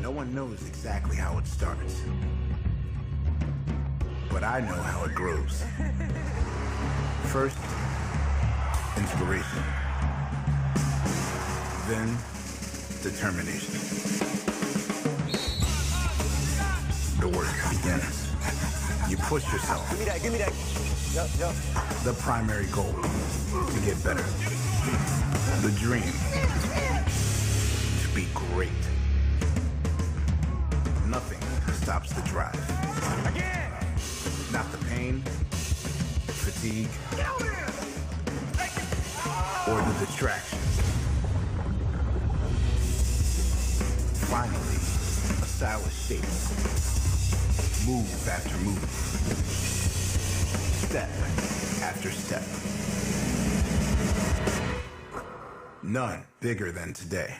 No one knows exactly how it starts, but I know how it grows. First, inspiration. Then, determination. The work begins. You push yourself. Give me that. Yep. The primary goal, to get better. The dream, to be great. Nothing stops the drive. Again! Not the pain, fatigue, or the distraction. Finally, a style is shaped. Move after move. Step after step. None bigger than today.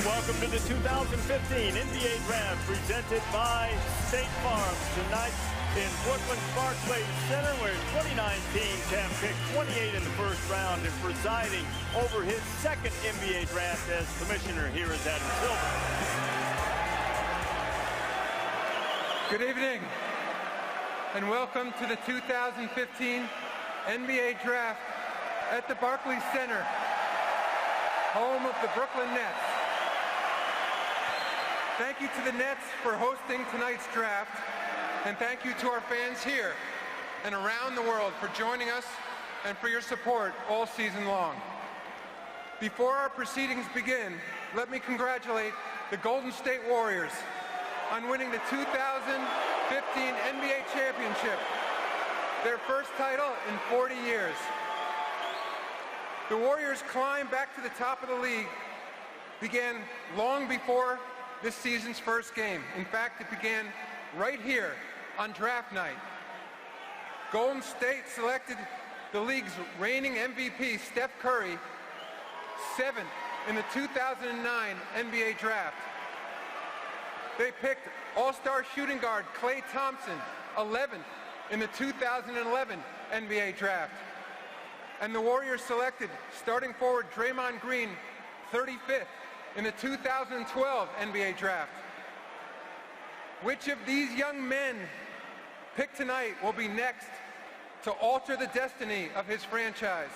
Welcome to the 2015 NBA Draft presented by State Farm. Tonight in Brooklyn's Barclays Center, where 29 teams have picked 28 in the first round, and presiding over his second NBA Draft as commissioner here is Adam Silver. Good evening, and welcome to the 2015 NBA Draft at the Barclays Center, home of the Brooklyn Nets. Thank you to the Nets for hosting tonight's draft, and thank you to our fans here and around the world for joining us and for your support all season long. Before our proceedings begin, let me congratulate the Golden State Warriors on winning the 2015 NBA Championship, their first title in 40 years. The Warriors' climb back to the top of the league began long before this season's first game. In fact, it began right here on draft night. Golden State selected the league's reigning MVP, Steph Curry, 7th in the 2009 NBA Draft. They picked all-star shooting guard Klay Thompson, 11th in the 2011 NBA Draft. And the Warriors selected starting forward Draymond Green, 35th in the 2012 NBA Draft. Which of these young men picked tonight will be next to alter the destiny of his franchise?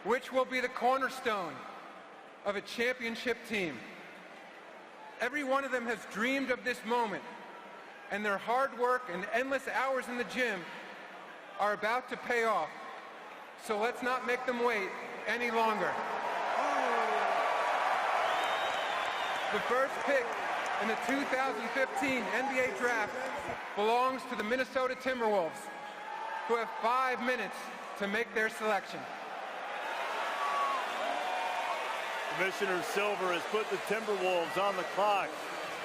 Which will be the cornerstone of a championship team? Every one of them has dreamed of this moment, and their hard work and endless hours in the gym are about to pay off. So let's not make them wait any longer. The first pick in the 2015 NBA Draft belongs to the Minnesota Timberwolves, who have 5 minutes to make their selection. Commissioner Silver has put the Timberwolves on the clock,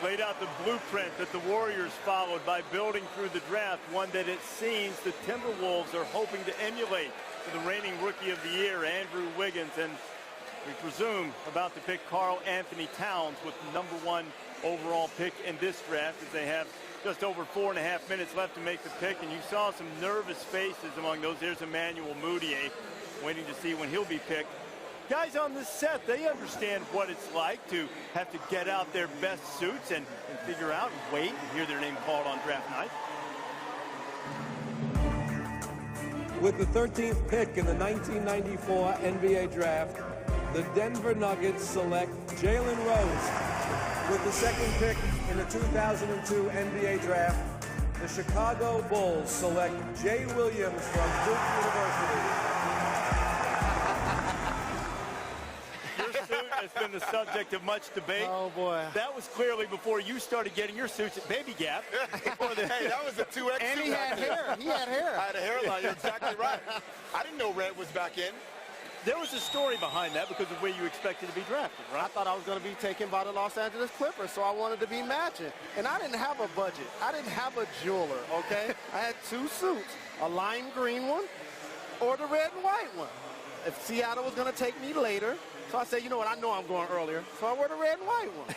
laid out the blueprint that the Warriors followed by building through the draft, one that it seems the Timberwolves are hoping to emulate for the reigning Rookie of the Year, Andrew Wiggins, and we presume about to pick Karl Anthony Towns with the #1 overall pick in this draft, as they have just over 4.5 minutes left to make the pick, and you saw some nervous faces among those. There's Emmanuel Mudiay, waiting to see when he'll be picked. Guys on this set, they understand what it's like to have to get out their best suits and figure out and wait and hear their name called on draft night. With the 13th pick in the 1994 NBA Draft, the Denver Nuggets select Jalen Rose. With the second pick in the 2002 NBA Draft, the Chicago Bulls select Jay Williams from Duke University. Has been the subject of much debate. Oh, boy. That was clearly before you started getting your suits at Baby Gap. Hey, that was a 2X And suit. he had hair. He had hair. I had a hairline. You're exactly right. I didn't know Red was back in. There was a story behind that because of where you expected to be drafted, right? I thought I was going to be taken by the Los Angeles Clippers, so I wanted to be matching. And I didn't have a budget. I didn't have a jeweler, okay? I had 2 suits, a lime green one or the red and white one. If Seattle was going to take me later, so I said, you know what, I know I'm going earlier, so I wore the red and white one.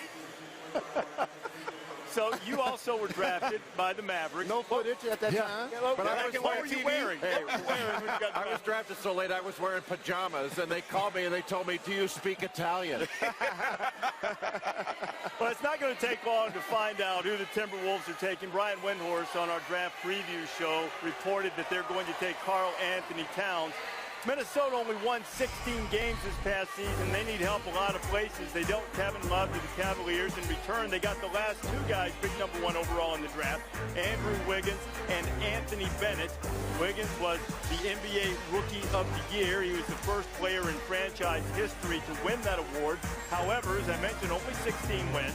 So you also were drafted by the Mavericks. No footage at that time. But What were you wearing? Hey, What were you wearing when you got I was drafted so late, I was wearing pajamas, and they called me and they told me, do you speak Italian? Well, it's not going to take long to find out who the Timberwolves are taking. Brian Windhorst on our draft preview show reported that they're going to take Karl Anthony Towns. Minnesota only won 16 games this past season. They need help a lot of places. They dealt Kevin Love to the Cavaliers. In return, they got the last two guys picked number 1 overall in the draft, Andrew Wiggins and Anthony Bennett. Wiggins was the NBA Rookie of the Year. He was the first player in franchise history to win that award. However, as I mentioned, only 16 wins.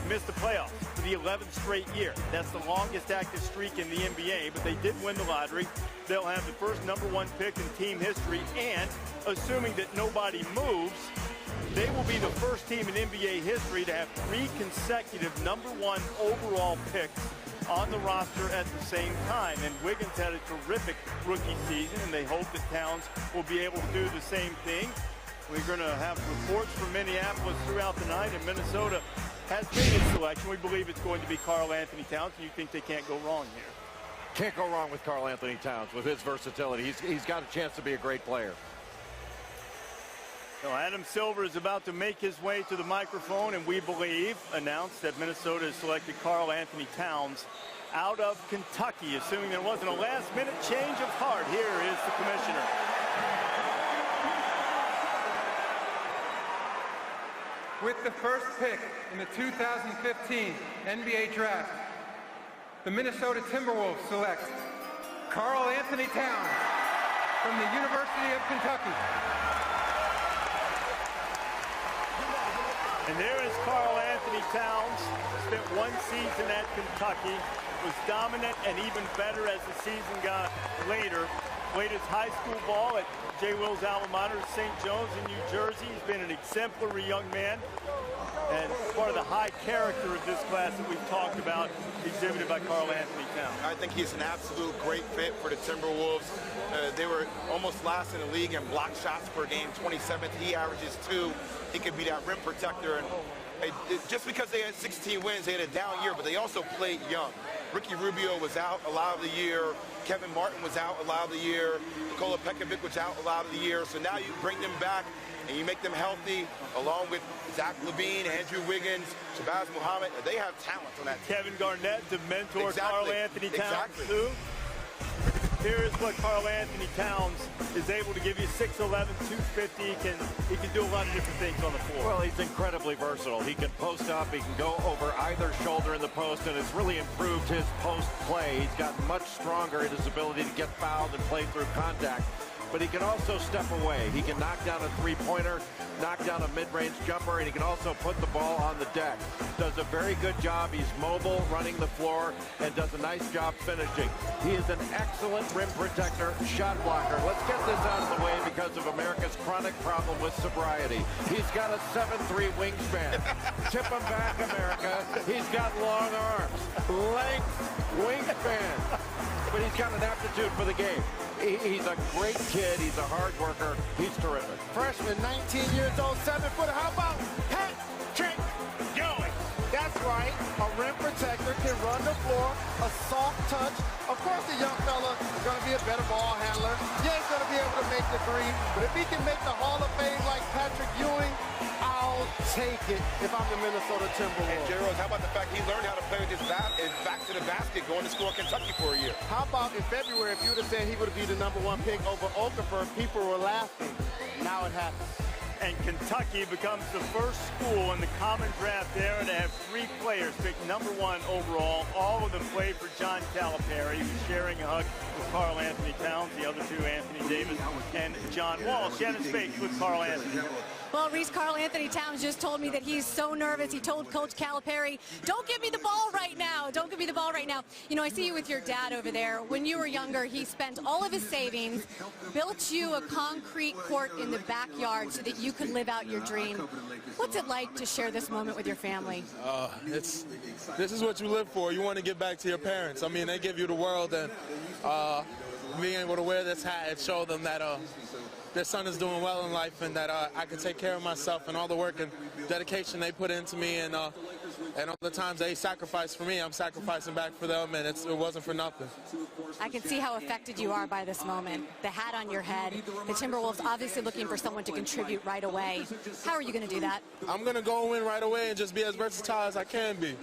Missed the playoffs for the 11th straight year. That's the longest active streak in the NBA, but they did win the lottery. They'll have the first number 1 pick in team history, and assuming that nobody moves, they will be the first team in NBA history to have 3 consecutive number 1 overall picks on the roster at the same time. And Wiggins had a terrific rookie season, and they hope that Towns will be able to do the same thing. We're going to have reports from Minneapolis throughout the night, and Minnesota has made its selection. We believe it's going to be Karl Anthony Towns, and you think they can't go wrong here. Can't go wrong with Karl Anthony Towns with his versatility. He's got a chance to be a great player. So Adam Silver is about to make his way to the microphone, and we believe, announced that Minnesota has selected Karl Anthony Towns out of Kentucky, assuming there wasn't a last-minute change of heart. Here is the commissioner. With the first pick in the 2015 NBA Draft, the Minnesota Timberwolves select Karl Anthony Towns from the University of Kentucky. And there is Karl Anthony Towns. Spent 1 season at Kentucky, was dominant and even better as the season got later. Played his high school ball at J. Will's alma mater, St. Joe's in New Jersey. He's been an exemplary young man and part of the high character of this class that we've talked about, exhibited by Karl Anthony Towns. I think he's an absolute great fit for the Timberwolves. They were almost last in the league in block shots per game, 27th. He averages 2. He could be that rim protector. And just because they had 16 wins, they had a down year, but they also played young. Ricky Rubio was out a lot of the year. Kevin Martin was out a lot of the year. Nikola Pekovic was out a lot of the year. So now you bring them back and you make them healthy, along with Zach LaVine, Andrew Wiggins, Shabazz Muhammad. They have talent on that team. Kevin Garnett to mentor Karl Anthony Towns, too. Here is what Karl Anthony Towns is able to give you: 6'11", 250. He can do a lot of different things on the floor. Well, he's incredibly versatile. He can post up, he can go over either shoulder in the post, and it's really improved his post play. He's gotten much stronger in his ability to get fouled and play through contact. But he can also step away. He can knock down a three-pointer, knock down a mid-range jumper, and he can also put the ball on the deck. Does a very good job. He's mobile, running the floor, and does a nice job finishing. He is an excellent rim protector, shot blocker. Let's get this out of the way because of America's chronic problem with sobriety. He's got a 7'3" wingspan. Tip him back, America. He's got long arms, length, wingspan. But he's got an aptitude for the game. He's a great kid. He's a hard worker. He's terrific. Freshman, 19 years old, 7-footer. How about Patrick Ewing? That's right. A rim protector, can run the floor, a soft touch. Of course, the young fella is going to be a better ball handler. Yeah, he's going to be able to make the three. But if he can make the Hall of Fame like Patrick Ewing, I'll take it if I'm the Minnesota Timberwolves. And Jerry Rose, how about the fact he learned how to play with his back to the basket, going to school in Kentucky for a year? How about in February, if you would have said he would be the #1 pick over Okafor, people were laughing. Now it happens. And Kentucky becomes the first school in the common draft era to have 3 players picked #1 overall. All of them played for John Calipari, who's sharing a hug with Karl Anthony Towns. The other 2, Anthony Davis and John Wall. Shannon Spakes with Karl Anthony. Well, Reese, Karl Anthony Towns just told me that he's so nervous. He told Coach Calipari, don't give me the ball right now. Don't give me the ball right now. You know, I see you with your dad over there. When you were younger, he spent all of his savings, built you a concrete court in the backyard so that you could live out your dream. What's it like to share this moment with your family? This is what you live for. You want to give back to your parents. I mean, they give you the world, and being able to wear this hat and show them that their son is doing well in life, and that I can take care of myself, and all the work and dedication they put into me, and And all the times they sacrifice for me, I'm sacrificing back for them, and it wasn't for nothing. I can see how affected you are by this moment. The hat on your head. The Timberwolves obviously looking for someone to contribute right away. How are you going to do that? I'm going to go in right away and just be as versatile as I can be.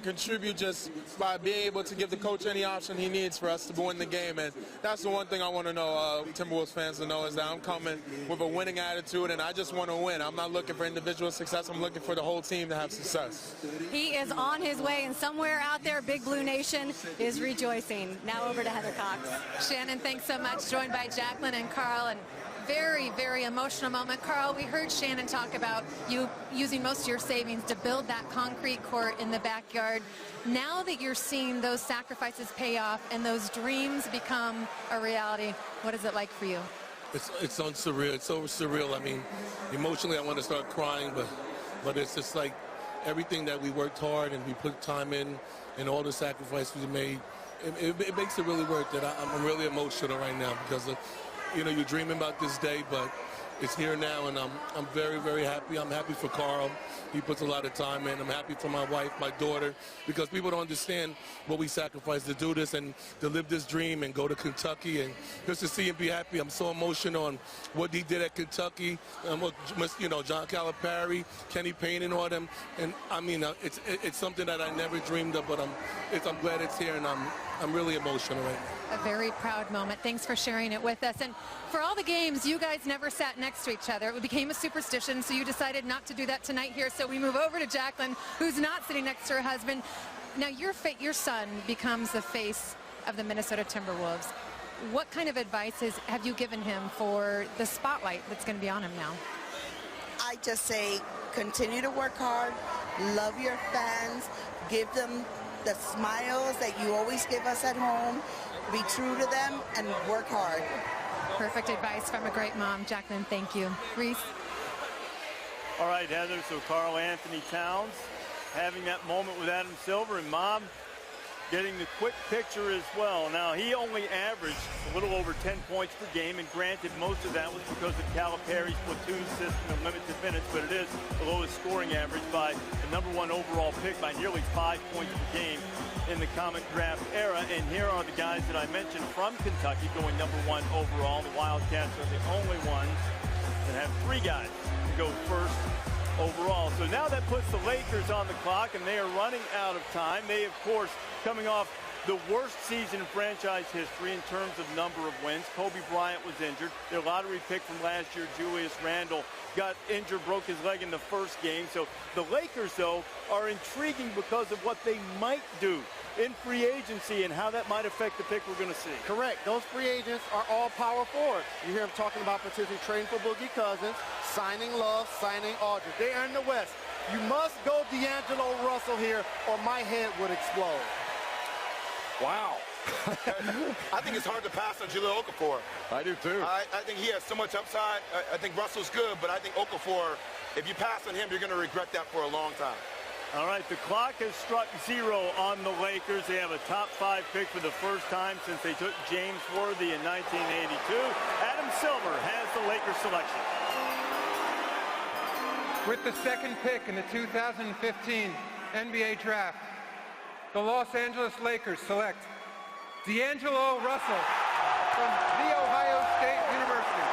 Contribute just by being able to give the coach any option he needs for us to win the game. And that's the one thing I want to know, Timberwolves fans to know, is that I'm coming with a winning attitude, and I just want to win. I'm not looking for individual success. I'm looking for the whole team to have success. He is on his way, and somewhere out there, Big Blue Nation is rejoicing. Now over to Heather Cox. Shannon, thanks so much. Joined by Jacqueline and Carl, and very, very emotional moment. Carl, we heard Shannon talk about you using most of your savings to build that concrete court in the backyard. Now that you're seeing those sacrifices pay off and those dreams become a reality, what is it like for you? It's unsurreal. It's so surreal. I mean, emotionally, I want to start crying, but it's just like everything that we worked hard and we put time in and all the sacrifices we made, it makes it really worth it. I'm really emotional right now because of, you're dreaming about this day, but it's here now, and I'm very, very happy. I'm happy for Carl. He puts a lot of time in. I'm happy for my wife, my daughter, because people don't understand what we sacrificed to do this and to live this dream and go to Kentucky, and just to see him be happy. I'm so emotional on what he did at Kentucky, John Calipari, Kenny Payne, and all them. And I mean, it's something that I never dreamed of, but I'm glad it's here, and I'm really emotional right now. A very proud moment. Thanks for sharing it with us. And for all the games, you guys never sat next to each other. It became a superstition, so you decided not to do that tonight here. So we move over to Jacqueline, who's not sitting next to her husband. Now your son becomes the face of the Minnesota Timberwolves. What kind of advice have you given him for the spotlight that's going to be on him now? I just say continue to work hard, love your fans, give them the smiles that you always give us at home. Be true to them and work hard. Perfect advice from a great mom. Jacqueline, thank you. Reese? All right, Heather, so Karl Anthony Towns having that moment with Adam Silver, and Mom getting the quick picture as well. Now, he only averaged a little over 10 points per game, and granted, most of that was because of Calipari's platoon system and limited minutes, but it is the lowest scoring average by the #1 overall pick by nearly 5 points per game in the Comet Draft era. And here are the guys that I mentioned from Kentucky going #1 overall. The Wildcats are the only ones that have 3 guys to go first overall. So now that puts the Lakers on the clock, and they are running out of time. They, of course, coming off the worst season in franchise history in terms of number of wins. Kobe Bryant was injured. Their lottery pick from last year, Julius Randle, got injured, broke his leg in the first game. So the Lakers, though, are intriguing because of what they might do in free agency and how that might affect the pick we're going to see. Correct. Those free agents are all power forwards. You hear them talking about potentially trading for Boogie Cousins, signing Love, signing Aldridge. They are in the West. You must go D'Angelo Russell here or my head would explode. Wow. I think it's hard to pass on Jahlil Okafor. I do too. I think he has so much upside. I think Russell's good, but I think Okafor, if you pass on him, you're going to regret that for a long time. All right, the clock has struck 0 on the Lakers. They have a top 5 pick for the first time since they took James Worthy in 1982. Adam Silver has the Lakers selection. With the second pick in the 2015 NBA Draft, the Los Angeles Lakers select D'Angelo Russell from The Ohio State University.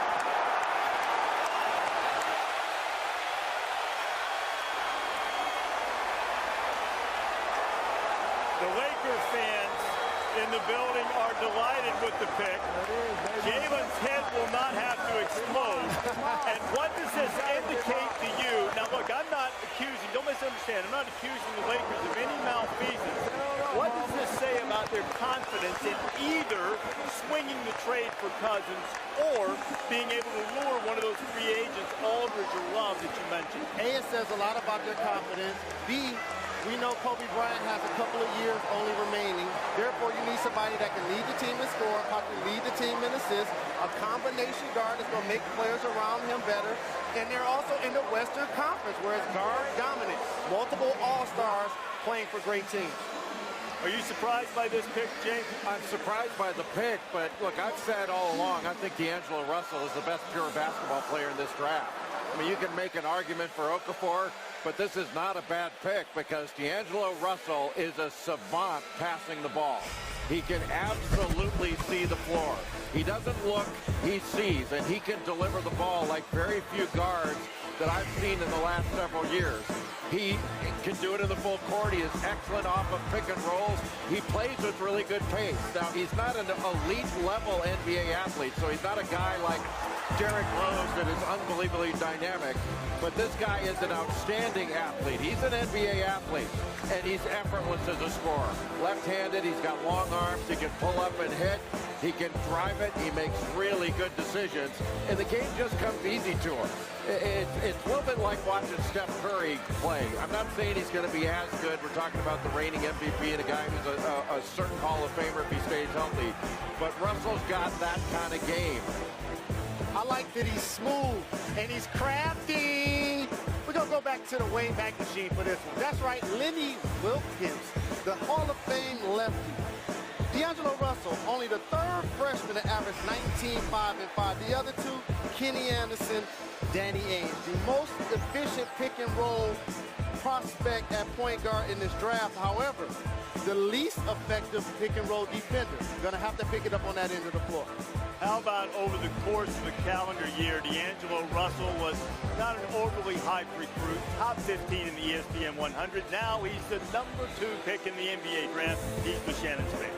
The Lakers fans in the building are delighted with the pick. Jalen's head will not have to explode. And what does this indicate to you? Now, look, I'm not accusing, don't misunderstand, I'm not accusing the Lakers of any malfeasance. What does this say about their confidence in either swinging the trade for Cousins or being able to lure one of those free agents, Aldridge or Love, that you mentioned? A, it says a lot about their confidence. B, we know Kobe Bryant has a couple of years only remaining. Therefore, you need somebody that can lead the team in scoring, possibly lead the team in assists, a combination guard that's going to make players around him better. And they're also in the Western Conference, where it's guard dominant. Multiple all-stars playing for great teams. Are you surprised by this pick, James? I'm surprised by the pick, but look, I've said all along, I think D'Angelo Russell is the best pure basketball player in this draft. I mean, you can make an argument for Okafor. but this is not a bad pick because D'Angelo Russell is a savant passing the ball. He can absolutely see the floor. He doesn't look, he sees, and he can deliver the ball like very few guards that I've seen in the last several years. He can do it in the full court. He is excellent off of pick and rolls. He plays with really good pace. Now, he's not an elite level NBA athlete, so he's not a guy like Derrick Rose that is unbelievably dynamic, but this guy is an outstanding athlete. He's an NBA athlete, and he's effortless as a scorer. Left-handed, he's got long arms, he can pull up and hit, he can drive it, he makes really good decisions, and the game just comes easy to him. It's a little bit like watching Steph Curry play. I'm not saying he's going to be as good. We're talking about the reigning MVP and a guy who's a certain Hall of Famer if he stays healthy, but Russell's got that kind of game. I like that he's smooth and he's crafty. We're going to go back to the Wayback Machine for this one. That's right, Lenny Wilkens, the Hall of Fame lefty. D'Angelo Russell, only the third freshman to average 19, 5, and 5. The other two, Kenny Anderson, Danny Ainge. The most efficient pick-and-roll prospect at point guard in this draft. However, the least effective pick-and-roll defender. Going to have to pick it up on that end of the floor. How about over the course of the calendar year, D'Angelo Russell was not an overly hyped recruit, top 15 in the ESPN 100. Now he's the number 2 pick in the NBA draft. He's with Shannon's favorite.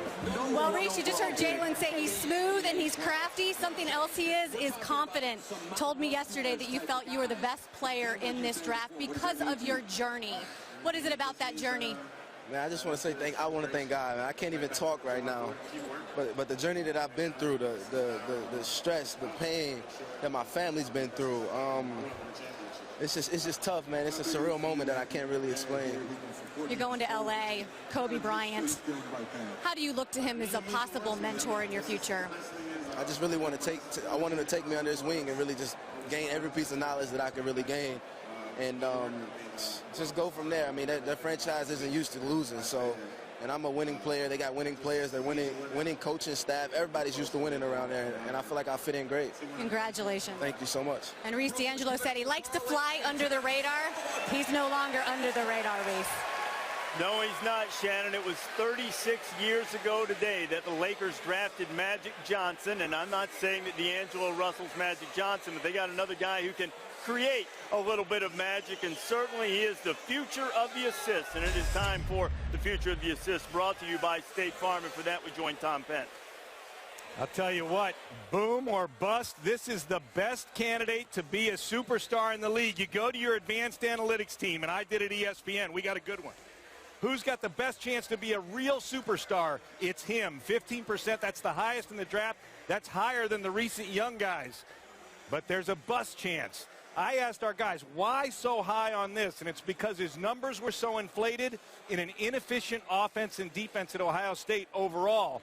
Well, Reese, you just heard Jalen say he's smooth and he's crafty. Something else he is confident. Told me yesterday that you felt you were the best player in this draft because of your journey. What is it about that journey? Man, I just want to say I want to thank God. Man. I can't even talk right now, but the journey that I've been through, the stress, the pain that my family's been through, it's just tough, man. It's a surreal moment that I can't really explain. You're going to L.A., Kobe Bryant. How do you look to him as a possible mentor in your future? I just really want to I want him to take me under his wing and really just gain every piece of knowledge that I can really gain. And just go from there. I mean, that franchise isn't used to losing, so, and I'm a winning player. They got winning players, they're winning coaching staff. Everybody's used to winning around there, and I feel like I fit in great. Congratulations. Thank you so much. And Reese D'Angelo said he likes to fly under the radar. He's no longer under the radar, Reese. No, he's not, Shannon. It was 36 years ago today that the Lakers drafted Magic Johnson, and I'm not saying that D'Angelo Russell's Magic Johnson, but they got another guy who can create a little bit of magic, and certainly he is the future of the assists. And it is time for the future of the assists, brought to you by State Farm, and for that we join Tom Penn. I'll tell you what, boom or bust, this is the best candidate to be a superstar in the league. You go to your advanced analytics team, and I did at ESPN. We got a good one. Who's got the best chance to be a real superstar? It's him. 15%, that's the highest in the draft. That's higher than the recent young guys. But there's a bust chance. I asked our guys, why so high on this? And it's because his numbers were so inflated in an inefficient offense and defense at Ohio State overall.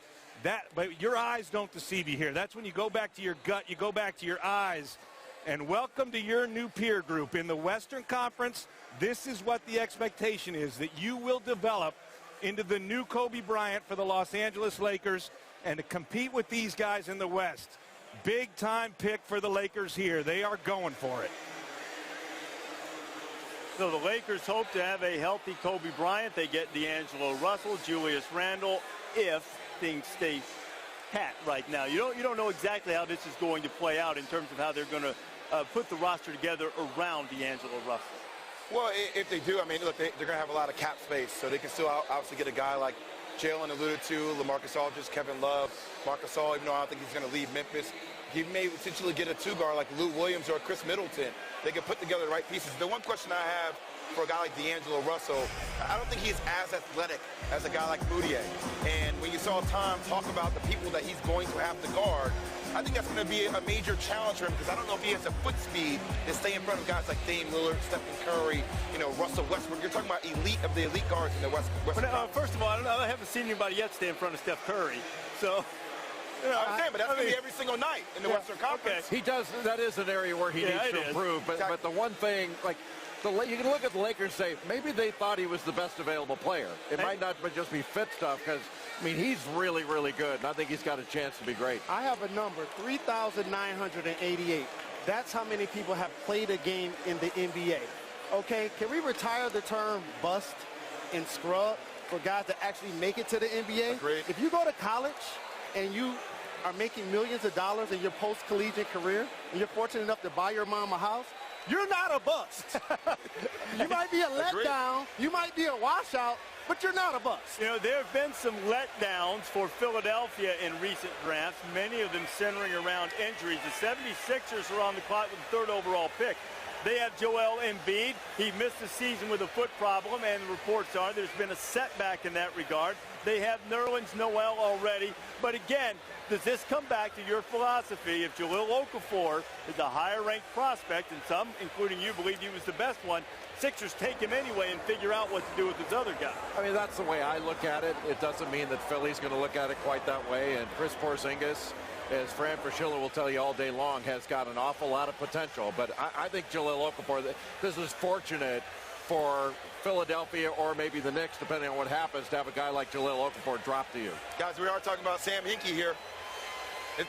But your eyes don't deceive you here. That's when you go back to your gut, you go back to your eyes. And welcome to your new peer group. In the Western Conference, this is what the expectation is, that you will develop into the new Kobe Bryant for the Los Angeles Lakers and to compete with these guys in the West. Big-time pick for the Lakers here. They are going for it. So the Lakers hope to have a healthy Kobe Bryant. They get D'Angelo Russell, Julius Randle, if things stay pat right now. You don't know exactly how this is going to play out in terms of how they're going to put the roster together around D'Angelo Russell. Well, if they do, I mean, look, they're going to have a lot of cap space, so they can still obviously get a guy like Jalen alluded to, LaMarcus Aldridge, Kevin Love, Marc Gasol, even though I don't think he's going to leave Memphis. He may potentially get a two-guard like Lou Williams or Chris Middleton. They can put together the right pieces. The one question I have for a guy like D'Angelo Russell, I don't think he's as athletic as a guy like Mudiay. And when you saw Tom talk about the people that he's going to have to guard, I think that's going to be a major challenge for him because I don't know if he has the foot speed to stay in front of guys like Dame Lillard, Stephen Curry, Russell Westbrook. You're talking about elite of the elite guards in the Western First of all, I haven't seen anybody yet stay in front of Steph Curry. So, I'm saying, but that's going to be every single night in the Western Conference. He does. That is an area where he needs to improve. But the one thing, like, you can look at the Lakers and say, maybe they thought he was the best available player. It might not just be fit stuff because, I mean, he's really, really good. And I think he's got a chance to be great. I have a number, 3,988. That's how many people have played a game in the NBA. Okay, can we retire the term bust and scrub for guys that actually make it to the NBA? Agreed. If you go to college and you are making millions of dollars in your post-collegiate career, and you're fortunate enough to buy your mom a house, you're not a bust. You might be a letdown, you might be a washout, but you're not a bust. You know, there have been some letdowns for Philadelphia in recent drafts, many of them centering around injuries. The 76ers are on the clock with the 3rd overall pick. They have Joel Embiid. He missed the season with a foot problem, and the reports are there's been a setback in that regard. They have Nerlens Noel already. But again, does this come back to your philosophy? If Jahlil Okafor is a higher-ranked prospect, and some, including you, believe he was the best one, Sixers take him anyway and figure out what to do with his other guy. I mean, that's the way I look at it. It doesn't mean that Philly's going to look at it quite that way. And Chris Porzingis, as Fran Fraschilla will tell you all day long, has got an awful lot of potential. But I think Jahlil Okafor, this is fortunate for Philadelphia or maybe the Knicks, depending on what happens, to have a guy like Jahlil Okafor drop to you. Guys, we are talking about Sam Hinkie here.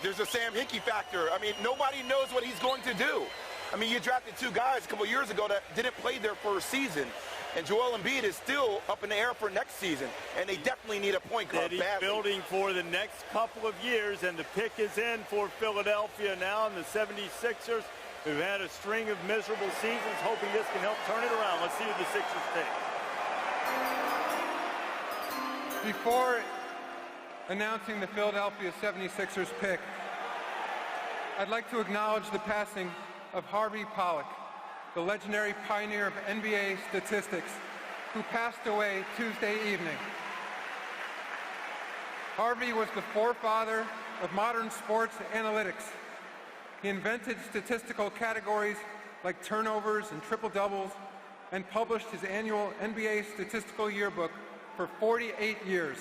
There's a Sam Hinkie factor. I mean, nobody knows what he's going to do. I mean, you drafted 2 guys a couple years ago that didn't play their first season. And Joel Embiid is still up in the air for next season. And they definitely need a point guard He's badly. building for the next couple of years, and the pick is in for Philadelphia now, and the 76ers, who've had a string of miserable seasons, hoping this can help turn it around. Let's see what the Sixers take. Before announcing the Philadelphia 76ers pick, I'd like to acknowledge the passing of Harvey Pollack, the legendary pioneer of NBA statistics, who passed away Tuesday evening. Harvey was the forefather of modern sports analytics. He invented statistical categories like turnovers and triple-doubles and published his annual NBA statistical yearbook for 48 years.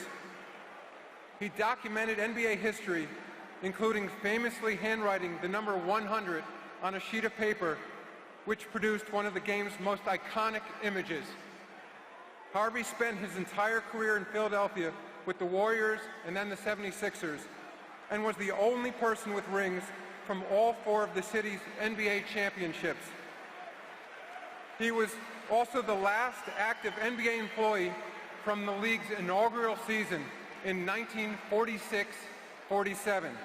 He documented NBA history, including famously handwriting the number 100 on a sheet of paper, which produced one of the game's most iconic images. Harvey spent his entire career in Philadelphia with the Warriors and then the 76ers, and was the only person with rings from all 4 of the city's NBA championships. He was also the last active NBA employee from the league's inaugural season in 1946-47.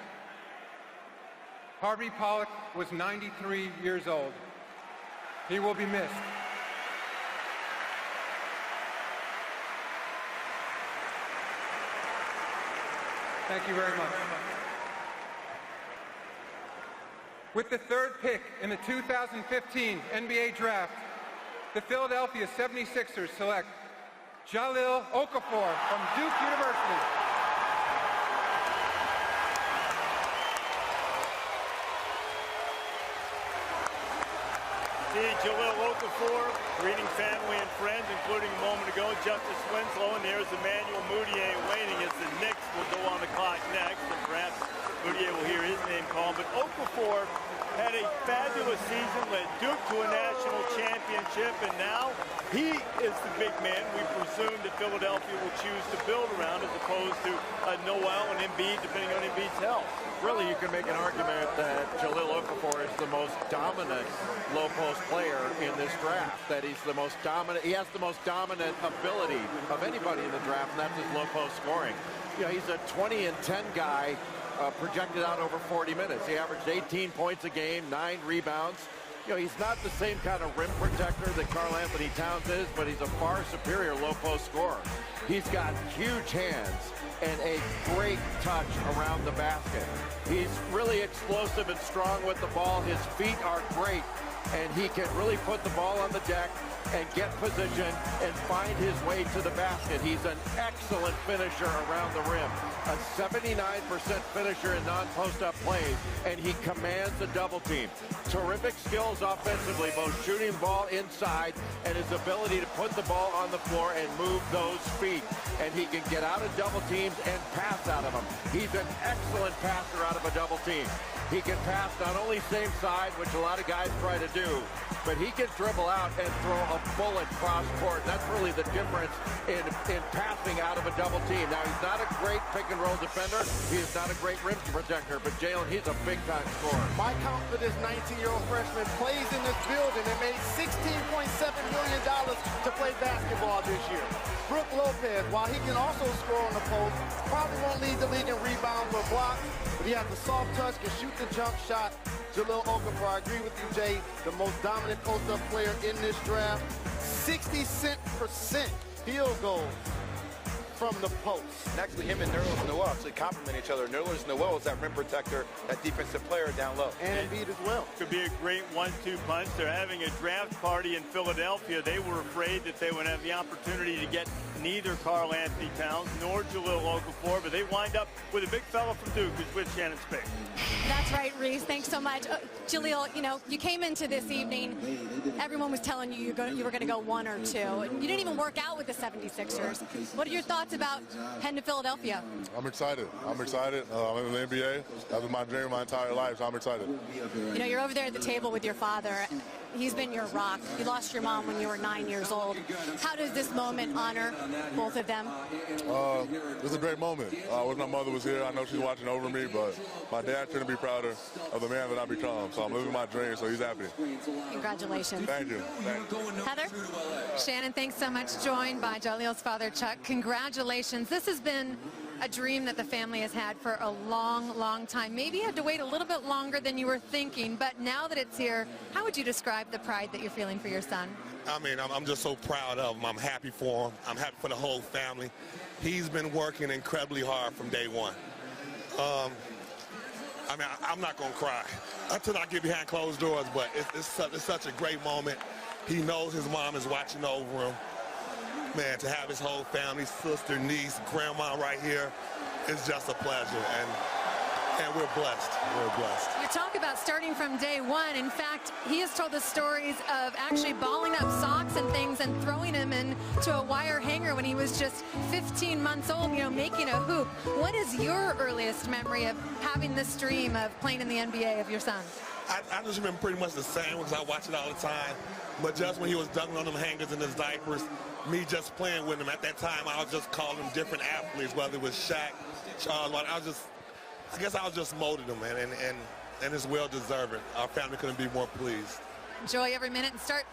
Harvey Pollack was 93 years old. He will be missed. Thank you very much. With the 3rd pick in the 2015 NBA Draft, the Philadelphia 76ers select Jahlil Okafor from Duke University. Jahlil Okafor, greeting family and friends, including a moment ago, Justice Winslow, and there's Emmanuel Mudiay waiting as the Knicks will go on the clock next, and perhaps Mudiay will hear his name called. But Okafor had a fabulous season, led Duke to a national championship, and now he is the big man we presume that Philadelphia will choose to build around, as opposed to Noel and Embiid, depending on Embiid's health. Really, you can make an argument that Jahlil Okafor is the most dominant low-post player in this draft, that he's the most dominant, he has the most dominant ability of anybody in the draft, and that's his low-post scoring. You know, he's a 20 and 10 guy, projected out over 40 minutes. He averaged 18 points a game, 9 rebounds. You know, he's not the same kind of rim protector that Karl Anthony Towns is, but he's a far superior low-post scorer. He's got huge hands and a great touch around the basket. He's really explosive and strong with the ball. His feet are great, and he can really put the ball on the deck and get position and find his way to the basket. He's an excellent finisher around the rim, a 79% finisher in non-post-up plays, and he commands a double team. Terrific skills offensively, both shooting the ball inside and his ability to put the ball on the floor and move those feet. And he can get out of double teams and pass out of them. He's an excellent passer out of a double team. He can pass not only same side, which a lot of guys try to do, but he can dribble out and throw a bullet cross court. That's really the difference in passing out of a double team. Now, he's not a great pick-and-roll defender. He is not a great rim protector, but Jalen, he's a big-time scorer. My count for this 19-year-old freshman plays in this building and made $16.7 million to play basketball this year. Brook Lopez, while he can also score on the post, probably won't lead the league in rebounds or blocks, but he has the soft touch, can shoot the jump shot. Jahlil Okafor, I agree with you, Jay, the most dominant post-up player in this draft. 60% field goals from the post. And actually, him and Nerlens Noel actually complement each other. Nerlens Noel is that rim protector, that defensive player down low. And Embiid as well. Could be a great 1-2 punch. They're having a draft party in Philadelphia. They were afraid that they would have the opportunity to get neither Karl Anthony Towns nor Jahlil Okafor, but they wind up with a big fella from Duke who's with Shannon Spick. That's right, Reese. Thanks so much. Jahlil, you know, you came into this evening, everyone was telling you you were going to go 1 or 2. You didn't even work out with the 76ers. What are your thoughts about heading to Philadelphia? I'm excited. I'm in the NBA. That was my dream my entire life, so I'm excited. You know, you're over there at the table with your father. He's been your rock. You lost your mom when you were 9 years old. How does this moment honor both of them? It's a great moment. I wish my mother was here. I know she's watching over me, but my dad couldn't be prouder of the man that I've become. So I'm living my dream, so he's happy. Congratulations. Thank you. Heather? Shannon, thanks so much. Joined by Jahlil's father, Chuck. Congratulations. This has been a dream that the family has had for a long, long time. Maybe you had to wait a little bit longer than you were thinking, but now that it's here, how would you describe the pride that you're feeling for your son? I mean, I'm just so proud of him. I'm happy for him. I'm happy for the whole family. He's been working incredibly hard from day one. I mean, I'm not going to cry until I get behind closed doors, but it's such a great moment. He knows his mom is watching over him. Man, to have his whole family, sister, niece, grandma right here is just a pleasure, and we're blessed. We're blessed. You talk about starting from day one. In fact, he has told us stories of actually balling up socks and things and throwing them into a wire hanger when he was just 15 months old, you know, making a hoop. What is your earliest memory of having this dream of playing in the NBA of your son? I just remember pretty much the same because I watch it all the time. But just when he was dunking on them hangers in his diapers, me just playing with him. At that time, I was just calling him different athletes, whether it was Shaq, Charles. I guess I was just molding him, man, and it's well-deserved. Our family couldn't be more pleased. Enjoy every minute and start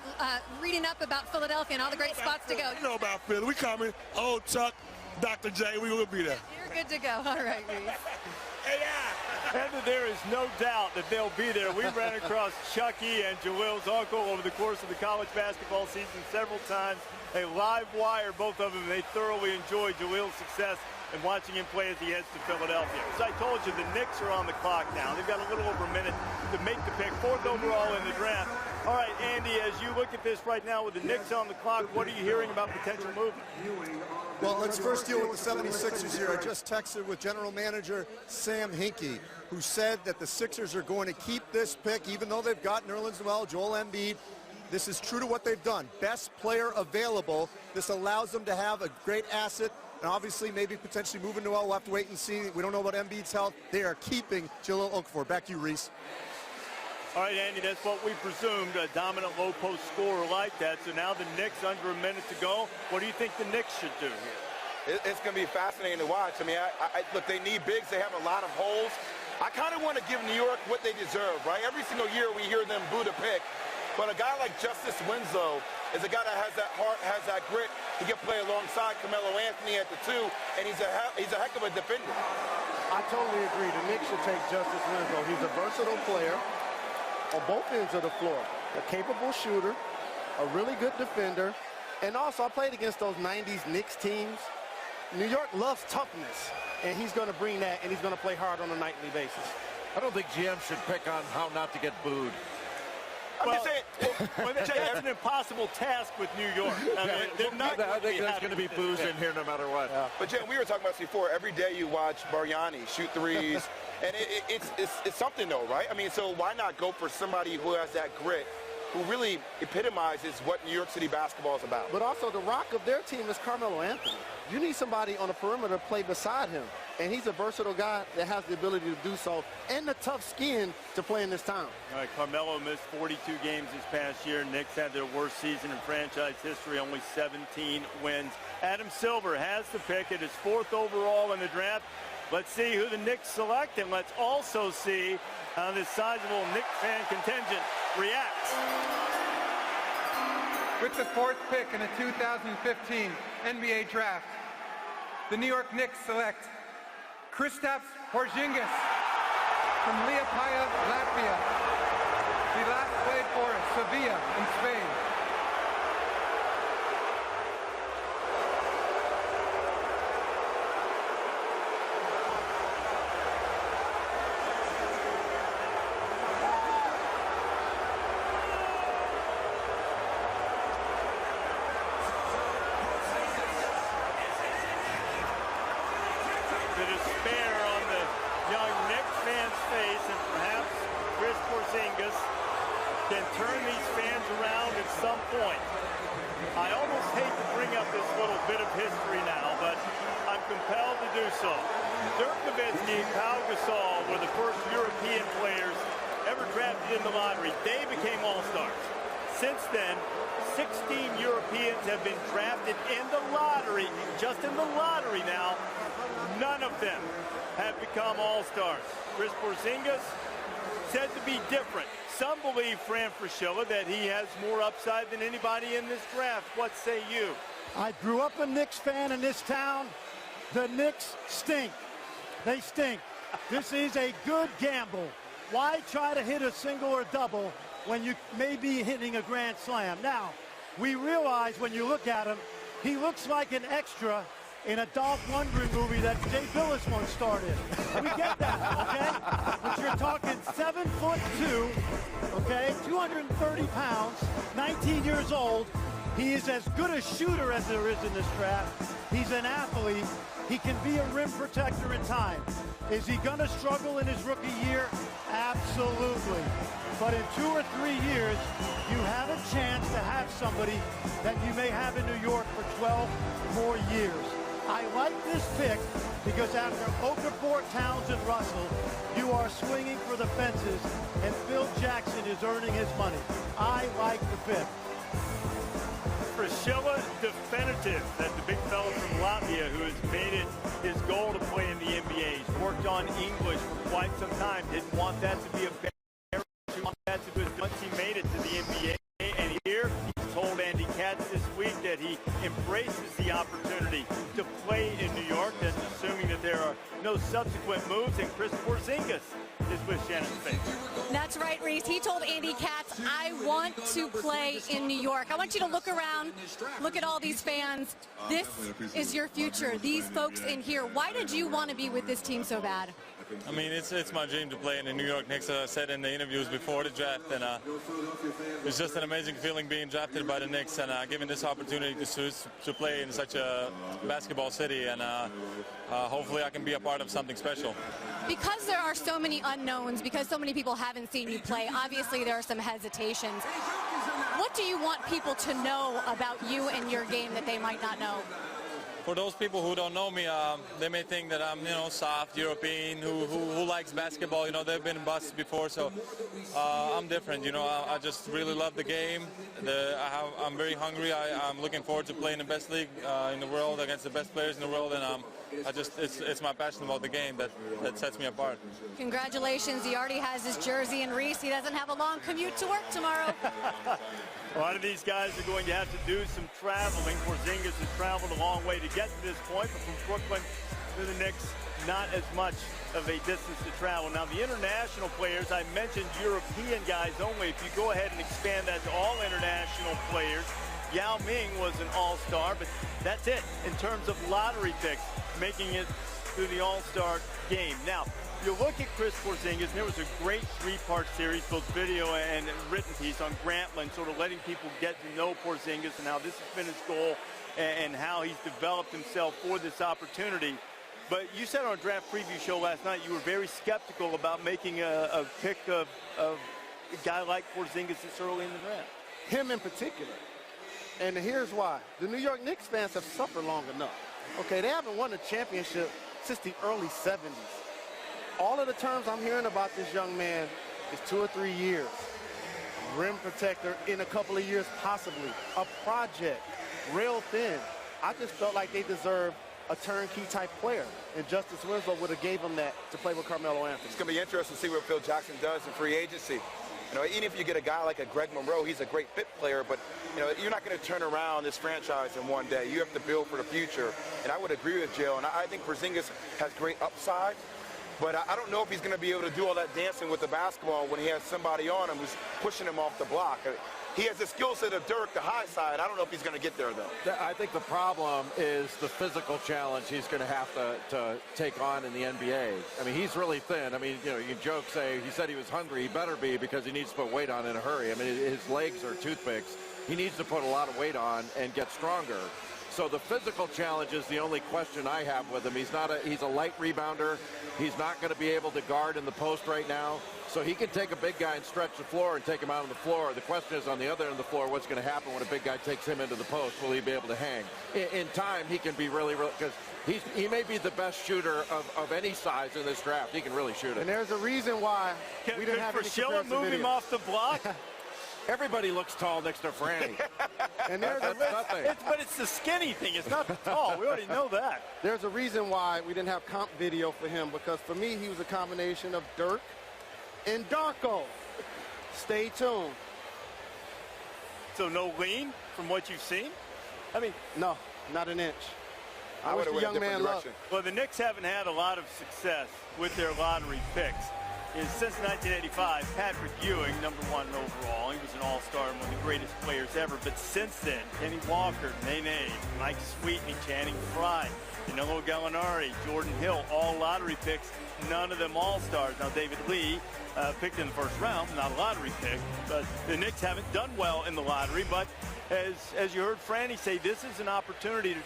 reading up about Philadelphia and all the great spots to go. You know about Philly. We coming. Oh, Chuck, Dr. J, we will be there. You're good to go. All right, Reese. And there is no doubt that they'll be there. We ran across Chucky and Jahlil's uncle over the course of the college basketball season several times. A live wire, both of them. They thoroughly enjoyed Jahlil's success and watching him play as he heads to Philadelphia. As I told you, the Knicks are on the clock now. They've got a little over a minute to make the pick, 4th overall in the draft. All right, Andy, as you look at this right now with the Knicks on the clock, what are you hearing about potential movement? Well, let's first deal with the 76ers here. I just texted with general manager Sam Hinkie, who said that the Sixers are going to keep this pick, even though they've got Nerlens Noel, Joel Embiid. This is true to what they've done. Best player available. This allows them to have a great asset. And obviously, maybe potentially moving Noel. We'll have to wait and see. We don't know about Embiid's health. They are keeping Jahlil Okafor. Back to you, Reese. All right, Andy, that's what we presumed, a dominant low-post scorer like that. So now the Knicks under a minute to go. What do you think the Knicks should do here? It's going to be fascinating to watch. I mean, look, they need bigs. They have a lot of holes. I kind of want to give New York what they deserve, right? Every single year we hear them boo the pick. But a guy like Justice Winslow is a guy that has that heart, has that grit. He can play alongside Carmelo Anthony at the 2, and he's a heck of a defender. I totally agree. The Knicks should take Justice Winslow. He's a versatile player on both ends of the floor. A capable shooter, a really good defender, and also I played against those 90s Knicks teams. New York loves toughness, and he's going to bring that, and he's going to play hard on a nightly basis. I don't think GM should pick on how not to get booed. Well, that's an impossible task with New York. I mean, I think there's going to be boos in here no matter what. Yeah. But, Jim, we were talking about this before. Every day you watch Bargnani shoot threes, and it's something, though, right? I mean, so why not go for somebody who has that grit who really epitomizes what New York City basketball is about. But also the rock of their team is Carmelo Anthony. You need somebody on the perimeter to play beside him. And he's a versatile guy that has the ability to do so and the tough skin to play in this town. All right, Carmelo missed 42 games this past year. Knicks had their worst season in franchise history, only 17 wins. Adam Silver has the pick. It is 4th overall in the draft. Let's see who the Knicks select, and let's also see how this sizable Knicks fan contingent reacts. With the 4th pick in the 2015 NBA Draft, the New York Knicks select Kristaps Porzingis from Liepaja, Latvia. He last played for Sevilla in Spain. The despair on the young Knicks fans' face, and perhaps Chris Porzingis can turn these fans around at some point. I almost hate to bring up this little bit of history now, but I'm compelled to do so. Dirk Nowitzki and Pau Gasol were the first European players ever drafted in the lottery. They became All-Stars. Since then, 16 Europeans have been drafted in the lottery, just in the lottery now. None of them have become All-Stars. Chris Porzingis said to be different. Some believe, Fran Fraschilla, that he has more upside than anybody in this draft. What say you? I grew up a Knicks fan in this town. The Knicks stink. They stink. This is a good gamble. Why try to hit a single or double when you may be hitting a grand slam? Now, we realize when you look at him, he looks like an extra in a Dolph Lundgren movie that Jay Billis once starred in. We get that, okay? But you're talking 7'2", okay, 230 pounds, 19 years old. He is as good a shooter as there is in this draft. He's an athlete. He can be a rim protector in time. Is he going to struggle in his rookie year? Absolutely. But in 2 or 3 years, you have a chance to have somebody that you may have in New York for 12 more years. I like this pick because after Okafor, Towns, and Russell, you are swinging for the fences, and Phil Jackson is earning his money. I like the pick. Fraschilla definitive that the big fella from Latvia, who has made it his goal to play in the NBA. He's worked on English for quite some time. Didn't want that to be a barrier. Didn't want that to be once he made it to the NBA. And here, he's told Andy Katz this week that he embraces the opportunity to play in New York. That's assuming that there are no subsequent moves, and Chris Porzingis is with Shannon Spain. That's right, Reese. He told Andy Katz, I want to play in New York. I want you to look around, look at all these fans. This is your future, these folks in here. Why did you want to be with this team so bad? I mean, it's my dream to play in the New York Knicks, as I said in the interviews before the draft, and it's just an amazing feeling being drafted by the Knicks and given this opportunity to play in such a basketball city, and hopefully I can be a part of something special. Because there are so many unknowns, because so many people haven't seen you play, obviously there are some hesitations. What do you want people to know about you and your game that they might not know? For those people who don't know me, they may think that I'm, soft European who likes basketball. They've been busts before, so I'm different. I just really love the game. I'm very hungry. I'm looking forward to playing the best league in the world against the best players in the world, and it's my passion about the game that sets me apart. Congratulations. He already has his jersey, and Reese, he doesn't have a long commute to work tomorrow. A lot of these guys are going to have to do some traveling. Porzingis has traveled a long way to get to this point, but from Brooklyn to the Knicks, not as much of a distance to travel. Now, the international players, I mentioned European guys only. If you go ahead and expand that to all international players, Yao Ming was an all-star, but that's it in terms of lottery picks, making it through the all-star game. Now, you look at Chris Porzingis, and there was a great 3-part series, both video and written piece on Grantland, sort of letting people get to know Porzingis and how this has been his goal and how he's developed himself for this opportunity. But you said on a draft preview show last night you were very skeptical about making a pick of a guy like Porzingis this early in the draft? Him in particular. And here's why. The New York Knicks fans have suffered long enough. Okay, they haven't won a championship since the early 70s. All of the terms I'm hearing about this young man is 2 or 3 years. Rim protector in a couple of years, possibly. A project, real thin. I just felt like they deserved a turnkey type player, and Justice Winslow would have gave him that to play with Carmelo Anthony. It's going to be interesting to see what Phil Jackson does in free agency. You know, even if you get a guy like a Greg Monroe, he's a great fit player, but you know, you're not going to turn around this franchise in one day. You have to build for the future, and I would agree with Jill, and I think Porzingis has great upside, but I don't know if he's going to be able to do all that dancing with the basketball when he has somebody on him who's pushing him off the block. He has the skill set of Dirk, the high side. I don't know if he's going to get there, though. I think the problem is the physical challenge he's going to have to take on in the NBA. I mean, he's really thin. I mean, you know, you can joke, say, he said he was hungry. He better be, because he needs to put weight on in a hurry. I mean, his legs are toothpicks. He needs to put a lot of weight on and get stronger. So the physical challenge is the only question I have with him. He's a light rebounder. He's not going to be able to guard in the post right now. So he can take a big guy and stretch the floor and take him out on the floor. The question is, on the other end of the floor, what's going to happen when a big guy takes him into the post? Will he be able to hang? In time, he can be really, because he may be the best shooter of any size in this draft. He can really shoot it. And there's a reason why we didn't have any comparison move him videos. off the block? Everybody looks tall next to Franny. And there's but it's the skinny thing. It's not the tall. We already know that. There's a reason why we didn't have comp video for him, because for me, he was a combination of Dirk and Darko. Stay tuned. So no lean from what you've seen? I mean, no, not an inch. I wish would the have young man luck. Well, the Knicks haven't had a lot of success with their lottery picks. Since 1985, Patrick Ewing, #1 overall. He was an all-star and one of the greatest players ever. But since then, Kenny Walker, Nene, Mike Sweetney, Channing Frye, Danilo Gallinari, Jordan Hill, all lottery picks. None of them all-stars. Now, David Lee picked in the first round, not a lottery pick. But the Knicks haven't done well in the lottery. But as you heard Franny say, this is an opportunity to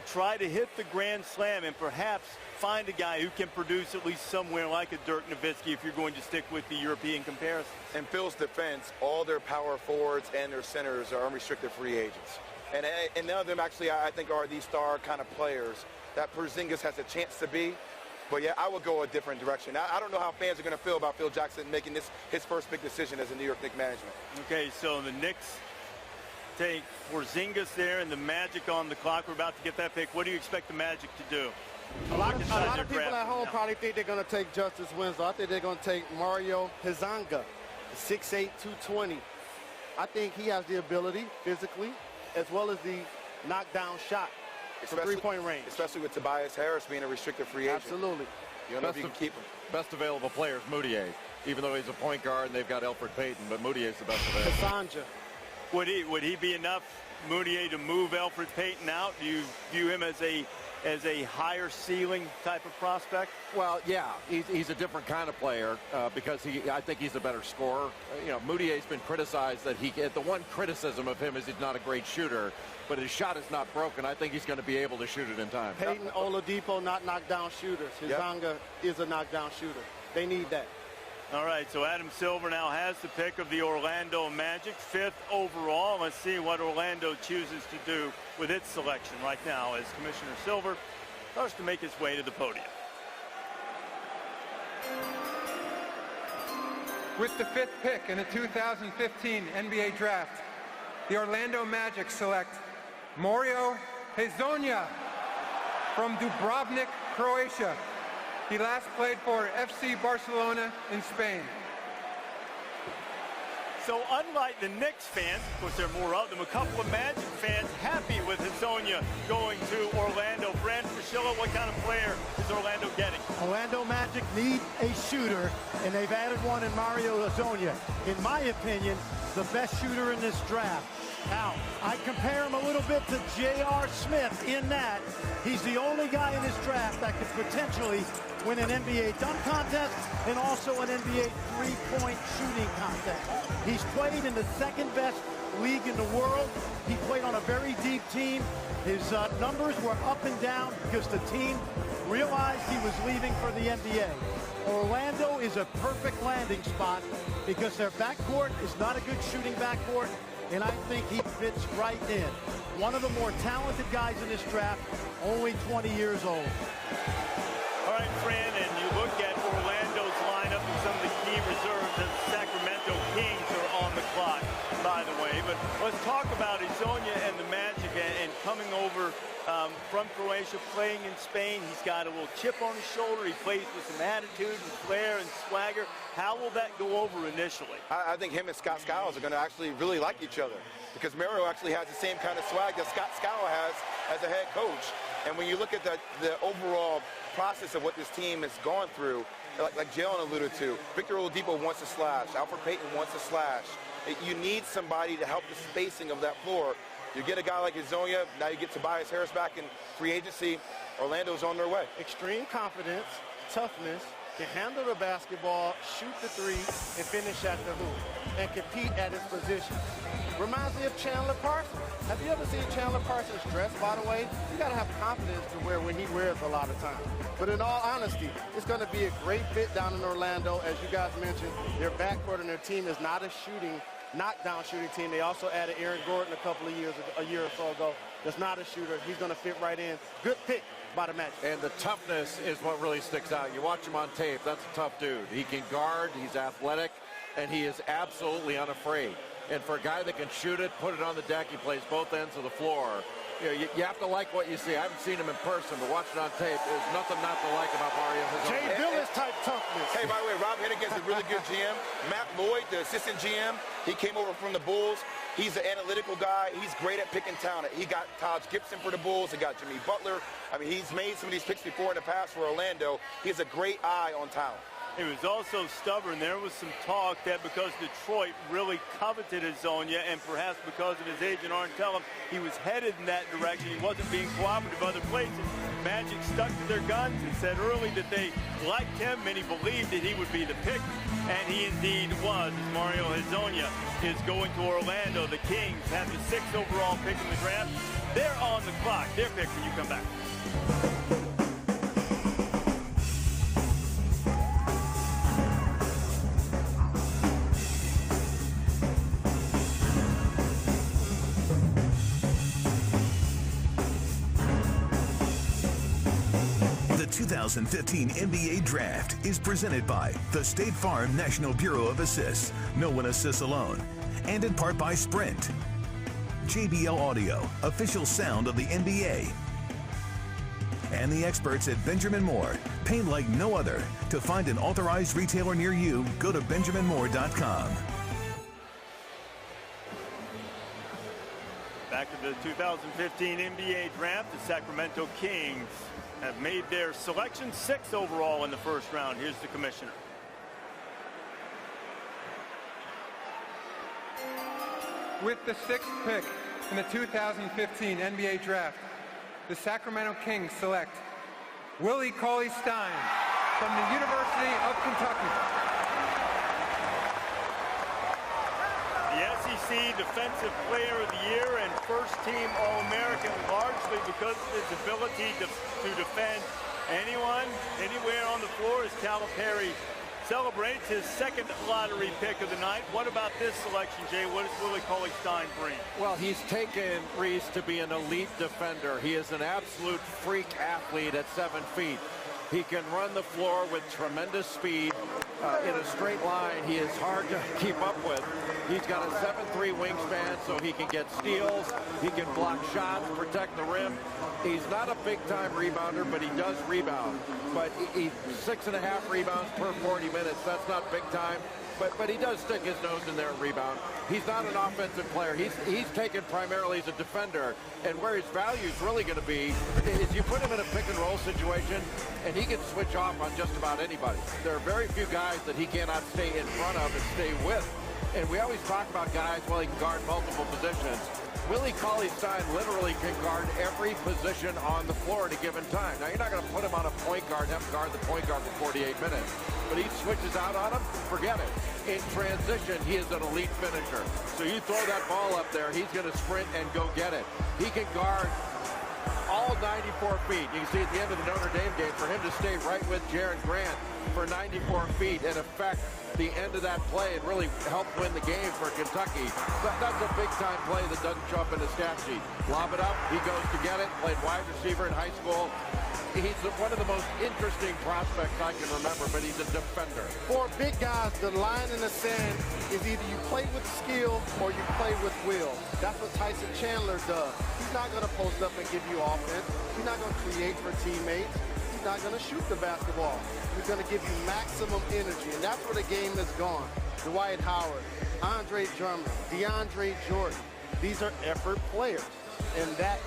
try to hit the grand slam and perhaps find a guy who can produce at least somewhere like a Dirk Nowitzki if you're going to stick with the European comparison. In Phil's defense, all their power forwards and their centers are unrestricted free agents. And none of them actually, I think, are these star kind of players that Porzingis has a chance to be. But, yeah, I would go a different direction. I don't know how fans are going to feel about Phil Jackson making this his first big decision as a New York Knicks management. Okay, so the Knicks take Porzingis there and the Magic on the clock. We're about to get that pick. What do you expect the Magic to do? A lot of people at home probably think they're going to take Justice Winslow. I think they're going to take Mario Hezonja, 6'8", 220. I think he has the ability physically as well as the knockdown shot from three-point range. Especially with Tobias Harris being a restricted free agent. Absolutely. You don't know if you can keep him. Best available player is Moutier, even though he's a point guard and they've got Elfrid Payton, but Moutier's the best available. Hezonja. Would he be enough, Moutier, to move Elfrid Payton out? Do you view him as a higher ceiling type of prospect? Well, yeah, he's a different kind of player because I think he's a better scorer. You know, Moutier's been criticized that the one criticism of him is he's not a great shooter, but his shot is not broken. I think he's going to be able to shoot it in time. Payton, Oladipo, not knockdown shooters. Hezonja is a knockdown shooter. They need that. All right, so Adam Silver now has the pick of the Orlando Magic, 5th overall. Let's see what Orlando chooses to do with its selection right now as Commissioner Silver starts to make his way to the podium. With the 5th pick in the 2015 NBA Draft, the Orlando Magic select Mario Hezonja from Dubrovnik, Croatia. He last played for FC Barcelona in Spain. So unlike the Knicks fans, of course there are more of them, a couple of Magic fans happy with Hezonja going to Orlando. Brand Priscilla, what kind of player is Orlando getting? Orlando Magic need a shooter, and they've added one in Mario Hezonja. In my opinion, the best shooter in this draft. Now, I compare him a little bit to J.R. Smith in that he's the only guy in this draft that could potentially win an NBA dunk contest and also an NBA three-point shooting contest. He's played in the second-best league in the world. He played on a very deep team. His numbers were up and down because the team realized he was leaving for the NBA. Orlando is a perfect landing spot because their backcourt is not a good shooting backcourt, and I think he fits right in. One of the more talented guys in this draft, only 20 years old. All right, Fran, and you look at Orlando's lineup and some of the key reserves. The Sacramento Kings are on the clock, by the way. But let's talk about Hezonja and the Magic and coming over from Croatia, playing in Spain. He's got a little chip on his shoulder. He plays with some attitude and flair and swagger. How will that go over initially? I think him and Scott Skiles are going to actually really like each other because Mario actually has the same kind of swag that Scott Skiles has as a head coach. And when you look at the overall process of what this team has gone through, like Jalen alluded to, Victor Oladipo wants to slash, Alfred Payton wants to slash. You need somebody to help the spacing of that floor. You get a guy like Hezonja, now you get Tobias Harris back in free agency. Orlando's on their way. Extreme confidence, toughness, can handle the basketball, shoot the three, and finish at the hoop, and compete at his position. Reminds me of Chandler Parsons. Have you ever seen Chandler Parsons dress, by the way? You got to have confidence to wear when he wears a lot of times. But in all honesty, it's going to be a great fit down in Orlando. As you guys mentioned, their backcourt and their team is not a knockdown shooting team. They also added Aaron Gordon a year or so ago. That's not a shooter. He's going to fit right in. Good pick by the Magic. And the toughness is what really sticks out. You watch him on tape, that's a tough dude. He can guard, he's athletic, and he is absolutely unafraid. And for a guy that can shoot it, put it on the deck, he plays both ends of the floor. You have to like what you see. I haven't seen him in person, but watching on tape, there's nothing not to like about Mario Hezonja. Jay Billis type toughness. Hey, by the way, Rob Hennigan's a really good GM. Matt Lloyd, the assistant GM, he came over from the Bulls. He's an analytical guy. He's great at picking talent. He got Taj Gibson for the Bulls. He got Jimmy Butler. I mean, he's made some of these picks before in the past for Orlando. He has a great eye on talent. He was also stubborn. There was some talk that because Detroit really coveted Hezonja and perhaps because of his agent Arntelem, he was headed in that direction. He wasn't being cooperative other places. Magic stuck to their guns and said early that they liked him. Many believed that he would be the pick, and he indeed was. As Mario Hezonja is going to Orlando. The Kings have the 6th overall pick in the draft. They're on the clock. Their pick when you come back. The 2015 NBA Draft is presented by the State Farm National Bureau of Assists. No one assists alone. And in part by Sprint. JBL Audio, official sound of the NBA. And the experts at Benjamin Moore, paint like no other. To find an authorized retailer near you, go to benjaminmoore.com. Back to the 2015 NBA Draft, the Sacramento Kings have made their selection 6th overall in the first round. Here's the commissioner. With the 6th pick in the 2015 NBA Draft, the Sacramento Kings select Willie Cauley-Stein from the University of Kentucky. The SEC Defensive Player of the Year and first-team All-American, largely because of his ability to defend anyone, anywhere on the floor, as Calipari celebrates his 2nd lottery pick of the night. What about this selection, Jay? What does Willie Cauley-Stein bring? Well, he's taken Reese to be an elite defender. He is an absolute freak athlete at 7 feet. He can run the floor with tremendous speed in a straight line. He is hard to keep up with. He's got a 7'3" wingspan, so he can get steals. He can block shots, protect the rim. He's not a big-time rebounder, but he does rebound. But he's 6.5 rebounds per 40 minutes. That's not big time. But he does stick his nose in there and rebound. He's not an offensive player. He's taken primarily as a defender. And where his value is really going to be is you put him in a pick-and-roll situation, and he can switch off on just about anybody. There are very few guys that he cannot stay in front of and stay with. And we always talk about guys, well, he can guard multiple positions. Willie Cauley-Stein literally can guard every position on the floor at a given time. Now, you're not going to put him on a point guard, have him guard the point guard for 48 minutes. But he switches out on him, forget it. In transition, he is an elite finisher. So you throw that ball up there, he's going to sprint and go get it. He can guard all 94 feet. You can see at the end of the Notre Dame game, for him to stay right with Jaron Grant for 94 feet and affect the end of that play and really help win the game for Kentucky. That's a big-time play that doesn't show up in the stat sheet. Lob it up, he goes to get it, played wide receiver in high school. He's one of the most interesting prospects I can remember, but he's a defender. For big guys, the line in the sand is either you play with skill or you play with will. That's what Tyson Chandler does. He's not going to post up and give you offense. He's not going to create for teammates. He's not going to shoot the basketball. He's going to give you maximum energy, and that's where the game is gone. Dwight Howard, Andre Drummond, DeAndre Jordan. These are effort players, and that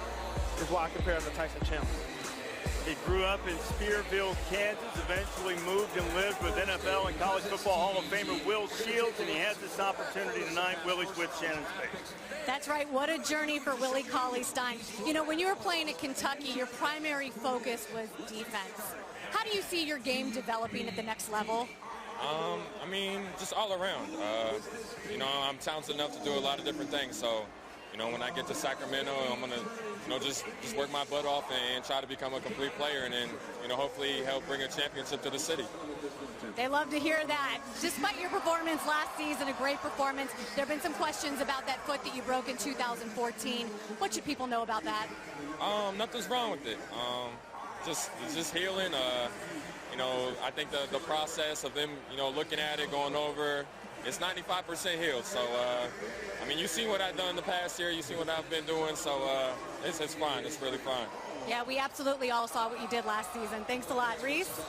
is why I compare him to Tyson Chandler. He grew up in Spearville, Kansas, eventually moved and lived with NFL and College Football Hall of Famer Will Shields, and he has this opportunity tonight. Willie's with Shannon Space. That's right. What a journey for Willie Cauley-Stein. You know, when you were playing at Kentucky, your primary focus was defense. How do you see your game developing at the next level? I mean, just all around. You know, I'm talented enough to do a lot of different things, so you know, when I get to Sacramento, I'm going to, you know, just work my butt off and try to become a complete player and then, you know, hopefully help bring a championship to the city. They love to hear that. Despite your performance last season, a great performance, there have been some questions about that foot that you broke in 2014. What should people know about that? Nothing's wrong with it. Just healing. You know, I think the process of them, you know, looking at it, going over, it's 95% healed. So, I mean, you see what I've done the past year. You see what I've been doing. So it's fine. It's really fine. Yeah, we absolutely all saw what you did last season. Thanks a lot, Reese.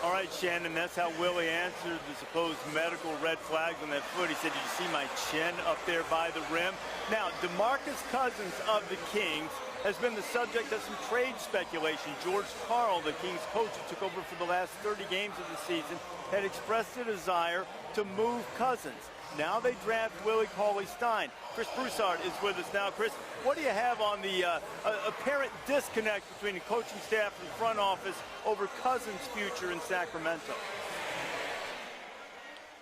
All right, Shannon, that's how Willie answered the supposed medical red flags on that foot. He said, did you see my chin up there by the rim? Now, DeMarcus Cousins of the Kings has been the subject of some trade speculation. George Karl, the Kings coach who took over for the last 30 games of the season, had expressed a desire to move Cousins. Now they draft Willie Cauley-Stein. Chris Broussard is with us now. Chris, what do you have on the apparent disconnect between the coaching staff and the front office over Cousins' future in Sacramento?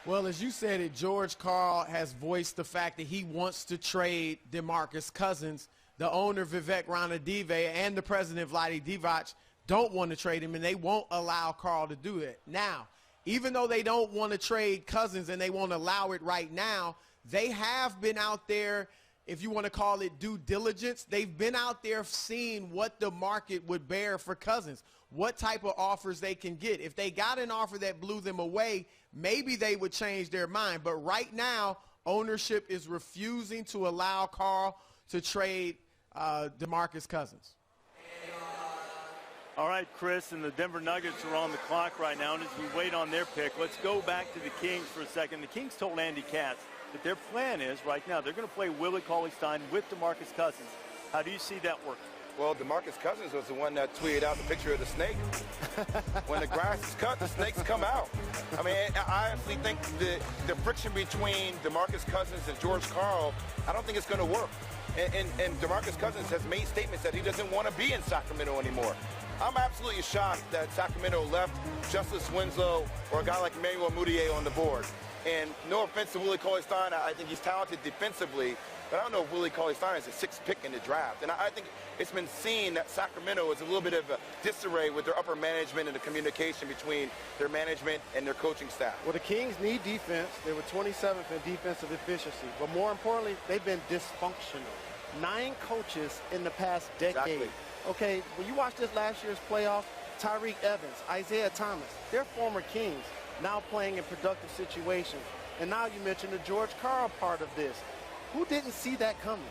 Well, as you said it, George Karl has voiced the fact that he wants to trade DeMarcus Cousins. The owner, Vivek Ranadive, and the president, Vlade Divac, don't want to trade him, and they won't allow Karl to do it. Now, even though they don't want to trade Cousins and they won't allow it right now, they have been out there, if you want to call it due diligence, they've been out there seeing what the market would bear for Cousins, what type of offers they can get. If they got an offer that blew them away, maybe they would change their mind. But right now, ownership is refusing to allow Karl to trade DeMarcus Cousins. All right, Chris, and the Denver Nuggets are on the clock right now, and as we wait on their pick, let's go back to the Kings for a second. The Kings told Andy Katz that their plan is, right now, they're going to play Willie Cauley-Stein with DeMarcus Cousins. How do you see that working? Well, DeMarcus Cousins was the one that tweeted out the picture of the snake. When the grass is cut, the snakes come out. I mean, I honestly think the friction between DeMarcus Cousins and George Karl, I don't think it's going to work. And DeMarcus Cousins has made statements that he doesn't want to be in Sacramento anymore. I'm absolutely shocked that Sacramento left Justice Winslow or a guy like Emmanuel Mudiay on the board. And no offense to Willie Cauley-Stein, I think he's talented defensively, but I don't know if Willie Cauley-Stein is a sixth pick in the draft. And I think it's been seen that Sacramento is a little bit of a disarray with their upper management and the communication between their management and their coaching staff. Well, the Kings need defense. They were 27th in defensive efficiency. But more importantly, they've been dysfunctional. 9 coaches in the past decade. Exactly. Okay, when you watch this last year's playoffs, Tyreek Evans, Isaiah Thomas, they're former Kings, now playing in productive situations. And now you mentioned the George Karl part of this. Who didn't see that coming?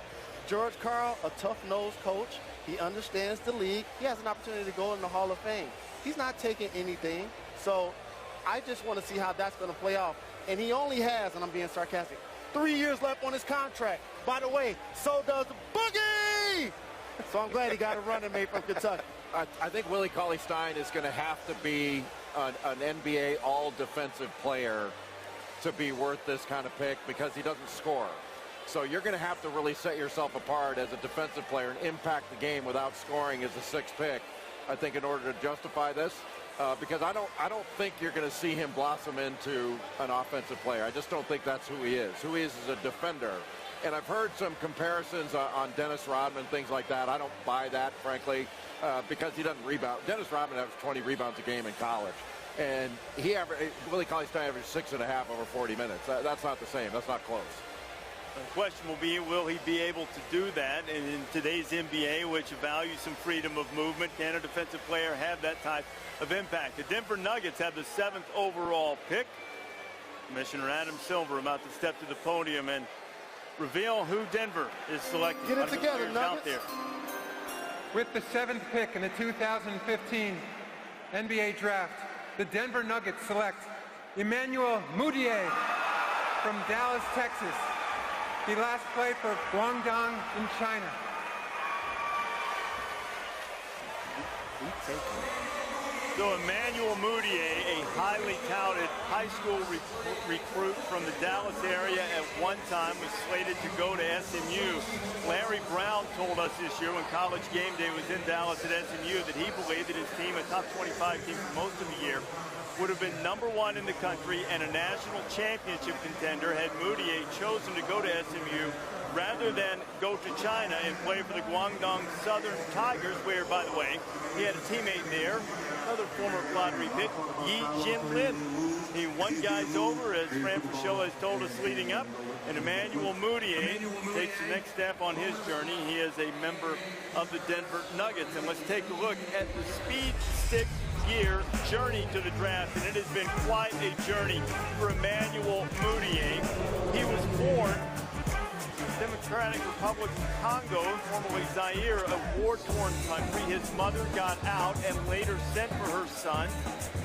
George Karl, a tough-nosed coach. He understands the league. He has an opportunity to go in the Hall of Fame. He's not taking anything. So I just want to see how that's going to play off. And he only has, and I'm being sarcastic, 3 years left on his contract. By the way, so does Boogie! So I'm glad he got a running mate from Kentucky. I think Willie Cauley-Stein is going to have to be an NBA all-defensive player to be worth this kind of pick because he doesn't score. So you're going to have to really set yourself apart as a defensive player and impact the game without scoring as a sixth pick, I think, in order to justify this. Because I don't think you're going to see him blossom into an offensive player. I just don't think that's who he is. Who he is a defender. And I've heard some comparisons on Dennis Rodman, things like that. I don't buy that, frankly, because he doesn't rebound. Dennis Rodman averaged 20 rebounds a game in college. And Willie Cauley-Stein averaged 6.5 over 40 minutes. That's not the same. That's not close. The question will be, will he be able to do that? And in today's NBA, which values some freedom of movement, can a defensive player have that type of impact? The Denver Nuggets have the 7th overall pick. Commissioner Adam Silver about to step to the podium and reveal who Denver is selecting. Get it together, Nuggets. Out there. With the 7th pick in the 2015 NBA Draft, the Denver Nuggets select Emmanuel Mudiay from Dallas, Texas. He last played for Guangdong in China. So Emmanuel Mudiay, a highly touted high school recruit from the Dallas area, at one time was slated to go to SMU. Larry Brown told us this year when College Game Day was in Dallas at SMU that he believed that his team, a top 25 team for most of the year, would have been #1 in the country and a national championship contender had Mudiay chosen to go to SMU rather than go to China and play for the Guangdong Southern Tigers, where, by the way, he had a teammate there, another former lottery pick, Yi Jianlin. He won guys over, as Fran Fraschilla has told us leading up, and Emmanuel Mudiay takes the next step on his journey. He is a member of the Denver Nuggets. And let's take a look at the Speed 6-year journey to the draft, and it has been quite a journey for Emmanuel Mudiay. He was born Democratic Republic of Congo, formerly Zaire, a war-torn country. His mother got out and later sent for her son.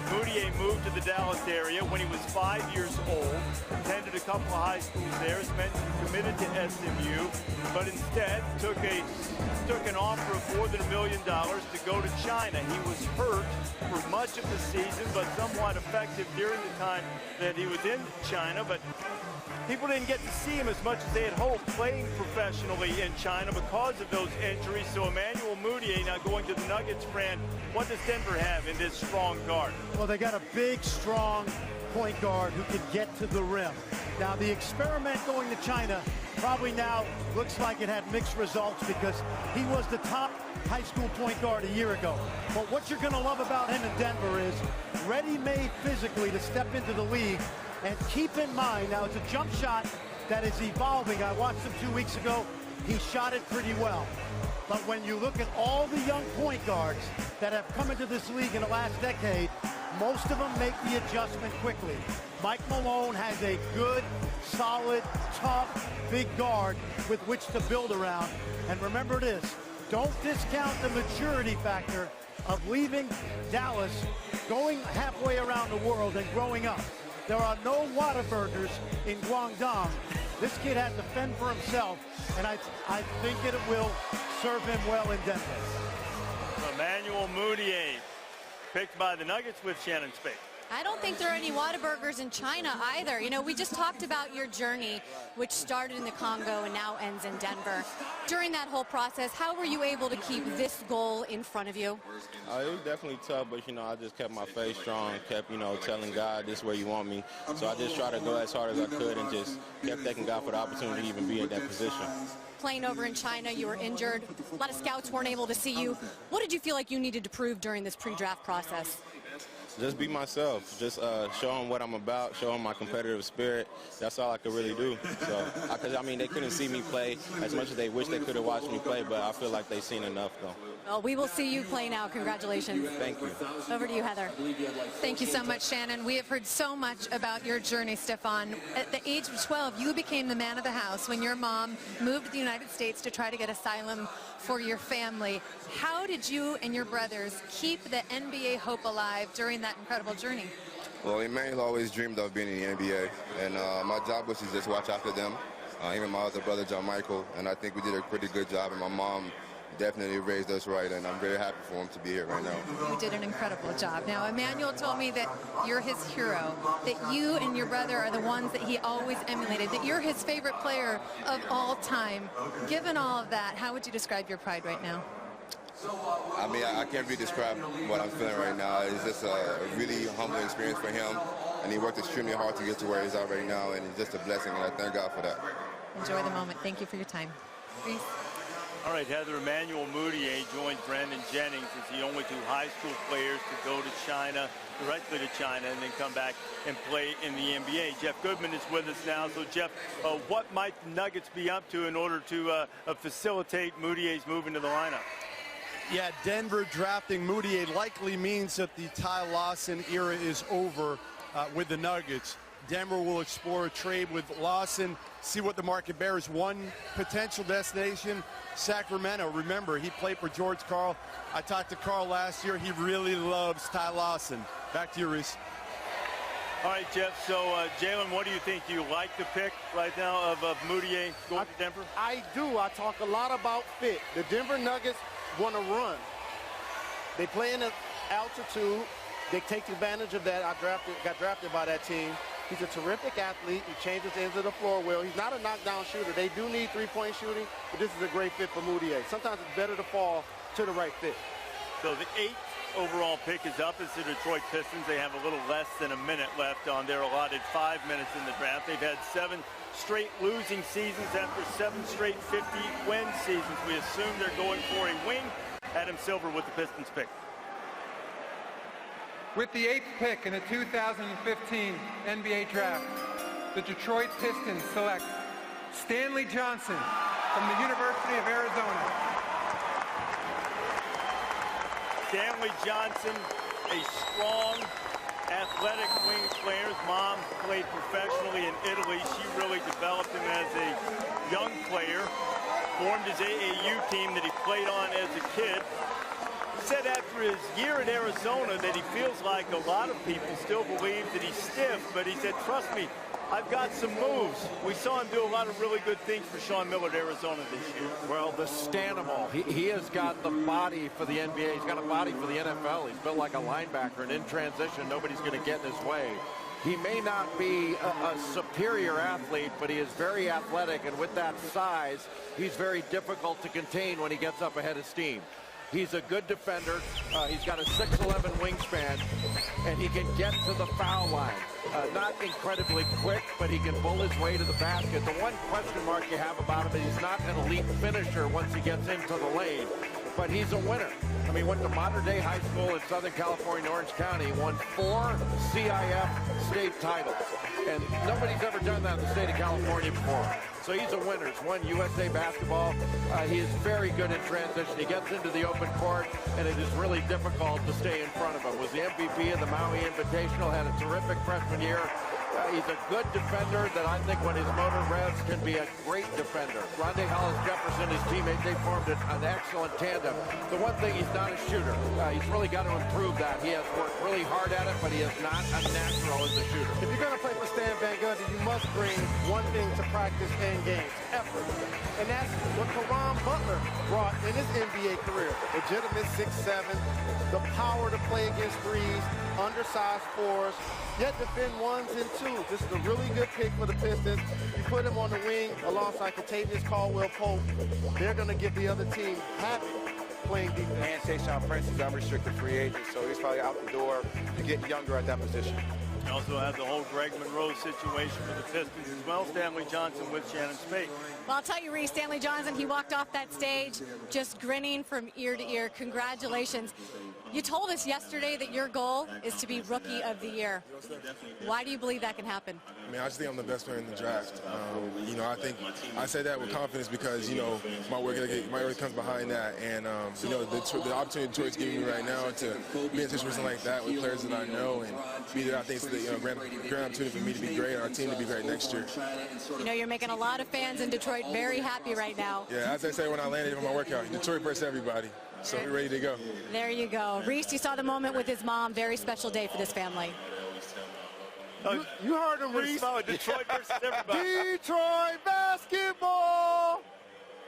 Mudiay moved to the Dallas area when he was 5 years old, attended a couple of high schools there, committed to SMU, but instead took an offer of more than $1 million to go to China. He was hurt for much of the season, but somewhat effective during the time that he was in China. But people didn't get to see him as much as they had hoped playing professionally in China because of those injuries. So Emmanuel Mudiay now going to the Nuggets. Fran, what does Denver have in this strong guard? Well, they got a big, strong point guard who can get to the rim. Now, the experiment going to China probably now looks like it had mixed results because he was the top high school point guard a year ago. But what you're going to love about him in Denver is ready-made physically to step into the league. And keep in mind, now it's a jump shot that is evolving. I watched him 2 weeks ago. He shot it pretty well. But when you look at all the young point guards that have come into this league in the last decade, most of them make the adjustment quickly. Mike Malone has a good, solid, tough, big guard with which to build around. And remember this, don't discount the maturity factor of leaving Dallas, going halfway around the world and growing up. There are no Whataburgers in Guangdong. This kid has to fend for himself, and I think it will serve him well in Denver. Emmanuel Mudiay, picked by the Nuggets with Shannon Spade. I don't think there are any Whataburgers in China either. You know, we just talked about your journey, which started in the Congo and now ends in Denver. During that whole process, how were you able to keep this goal in front of you? It was definitely tough, but, you know, I just kept my faith strong, kept, you know, telling God this is where you want me. So I just tried to go as hard as I could and just kept thanking God for the opportunity to even be in that position. Playing over in China, you were injured. A lot of scouts weren't able to see you. What did you feel like you needed to prove during this pre-draft process? Just be myself. Just show them what I'm about, show them my competitive spirit. That's all I could really do. So, I mean, they couldn't see me play as much as they wish they could have watched me play, but I feel like they've seen enough, though. Well, we will see you play now. Congratulations. Thank you. Over to you, Heather. Thank you so much, Shannon. We have heard so much about your journey, Stephon. At the age of 12, you became the man of the house when your mom moved to the United States to try to get asylum for your family. How did you and your brothers keep the NBA hope alive during that incredible journey? Well, Emmanuel always dreamed of being in the NBA, and my job was to just watch after them, even my other brother, John Michael, and I think we did a pretty good job, and my mom definitely raised us right, and I'm very happy for him to be here right now. You did an incredible job. Now, Emmanuel told me that you're his hero, that you and your brother are the ones that he always emulated, that you're his favorite player of all time. Given all of that, how would you describe your pride right now? I mean, I can't really describe what I'm feeling right now. It's just a really humbling experience for him, and he worked extremely hard to get to where he's at right now, and it's just a blessing, and I thank God for that. Enjoy the moment. Thank you for your time. Reese? All right, Heather, Emmanuel Mudiay joined Brandon Jennings as the only 2 high school players to go to China, directly to China, and then come back and play in the NBA. Jeff Goodman is with us now. So, Jeff, what might the Nuggets be up to in order to facilitate Mudiay's move into the lineup? Yeah, Denver drafting Mudiay likely means that the Ty Lawson era is over with the Nuggets. Denver will explore a trade with Lawson, see what the market bears. One potential destination, Sacramento. Remember, he played for George Karl. I talked to Karl last year. He really loves Ty Lawson. Back to you, Reese. All right, Jeff. So, Jalen, what do you think? Do you like the pick right now of Mudiay going to Denver? I do. I talk a lot about fit. The Denver Nuggets want to run. They play in altitude. They take advantage of that. Got drafted by that team. He's a terrific athlete. He changes the ends of the floor well. He's not a knockdown shooter. They do need three-point shooting, but this is a great fit for Mudiay. Sometimes it's better to fall to the right fit. So the 8th overall pick is up. It's the Detroit Pistons. They have a little less than a minute left on their allotted 5 minutes in the draft. They've had 7 straight losing seasons after 7 straight 50-win seasons. We assume they're going for a wing. Adam Silver with the Pistons pick. With the 8th pick in the 2015 NBA Draft, the Detroit Pistons select Stanley Johnson from the University of Arizona. Stanley Johnson, a strong, athletic wing player. His mom played professionally in Italy. She really developed him as a young player, formed his AAU team that he played on as a kid. He said after his year at Arizona that he feels like a lot of people still believe that he's stiff, but he said, trust me, I've got some moves. We saw him do a lot of really good things for Sean Miller at Arizona this year. Well, the Stanimal, he has got the body for the NBA. He's got a body for the NFL. He's built like a linebacker, and in transition, nobody's going to get in his way. He may not be a superior athlete, but he is very athletic, and with that size, he's very difficult to contain when he gets up ahead of steam. He's a good defender. He's got a 6'11" wingspan, and he can get to the foul line. Not incredibly quick, but he can bull his way to the basket. The one question mark you have about him is he's not an elite finisher once he gets into the lane, but he's a winner. I mean, went to Modern Day High School in Southern California, Orange County, won 4 CIF state titles, and nobody's ever done that in the state of California before. So he's a winner. He's won USA basketball. He is very good in transition. He gets into the open court, and it is really difficult to stay in front of him. Was the MVP of the Maui Invitational, had a terrific freshman year. He's a good defender that I think when his motor revs can be a great defender. Rondé Hollis-Jefferson, his teammate, they formed an excellent tandem. The one thing, he's not a shooter. He's really got to improve that. He has worked really hard at it, but he is not a natural as a shooter. If you're going to play for Stan Van Gundy, you must bring one thing to practice and games, effort. And that's what Caron Butler brought in his NBA career. Legitimate 6'7", the power to play against threes, undersized fours, yet defend ones and twos. This is a really good pick for the Pistons. You put him on the wing alongside Kentavious Caldwell-Pope. They're going to give the other team havoc playing defense. And Tayshaun Prince is unrestricted free agent, so he's probably out the door to get younger at that position. You also have the whole Greg Monroe situation for the Pistons as well. Stanley Johnson with Shannon Spate. Well, I'll tell you, Reese, Stanley Johnson, he walked off that stage just grinning from ear to ear. Congratulations. You told us yesterday that your goal is to be Rookie of the Year. Why do you believe that can happen? I mean, I just think I'm the best player in the draft. You know, I think I say that with confidence because, you know, my work comes behind that. And, you know, the opportunity Detroit's giving me right now to be in a situation like that with players that I know and be there, I think it's a grand opportunity for me to be great and our team to be great next year. You know, you're making a lot of fans in Detroit very happy right now. Yeah, as I say when I landed on my workout, Detroit first everybody. So we're ready to go. There you go. Reese, you saw the moment with his mom. Very special day for this family. You heard him, Reese. Detroit versus everybody. Detroit basketball.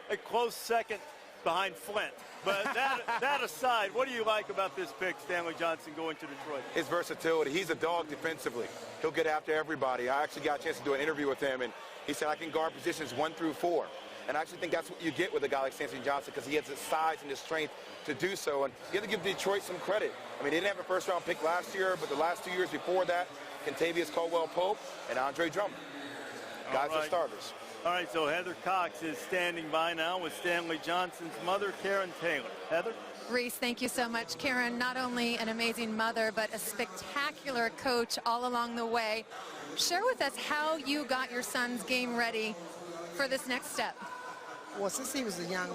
A close second behind Flint. But that aside, what do you like about this pick, Stanley Johnson, going to Detroit? His versatility. He's a dog defensively. He'll get after everybody. I actually got a chance to do an interview with him, and he said, I can guard positions 1 through 4. And I actually think that's what you get with a guy like Stanley Johnson, because he has the size and the strength to do so. And you have to give Detroit some credit. I mean, they didn't have a first-round pick last year, but the last 2 years before that, Kentavious Caldwell-Pope and Andre Drummond. Guys are starters. All right, so Heather Cox is standing by now with Stanley Johnson's mother, Karen Taylor. Heather? Reese, thank you so much. Karen, not only an amazing mother, but a spectacular coach all along the way. Share with us how you got your son's game ready for this next step. Well, since he was a young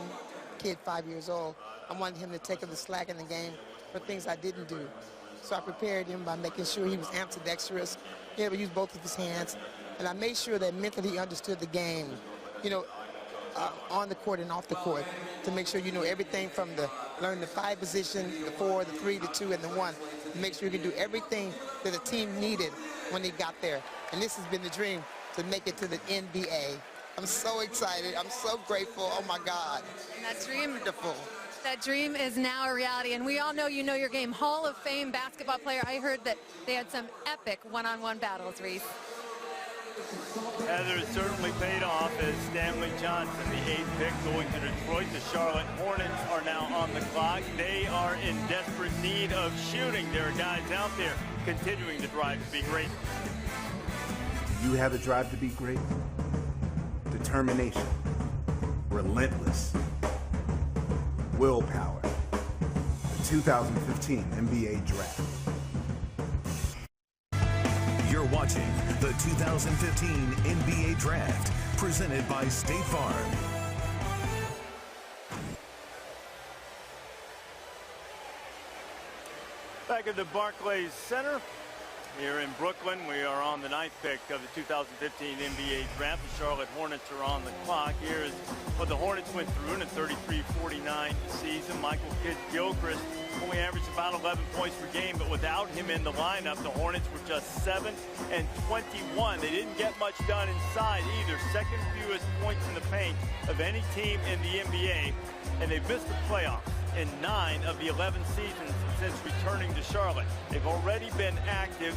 kid, 5 years old, I wanted him to take up the slack in the game for things I didn't do. So I prepared him by making sure he was ambidextrous, he had to use both of his hands, and I made sure that mentally he understood the game, you know, on the court and off the court, to make sure you know everything from learn the 5 position, the 4, the 3, the 2, and the 1, to make sure you can do everything that the team needed when they got there. And this has been the dream, to make it to the NBA. I'm so excited. I'm so grateful. Oh, my God. And that dream, wonderful. That dream is now a reality, and we all know you know your game. Hall of Fame basketball player. I heard that they had some epic one-on-one battles, Reese. Heather has certainly paid off as Stanley Johnson, the 8th pick, going to Detroit. The Charlotte Hornets are now on the clock. They are in desperate need of shooting. There are guys out there continuing to drive to be great. You have a drive to be great? Determination, relentless, willpower. The 2015 NBA Draft. You're watching the 2015 NBA Draft, presented by State Farm. Back at the Barclays Center here in Brooklyn, we are on the 9th pick of the 2015 NBA Draft. The Charlotte Hornets are on the clock. Here is what the Hornets went through in a 33-49 season. Michael Kidd-Gilchrist only averaged about 11 points per game, but without him in the lineup, the Hornets were just 7 and 21. They didn't get much done inside either. Second fewest points in the paint of any team in the NBA, and they've missed the playoffs in 9 of the 11 seasons since returning to Charlotte. They've already been active,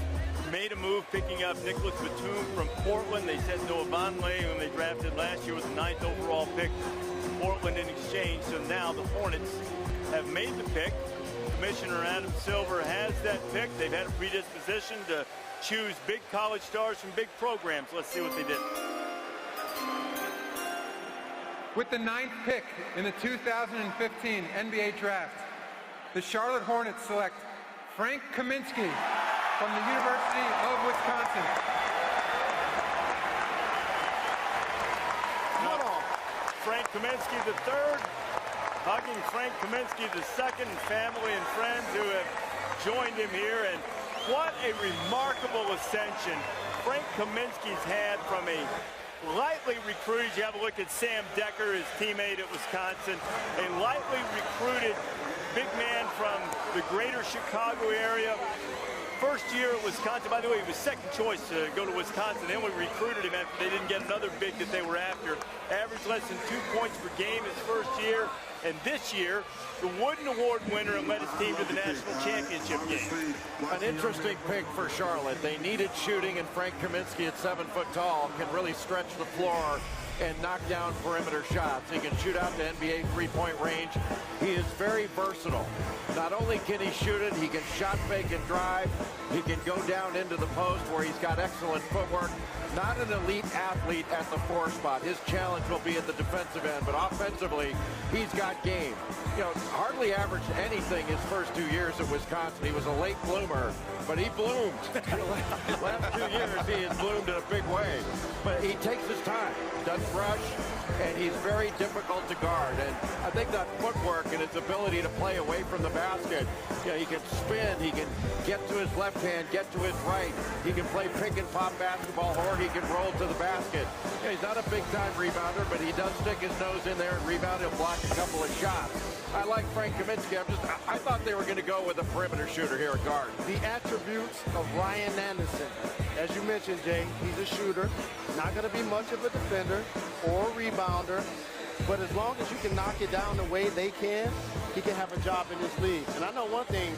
made a move picking up Nicholas Batum from Portland. They sent Noah Vonleh, whom they drafted last year with the 9th overall pick, to Portland in exchange. So now the Hornets have made the pick. Commissioner Adam Silver has that pick. They've had a predisposition to choose big college stars from big programs. Let's see what they did. With the 9th pick in the 2015 NBA Draft, the Charlotte Hornets select Frank Kaminsky from the University of Wisconsin. Frank Kaminsky III, hugging Frank Kaminsky II, and family and friends who have joined him here. And what a remarkable ascension Frank Kaminsky's had from a lightly recruited. You have a look at Sam Decker, his teammate at Wisconsin, a lightly recruited big man from the greater Chicago area. First year at Wisconsin, by the way, he was second choice to go to Wisconsin. Then we recruited him after they didn't get another big that they were after. Averaged less than 2 points per game his first year. And this year, the Wooden Award winner, and led his team to the national championship game. An interesting pick for Charlotte. They needed shooting, and Frank Kaminsky at 7 foot tall can really stretch the floor and knock down perimeter shots. He can shoot out to NBA three-point range. He is very versatile. Not only can he shoot it, he can shot fake and drive. He can go down into the post where he's got excellent footwork. Not an elite athlete at the 4 spot. His challenge will be at the defensive end, but offensively, he's got game. You know, hardly averaged anything his first 2 years at Wisconsin. He was a late bloomer, but he bloomed. The last 2 years, he has bloomed in a big way. But he takes his time, doesn't rush, and he's very difficult to guard. And I think that footwork and his ability to play away from the basket, you know, he can spin, he can get to his left hand, get to his right. He can play pick and pop basketball, or he can roll to the basket. You know, he's not a big-time rebounder, but he does stick his nose in there and rebound. He'll block a couple of shots. I like Frank Kaminsky. I thought they were going to go with a perimeter shooter here at guard. The attributes of Ryan Anderson. As you mentioned, Jay, he's a shooter. Not going to be much of a defender or a rebounder. But as long as you can knock it down the way they can, he can have a job in this league. And I know one thing,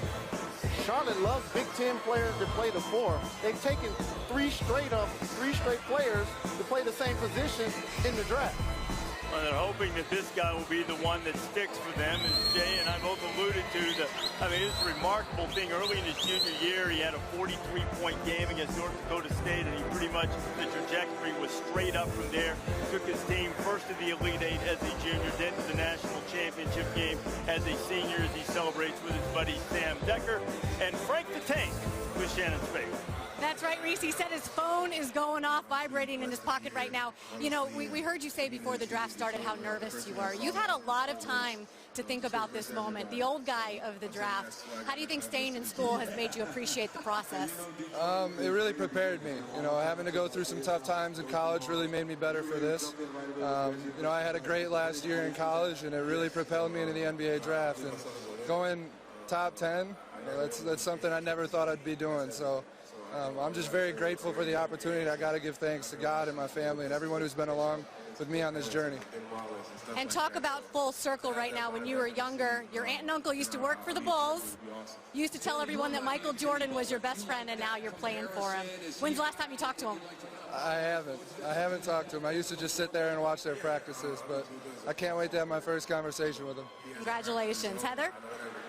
Charlotte loves Big Ten players to play the 4. They've taken three straight players to play the same position in the draft. Well, they're hoping that this guy will be the one that sticks for them. As Jay and I both alluded to, it's a remarkable thing. Early in his junior year, he had a 43-point game against North Dakota State, and he pretty much, the trajectory was straight up from there. Took his team first to the Elite Eight as a junior, then to the national championship game as a senior, as he celebrates with his buddy Sam Decker. And Frank the Tank was Shannon's favorite. That's right, Reese. He said his phone is going off, vibrating in his pocket right now. You know, we heard you say before the draft started how nervous you were. You've had a lot of time to think about this moment, the old guy of the draft. How do you think staying in school has made you appreciate the process? It really prepared me. You know, having to go through some tough times in college really made me better for this. You know, I had a great last year in college, and it really propelled me into the NBA draft. And going top 10, you know, that's something I never thought I'd be doing. So I'm just very grateful for the opportunity. I got to give thanks to God and my family and everyone who's been along with me on this journey. And talk about full circle right now. When you were younger, your aunt and uncle used to work for the Bulls. You used to tell everyone that Michael Jordan was your best friend, and now you're playing for him. When's the last time you talked to him? I haven't talked to him. I used to just sit there and watch their practices, but I can't wait to have my first conversation with him. Congratulations. Heather?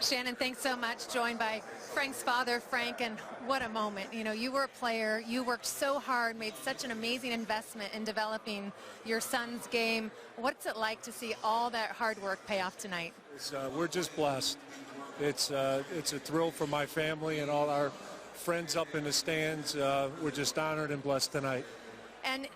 Shannon, thanks so much. Joined by Frank's father, Frank, and what a moment. You know, you were a player. You worked so hard, made such an amazing investment in developing your son's game. What's it like to see all that hard work pay off tonight? We're just blessed. It's a thrill for my family and all our friends up in the stands. We're just honored and blessed tonight. And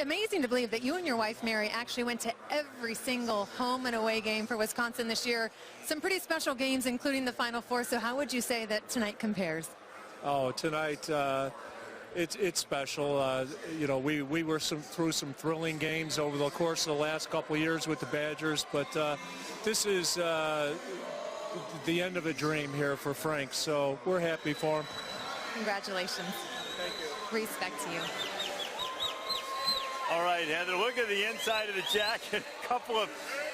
amazing to believe that you and your wife, Mary, actually went to every single home and away game for Wisconsin this year. Some pretty special games, including the Final Four. So how would you say that tonight compares? Oh, tonight, it's special. You know, we were through some thrilling games over the course of the last couple of years with the Badgers, but this is the end of a dream here for Frank. So we're happy for him. Congratulations. Thank you. Respect to you. All right, Heather, look at the inside of the jacket. A couple of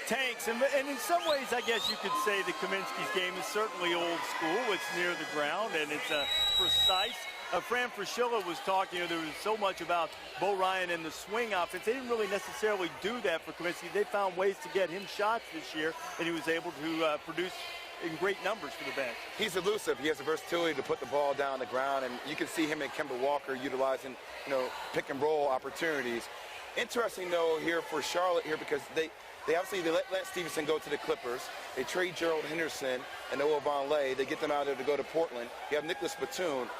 tanks. And in some ways, I guess you could say that Kaminsky's game is certainly old school. It's near the ground, and it's precise. Fran Fraschilla was talking, there was so much about Bo Ryan and the swing offense. They didn't really necessarily do that for Kaminsky. They found ways to get him shots this year, and he was able to produce in great numbers for the bench. He's elusive. He has the versatility to put the ball down the ground, and you can see him and Kemba Walker utilizing, pick and roll opportunities. Interesting, though, here for Charlotte here, because they obviously let Lance Stevenson go to the Clippers. They trade Gerald Henderson and Noah Vonleh. They get them out there to go to Portland. You have Nicholas Batum.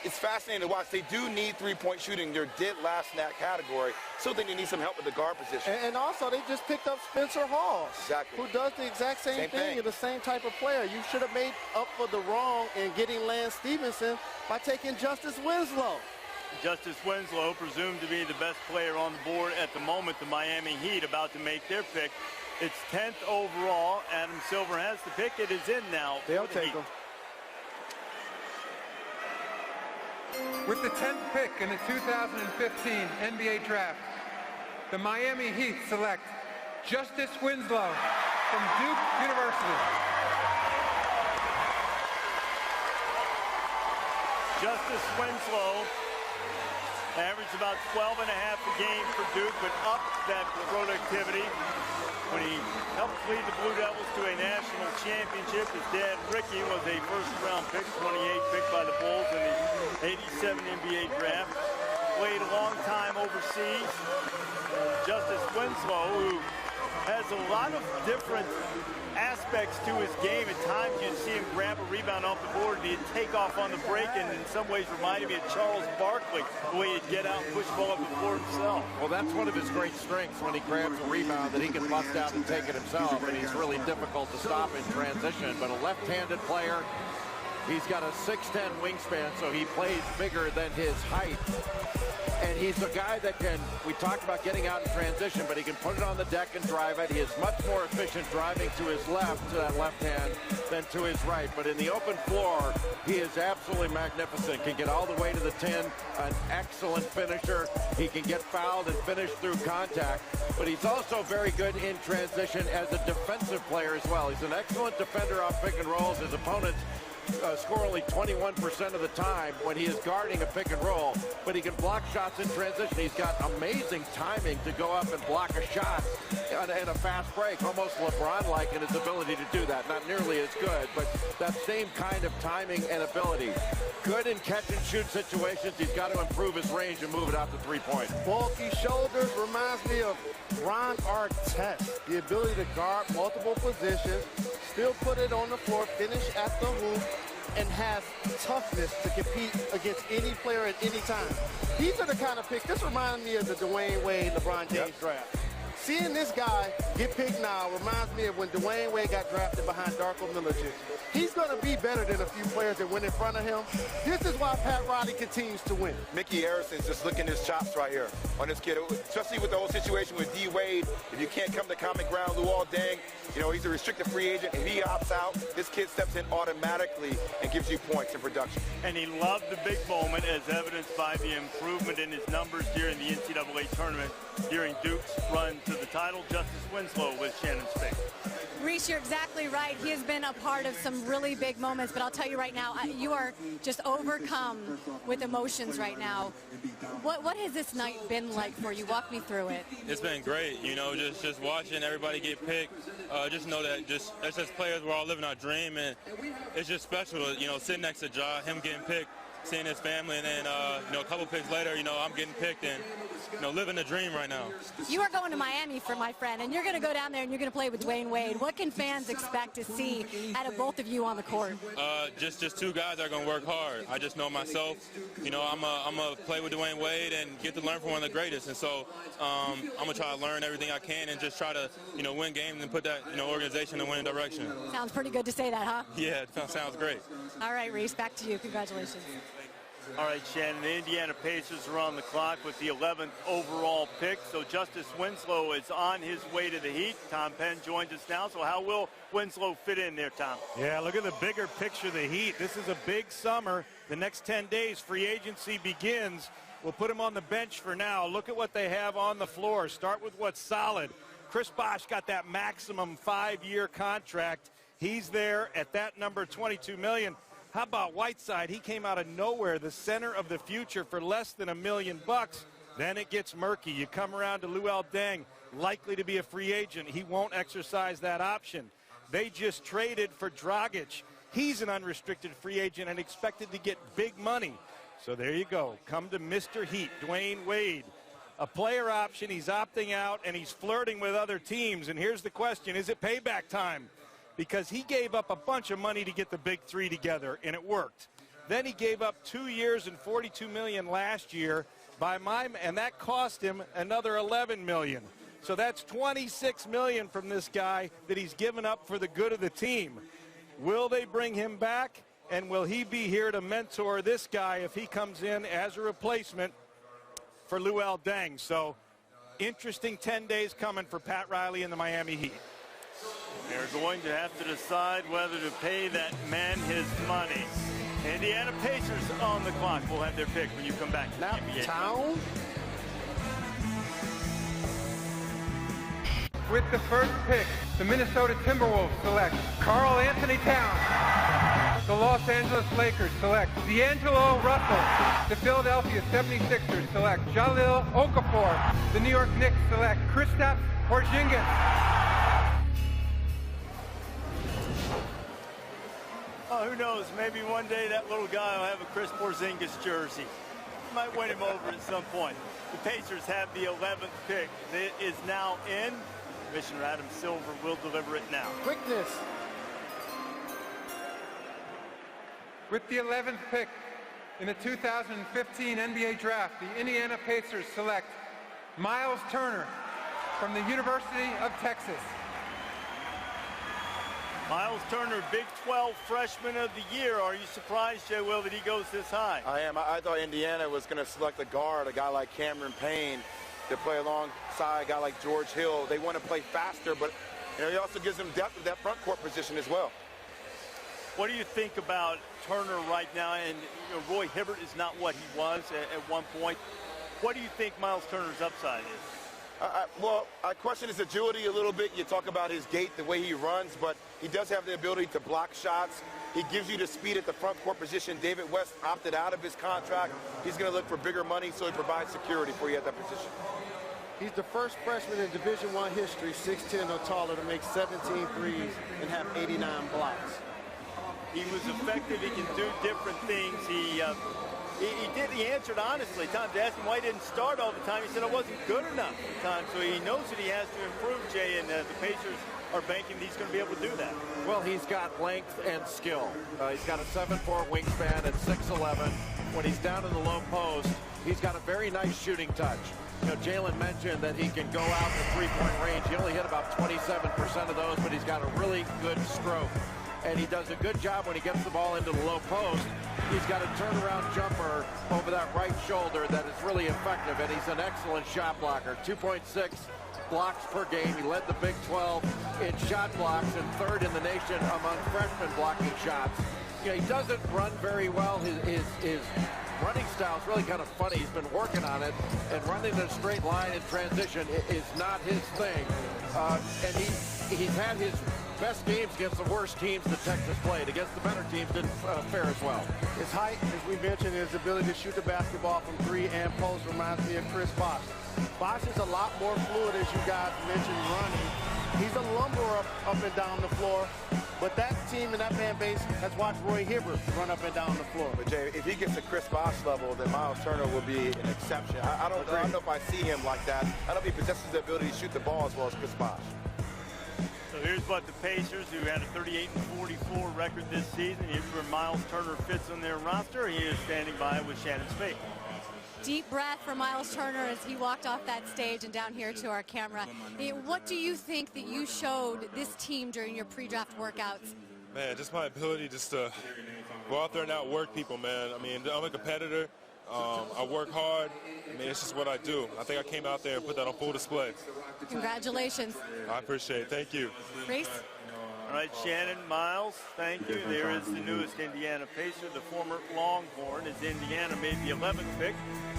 It's fascinating to watch. They do need three-point shooting. They're dead last in that category. Still think they need some help with the guard position. And also, they just picked up Spencer Hall, exactly, who does the exact same thing. You're the same type of player. You should have made up for the wrong in getting Lance Stevenson by taking Justice Winslow. Justice Winslow, presumed to be the best player on the board at the moment. The Miami Heat about to make their pick. It's 10th overall. Adam Silver has the pick. It is in now. They'll take him. With the 10th pick in the 2015 NBA Draft, the Miami Heat select Justice Winslow from Duke University. Justice Winslow averaged about 12.5 a game for Duke, but up that productivity when he helped lead the Blue Devils to a national championship. His dad, Ricky, was a first-round pick, 28 picked by the Bulls in the 87 NBA draft. Played a long time overseas. Justice Winslow, who has a lot of different aspects to his game. At times you'd see him grab a rebound off the board and he'd take off on the break, and in some ways reminded me of Charles Barkley, the way he'd get out and push the ball up the floor himself. Well, that's one of his great strengths when he grabs a rebound, that he can bust out and take it himself, and he's really difficult to stop in transition. But a left-handed player, He's got a 6'10 wingspan, so he plays bigger than his height. And he's a guy that can, we talked about getting out in transition, but he can put it on the deck and drive it. He is much more efficient driving to his left, to that left hand, than to his right. But in the open floor, he is absolutely magnificent. Can get all the way to the 10, an excellent finisher. He can get fouled and finish through contact. But he's also very good in transition as a defensive player as well. He's an excellent defender off pick and rolls. His opponents score only 21% of the time when he is guarding a pick and roll, but he can block shots in transition. He's got amazing timing to go up and block a shot in a fast break, almost LeBron-like in his ability to do that. Not nearly as good, but that same kind of timing and ability. Good in catch-and-shoot situations. He's got to improve his range and move it out to three-point. Bulky shoulders reminds me of Ron Artest. The ability to guard multiple positions, still put it on the floor, finish at the hoop, and has toughness to compete against any player at any time. These are the kind of picks. This reminds me of the Dwayne Wade, LeBron James draft. Seeing this guy get picked now reminds me of when Dwayne Wade got drafted behind Darko Milicic. He's going to be better than a few players that went in front of him. This is why Pat Riley continues to win. Mickey Harrison's just looking his chops right here on this kid, especially with the whole situation with D. Wade. If you can't come to common ground, Luol Deng, you know, he's a restricted free agent. If he opts out, this kid steps in automatically and gives you points in production. And he loved the big moment, as evidenced by the improvement in his numbers during the NCAA tournament during Duke's run to the title. Justice Winslow with Shannon Spink. Reese, you're exactly right. He has been a part of some really big moments, but I'll tell you right now, you are just overcome with emotions right now. What has this night been like for you? Walk me through it. It's been great, you know, just watching everybody get picked. Just know that that's just players, we're all living our dream, and it's just special, you know, sitting next to Ja, him getting picked, seeing his family, and then, you know, a couple picks later, you know, I'm getting picked and, you know, living the dream right now. You are going to Miami, for my friend, and you're going to go down there and you're going to play with Dwayne Wade. What can fans expect to see out of both of you on the court? Just two guys that are going to work hard. I just know myself. You know, I'm going to play with Dwayne Wade and get to learn from one of the greatest. And so I'm going to try to learn everything I can and just try to, you know, win games and put that, you know, organization in a winning direction. Sounds pretty good to say that, huh? Yeah, it sounds great. All right, Reese, back to you. Congratulations. All right, Shannon, the Indiana Pacers are on the clock with the 11th overall pick. So Justice Winslow is on his way to the Heat. Tom Penn joins us now. So how will Winslow fit in there, Tom? Yeah, look at the bigger picture of the Heat. This is a big summer. The next 10 days, free agency begins. We'll put him on the bench for now. Look at what they have on the floor. Start with what's solid. Chris Bosh got that maximum 5-year contract. He's there at that number, $22 million. How about Whiteside? He came out of nowhere, the center of the future, for less than $1 million. Then it gets murky. You come around to Luol Deng, likely to be a free agent. He won't exercise that option. They just traded for Dragic. He's an unrestricted free agent and expected to get big money. So there you go. Come to Mr. Heat, Dwayne Wade. A player option, he's opting out, and he's flirting with other teams. And here's the question, is it payback time? Because he gave up a bunch of money to get the big three together, and it worked. Then he gave up 2 years and $42 million last year, and that cost him another $11 million. So that's $26 million from this guy that he's given up for the good of the team. Will they bring him back, and will he be here to mentor this guy if he comes in as a replacement for Luol Deng? So interesting 10 days coming for Pat Riley and the Miami Heat. They're going to have to decide whether to pay that man his money. Indiana Pacers on the clock. We'll have their pick when you come back to the NBA. Town. With the first pick, the Minnesota Timberwolves select Karl Anthony Towns. The Los Angeles Lakers select D'Angelo Russell. The Philadelphia 76ers select Jahlil Okafor. The New York Knicks select Kristaps Porzingis. Oh, who knows? Maybe one day that little guy will have a Chris Porzingis jersey. Might win him over at some point. The Pacers have the 11th pick. It is now in. Commissioner Adam Silver will deliver it now. Quickness. With the 11th pick in the 2015 NBA Draft, the Indiana Pacers select Miles Turner from the University of Texas. Miles Turner, Big 12 Freshman of the Year. Are you surprised, Jay Will, that he goes this high? I am. I thought Indiana was going to select a guard, a guy like Cameron Payne, to play alongside a guy like George Hill. They want to play faster, but he also gives them depth at that front court position as well. What do you think about Turner right now? And Roy Hibbert is not what he was at one point. What do you think Miles Turner's upside is? Well, I question his agility a little bit. You talk about his gait, the way he runs, but he does have the ability to block shots. He gives you the speed at the front court position. David West opted out of his contract. He's going to look for bigger money, so he provides security for you at that position. He's the first freshman in Division I history, 6'10" or taller, to make 17 threes and have 89 blocks. He was effective. He can do different things. He answered honestly. Times asked him why he didn't start all the time. He said, I wasn't good enough at the time. So he knows that he has to improve, Jay, and the Pacers are banking he's going to be able to do that. Well, he's got length and skill. He's got a 7'4" wingspan at 6'11". When he's down in the low post, he's got a very nice shooting touch. Jalen mentioned that he can go out the three-point range. He only hit about 27% of those, but he's got a really good stroke. And he does a good job when he gets the ball into the low post. He's got a turnaround jumper over that right shoulder that is really effective, and he's an excellent shot blocker. 2.6 blocks per game. He led the Big 12 in shot blocks and third in the nation among freshmen blocking shots. He doesn't run very well. His running style is really kind of funny. He's been working on it, and running in a straight line in transition is not his thing. And he's had his best games against the worst teams that Texas played. Against the better teams didn't fare as well. His height, as we mentioned, his ability to shoot the basketball from three and post reminds me of Chris Bosh. Bosh is a lot more fluid, as you guys mentioned, running. He's a lumberer up and down the floor. But that team and that fan base has watched Roy Hibbert run up and down the floor. But Jay, if he gets to Chris Bosh level, then Miles Turner will be an exception. I don't know if I see him like that. I don't know if he possesses the ability to shoot the ball as well as Chris Bosh. So here's what the Pacers, who had a 38-44 record this season, here's where Miles Turner fits on their roster. He is standing by with Shannon Spade. Deep breath for Miles Turner as he walked off that stage and down here to our camera. What do you think that you showed this team during your pre-draft workouts? Man, just my ability just to go out there and outwork people, man. I mean, I'm a competitor. I work hard. I mean, it's just what I do. I think I came out there and put that on full display. Congratulations. I appreciate it. Thank you. Reese? All right, Shannon, Miles, thank you. There is the newest Indiana Pacer. The former Longhorn, as Indiana made the 11th pick.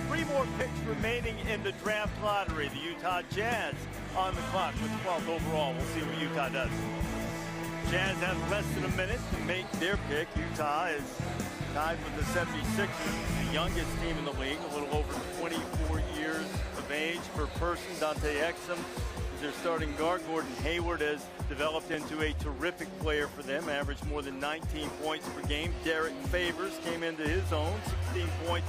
3 more picks remaining in the draft lottery. The Utah Jazz on the clock with 12th overall. We'll see what Utah does. Jazz have less than a minute to make their pick. Utah is tied with the 76ers, the youngest team in the league, a little over 24 years of age per person. Dante Exum is their starting guard. Gordon Hayward has developed into a terrific player for them, averaged more than 19 points per game. Derek Favors came into his own, 16 points,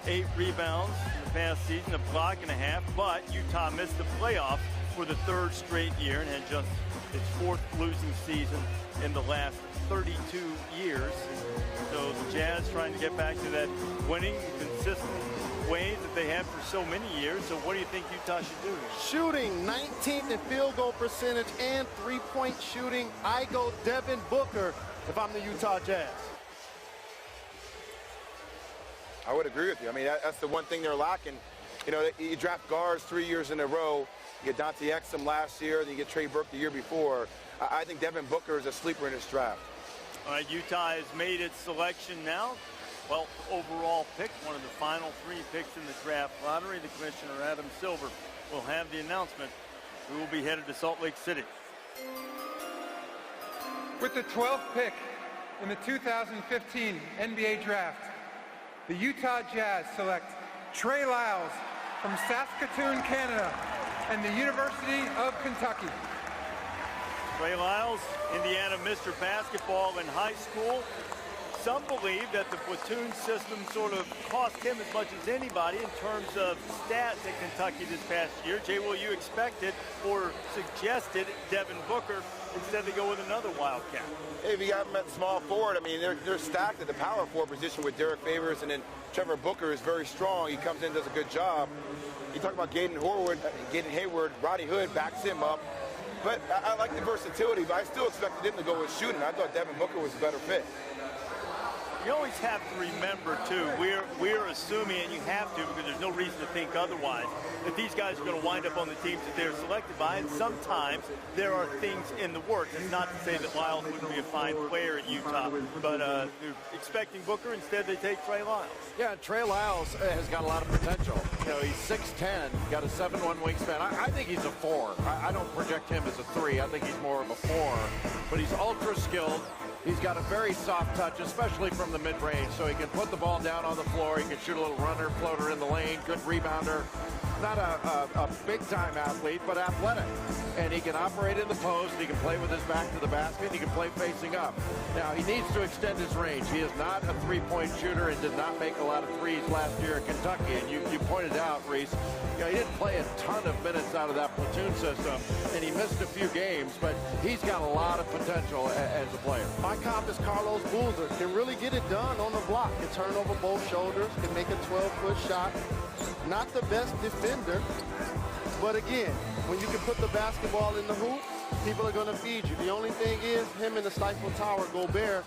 8 rebounds in the past season, a block and a half, but Utah missed the playoffs for the 3rd straight year and had just its 4th losing season in the last 32 years. So the Jazz trying to get back to that winning, consistent ways that they have for so many years. So what do you think Utah should do? Shooting 19th in field goal percentage and 3-point shooting. I go Devin Booker if I'm the Utah Jazz. I would agree with you. I mean, that's the one thing they're lacking. You draft guards 3 years in a row. You get Dante Exum last year, then you get Trey Burke the year before. I think Devin Booker is a sleeper in this draft. All right, Utah has made its selection now. 12th overall pick, one of the final 3 picks in the draft lottery. The commissioner, Adam Silver, will have the announcement. We will be headed to Salt Lake City. With the 12th pick in the 2015 NBA Draft, the Utah Jazz select Trey Lyles from Saskatoon, Canada, and the University of Kentucky. Trey Lyles, Indiana Mr. Basketball in high school. Some believe that the platoon system sort of cost him as much as anybody in terms of stats at Kentucky this past year. Jay, will you expected or suggested Devin Booker instead they go with another Wildcat? Hey, if you got him at small forward, I mean, they're stacked at the power forward position with Derek Favors, and then Trevor Booker is very strong. He comes in, does a good job. You talk about Gayden Hayward, Rodney Hood backs him up. But I like the versatility, but I still expected him to go with shooting. I thought Devin Booker was a better fit. You always have to remember, too, we're assuming, and you have to because there's no reason to think otherwise, that these guys are going to wind up on the teams that they're selected by, and sometimes there are things in the works. It's not to say that Lyles wouldn't be a fine player at Utah, but they're expecting Booker. Instead, they take Trey Lyles. Yeah, Trey Lyles has got a lot of potential. You know, he's 6'10", got a 7'1" wingspan. I think he's a 4. I don't project him as a 3. I think he's more of a 4. But he's ultra skilled. He's got a very soft touch, especially from the mid-range, so he can put the ball down on the floor. He can shoot a little runner, floater in the lane, good rebounder. Not a big-time athlete, but athletic. And he can operate in the post. He can play with his back to the basket. He can play facing up. Now, he needs to extend his range. He is not a three-point shooter and did not make a lot of threes last year at Kentucky. And you pointed out, Reese, you know, he didn't play a ton of minutes out of that platoon system, and he missed a few games, but he's got a lot of potential as a player. My comp is Carlos Boozer. Can really get it done on the block. Can turn over both shoulders, can make a 12-foot shot. Not the best defender, but again, when you can put the basketball in the hoop, people are going to feed you. The only thing is, him and the Stifle Tower, Gobert,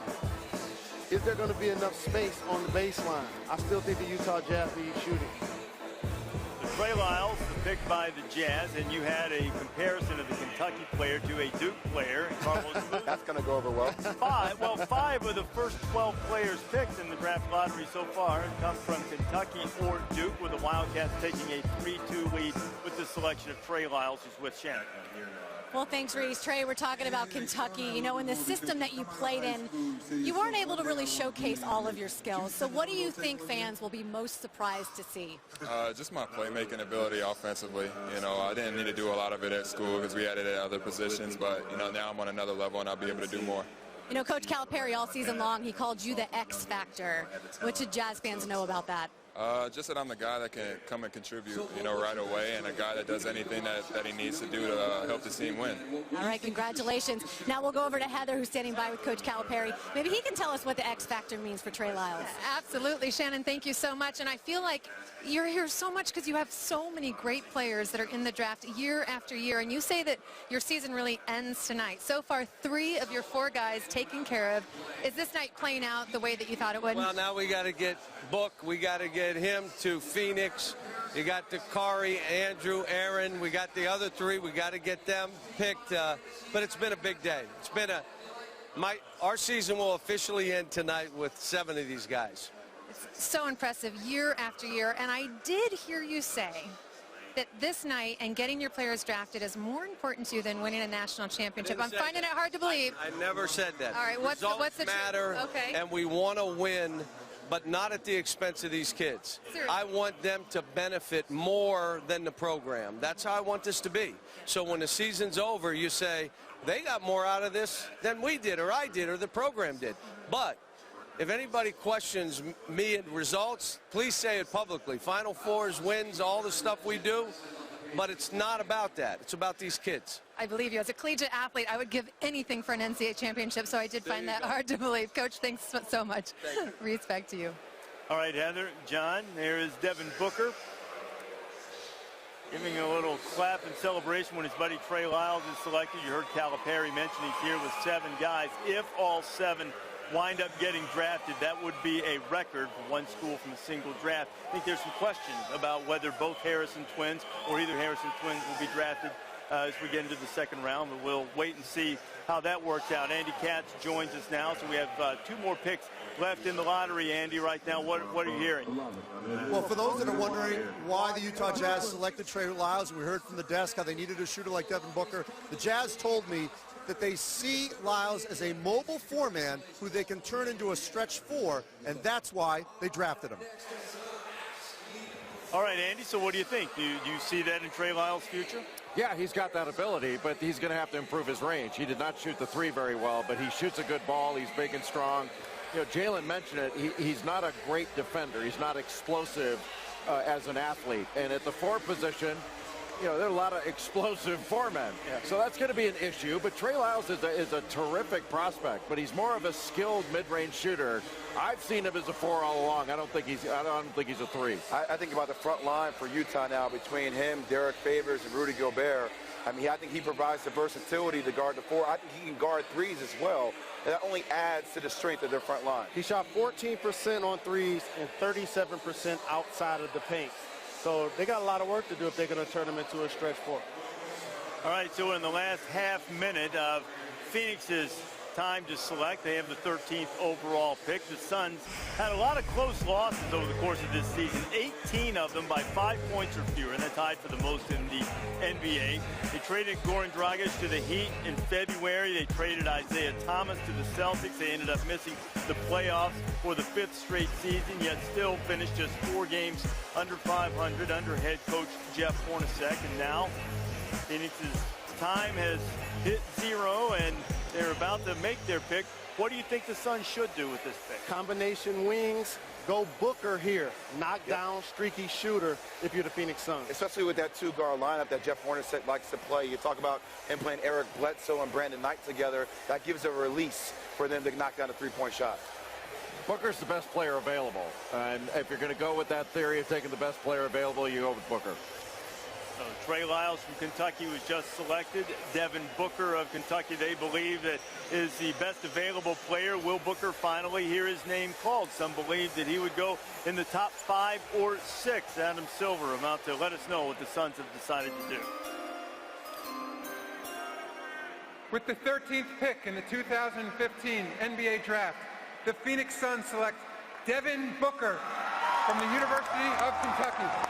is there going to be enough space on the baseline? I still think the Utah Jazz need shooting. Trey Lyles, picked by the Jazz, and you had a comparison of the Kentucky player to a Duke player. Carlos That's going to go over well. 5 of the first 12 players picked in the draft lottery so far come from Kentucky or Duke, with the Wildcats taking a 3-2 lead with the selection of Trey Lyles, who's with Shannon. Well, thanks, Reese. Trey, we're talking about Kentucky. You know, in the system that you played in, you weren't able to really showcase all of your skills. So what do you think fans will be most surprised to see? Just my playmaking ability offensively. You know, I didn't need to do a lot of it at school because we had it at other positions. But, you know, now I'm on another level and I'll be able to do more. You know, Coach Calipari all season long, he called you the X factor. What should Jazz fans know about that? Just that I'm the guy that can come and contribute, you know, right away, and a guy that does anything that he needs to do to help the team win. All right, congratulations. Now we'll go over to Heather, who's standing by with Coach Calipari. Maybe he can tell us what the X factor means for Trey Lyles. Absolutely, Shannon, thank you so much. And I feel like you're here so much because you have so many great players that are in the draft year after year. And you say that your season really ends tonight. So far, 3 of your 4 guys taken care of. Is this night playing out the way that you thought it would? Well, now we got to get Book. We got to get him to Phoenix. You got Dakari, Andrew, Aaron. We got the other 3. We got to get them picked. But it's been a big day. It's been our season will officially end tonight with 7 of these guys. It's so impressive year after year. And I did hear you say that this night and getting your players drafted is more important to you than winning a national championship. I'm finding it hard to believe. I never said that. All right, what's the matter? Okay. And we want to win, but not at the expense of these kids. Seriously. I want them to benefit more than the program. That's how I want this to be. So when the season's over, you say, they got more out of this than we did, or I did, or the program did. But if anybody questions me and results, please say it publicly. Final Fours, wins, all the stuff we do. But it's not about that. It's about these kids. I believe you. As a collegiate athlete, I would give anything for an NCAA championship, so I did find that hard to believe. Coach, thanks so much. Respect to you. All right, Heather, John, there is Devin Booker giving a little clap in celebration when his buddy Trey Lyles is selected. You heard Calipari mention he's here with 7 guys. If all 7 wind up getting drafted, that would be a record for one school from a single draft. I think there's some questions about whether both Harrison twins or either Harrison twins will be drafted as we get into the second round, but we'll wait and see how that works out. Andy Katz joins us now, so we have 2 more picks left in the lottery. Andy, right now, what are you hearing? Well, for those that are wondering why the Utah Jazz selected Trey Lyles, we heard from the desk how they needed a shooter like Devin Booker. The Jazz told me that they see Lyles as a mobile 4-man who they can turn into a stretch 4, and that's why they drafted him. All right, Andy, so what do you think? Do you see that in Trey Lyles' future? Yeah, he's got that ability, but he's going to have to improve his range. He did not shoot the 3 very well, but he shoots a good ball. He's big and strong. You know, Jalen mentioned it. He's not a great defender. He's not explosive as an athlete. And at the 4 position, you know, there are a lot of explosive foremen. Yeah. So that's going to be an issue. But Trey Lyles is a terrific prospect, but he's more of a skilled mid-range shooter. I've seen him as a 4 all along. I don't think he's a 3. I think about the front line for Utah now between him, Derek Favors, and Rudy Gobert. I mean, I think he provides the versatility to guard the 4. I think he can guard 3s as well. And that only adds to the strength of their front line. He shot 14% on 3s and 37% outside of the paint. So they got a lot of work to do if they're going to turn him into a stretch 4. All right, so in the last half minute of Phoenix's time to select, they have the 13th overall pick. The Suns had a lot of close losses over the course of this season, 18 of them by 5 points or fewer, and they're tied for the most in the NBA. They traded Goran Dragic to the Heat in February. They traded Isaiah Thomas to the Celtics. They ended up missing the playoffs for the 5th straight season, yet still finished just 4 games under 500 under head coach Jeff Hornacek. And now Phoenix's time has hit 0, and they're about to make their pick. What do you think the Suns should do with this pick? Combination wings, go Booker here. Knock down, streaky shooter if you're the Phoenix Suns. Especially with that 2-guard lineup that Jeff Hornacek likes to play. You talk about him playing Eric Bledsoe and Brandon Knight together. That gives a release for them to knock down a 3-point shot. Booker's the best player available. And if you're going to go with that theory of taking the best player available, you go with Booker. So Trey Lyles from Kentucky was just selected. Devin Booker of Kentucky, they believe that is the best available player. Will Booker finally hear his name called? Some believe that he would go in the top 5 or 6. Adam Silver about to let us know what the Suns have decided to do. With the 13th pick in the 2015 NBA Draft, the Phoenix Suns select Devin Booker from the University of Kentucky.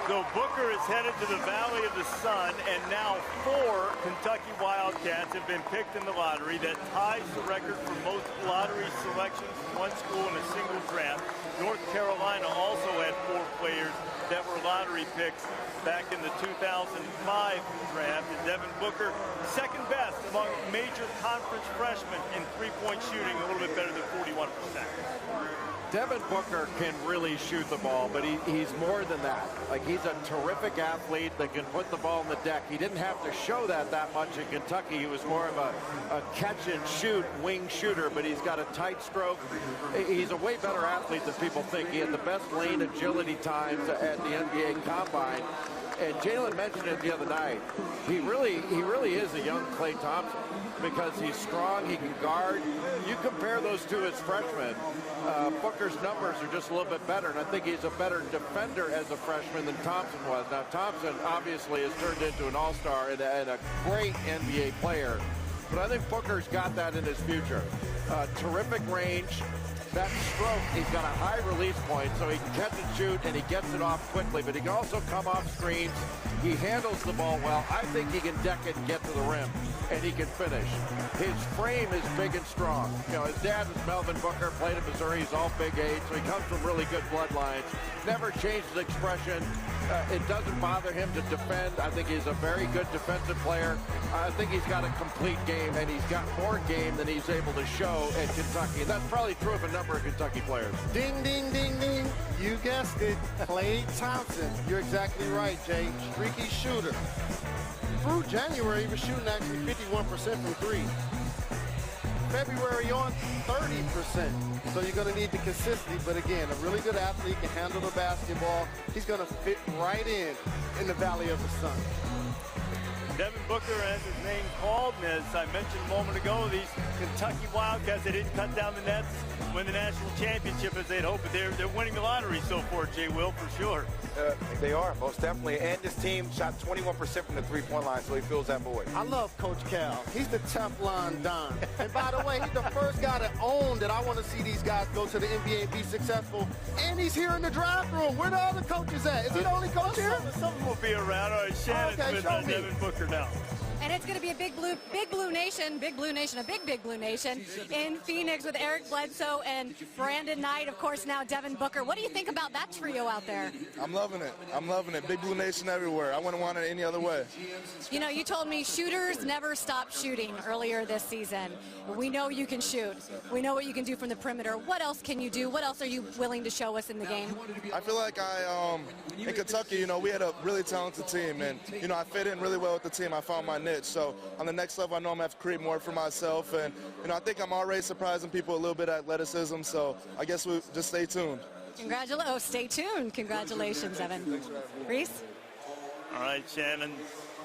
So Booker is headed to the Valley of the Sun, and now 4 Kentucky Wildcats have been picked in the lottery. That ties the record for most lottery selections from one school in a single draft. North Carolina also had 4 players that were lottery picks back in the 2005 draft. And Devin Booker, second best among major conference freshmen in three-point shooting, a little bit better than 41%. Devin Booker can really shoot the ball, but he's more than that. Like, he's a terrific athlete that can put the ball in the deck. He didn't have to show that much in Kentucky. He was more of a catch-and-shoot wing shooter, but he's got a tight stroke. He's a way better athlete than people think. He had the best lane agility times at the NBA Combine. And Jalen mentioned it the other night. He really is a young Klay Thompson because he's strong, he can guard. You compare those two as freshmen, Booker's numbers are just a little bit better, and I think he's a better defender as a freshman than Thompson was. Now, Thompson obviously has turned into an all-star and a great NBA player, but I think Booker's got that in his future. Terrific range. That stroke, he's got a high release point, so he can catch and shoot, and he gets it off quickly, but he can also come off screens. He handles the ball well. I think he can deck it and get to the rim, and he can finish. His frame is big and strong. You know, his dad was Melvin Booker, played at Missouri. He's all Big 8, so he comes from really good bloodlines. Never changed his expression. It doesn't bother him to defend. I think he's a very good defensive player. I think he's got a complete game, and he's got more game than he's able to show at Kentucky. And that's probably true of a number of Kentucky players. Ding, ding, ding, ding. You guessed it. Klay Thompson. You're exactly right, Jay. Streaky shooter. Through January, he was shooting actually 51% from 3. February on 30%. So you're going to need the consistency. But again, a really good athlete can handle the basketball. He's going to fit right in the Valley of the Sun. Devin Booker has his name called, and as I mentioned a moment ago, these Kentucky Wildcats, they didn't cut down the nets, win the national championship as they'd hoped, but they're winning the lottery so far, Jay Will, for sure. They are, most definitely. And this team shot 21% from the three-point line, so he fills that void. I love Coach Cal. He's the Teflon Don. And by the way, he's the first guy to own that I want to see these guys go to the NBA and be successful. And he's here in the draft room. Where the other coaches at? Is he the only coach here? Some will be around. All right, Shannon Smith on Devin Booker now. And it's going to be a big blue nation in Phoenix with Eric Bledsoe and Brandon Knight, of course, now Devin Booker. What do you think about that trio out there? I'm loving it. Big Blue Nation everywhere. I wouldn't want it any other way. You know, you told me shooters never stop shooting earlier this season. We know you can shoot. We know what you can do from the perimeter. What else can you do? What else are you willing to show us in the game? I feel like in Kentucky, you know, we had a really talented team, and, you know, I fit in really well with the team. I found my niche. So on the next level, I know I'm going to have to create more for myself, and, you know, I think I'm already surprising people a little bit at athleticism, so I guess we'll just stay tuned. Stay tuned. Congratulations, Evan. Reese? All right, Shannon.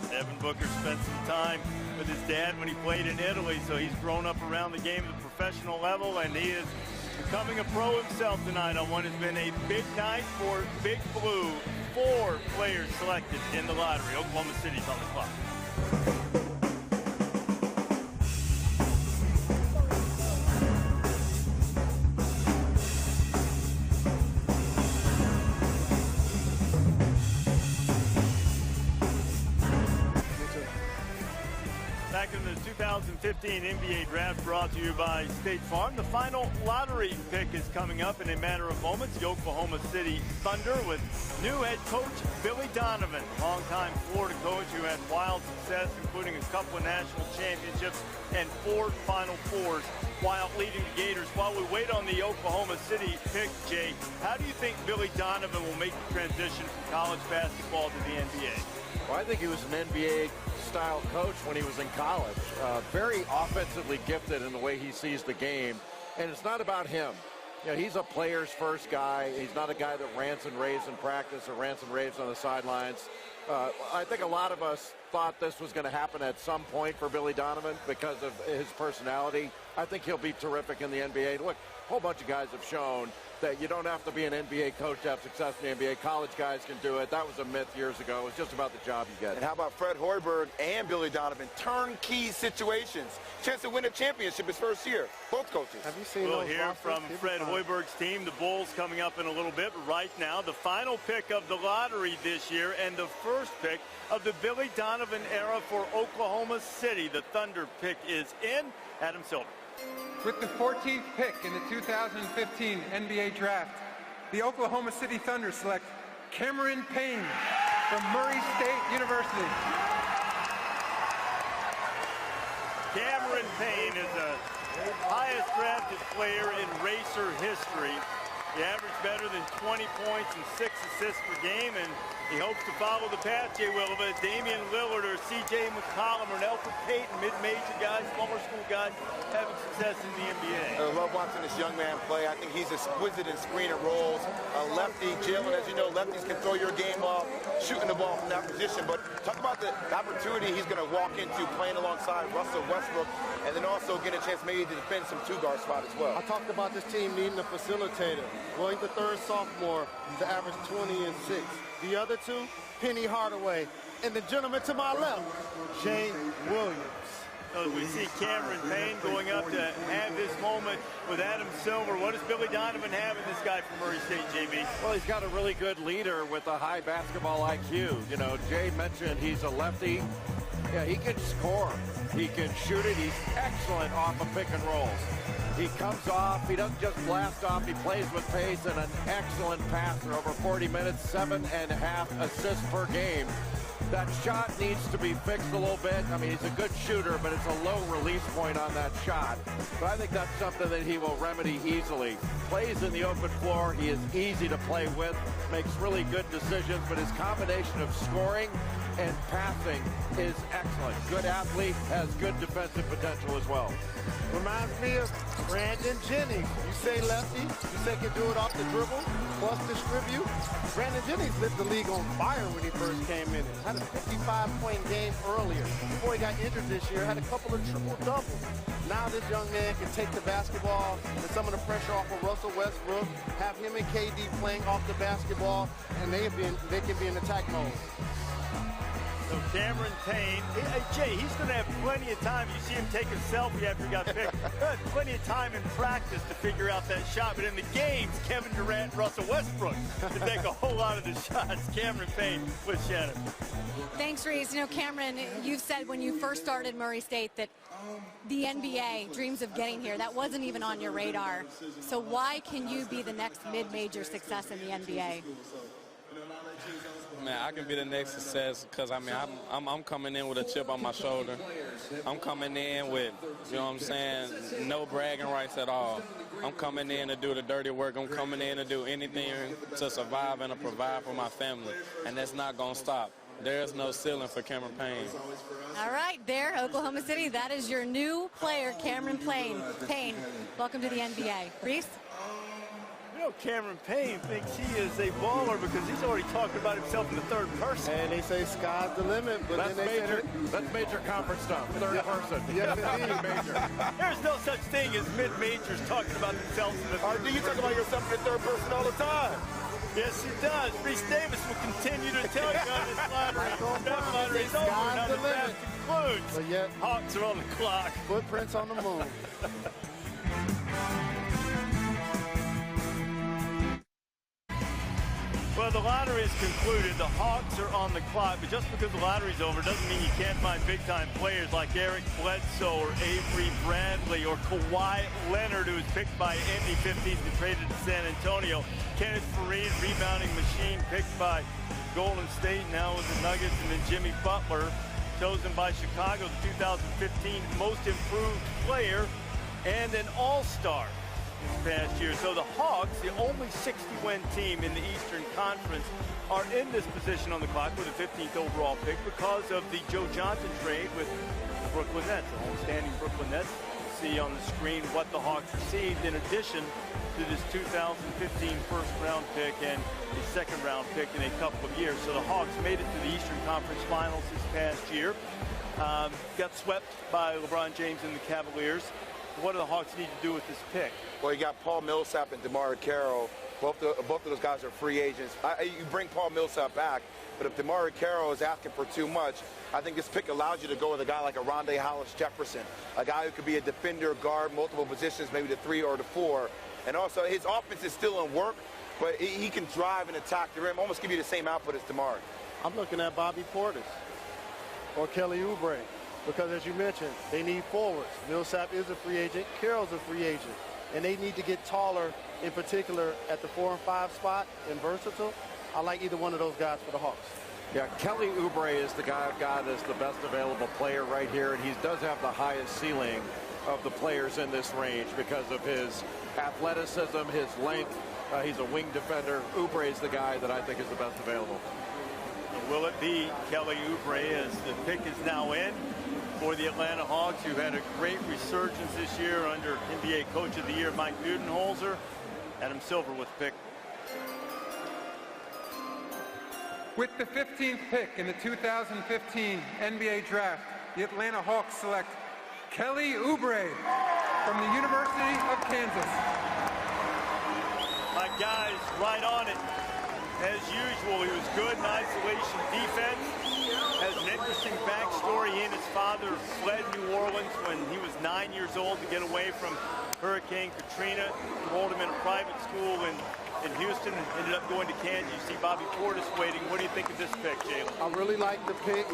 Devin Booker spent some time with his dad when he played in Italy, so he's grown up around the game at the professional level, and he is becoming a pro himself tonight on what has been a big night for Big Blue. 4 players selected in the lottery. Oklahoma City's on the clock. Back in the 2015 NBA Draft brought to you by State Farm. The final lottery pick is coming up in a matter of moments. The Oklahoma City Thunder with new head coach Billy Donovan, longtime Florida coach who had wild success, including a couple of national championships and 4 Final Fours while leading the Gators. While we wait on the Oklahoma City pick, Jay, how do you think Billy Donovan will make the transition from college basketball to the NBA? Well, I think he was an NBA-style coach when he was in college. Very offensively gifted in the way he sees the game. And it's not about him. You know, he's a player's first guy. He's not a guy that rants and raves in practice or rants and raves on the sidelines. I think a lot of us thought this was going to happen at some point for Billy Donovan because of his personality. I think he'll be terrific in the NBA. Look, a whole bunch of guys have shown that you don't have to be an NBA coach to have success in the NBA. College guys can do it. That was a myth years ago. It was just about the job you get. And how about Fred Hoiberg and Billy Donovan? Turnkey situations. Chance to win a championship his first year. Both coaches. Have you seen We'll hear from Fred Hoiberg's team, the Bulls, coming up in a little bit. But right now, the final pick of the lottery this year and the first pick of the Billy Donovan era for Oklahoma City. The Thunder pick is in. Adam Silver. With the 14th pick in the 2015 NBA Draft, the Oklahoma City Thunder select Cameron Payne from Murray State University. Cameron Payne is the highest drafted player in Racer history. He averaged better than 20 points and 6 assists per game, and he hopes to follow the path, Jay Willova. Damian Lillard or C.J. McCollum or Elfrid Payton, mid-major guys, former school guys, having success in the NBA. I love watching this young man play. I think he's exquisite in screen and rolls. A lefty, Jalen, as you know, lefties can throw your game off, shooting the ball from that position. But talk about the opportunity he's going to walk into playing alongside Russell Westbrook, and then also get a chance maybe to defend some two-guard spot as well. I talked about this team needing a facilitator. Going the third sophomore to average 20 and 6. The other two, Penny Hardaway. And the gentleman to my left, Shane Williams. So we see Cameron Payne going up to have this moment with Adam Silver. What does Billy Donovan have in this guy from Murray State, JB? Well, he's got a really good leader with a high basketball IQ. You know, Jay mentioned he's a lefty. Yeah, he can score. He can shoot it. He's excellent off of pick and rolls. He comes off. He doesn't just blast off. He plays with pace and an excellent passer. Over 40 minutes, 7.5 assists per game. That shot needs to be fixed a little bit. I mean, he's a good shooter, but it's a low release point on that shot. But I think that's something that he will remedy easily. Plays in the open floor. He is easy to play with, makes really good decisions, but his combination of scoring and passing is excellent. Good athlete, has good defensive potential as well. Reminds me of Brandon Jennings. You say lefty, you say can do it off the dribble, plus distribute. Brandon Jennings lit the league on fire when he first came in. Had a 55-point game earlier. Before he got injured this year, had a couple of triple-doubles. Now this young man can take the basketball and some of the pressure off of Russell Westbrook, have him and KD playing off the basketball, and they can be in attack mode. So Cameron Payne, hey, Jay, he's going to have plenty of time. You see him take a selfie after he got picked. He'll have plenty of time in practice to figure out that shot. But in the games, Kevin Durant and Russell Westbrook to take a whole lot of the shots. Cameron Payne with Shannon. Thanks, Reese. You know, Cameron, you've said when you first started Murray State that the NBA, dreams of getting here, that wasn't even on your radar. So why can you be the next mid-major success in the NBA? Man, I can be the next success because, I mean, I'm coming in with a chip on my shoulder. I'm coming in with, you know what I'm saying, no bragging rights at all. I'm coming in to do the dirty work. I'm coming in to do anything to survive and to provide for my family, and that's not going to stop. There's no ceiling for Cameron Payne. All right, there, Oklahoma City, that is your new player, Cameron Payne. Welcome to the NBA. Reese? You know, Cameron Payne thinks he is a baller because he's already talking about himself in the third person. And they say sky's the limit, but that's then they that's major conference stuff. Third person. Yes, indeed. There's no such thing as mid-majors talking about themselves in the third person. You talk about yourself in the third person all the time. Yes, he does. Reese Davis will continue to tell you on this lottery. That lottery is over. Now the draft concludes. But yet, Hawks are on the clock. Footprints on the moon. Well, the lottery is concluded. The Hawks are on the clock, but just because the lottery's over doesn't mean you can't find big-time players like Eric Bledsoe or Avery Bradley or Kawhi Leonard, who was picked by Indy 15th and traded to San Antonio. Kenneth Faried, rebounding machine, picked by Golden State, now with the Nuggets, and then Jimmy Butler, chosen by Chicago, the 2015 most improved player and an all-star this past year. So the Hawks, the only 60-win team in the Eastern Conference, are in this position on the clock with a 15th overall pick because of the Joe Johnson trade with the Brooklyn Nets, the homestanding Brooklyn Nets. You see on the screen what the Hawks received in addition to this 2015 first-round pick and a second-round pick in a couple of years. So the Hawks made it to the Eastern Conference Finals this past year. Got swept by LeBron James and the Cavaliers. What do the Hawks need to do with this pick? Well, you got Paul Millsap and DeMar Carroll. Both of those guys are free agents. You bring Paul Millsap back, but if DeMar Carroll is asking for too much, I think this pick allows you to go with a guy like a Rondae Hollis-Jefferson, a guy who could be a defender, guard, multiple positions, maybe the 3 or the 4. And also, his offense is still in work, but he can drive and attack the rim, almost give you the same output as DeMar. I'm looking at Bobby Portis or Kelly Oubre. Because, as you mentioned, they need forwards. Millsap is a free agent. Carroll's a free agent. And they need to get taller, in particular, at the 4 and 5 spot and versatile. I like either one of those guys for the Hawks. Yeah, Kelly Oubre is the guy that's the best available player right here, and he does have the highest ceiling of the players in this range because of his athleticism, his length. He's a wing defender. Oubre is the guy that I think is the best available. Will it be Kelly Oubre as the pick is now in for the Atlanta Hawks, who had a great resurgence this year under NBA Coach of the Year Mike Budenholzer? Adam Silver with the pick. With the 15th pick in the 2015 NBA Draft, the Atlanta Hawks select Kelly Oubre from the University of Kansas. My guy's right on it. As usual, he was good in isolation defense. Has an interesting backstory. He and his father fled New Orleans when he was 9 years old to get away from Hurricane Katrina. Enrolled him in a private school in Houston and ended up going to Kansas. You see Bobby Portis waiting. What do you think of this pick, Jalen? I really like the pick.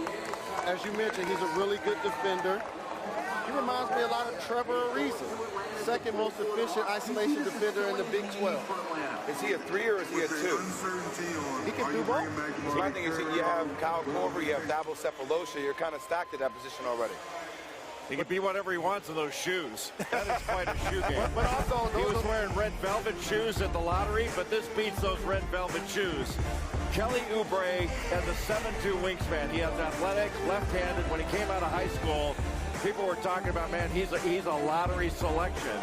As you mentioned, he's a really good defender. He reminds me a lot of Trevor Ariza, second most efficient isolation defender in the Big 12. Is he a 3 or is he a 2? He can do both. My thing is you have Kyle Korver, you have Dabo Cephalosha. You're kind of stacked at that position already. He can be whatever he wants in those shoes. That is quite a shoe game. But also, he was wearing red velvet shoes at the lottery, but this beats those red velvet shoes. Kelly Oubre has a 7'2" wingspan. He has athletic, left-handed. When he came out of high school, people were talking about, man, he's a lottery selection.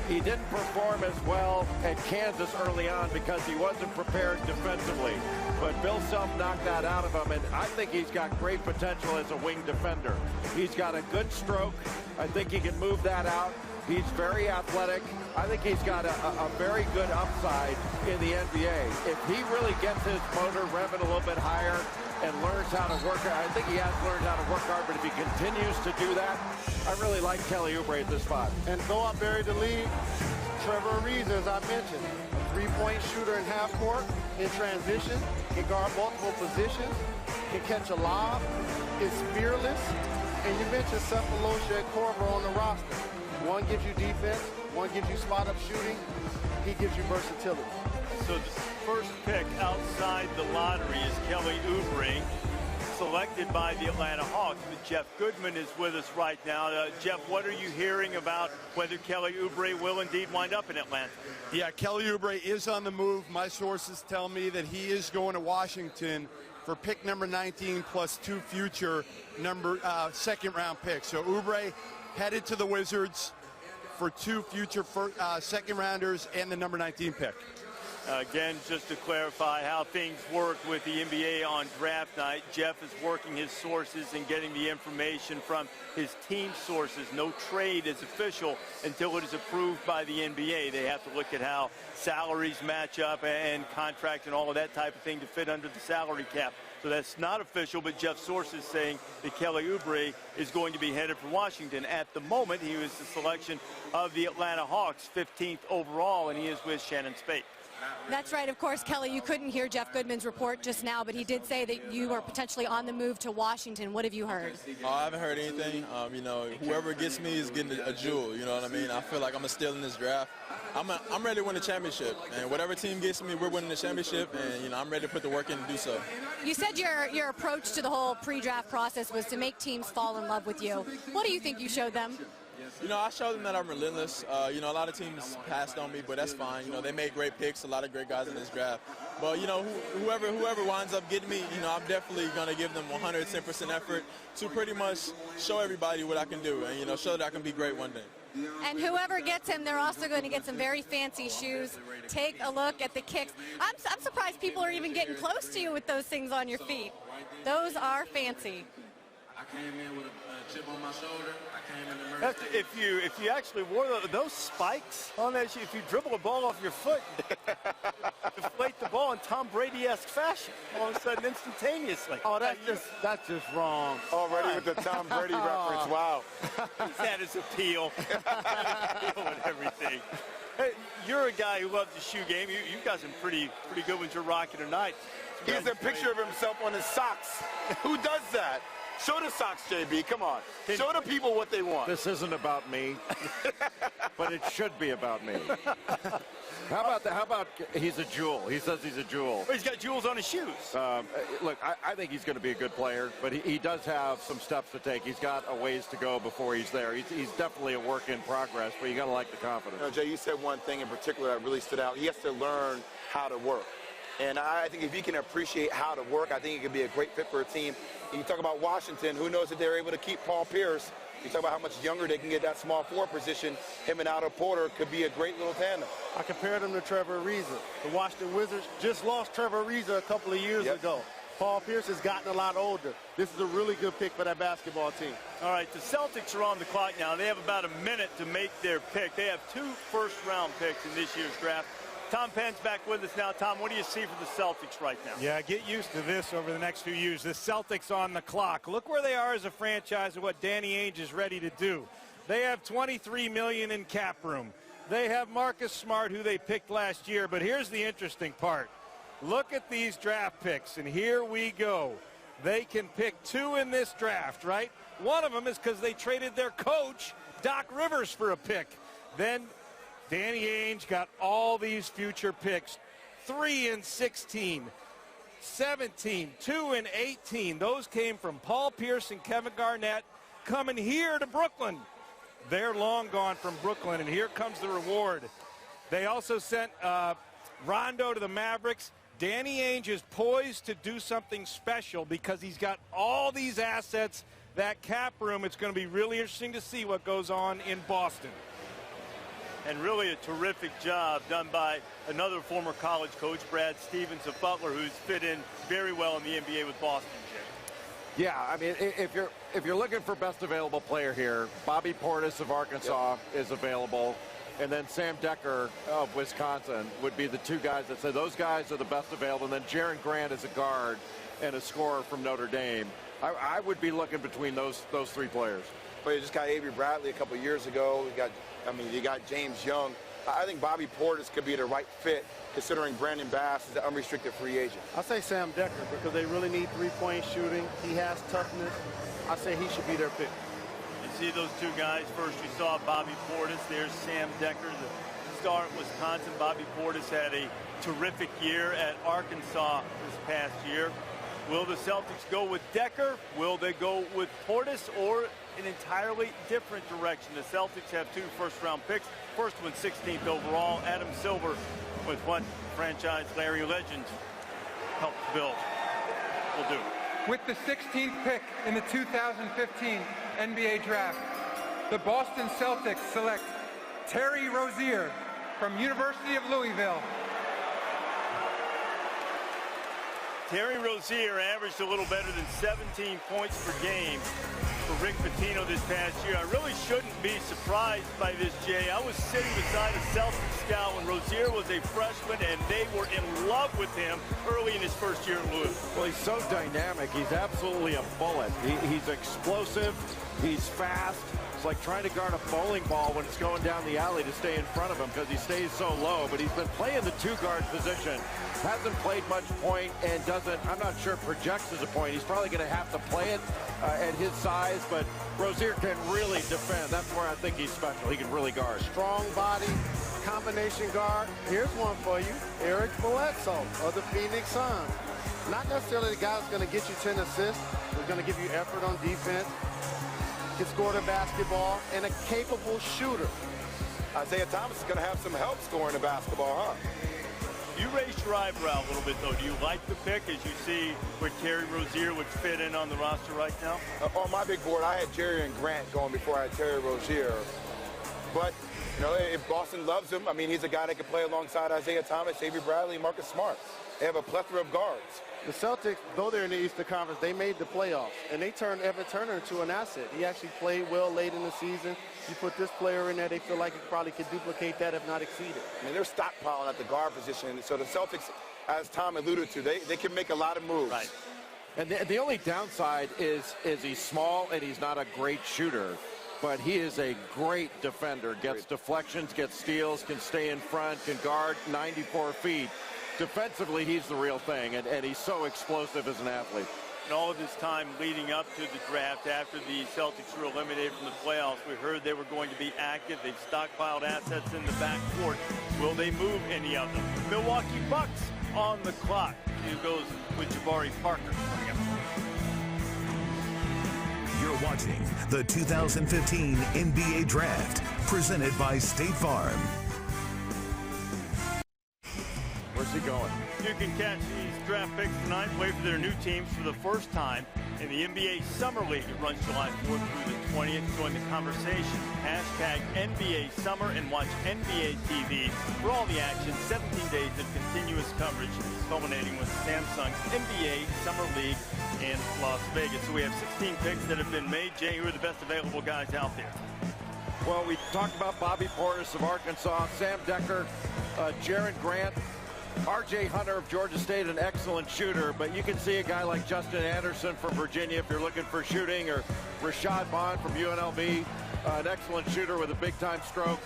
He didn't perform as well at Kansas early on because he wasn't prepared defensively. But Bill Self knocked that out of him, and I think he's got great potential as a wing defender. He's got a good stroke. I think he can move that out. He's very athletic. I think he's got a very good upside in the NBA. If he really gets his motor revving a little bit higher, and learns how to work. I think he has learned how to work hard, but if he continues to do that, I really like Kelly Oubre at this spot. And go up, bury the lead. Trevor Ariza, as I mentioned, a three-point shooter in half court, in transition, can guard multiple positions, can catch a lob, is fearless. And you mentioned Seth Malosha and Korver on the roster. One gives you defense, one gives you spot-up shooting, he gives you versatility. So the first pick outside the lottery is Kelly Oubre, selected by the Atlanta Hawks. But Jeff Goodman is with us right now. Jeff, what are you hearing about whether Kelly Oubre will indeed wind up in Atlanta? Yeah, Kelly Oubre is on the move. My sources tell me that he is going to Washington for pick number 19 plus 2 future second-round picks. So Oubre headed to the Wizards for 2 future second-rounders and the number 19 pick. Again, just to clarify how things work with the NBA on draft night, Jeff is working his sources and getting the information from his team sources. No trade is official until it is approved by the NBA. They have to look at how salaries match up and contracts and all of that type of thing to fit under the salary cap. So that's not official, but Jeff's sources saying that Kelly Oubre is going to be headed for Washington. At the moment, he was the selection of the Atlanta Hawks, 15th overall, and he is with Shannon Spate. That's right. Of course, Kelly, you couldn't hear Jeff Goodman's report just now, but he did say that you are potentially on the move to Washington. What have you heard? I haven't heard anything. You know, whoever gets me is getting a jewel. You know what I mean? I feel like I'm a steal in this draft. I'm ready to win the championship, and whatever team gets me, we're winning the championship, and you know I'm ready to put the work in to do so. You said your approach to the whole pre-draft process was to make teams fall in love with you. What do you think you showed them? You know, I showed them that I'm relentless. You know, a lot of teams passed on me, but that's fine. You know, they made great picks, a lot of great guys in this draft. But, you know, whoever winds up getting me, you know, I'm definitely going to give them 110% effort to pretty much show everybody what I can do and, you know, show that I can be great one day. And whoever gets him, they're also going to get some very fancy shoes. Take a look at the kicks. I'm surprised people are even getting close to you with those things on your feet. Those are fancy. I came in with a chip on my shoulder. If you actually wore those spikes on that shoe, if you dribble a ball off your foot, deflate the ball in Tom Brady-esque fashion, all of a sudden instantaneously. Oh, that's just wrong. Already with the Tom Brady reference. Wow. He's had his appeal. Appeal and everything. Hey, you're a guy who loves the shoe game. You've got some pretty good ones you're rocking tonight. He has a picture of himself on his socks. Who does that? Show the socks, JB. Come on. Show the people what they want. This isn't about me, but it should be about me. How about he's a jewel? He says he's a jewel. Well, he's got jewels on his shoes. Look, I think he's going to be a good player, but he does have some steps to take. He's got a ways to go before he's there. He's definitely a work in progress, but you got to like the confidence. You know, Jay, you said one thing in particular that really stood out. He has to learn how to work. And I think if he can appreciate how to work, I think he could be a great fit for a team. And you talk about Washington, who knows if they're able to keep Paul Pierce. You talk about how much younger they can get that small forward position. Him and Otto Porter could be a great little tandem. I compared him to Trevor Ariza. The Washington Wizards just lost Trevor Ariza a couple of years ago. Paul Pierce has gotten a lot older. This is a really good pick for that basketball team. All right, the Celtics are on the clock now. They have about a minute to make their pick. They have 2 first-round picks in this year's draft. Tom Penn's back with us now. Tom, what do you see for the Celtics right now? Yeah, get used to this over the next few years. The Celtics on the clock. Look where they are as a franchise and what Danny Ainge is ready to do. They have $23 million in cap room. They have Marcus Smart, who they picked last year. But here's the interesting part. Look at these draft picks, and here we go. They can pick 2 in this draft, right? One of them is because they traded their coach, Doc Rivers, for a pick. Then Danny Ainge got all these future picks, 3 and 16, 17, 2 and 18. Those came from Paul Pierce and Kevin Garnett coming here to Brooklyn. They're long gone from Brooklyn, and here comes the reward. They also sent Rondo to the Mavericks. Danny Ainge is poised to do something special because he's got all these assets, that cap room. It's going to be really interesting to see what goes on in Boston. And really a terrific job done by another former college coach, Brad Stevens of Butler, who's fit in very well in the NBA with Boston, Jay. Yeah, I mean, if you're looking for best available player here, Bobby Portis of Arkansas is available. and then Sam Decker of Wisconsin would be the two guys that said those guys are the best available. And then Jaron Grant is a guard and a scorer from Notre Dame. I would be looking between those three players. Well, you just got Avery Bradley a couple years ago. You got James Young. I think Bobby Portis could be the right fit, considering Brandon Bass is an unrestricted free agent. I say Sam Decker because they really need three-point shooting. He has toughness. I say he should be their pick. You see those two guys. First you saw Bobby Portis. There's Sam Decker, the star at Wisconsin. Bobby Portis had a terrific year at Arkansas this past year. Will the Celtics go with Decker? Will they go with Portis, or an entirely different direction? The Celtics have 2 first-round picks. First one 16th overall. Adam Silver with what franchise Larry Legend helped build. Will do. With the 16th pick in the 2015 NBA Draft, the Boston Celtics select Terry Rozier from University of Louisville. Terry Rozier averaged a little better than 17 points per game for Rick Pitino this past year. I really shouldn't be surprised by this, Jay. I was sitting beside a Celtics scout when Rozier was a freshman, and they were in love with him early in his first year at Louisville. Well, he's so dynamic. He's absolutely a bullet. He's explosive. He's fast. It's like trying to guard a bowling ball when it's going down the alley to stay in front of him because he stays so low. But he's been playing the two-guard position. Hasn't played much point and doesn't, I'm not sure, projects as a point. He's probably going to have to play it at his size, but Rozier can really defend. That's where I think he's special. He can really guard. Strong body, combination guard. Here's one for you. Eric Bledsoe of the Phoenix Suns. Not necessarily the guy who's going to get you 10 assists. He's going to give you effort on defense. Can score the basketball, and a capable shooter. Isaiah Thomas is going to have some help scoring the basketball, huh? You raised your eyebrow a little bit, though. Do you like the pick as you see where Terry Rozier would fit in on the roster right now? On my big board, I had Jerry and Grant going before I had Terry Rozier. But, you know, if Boston loves him, I mean, he's a guy that can play alongside Isaiah Thomas, Avery Bradley, Marcus Smart. They have a plethora of guards. The Celtics, though they're in the Eastern Conference, they made the playoffs, and they turned Evan Turner into an asset. He actually played well late in the season. You put this player in there, they feel like he probably could duplicate that, if not exceed it. I mean, they're stockpiling at the guard position, so the Celtics, as Tom alluded to, they can make a lot of moves. Right. And the only downside is he's small and he's not a great shooter, but he is a great defender. Gets deflections, gets steals, can stay in front, can guard 94 feet. Defensively, he's the real thing, and he's so explosive as an athlete. And all of this time leading up to the draft, after the Celtics were eliminated from the playoffs, we heard they were going to be active. They've stockpiled assets in the backcourt. Will they move any of them? Milwaukee Bucks on the clock. Who goes with Jabari Parker coming up? You're watching the 2015 NBA Draft, presented by State Farm. Where's he going? You can catch these draft picks tonight, play for their new teams for the first time in the NBA Summer League. It runs July 4th through the 20th. Join the conversation. Hashtag NBA Summer and watch NBA TV for all the action. 17 days of continuous coverage, culminating with Samsung NBA Summer League in Las Vegas. So we have 16 picks that have been made. Jay, who are the best available guys out there? Well, we talked about Bobby Portis of Arkansas, Sam Decker, Jaron Grant, R.J. Hunter of Georgia State, an excellent shooter, but you can see a guy like Justin Anderson from Virginia if you're looking for shooting, or Rashad Bond from UNLV, an excellent shooter with a big-time stroke.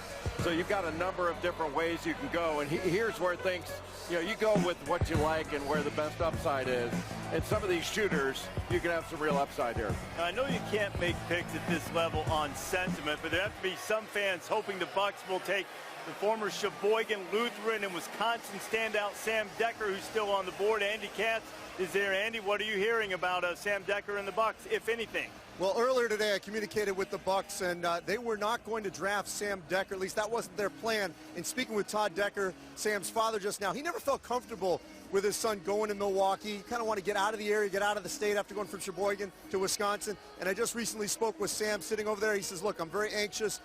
So you've got a number of different ways you can go, and here's where things, you know, you go with what you like and where the best upside is. And some of these shooters, you can have some real upside here. Now, I know you can't make picks at this level on sentiment, but there have to be some fans hoping the Bucks will take the former Sheboygan Lutheran and Wisconsin standout Sam Decker, who's still on the board. Andy Katz is there. Andy, what are you hearing about Sam Decker and the Bucks, if anything? Well, earlier today I communicated with the Bucks, and they were not going to draft Sam Decker. At least that wasn't their plan. And speaking with Todd Decker, Sam's father, just now, he never felt comfortable with his son going to Milwaukee. He kind of want to get out of the area, get out of the state after going from Sheboygan to Wisconsin. And I just recently spoke with Sam sitting over there. He says, look, I'm very anxious.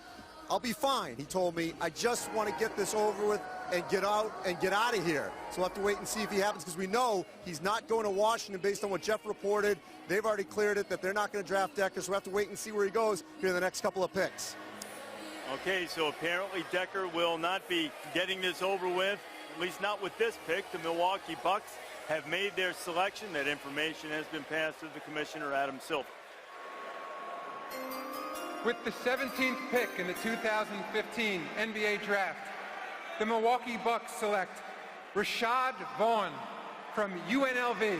I'll be fine, he told me. I just want to get this over with and get out of here. So we'll have to wait and see if he happens, because we know he's not going to Washington based on what Jeff reported. They've already cleared it that they're not going to draft Decker, so we'll have to wait and see where he goes here in the next couple of picks. Okay, so apparently Decker will not be getting this over with, at least not with this pick. The Milwaukee Bucks have made their selection. That information has been passed to the commissioner, Adam Silver. With the 17th pick in the 2015 NBA Draft, the Milwaukee Bucks select Rashad Vaughn from UNLV.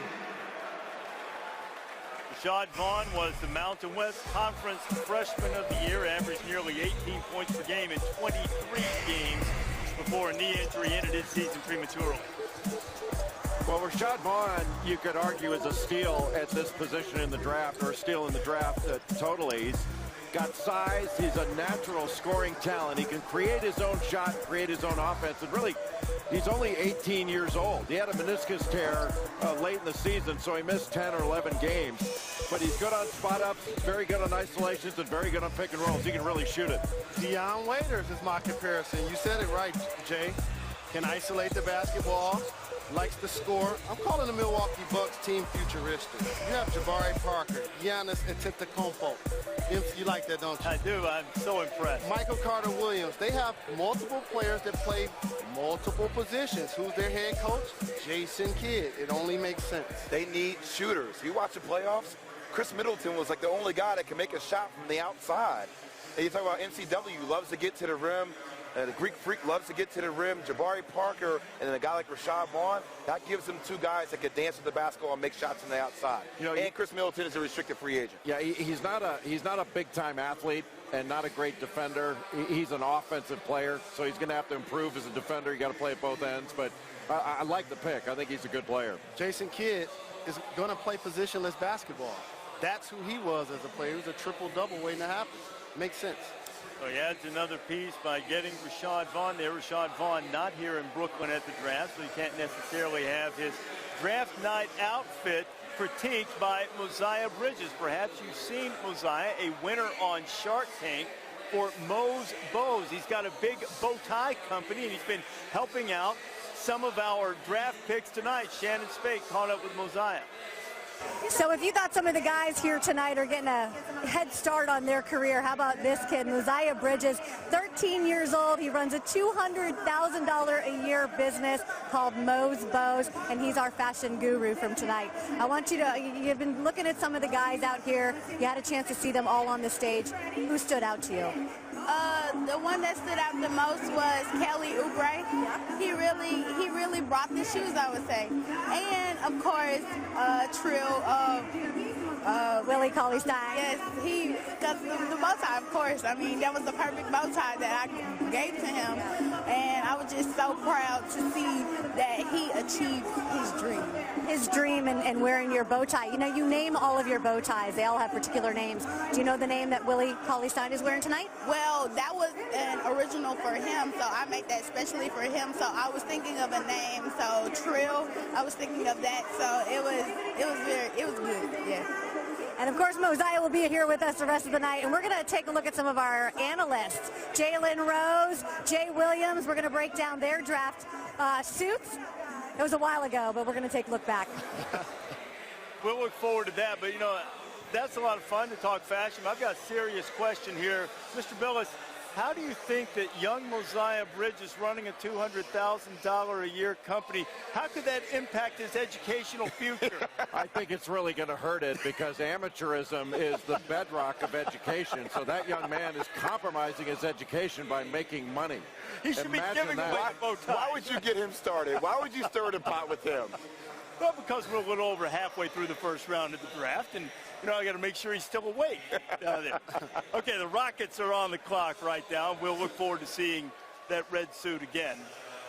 Rashad Vaughn was the Mountain West Conference Freshman of the Year, averaged nearly 18 points per game in 23 games before a knee injury ended his season prematurely. Well, Rashad Vaughn, you could argue, is a steal at this position in the draft, or a steal in the draft totally. He's got size. He's a natural scoring talent. He can create his own shot, create his own offense. And really, he's only 18 years old. He had a meniscus tear late in the season, so he missed 10 or 11 games. But he's good on spot-ups, very good on isolations, and very good on pick and rolls. He can really shoot it. Deion Waiters is my comparison. You said it right, Jay. Can isolate the basketball, likes to score. I'm calling the Milwaukee Bucks team futuristic. You have Jabari Parker, Giannis Antetokounmpo. You like that, don't you? I do. I'm so impressed. Michael Carter-Williams. They have multiple players that play multiple positions. Who's their head coach? Jason Kidd. It only makes sense. They need shooters. You watch the playoffs, Chris Middleton was like the only guy that can make a shot from the outside. And you talk about NCW, loves to get to the rim. The Greek Freak loves to get to the rim. Jabari Parker and then a guy like Rashad Vaughn, that gives them two guys that can dance with the basketball and make shots from the outside. You know, and Chris Middleton is a restricted free agent. Yeah, he's not a big-time athlete and not a great defender. He's an offensive player, so he's going to have to improve as a defender. You got to play at both ends, but I like the pick. I think he's a good player. Jason Kidd is going to play positionless basketball. That's who he was as a player. He was a triple-double waiting to happen. Makes sense. So he adds another piece by getting Rashad Vaughn there. Rashad Vaughn not here in Brooklyn at the draft, so he can't necessarily have his draft night outfit critiqued by Mosiah Bridges. Perhaps you've seen Mosiah, a winner on Shark Tank for Moe's Bows. He's got a big bow tie company, and he's been helping out some of our draft picks tonight. Shannon Spake caught up with Mosiah. So if you thought some of the guys here tonight are getting a head start on their career, how about this kid, Mosiah Bridges, 13 years old. He runs a $200,000 a year business called Moe's Bows, and he's our fashion guru from tonight. I want you to, you've been looking at some of the guys out here. You had a chance to see them all on the stage. Who stood out to you? The one that stood out the most was Kelly Oubre. He really brought the shoes, I would say. And of course, Trill. Willie Cauley-Stein. Yes, because the bow tie, of course. I mean, that was the perfect bow tie that I gave to him. And I was just so proud to see that he achieved his dream. His dream and wearing your bow tie. You know, you name all of your bow ties. They all have particular names. Do you know the name that Willie Cauley-Stein is wearing tonight? Well, that was an original for him, so I made that especially for him. So I was thinking of a name. So Trill, I was thinking of that. So it was good. Yeah. And of course, Mosiah will be here with us the rest of the night, and we're going to take a look at some of our analysts. Jalen Rose, Jay Williams. We're going to break down their draft suits. It was a while ago, but we're going to take a look back. We'll look forward to that, but you know, that's a lot of fun to talk fashion. I've got a serious question here. Mr. Billis, how do you think that young Mosiah Bridges running a $200,000 a year company, how could that impact his educational future? I think it's really going to hurt it because amateurism is the bedrock of education. So that young man is compromising his education by making money. He should be giving away the bow tie. Why would you get him started? Why would you stir the pot with him? Well, because we're a little over halfway through the first round of the draft, and you know, I got to make sure he's still awake down there. Okay, the Rockets are on the clock right now. We'll look forward to seeing that red suit again.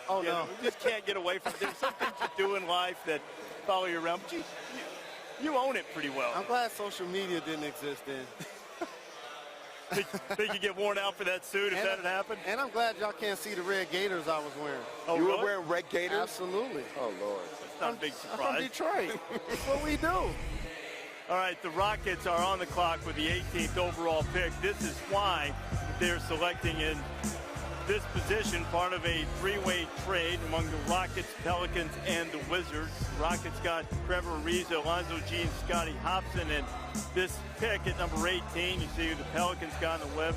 Oh, no. You just can't get away from it. There's some things you do in life that follow you around, but you own it pretty well. I'm glad social media didn't exist then. Think you get worn out for that suit if that had happened? And I'm glad y'all can't see the red gaiters I was wearing. Oh, you really? were wearing red gaiters? Absolutely. Oh, Lord. That's not a big surprise. I'm from Detroit. That's what we do. All right, the Rockets are on the clock with the 18th overall pick. This is why they're selecting in this position, part of a three-way trade among the Rockets, Pelicans, and the Wizards. Rockets got Trevor Ariza, Alonzo G, and Scotty Hobson. And this pick at number 18, you see who the Pelicans got, and the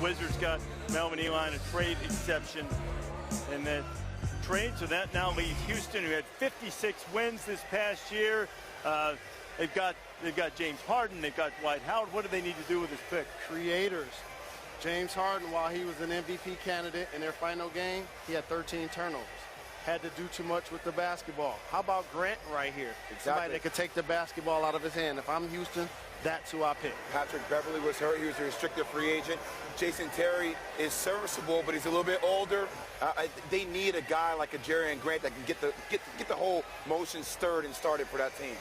Wizards got Melvin Ely, a trade exception. And that trade, so that now leaves Houston, who had 56 wins this past year. They've got James Harden, they've got Dwight Howard. What do they need to do with this pick? Creators. James Harden, while he was an MVP candidate in their final game, he had 13 turnovers. Had to do too much with the basketball. How about Grant right here? Exactly. Somebody that could take the basketball out of his hand. If I'm Houston, that's who I pick. Patrick Beverly was hurt. He was a restricted free agent. Jason Terry is serviceable, but he's a little bit older. They need a guy like a Jerian Grant that can get the whole motion stirred and started for that team.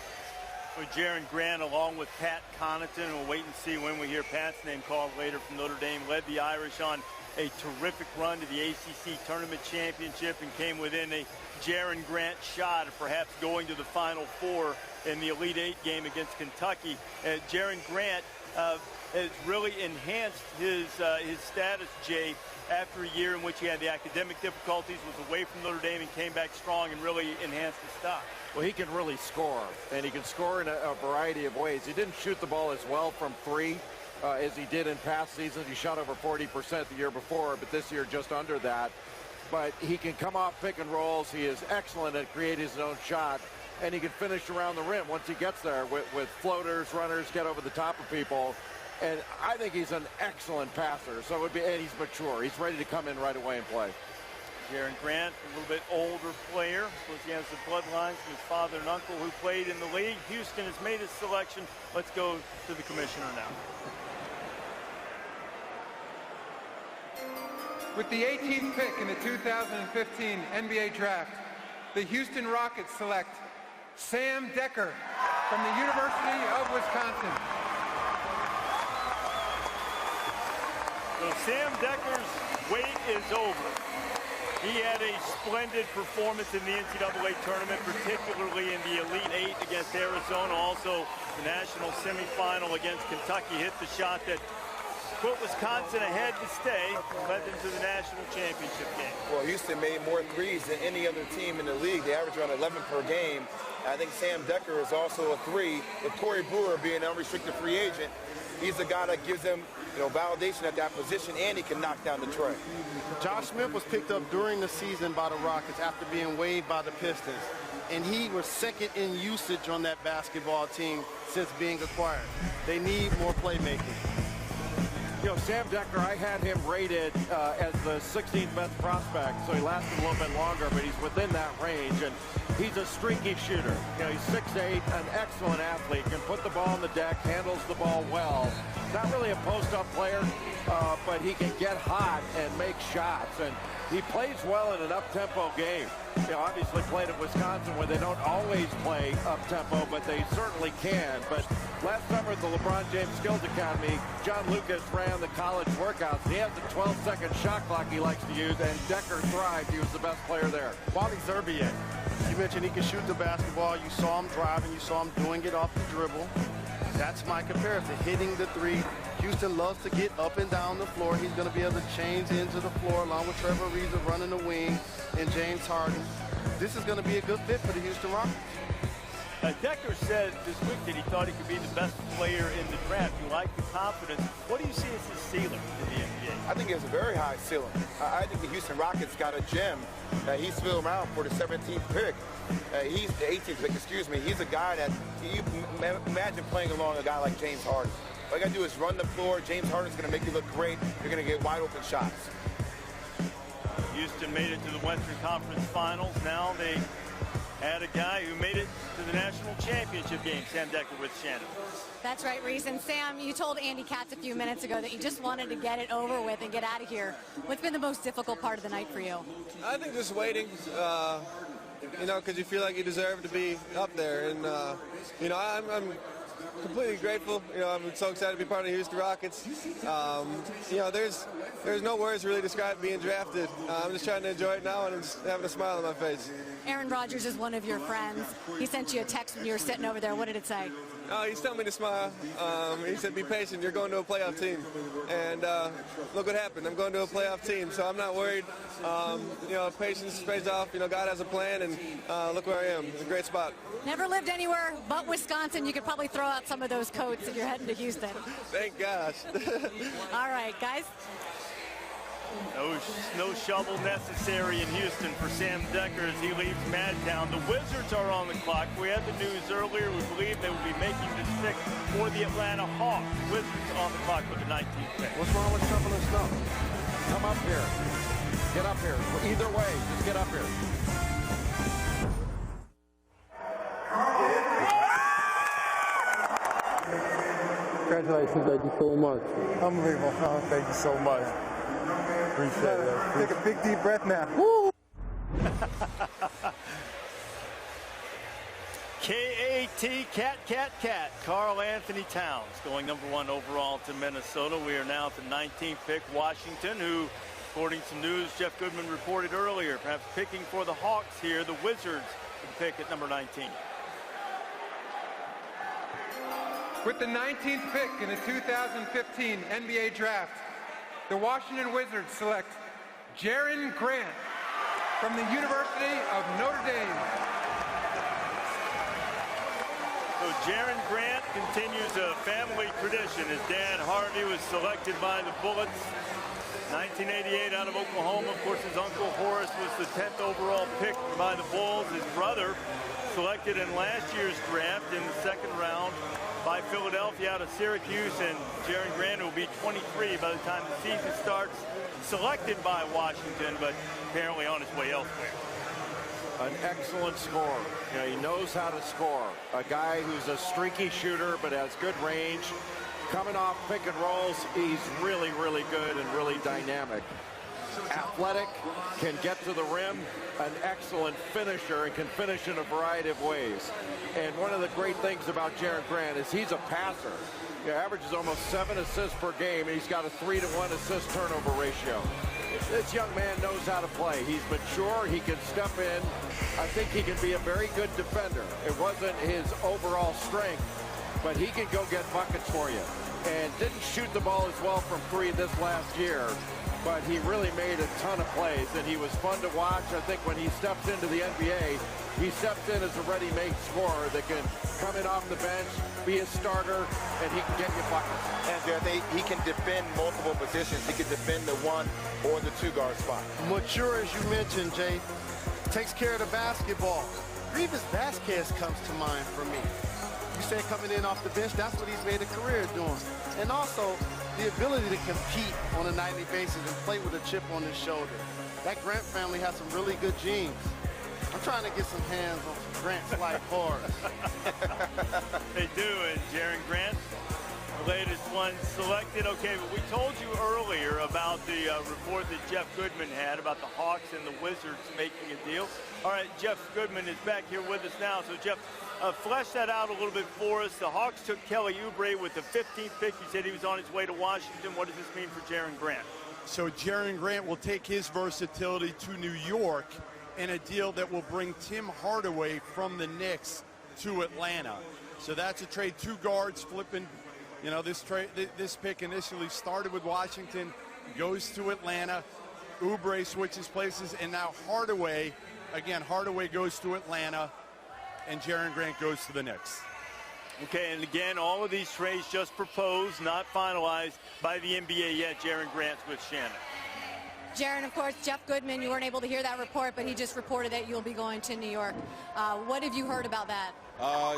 With Jerian Grant along with Pat Connaughton. We'll wait and see when we hear Pat's name called later from Notre Dame. Led the Irish on a terrific run to the ACC Tournament Championship and came within a Jerian Grant shot of perhaps going to the Final Four in the Elite Eight game against Kentucky. Jerian Grant has really enhanced his status, Jay, after a year in which he had the academic difficulties, was away from Notre Dame, and came back strong and really enhanced his stock. Well, he can really score, and he can score in a variety of ways. He didn't shoot the ball as well from three as he did in past seasons. He shot over 40% the year before, but this year just under that. But he can come off pick and rolls. He is excellent at creating his own shot, and he can finish around the rim once he gets there with floaters, runners, get over the top of people. And I think he's an excellent passer. So it would be, and he's mature. He's ready to come in right away and play. Jerian Grant, a little bit older player. Plus he has the bloodlines from his father and uncle who played in the league. Houston has made his selection. Let's go to the commissioner now. With the 18th pick in the 2015 NBA Draft, the Houston Rockets select Sam Dekker from the University of Wisconsin. So Sam Dekker's wait is over. He had a splendid performance in the NCAA tournament, particularly in the Elite Eight against Arizona. Also, the national semifinal against Kentucky. Hit the shot that put Wisconsin ahead to stay, led them to the national championship game. Well, Houston made more threes than any other team in the league. They average around 11 per game. I think Sam Dekker is also a three. With Corey Brewer being an unrestricted free agent, he's the guy that gives them, validation at that position, and he can knock down the tray. Josh Smith was picked up during the season by the Rockets after being waived by the Pistons. And he was second in usage on that basketball team since being acquired. They need more playmaking. Sam Dekker, I had him rated as the 16th best prospect, so he lasted a little bit longer, but he's within that range, and he's a streaky shooter. He's 6'8", an excellent athlete, can put the ball on the deck, handles the ball well. Not really a post-up player, but he can get hot and make shots, and he plays well in an up-tempo game. Obviously played at Wisconsin where they don't always play up-tempo, but they certainly can. But last summer at the LeBron James Skills Academy, John Lucas ran the college workouts. He has the 12-second shot clock he likes to use, and Dekker thrived. He was the best player there. Wally Zerbiak, you mentioned he can shoot the basketball. You saw him driving. You saw him doing it off the dribble. That's my comparison, hitting the three. Houston loves to get up and down the floor. He's going to be able to change into the floor along with Trevor Ariza running the wing and James Harden. This is going to be a good fit for the Houston Rockets. Dekker said this week that he thought he could be the best player in the draft. You like the confidence. What do you see as his ceiling in the NBA? I think he has a very high ceiling. I think the Houston Rockets got a gem. He's still around for the 17th pick. He's the 18th pick, excuse me. He's a guy that you imagine playing along a guy like James Harden. All you got to do is run the floor. James Harden's going to make you look great. You're going to get wide open shots. Houston made it to the Western Conference Finals. Now they had a guy who made it to the national championship game, Sam Dekker with Shannon. That's right, Reese. And Sam, you told Andy Katz a few minutes ago that you just wanted to get it over with and get out of here. What's been the most difficult part of the night for you? I think just waiting, because you feel like you deserve to be up there. And, I'm completely grateful. You know, I'm so excited to be part of the Houston Rockets. You know, there's no words to really describe being drafted. I'm just trying to enjoy it now and I'm just having a smile on my face. Aaron Rodgers is one of your friends. He sent you a text when you were sitting over there. What did it say? He's telling me to smile. He said, be patient. You're going to a playoff team. And look what happened. I'm going to a playoff team, so I'm not worried. You know, patience pays off. You know, God has a plan, and look where I am. It's a great spot. Never lived anywhere but Wisconsin. You could probably throw out some of those coats if you're heading to Houston. Thank gosh. All right, guys. No shovel necessary in Houston for Sam Dekker as he leaves Madtown. The Wizards are on the clock. We had the news earlier. We believe they will be making this pick for the Atlanta Hawks. Wizards on the clock with the 19th pick. What's wrong with shoveling snow? Come up here. Get up here. Either way, just get up here. Congratulations, thank you so much. Unbelievable. Oh, thank you so much. Appreciate it. Take a big deep breath now. Woo! K-A-T, cat. Karl Anthony Towns going #1 overall to Minnesota. We are now at the 19th pick. Washington, who, according to news Jeff Goodman reported earlier, perhaps picking for the Hawks here. The Wizards would pick at number 19. With the 19th pick in the 2015 NBA Draft, the Washington Wizards select Jerian Grant from the University of Notre Dame. So Jerian Grant continues a family tradition. His dad, Harvey, was selected by the Bullets. 1988 out of Oklahoma. Of course, his uncle Horace was the 10th overall pick by the Bulls. His brother selected in last year's draft in the second round by Philadelphia out of Syracuse, and Jerian Grant will be 23 by the time the season starts. Selected by Washington, but apparently on his way elsewhere. An excellent scorer. You know, he knows how to score. A guy who's a streaky shooter but has good range. Coming off pick and rolls, he's really, really good and really dynamic. Athletic, can get to the rim, an excellent finisher, and can finish in a variety of ways. And one of the great things about Jerian Grant is he's a passer. He averages almost 7 assists per game, and he's got a 3-to-1 assist turnover ratio. This young man knows how to play. He's mature, he can step in. I think he can be a very good defender. It wasn't his overall strength, but he can go get buckets for you. And didn't shoot the ball as well from 3 this last year, but he really made a ton of plays, and he was fun to watch. I think when he steps into the NBA, he steps in as a ready-made scorer that can come in off the bench, be a starter, and he can get you buckets. And he can defend multiple positions. He can defend the 1 or the 2 guard spot. Mature, as you mentioned, Jay, takes care of the basketball. Greivis Vasquez comes to mind for me. You said coming in off the bench, that's what he's made a career doing. And also, the ability to compete on a nightly basis and play with a chip on his shoulder. That Grant family has some really good genes. I'm trying to get some hands on some Grant's life bars. They do, and Jerian Grant, the latest one selected. Okay, but we told you earlier about the report that Jeff Goodman had about the Hawks and the Wizards making a deal. All right, Jeff Goodman is back here with us now. So, Jeff, flesh that out a little bit for us. The Hawks took Kelly Oubre with the 15th pick. You said he was on his way to Washington. What does this mean for Jerian Grant? So Jerian Grant will take his versatility to New York in a deal that will bring Tim Hardaway from the Knicks to Atlanta. So that's a trade. 2 guards flipping. You know, this pick initially started with Washington, goes to Atlanta. Oubre switches places, and now Hardaway goes to Atlanta, and Jerian Grant goes to the Knicks. Okay, and again, all of these trades just proposed, not finalized by the NBA yet. Jerian Grant's with Shannon. Jaren, of course, Jeff Goodman, you weren't able to hear that report, but he just reported that you'll be going to New York. What have you heard about that?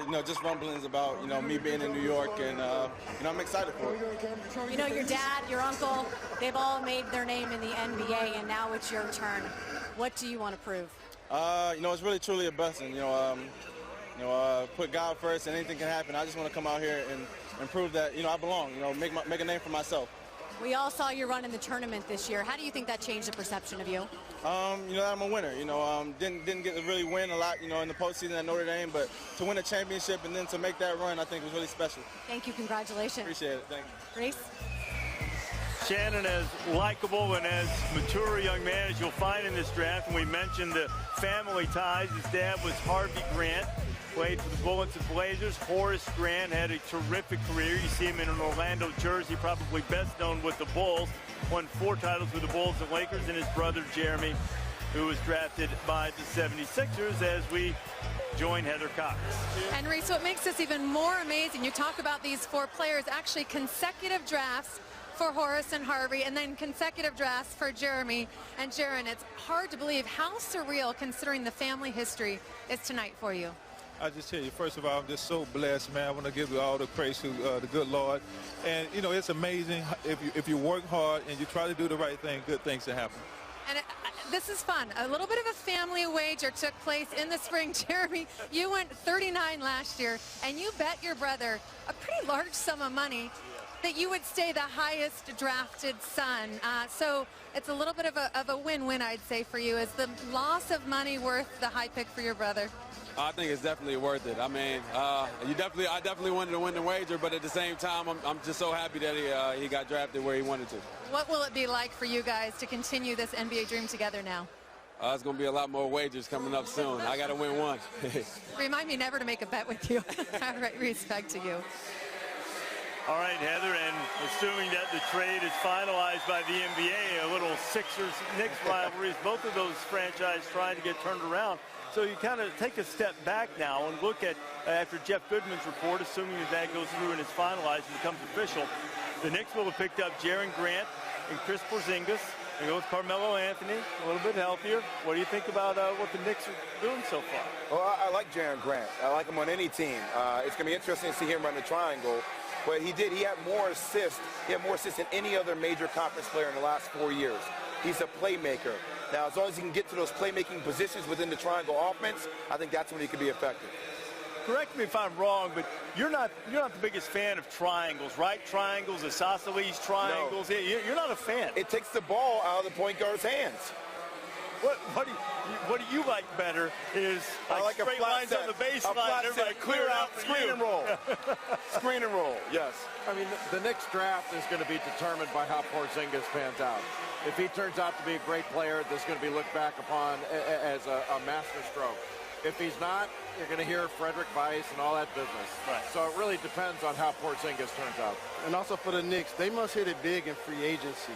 You know, just rumblings about, you know, me being in New York, and, you know, I'm excited for it. You know, your dad, your uncle, they've all made their name in the NBA, and now it's your turn. What do you want to prove? You know, it's really, truly a blessing. You know, put God first, and anything can happen. I just want to come out here and prove that, you know, I belong, you know, make a name for myself. We all saw your run in the tournament this year. How do you think that changed the perception of you? You know, I'm a winner. You know, didn't get to really win a lot, you know, in the postseason at Notre Dame, but to win a championship and then to make that run, I think was really special. Thank you. Congratulations. Appreciate it. Thank you. Grace? Shannon, as likable and as mature a young man as you'll find in this draft, and we mentioned the family ties. His dad was Harvey Grant, played for the Bullets and Blazers. Horace Grant had a terrific career. You see him in an Orlando jersey, probably best known with the Bulls. Won 4 titles with the Bulls and Lakers, and his brother Jeremy, who was drafted by the 76ers, as we join Heather Cox. And Reese, what makes this even more amazing, you talk about these 4 players, actually consecutive drafts for Horace and Harvey, and then consecutive drafts for Jeremy and Jaren. It's hard to believe how surreal, considering the family history, is tonight for you. I just tell you, first of all, I'm just so blessed, man. I want to give you all the praise to the good Lord. And, you know, it's amazing. If you work hard and you try to do the right thing, good things will happen. And this is fun. A little bit of a family wager took place in the spring. Jeremy, you went 39 last year, and you bet your brother a pretty large sum of money that you would stay the highest drafted son. So it's a little bit of a win-win, I'd say, for you. Is the loss of money worth the high pick for your brother? I think it's definitely worth it. I mean, I definitely wanted to win the wager, but at the same time, I'm just so happy that he got drafted where he wanted to. What will it be like for you guys to continue this NBA dream together now? There's going to be a lot more wagers coming up soon. I got to win one. Remind me never to make a bet with you. All right, respect to you. All right, Heather, and assuming that the trade is finalized by the NBA, a little Sixers-Knicks rivalry, both of those franchises trying to get turned around. So you kind of take a step back now and look at, after Jeff Goodman's report, assuming that goes through and is finalized and becomes official, the Knicks will have picked up Jaren Grant and Chris Porzingis. They go with Carmelo Anthony, a little bit healthier. What do you think about what the Knicks are doing so far? Well, I like Jaren Grant. I like him on any team. It's going to be interesting to see him run the triangle. But he had more assists. He had more assists than any other major conference player in the last 4 years. He's a playmaker. Now, as long as he can get to those playmaking positions within the triangle offense, I think that's when he could be effective. Correct me if I'm wrong, but you're not the biggest fan of triangles, right? Triangles, isosceles triangles. No. You're not a fan. It takes the ball out of the point guard's hands. What do you like better is like straight lines on the baseline, everybody clear out for screen and roll. Screen and roll, yes. I mean, the Knicks draft is going to be determined by how Porzingis pans out. If he turns out to be a great player, this is going to be looked back upon as a masterstroke. If he's not, you're going to hear Frederick Weiss and all that business. Right. So it really depends on how Porzingis turns out. And also for the Knicks, they must hit it big in free agency.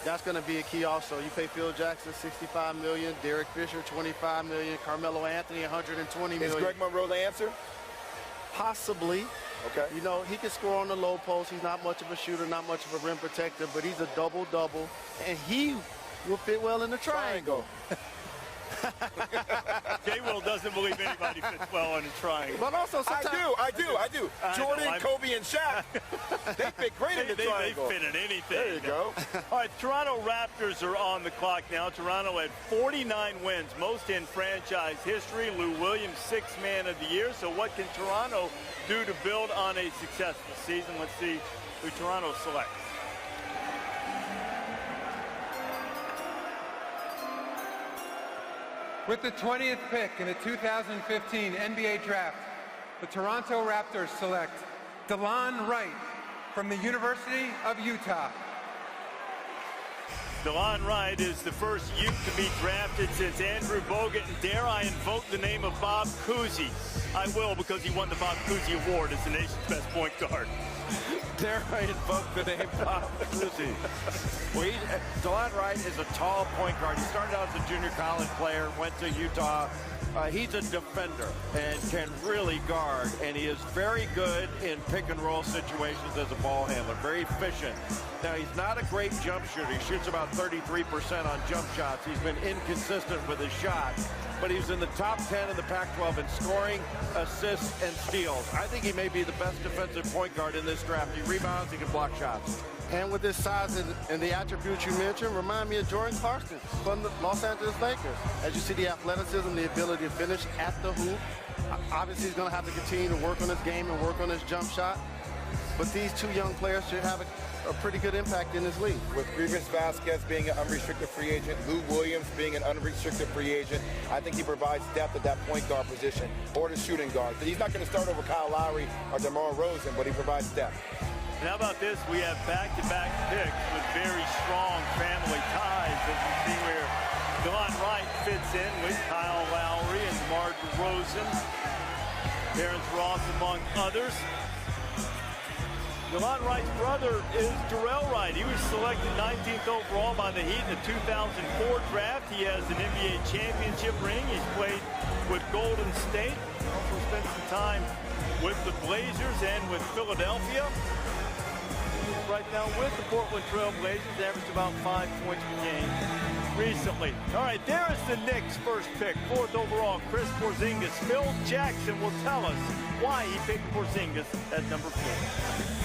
That's going to be a key also. You pay Phil Jackson $65 million, Derek Fisher $25 million, Carmelo Anthony $120 million. Is Greg Monroe the answer? Possibly. Okay. You know, he can score on the low post. He's not much of a shooter, not much of a rim protector, but he's a double-double, and he will fit well in the triangle. J-Will doesn't believe anybody fits well in a triangle. But also sometimes... I do. Jordan, Kobe, and Shaq, they fit great in the triangle. They fit in anything. There you go. All right, Toronto Raptors are on the clock now. Toronto had 49 wins, most in franchise history. Lou Williams, 6th man of the year. So what can Toronto do to build on a successful season? Let's see who Toronto selects. With the 20th pick in the 2015 NBA Draft, the Toronto Raptors select DeLon Wright from the University of Utah. DeLon Wright is the first Ute to be drafted since Andrew Bogut. And dare I invoke the name of Bob Cousy? I will, because he won the Bob Cousy Award as the nation's best point guard. Dare I invoke the name Bob Cousy? Well, DeLon Wright is a tall point guard. He started out as a junior college player, went to Utah. He's a defender and can really guard, and he is very good in pick-and-roll situations as a ball handler, very efficient. Now, he's not a great jump shooter. He shoots about 33% on jump shots. He's been inconsistent with his shot, but he's in the top 10 in the Pac-12 in scoring, assists, and steals. I think he may be the best defensive point guard in this draft. He rebounds, he can block shots. And with his size and the attributes you mentioned, remind me of Jordan Clarkson from the Los Angeles Lakers. As you see the athleticism, the ability to finish at the hoop. Obviously, he's going to have to continue to work on his game and work on his jump shot. But these two young players should have a pretty good impact in this league. With Grievous Vasquez being an unrestricted free agent, Lou Williams being an unrestricted free agent, I think he provides depth at that point guard position or the shooting guard. He's not going to start over Kyle Lowry or DeMar Rosen, but he provides depth. And how about this? We have back-to-back picks with very strong family ties, as you see where Delon Wright fits in with Kyle Lowry and DeMar DeRozan, Terrence Ross among others. Delon Wright's brother is Darrell Wright. He was selected 19th overall by the Heat in the 2004 draft. He has an NBA championship ring. He's played with Golden State. Also spent some time with the Blazers and with Philadelphia. Right now with the Portland Trail Blazers, averaged about 5 points per game recently. All right, there is the Knicks' first pick, 4th overall, Chris Porzingis. Phil Jackson will tell us why he picked Porzingis at number 4.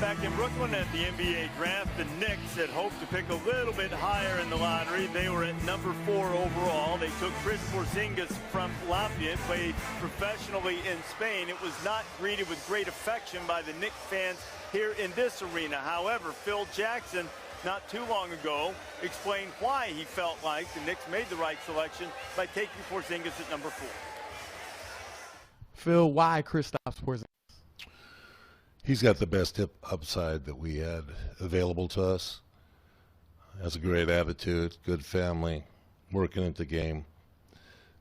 Back in Brooklyn at the NBA draft, the Knicks had hoped to pick a little bit higher in the lottery. They were at number 4 overall. They took Chris Porzingis from Lafayette, played professionally in Spain. It was not greeted with great affection by the Knicks fans here in this arena. However, Phil Jackson, not too long ago, explained why he felt like the Knicks made the right selection by taking Porzingis at number 4. Phil, why Kristaps Porzingis? He's got the best hip upside that we had available to us. Has a great attitude, good family, working at the game.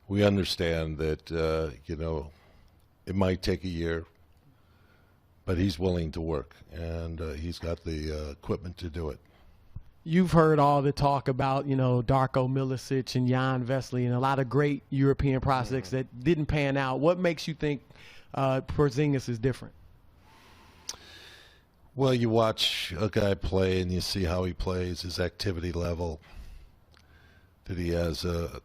We understand that, it might take a year, but he's willing to work, and he's got the equipment to do it. You've heard all the talk about, Darko Milicic and Jan Vesely and a lot of great European prospects that didn't pan out. What makes you think Porzingis is different? Well, you watch a guy play and you see how he plays, his activity level, that he has a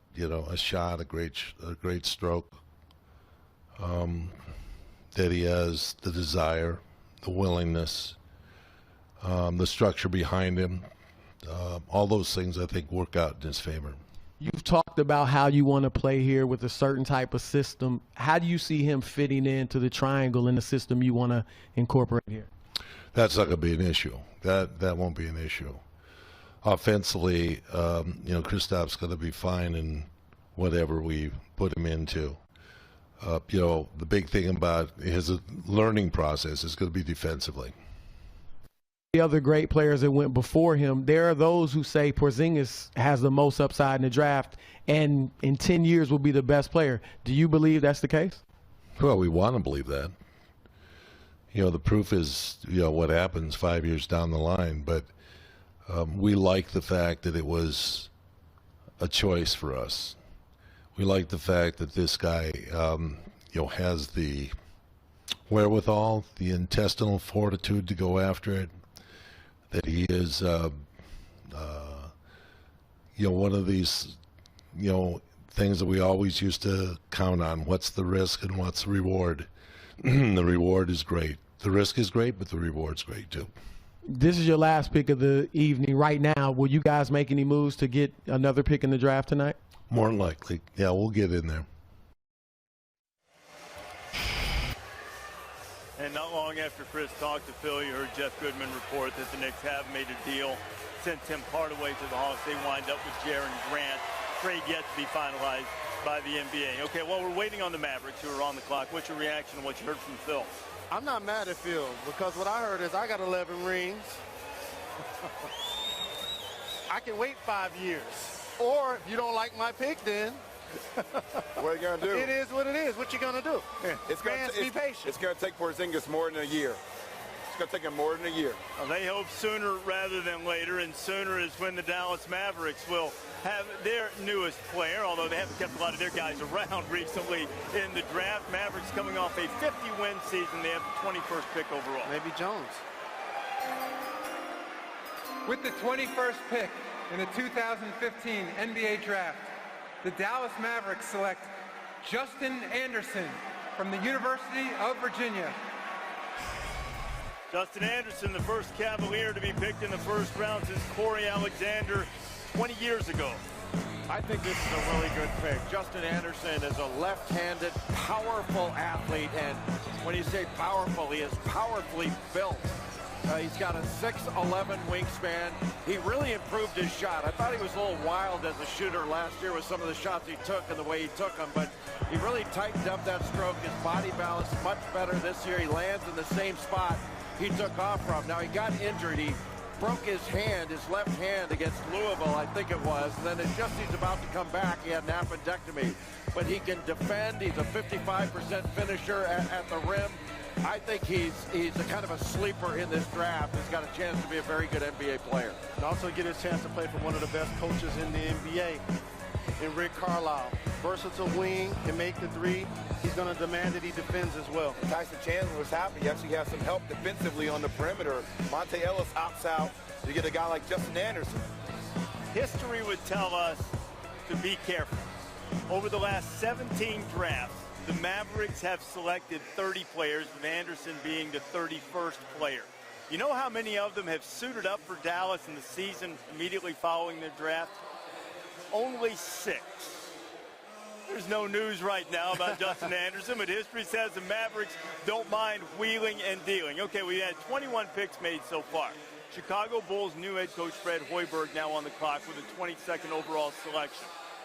shot, a great stroke, that he has the desire, the willingness, the structure behind him. All those things I think work out in his favor. You've talked about how you want to play here with a certain type of system. How do you see him fitting into the triangle in the system you want to incorporate here? That's not going to be an issue. That won't be an issue. Offensively, Kristaps going to be fine in whatever we put him into. The big thing about his learning process is going to be defensively. The other great players that went before him, there are those who say Porzingis has the most upside in the draft and in 10 years will be the best player. Do you believe that's the case? Well, we want to believe that. The proof is, what happens 5 years down the line. But we like the fact that it was a choice for us. We like the fact that this guy, has the wherewithal, the intestinal fortitude to go after it. That he is, one of these, things that we always used to count on. What's the risk and what's the reward? The reward is great. The risk is great, but the reward's great too. This is your last pick of the evening. Right now, will you guys make any moves to get another pick in the draft tonight? More than likely. Yeah, we'll get in there. And not long after Chris talked to Phil, you heard Jeff Goodman report that the Knicks have made a deal, sent Tim Hardaway to the Hawks. They wind up with Jaren Grant. Trade yet to be finalized by the NBA. Okay, well, we're waiting on the Mavericks who are on the clock. What's your reaction to what you heard from Phil? I'm not mad at Phil because what I heard is I got 11 rings. I can wait 5 years. Or if you don't like my pick, then what are you going to do? It is what it is. What you going to do? Be patient. It's going to take Porzingis more than a year. It's going to take him more than a year. Well, they hope sooner rather than later, and sooner is when the Dallas Mavericks will have their newest player, although they haven't kept a lot of their guys around recently in the draft. Mavericks coming off a 50-win season. They have the 21st pick overall. Maybe Jones. With the 21st pick in the 2015 NBA Draft, the Dallas Mavericks select Justin Anderson from the University of Virginia. Justin Anderson, the first Cavalier to be picked in the first round since Corey Alexander 20 years ago. I think this is a really good pick. Justin Anderson is a left-handed, powerful athlete, and when you say powerful, he is powerfully built. He's got a 6'11" wingspan. He really improved his shot. I thought he was a little wild as a shooter last year with some of the shots he took and the way he took them, but he really tightened up that stroke. His body balance much better this year. He lands in the same spot he took off from. Now, he got injured. He broke his hand, his left hand, against Louisville, I think it was. And then just he's about to come back, he had an appendectomy. But he can defend. He's a 55% finisher at the rim. I think he's a kind of a sleeper in this draft. He's got a chance to be a very good NBA player. And also get his chance to play for one of the best coaches in the NBA, in Rick Carlisle. Versatile wing, can make the three. He's going to demand that he defends as well. Tyson Chandler was happy. He actually has some help defensively on the perimeter. Monte Ellis opts out. You get a guy like Justin Anderson. History would tell us to be careful. Over the last 17 drafts, the Mavericks have selected 30 players, with Anderson being the 31st player. You know how many of them have suited up for Dallas in the season immediately following their draft? Only 6. There's no news right now about Justin Anderson, but history says the Mavericks don't mind wheeling and dealing. Okay, we had 21 picks made so far. Chicago Bulls new head coach Fred Hoiberg now on the clock with a 22nd overall selection.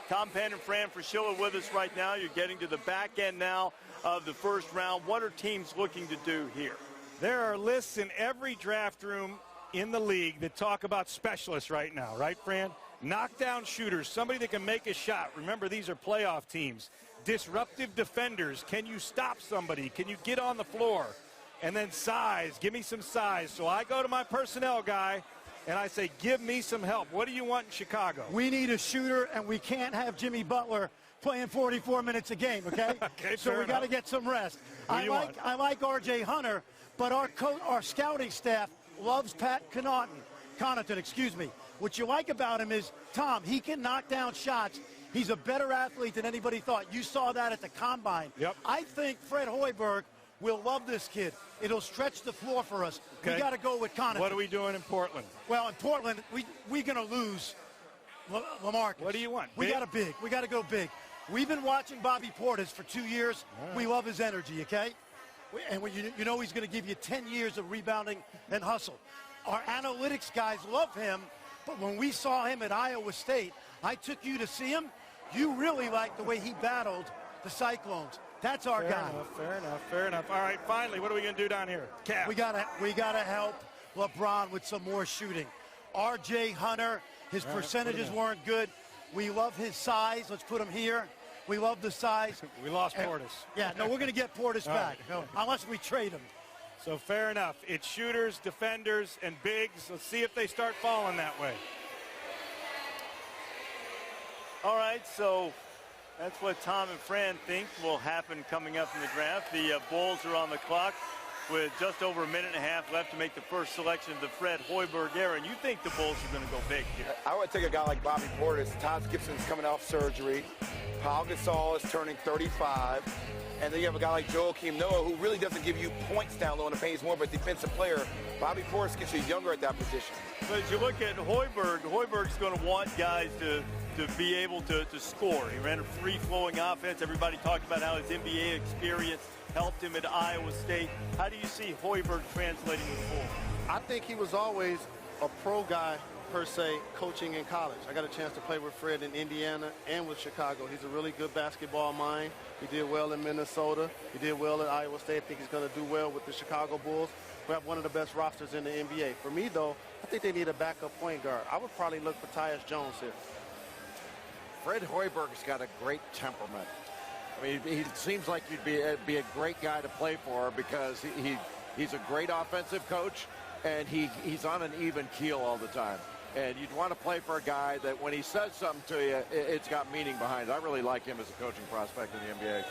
Tom Penn and Fran Fraschilla with us right now. You're getting to the back end now of the first round. What are teams looking to do here? There are lists in every draft room in the league that talk about specialists right now, right, Fran? Knockdown shooters, somebody that can make a shot. Remember, these are playoff teams. Disruptive defenders. Can you stop somebody? Can you get on the floor? And then size. Give me some size. So I go to my personnel guy, and I say, give me some help. What do you want in Chicago? We need a shooter, and we can't have Jimmy Butler playing 44 minutes a game, okay? Okay, so we got to get some rest. I like R.J. Hunter, but our scouting staff loves Pat Connaughton, excuse me. What you like about him is, Tom, he can knock down shots. He's a better athlete than anybody thought. You saw that at the Combine. Yep. I think Fred Hoiberg will love this kid. It'll stretch the floor for us. Okay. We got to go with Connaughton. What are we doing in Portland? Well, in Portland, we're going to lose LaMarcus. What do you want? We got to big. We got to go big. We've been watching Bobby Portis for 2 years. Right. We love his energy, okay? And you know he's going to give you 10 years of rebounding and hustle. Our analytics guys love him, but when we saw him at Iowa State, I took you to see him. You really liked the way he battled the Cyclones. That's our guy. Fair enough. All right, finally, what are we going to do down here? Cap. We gotta help LeBron with some more shooting. R.J. Hunter, his percentages weren't good. We love his size. Let's put him here. We love the size. We lost Portis. Yeah, no, we're going to get Portis back, unless we trade him. So fair enough. It's shooters, defenders, and bigs. Let's see if they start falling that way. All right, so that's what Tom and Fran think will happen coming up in the draft. The Bulls are on the clock with just over a minute and a half left to make the first selection of the Fred Hoiberg era. And you think the Bulls are going to go big here? I would take a guy like Bobby Portis. Taj Gibson's coming off surgery. Pau Gasol is turning 35. And then you have a guy like Joakim Noah, who really doesn't give you points down low in the paint. He's more of a defensive player. Bobby Portis gets you younger at that position. But as you look at Hoiberg, Hoiberg's going to want guys to be able to score. He ran a free-flowing offense. Everybody talked about how his NBA experience helped him at Iowa State. How do you see Hoiberg translating to the Bulls? I think he was always a pro guy, per se, coaching in college. I got a chance to play with Fred in Indiana and with Chicago. He's a really good basketball mind. He did well in Minnesota. He did well at Iowa State. I think he's going to do well with the Chicago Bulls. We have one of the best rosters in the NBA. For me, though, I think they need a backup point guard. I would probably look for Tyus Jones here. Fred Hoiberg's got a great temperament. I mean, he seems like he'd be a great guy to play for because he's a great offensive coach, and he's on an even keel all the time. And you'd want to play for a guy that when he says something to you, it's got meaning behind it. I really like him as a coaching prospect in the NBA.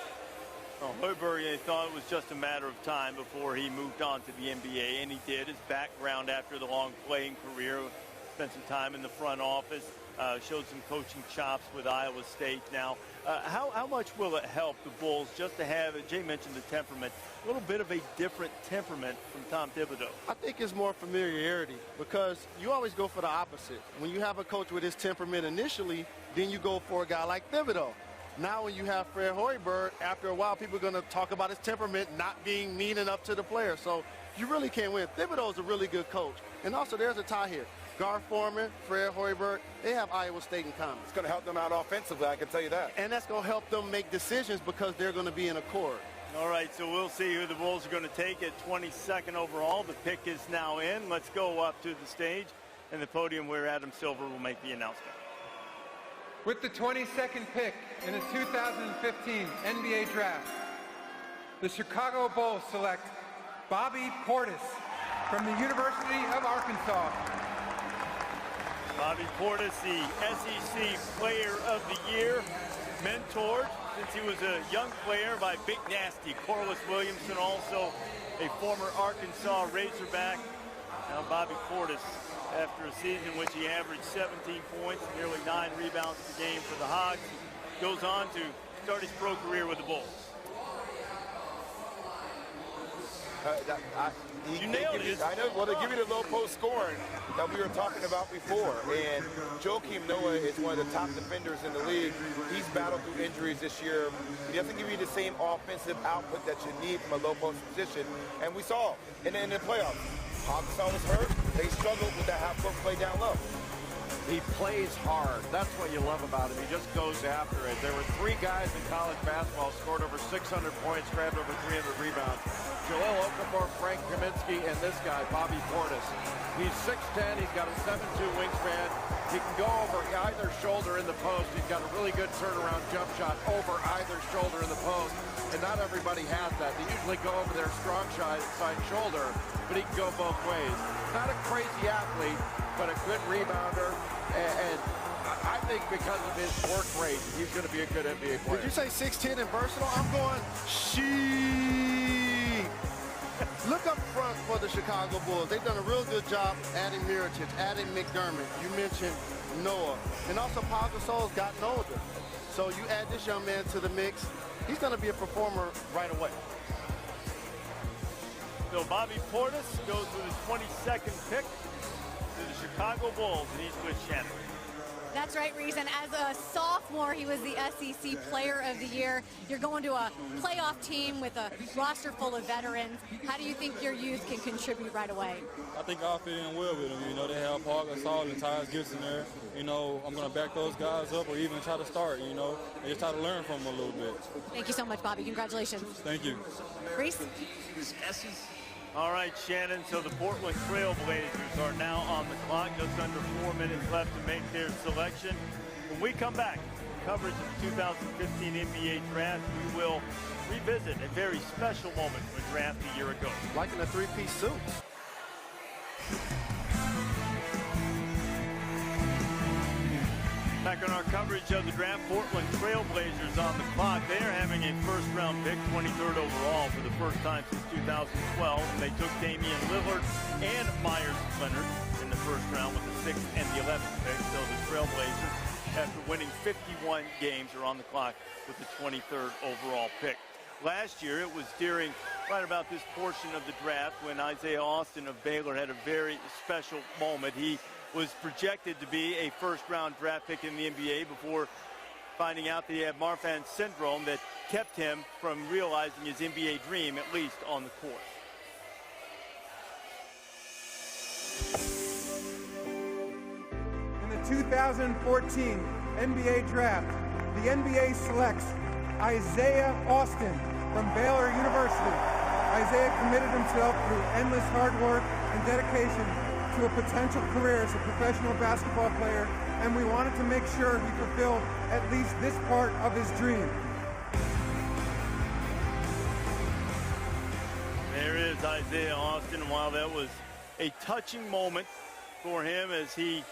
Well, Hoiberg thought it was just a matter of time before he moved on to the NBA, and he did. His background after the long playing career, spent some time in the front office. showed some coaching chops with Iowa State. Now, how much will it help the Bulls just to have, Jay mentioned the temperament, a little bit of a different temperament from Tom Thibodeau? I think it's more familiarity because you always go for the opposite. When you have a coach with his temperament initially, then you go for a guy like Thibodeau. Now when you have Fred Hoiberg, after a while people are going to talk about his temperament not being mean enough to the players. So you really can't win. Thibodeau is a really good coach. And also there's a tie here. Gar Forman, Fred Hoiberg, they have Iowa State in common. It's going to help them out offensively, I can tell you that. And that's going to help them make decisions because they're going to be in accord. All right, so we'll see who the Bulls are going to take at 22nd overall. The pick is now in. Let's go up to the stage and the podium where Adam Silver will make the announcement. With the 22nd pick in the 2015 NBA Draft, the Chicago Bulls select Bobby Portis from the University of Arkansas. Bobby Portis, the SEC Player of the Year, mentored since he was a young player by Big Nasty Corliss Williamson, also a former Arkansas Razorback. Now Bobby Portis, after a season in which he averaged 17 points, nearly 9 rebounds per game for the Hogs, goes on to start his pro career with the Bulls. You nailed it. I know. Well, they give you the low post scoring that we were talking about before. And Joakim Noah is one of the top defenders in the league. He's battled through injuries this year. He doesn't give you the same offensive output that you need from a low post position. And we saw in the playoffs. Arkansas was hurt. They struggled with that half-court play down low. He plays hard. That's what you love about him. He just goes after it. There were 3 guys in college basketball scored over 600 points, grabbed over 300 rebounds. Joel Okafor, Frank Kaminsky, and this guy, Bobby Portis. He's 6'10". He's got a 7'2" wingspan. He can go over either shoulder in the post. He's got a really good turnaround jump shot over either shoulder in the post. And not everybody has that. They usually go over their strong side shoulder, but he can go both ways. Not a crazy athlete, but a good rebounder. And I think because of his work rate, he's going to be a good NBA player. Did you say 6'10" and versatile? I'm going she. Look up front for the Chicago Bulls. They've done a real good job adding Mirotic, adding McDermott. You mentioned Noah. And also Pau Gasol's gotten older. So you add this young man to the mix, he's going to be a performer right away. So Bobby Portis goes with his 22nd pick to the Chicago Bulls, and he's with Shannon. That's right, Reese. And as a sophomore, he was the SEC Player of the Year. You're going to a playoff team with a roster full of veterans. How do you think your youth can contribute right away? I think I'll fit in well with them. You know, they have Pau Gasol and Tyus Gibson there. You know, I'm going to back those guys up or even try to start, you know, and just try to learn from them a little bit. Thank you so much, Bobby. Congratulations. Thank you. Reese? All right, Shannon, so the Portland Trail Blazers are now on the clock. Just under 4 minutes left to make their selection. When we come back, coverage of the 2015 NBA Draft, we will revisit a very special moment from the draft a year ago. Like in a 3-piece suit. Back on our coverage of the draft, Portland Trail Blazers on the clock. They are having a first-round pick, 23rd overall, for the first time since 2012. And they took Damian Lillard and Myers Leonard in the first round with the 6th and the 11th pick. So the Trail Blazers, after winning 51 games, are on the clock with the 23rd overall pick. Last year, it was during right about this portion of the draft when Isaiah Austin of Baylor had a very special moment. He was projected to be a first-round draft pick in the NBA before finding out that he had Marfan syndrome that kept him from realizing his NBA dream, at least on the court. In the 2014 NBA Draft, the NBA selects Isaiah Austin from Baylor University. Isaiah committed himself through endless hard work and dedication to a potential career as a professional basketball player, and we wanted to make sure he fulfilled at least this part of his dream. There is Isaiah Austin, and while that was a touching moment for him as he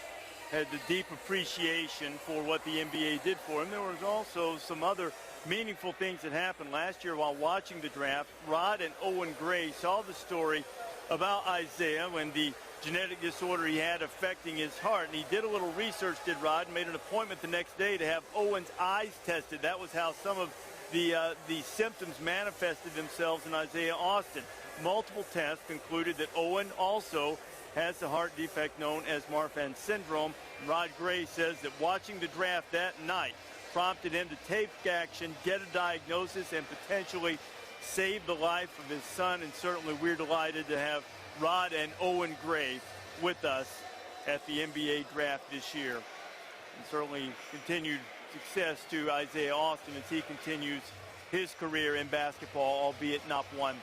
had the deep appreciation for what the NBA did for him, there was also some other meaningful things that happened last year while watching the draft. Rod and Owen Gray saw the story about Isaiah when the genetic disorder he had affecting his heart. And he did a little research, did Rod, and made an appointment the next day to have Owen's eyes tested. That was how some of the symptoms manifested themselves in Isaiah Austin. Multiple tests concluded that Owen also has the heart defect known as Marfan syndrome. Rod Gray says that watching the draft that night prompted him to take action, get a diagnosis, and potentially save the life of his son. And certainly we're delighted to have Rod and Owen Gray with us at the NBA draft this year. And certainly continued success to Isaiah Austin as he continues his career in basketball, albeit not one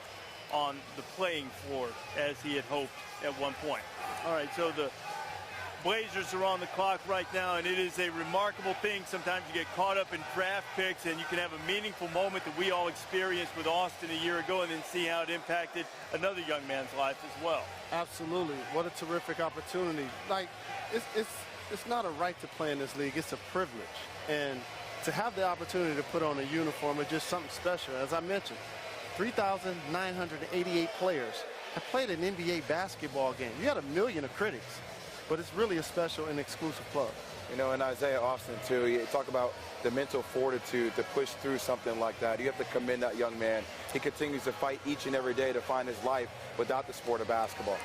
on the playing floor as he had hoped at one point. All right, so the Blazers are on the clock right now, and it is a remarkable thing. Sometimes you get caught up in draft picks, and you can have a meaningful moment that we all experienced with Austin a year ago, and then see how it impacted another young man's life as well. Absolutely. What a terrific opportunity. Like, it's not a right to play in this league. It's a privilege. And to have the opportunity to put on a uniform is just something special. As I mentioned, 3,988 players have played an NBA basketball game. You got 1 million of critics, but it's really a special and exclusive club. You know, and Isaiah Austin, too, you talk about the mental fortitude to push through something like that. You have to commend that young man. He continues to fight each and every day to find his life without the sport of basketball.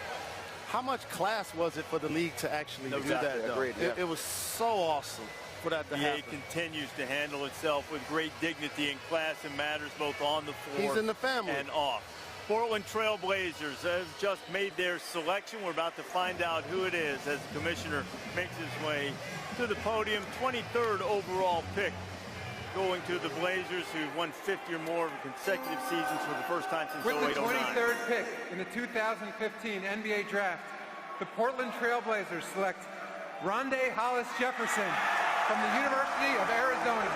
How much class was it for the league to actually do that? Agreed, yeah. It was so awesome for that to happen. The NBA continues to handle itself with great dignity and class and matters both on the floor He's in the family. and off. Portland Trail Blazers have just made their selection. We're about to find out who it is as the commissioner makes his way to the podium. 23rd overall pick going to the Blazers, who've won 50 or more consecutive seasons for the first time since 08-09. With the 23rd pick in the 2015 NBA Draft, the Portland Trail Blazers select Rondae Hollis Jefferson from the University of Arizona.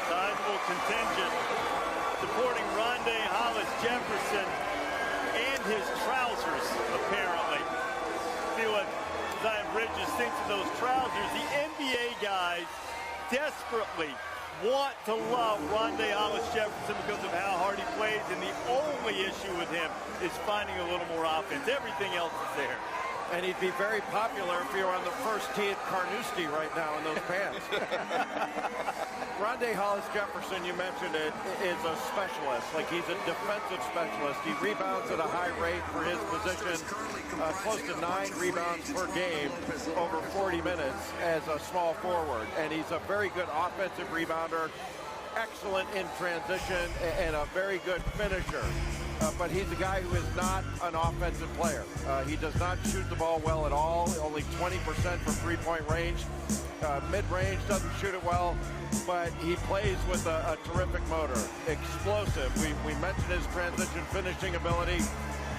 Sizable contingent supporting Rondae Hollis Jefferson and his trousers, apparently. See what Zion Bridges thinks of those trousers. The NBA guys desperately want to love Rondae Hollis Jefferson because of how hard he plays, and the only issue with him is finding a little more offense. Everything else is there. And he'd be very popular if he were on the first tee at Carnoustie right now in those pants. Rondae Hollis Jefferson, you mentioned it, is a specialist. Like, he's a defensive specialist. He rebounds at a high rate for his position, close to 9 rebounds per game over 40 minutes as a small forward. And he's a very good offensive rebounder, excellent in transition, and a very good finisher. But he's a guy who is not an offensive player. He does not shoot the ball well at all, only 20% from three-point range. Mid-range, doesn't shoot it well, but he plays with a terrific motor. Explosive. We mentioned his transition finishing ability,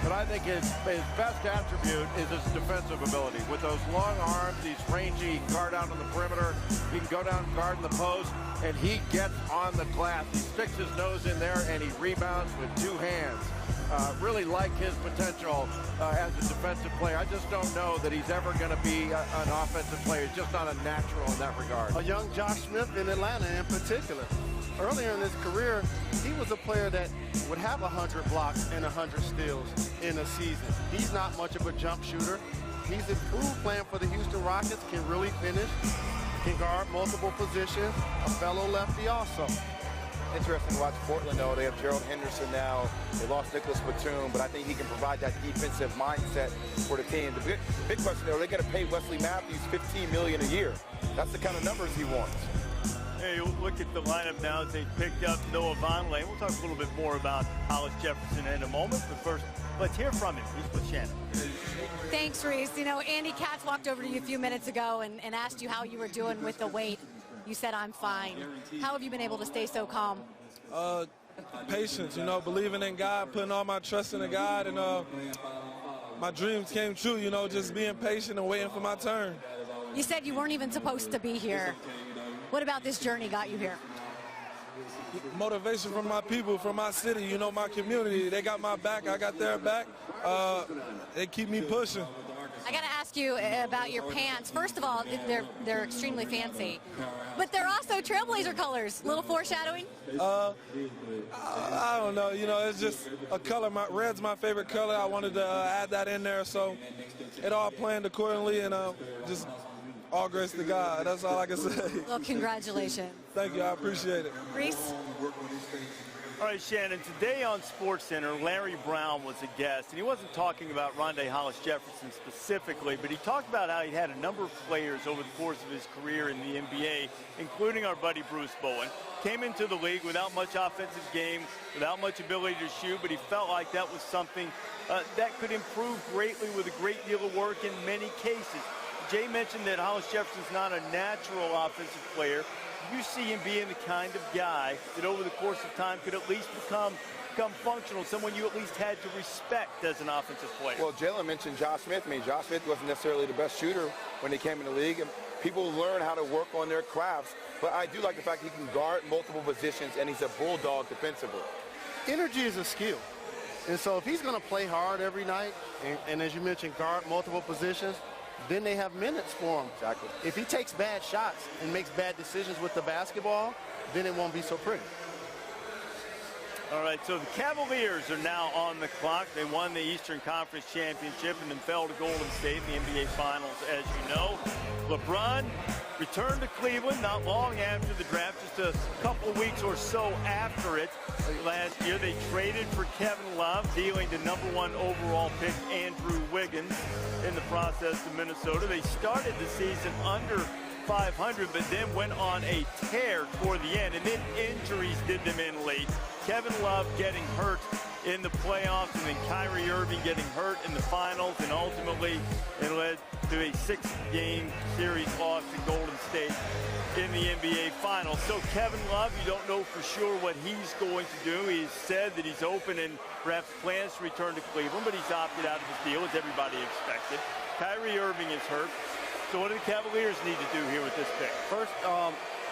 but I think his best attribute is his defensive ability. With those long arms, he's rangy, he can guard out on the perimeter, he can go down and guard in the post, and he gets on the glass. He sticks his nose in there and he rebounds with 2 hands. Really like his potential as a defensive player. I just don't know that he's ever going to be an offensive player. He's just not a natural in that regard. A young Josh Smith in Atlanta in particular. Earlier in his career, he was a player that would have 100 blocks and 100 steals in a season. He's not much of a jump shooter. He's improved playing for the Houston Rockets, can really finish, can guard multiple positions, a fellow lefty also. Interesting to watch Portland, though. They have Gerald Henderson now. They lost Nicholas Batum, but I think he can provide that defensive mindset for the team. The big question, though, they're going to pay Wesley Matthews $15 million a year. That's the kind of numbers he wants. Hey, look at the lineup now as they picked up Noah Vonleh. We'll talk a little bit more about Hollis Jefferson in a moment, but first, let's hear from him. He's with Shannon. Thanks, Reese. You know, Andy Katz walked over to you a few minutes ago and asked you how you were doing with the weight. You said, I'm fine. How have you been able to stay so calm? Patience, you know, believing in God, putting all my trust in God, and my dreams came true, you know, just being patient and waiting for my turn. You said you weren't even supposed to be here. What about this journey got you here? Motivation from my people, from my city, you know, my community. They got my back, I got their back. They keep me pushing. I got to ask you about your pants. First of all, they're extremely fancy, but they're also Trailblazer colors. Little foreshadowing? I don't know. You know, it's just a color. Red's my favorite color. I wanted to add that in there, so it all planned accordingly, and just all grace to God. That's all I can say. Well, congratulations. Thank you. I appreciate it. Reese? All right, Shannon, today on SportsCenter, Larry Brown was a guest, and he wasn't talking about Rondae Hollis-Jefferson specifically, but he talked about how he had a number of players over the course of his career in the NBA, including our buddy Bruce Bowen. Came into the league without much offensive game, without much ability to shoot, but he felt like that was something that could improve greatly with a great deal of work in many cases. Jay mentioned that Hollis-Jefferson's not a natural offensive player. You see him being the kind of guy that over the course of time could at least become functional, someone you at least had to respect as an offensive player. Well, Jalen mentioned Josh Smith. I mean, Josh Smith wasn't necessarily the best shooter when he came in the league. And people learn how to work on their crafts. But I do like the fact he can guard multiple positions, and he's a bulldog defensively. Energy is a skill. And so if he's going to play hard every night, and as you mentioned, guard multiple positions, then they have minutes for him. Exactly. If he takes bad shots and makes bad decisions with the basketball, then it won't be so pretty. All right, so the Cavaliers are now on the clock. They won the Eastern Conference Championship and then fell to Golden State in the NBA Finals, as you know. LeBron returned to Cleveland not long after the draft, just a couple of weeks or so after it. Last year, they traded for Kevin Love, dealing the #1 overall pick Andrew Wiggins in the process to Minnesota. They started the season under 500, but then went on a tear toward the end, and then injuries did them in late. Kevin Love getting hurt in the playoffs, and then Kyrie Irving getting hurt in the finals, and ultimately it led to a 6-game series loss to Golden State in the NBA Finals. So Kevin Love, you don't know for sure what he's going to do. He's said that he's open and perhaps plans to return to Cleveland, but he's opted out of his deal, as everybody expected. Kyrie Irving is hurt. So what do the Cavaliers need to do here with this pick? First,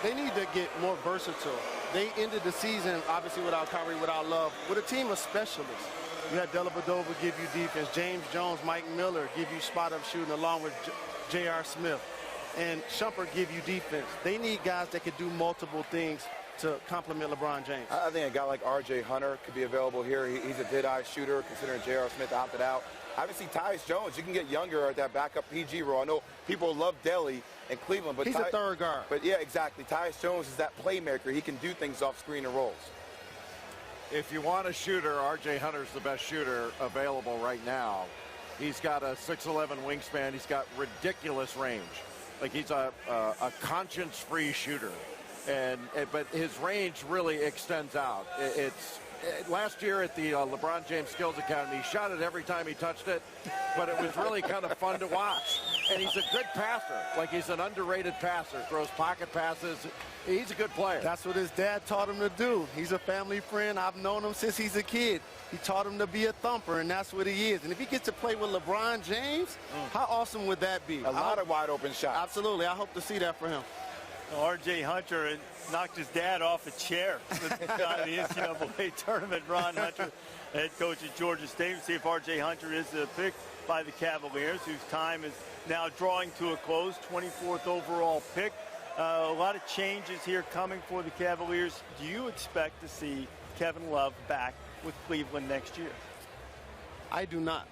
they need to get more versatile. They ended the season, obviously without Kyrie, without Love, with a team of specialists. You had Dellavedova give you defense. James Jones, Mike Miller give you spot-up shooting along with J.R. Smith. And Shumpert give you defense. They need guys that could do multiple things to complement LeBron James. I think a guy like R.J. Hunter could be available here. He's a dead-eye shooter, considering J.R. Smith opted out. Obviously, Tyus Jones, you can get younger at that backup PG role. I know people love Delly in Cleveland, but he's a third guard. But yeah, exactly. Tyus Jones is that playmaker. He can do things off screen and rolls. If you want a shooter, R.J. Hunter's the best shooter available right now. He's got a 6'11" wingspan. He's got ridiculous range. Like, he's a conscience-free shooter. But his range really extends out. Last year at the LeBron James Skills Academy, he shot it every time he touched it, but it was really kind of fun to watch. And he's a good passer. Like, he's an underrated passer, throws pocket passes. He's a good player. That's what his dad taught him to do. He's a family friend. I've known him since he's a kid. He taught him to be a thumper, and that's what he is. And if he gets to play with LeBron James, how awesome would that be? A lot of wide open shots. Absolutely. I hope to see that for him. R.J. Hunter knocked his dad off a chair in the NCAA tournament. Ron Hunter, head coach at Georgia State. We'll see if R.J. Hunter is picked by the Cavaliers, whose time is now drawing to a close. 24th overall pick. A lot of changes here coming for the Cavaliers. Do you expect to see Kevin Love back with Cleveland next year? I do not.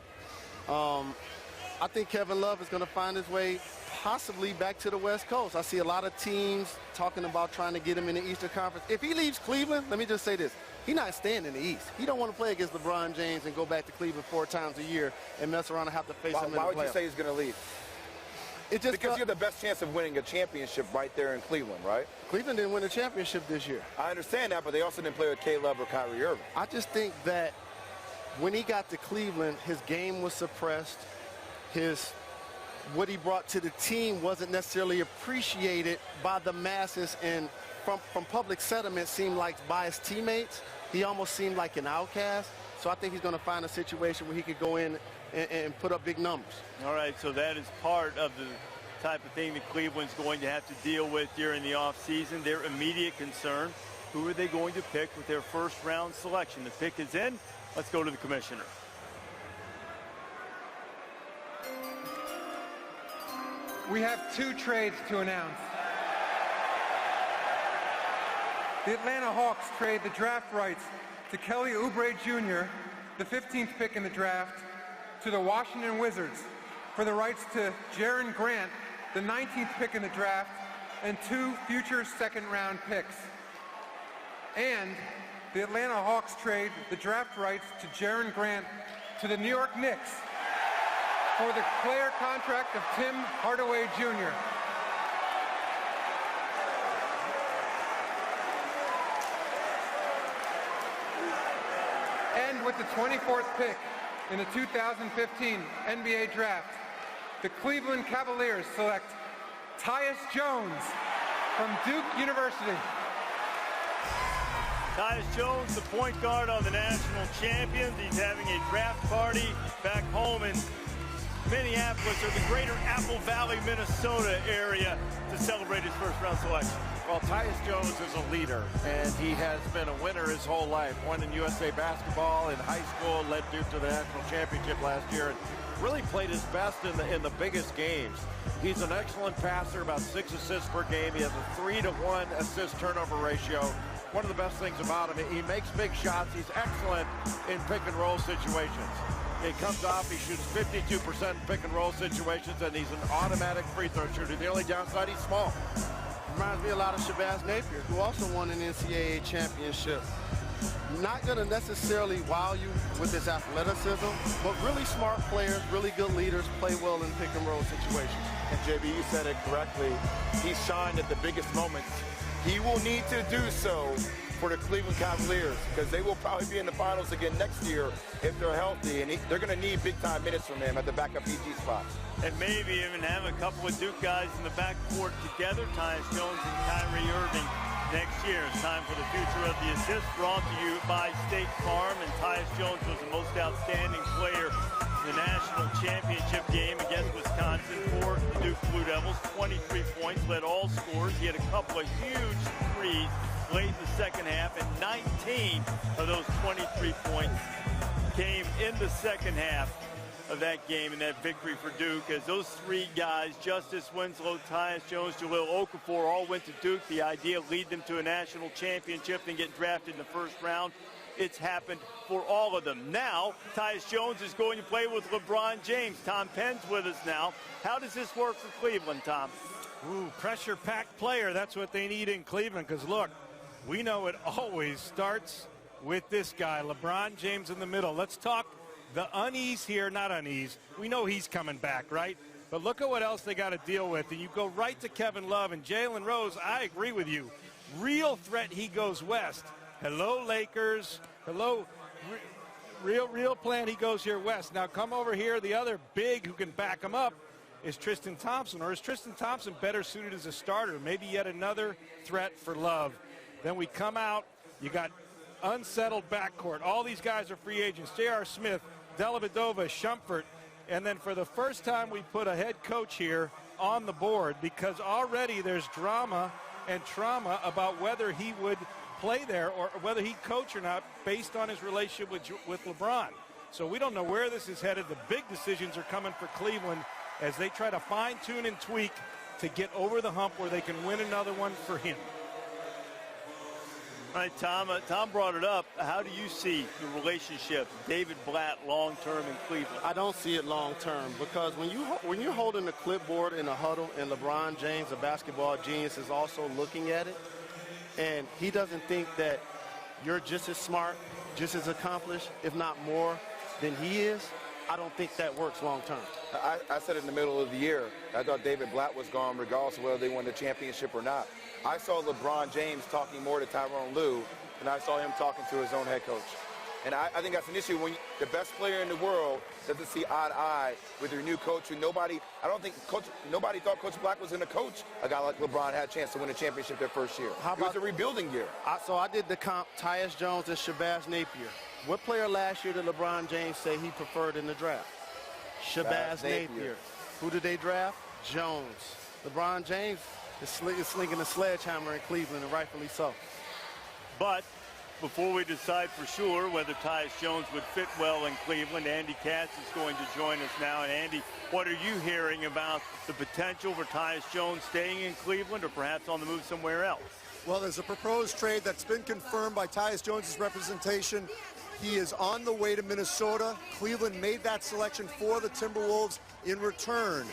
I think Kevin Love is going to find his way possibly back to the West Coast. I see a lot of teams talking about trying to get him in the Eastern Conference. If he leaves Cleveland, let me just say this. He's not staying in the East. He don't want to play against LeBron James and go back to Cleveland 4 times a year and mess around and have to face him in the playoffs. Why would you say he's going to leave? Because you have the best chance of winning a championship right there in Cleveland, right? Cleveland didn't win a championship this year. I understand that, but they also didn't play with K-Love or Kyrie Irving. I just think that when he got to Cleveland, his game was suppressed. What he brought to the team wasn't necessarily appreciated by the masses, and from public sentiment seemed like by his teammates, he almost seemed like an outcast. So I think he's going to find a situation where he could go in and put up big numbers. All right, so that is part of the type of thing that Cleveland's going to have to deal with during the offseason. Their immediate concern, who are they going to pick with their first-round selection? The pick is in. Let's go to the commissioner. we have 2 trades to announce. The Atlanta Hawks trade the draft rights to Kelly Oubre Jr., the 15th pick in the draft, to the Washington Wizards for the rights to Jaren Grant, the 19th pick in the draft, and 2 future second-round picks. And the Atlanta Hawks trade the draft rights to Jaren Grant to the New York Knicks for the player contract of Tim Hardaway Jr. And with the 24th pick in the 2015 NBA Draft, the Cleveland Cavaliers select Tyus Jones from Duke University. Tyus Jones, the point guard on the national champions. He's having a draft party back home in Minneapolis, or the greater Apple Valley, Minnesota area, to celebrate his first-round selection. Well, Tyus Jones is a leader, and he has been a winner his whole life. Won in USA basketball in high school, led Duke to the national championship last year, and really played his best in the biggest games. He's an excellent passer, about 6 assists per game. He has a 3-to-1 assist-turnover ratio. One of the best things about him, he makes big shots. He's excellent in pick-and-roll situations. He comes off, he shoots 52% in pick-and-roll situations, and he's an automatic free throw shooter. The only downside, he's small. Reminds me a lot of Shabazz Napier, who also won an NCAA championship. Not going to necessarily wow you with his athleticism, but really smart players, really good leaders, play well in pick-and-roll situations. And JB, you said it correctly. He shined at the biggest moments. He will need to do so for the Cleveland Cavaliers, because they will probably be in the finals again next year if they're healthy, and they're going to need big-time minutes from him at the backup PG spot. And maybe even have a couple of Duke guys in the backcourt together, Tyus Jones and Kyrie Irving, next year. It's time for the future of the assist, brought to you by State Farm. And Tyus Jones was the most outstanding player in the national championship game against Wisconsin for the Duke Blue Devils. 23 points, led all scorers. He had a couple of huge threes late in the second half, and 19 of those 23 points came in the second half of that game, in that victory for Duke, as those 3 guys, Justice Winslow, Tyus Jones, Jahlil Okafor, all went to Duke. The idea, lead them to a national championship and get drafted in the first round. It's happened for all of them. Now, Tyus Jones is going to play with LeBron James. Tom Penn's with us now. How does this work for Cleveland, Tom? Ooh, pressure-packed player. That's what they need in Cleveland, because, look, we know it always starts with this guy, LeBron James in the middle. Let's talk the unease here, not unease. We know he's coming back, right? But look at what else they got to deal with. And you go right to Kevin Love and Jalen Rose. I agree with you. Real threat, he goes west. Hello, Lakers. Hello, real plan, he goes here west. Now come over here. The other big who can back him up is Tristan Thompson. Or is Tristan Thompson better suited as a starter? Maybe yet another threat for Love. Then we come out. You got unsettled backcourt. All these guys are free agents. J.R. Smith, Dellavedova, Shumpert, and then for the first time we put a head coach here on the board, because already there's drama and trauma about whether he would play there or whether he'd coach or not based on his relationship with LeBron. So we don't know where this is headed. The big decisions are coming for Cleveland as they try to fine-tune and tweak to get over the hump where they can win another one for him. All right, Tom. Tom brought it up. How do you see the relationship, David Blatt, long-term in Cleveland? I don't see it long-term, because when you're holding the clipboard in a huddle and LeBron James, a basketball genius, is also looking at it, and he doesn't think that you're just as smart, just as accomplished, if not more, than he is, I don't think that works long-term. I said in the middle of the year, I thought David Blatt was gone regardless of whether they won the championship or not. I saw LeBron James talking more to Tyronn Lue than I saw him talking to his own head coach. And I think that's an issue when the best player in the world doesn't see eye to eye with your new coach. And nobody thought Coach Black was going to coach a guy like LeBron had a chance to win a championship their first year. It was a rebuilding year. So I did the comp, Tyus Jones and Shabazz Napier. What player last year did LeBron James say he preferred in the draft? Shabazz Napier. Who did they draft? Jones. LeBron James is slinging a sledgehammer in Cleveland, and rightfully so. But Before we decide for sure whether Tyus Jones would fit well in Cleveland, Andy Katz is going to join us now. And Andy, what are you hearing about the potential for Tyus Jones staying in Cleveland or perhaps on the move somewhere else? Well, there's a proposed trade that's been confirmed by Tyus Jones' representation. He is on the way to Minnesota. Cleveland made that selection for the Timberwolves. In return,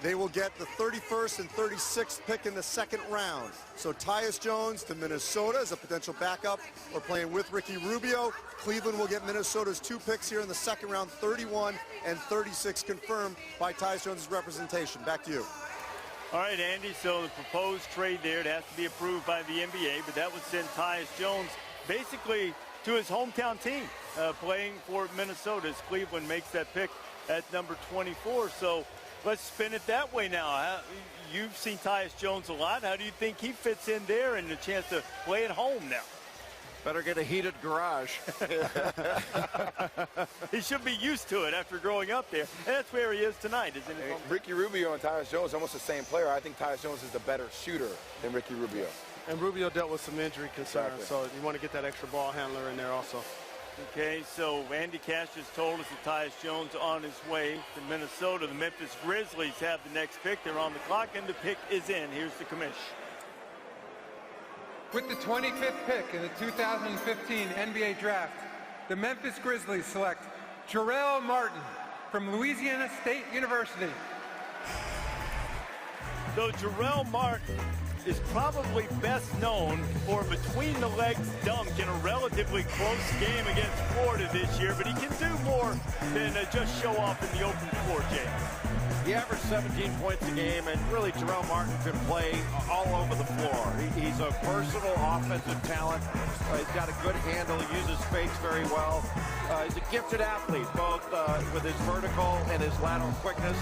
they will get the 31st and 36th pick in the second round. So Tyus Jones to Minnesota as a potential backup or playing with Ricky Rubio. Cleveland will get Minnesota's 2 picks here in the second round, 31 and 36 confirmed by Tyus Jones' representation. Back to you. All right, Andy, so the proposed trade there, it has to be approved by the NBA, but that would send Tyus Jones basically to his hometown team, playing for Minnesota as Cleveland makes that pick at number 24. So let's spin it that way now. You've seen Tyus Jones a lot. How do you think he fits in there and a chance to play at home now? Better get a heated garage. He should be used to it after growing up there. And that's where he is tonight, isn't it? Ricky Rubio and Tyus Jones, almost the same player. I think Tyus Jones is the better shooter than Ricky Rubio. And Rubio dealt with some injury concerns, so you want to get that extra ball handler in there also. Okay, so Andy Katz just told us that Tyus Jones on his way to Minnesota. The Memphis Grizzlies have the next pick. They're on the clock, and the pick is in. Here's the commish. With the 25th pick in the 2015 NBA Draft, the Memphis Grizzlies select Jarrell Martin from Louisiana State University. So Jarrell Martin is probably best known for between-the-legs dunk in a relatively close game against Florida this year, but he can do more than just show off in the open floor, James. He averaged 17 points a game, and really Jarrell Martin can play all over the floor. He's a versatile offensive talent. He's got a good handle. He uses space very well. He's a gifted athlete, both with his vertical and his lateral quickness.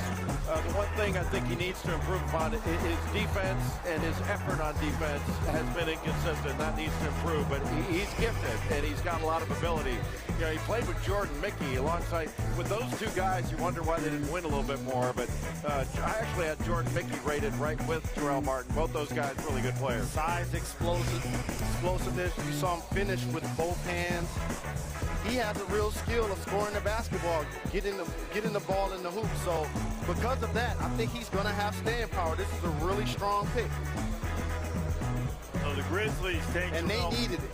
The one thing I think he needs to improve upon is his defense, and his effort on defense has been inconsistent. That needs to improve, but he's gifted, and he's got a lot of ability. You know, he played with Jordan Mickey alongside. With those two guys, you wonder why they didn't win a little bit more, but I actually had Jordan Mickey rated right with Jarrell Martin. Both those guys really good players. Size, explosiveness. You saw him finish with both hands. He has a real skill of scoring the basketball, getting the ball in the hoop. So because of that, I think he's going to have staying power. This is a really strong pick. So the Grizzlies take and they needed it.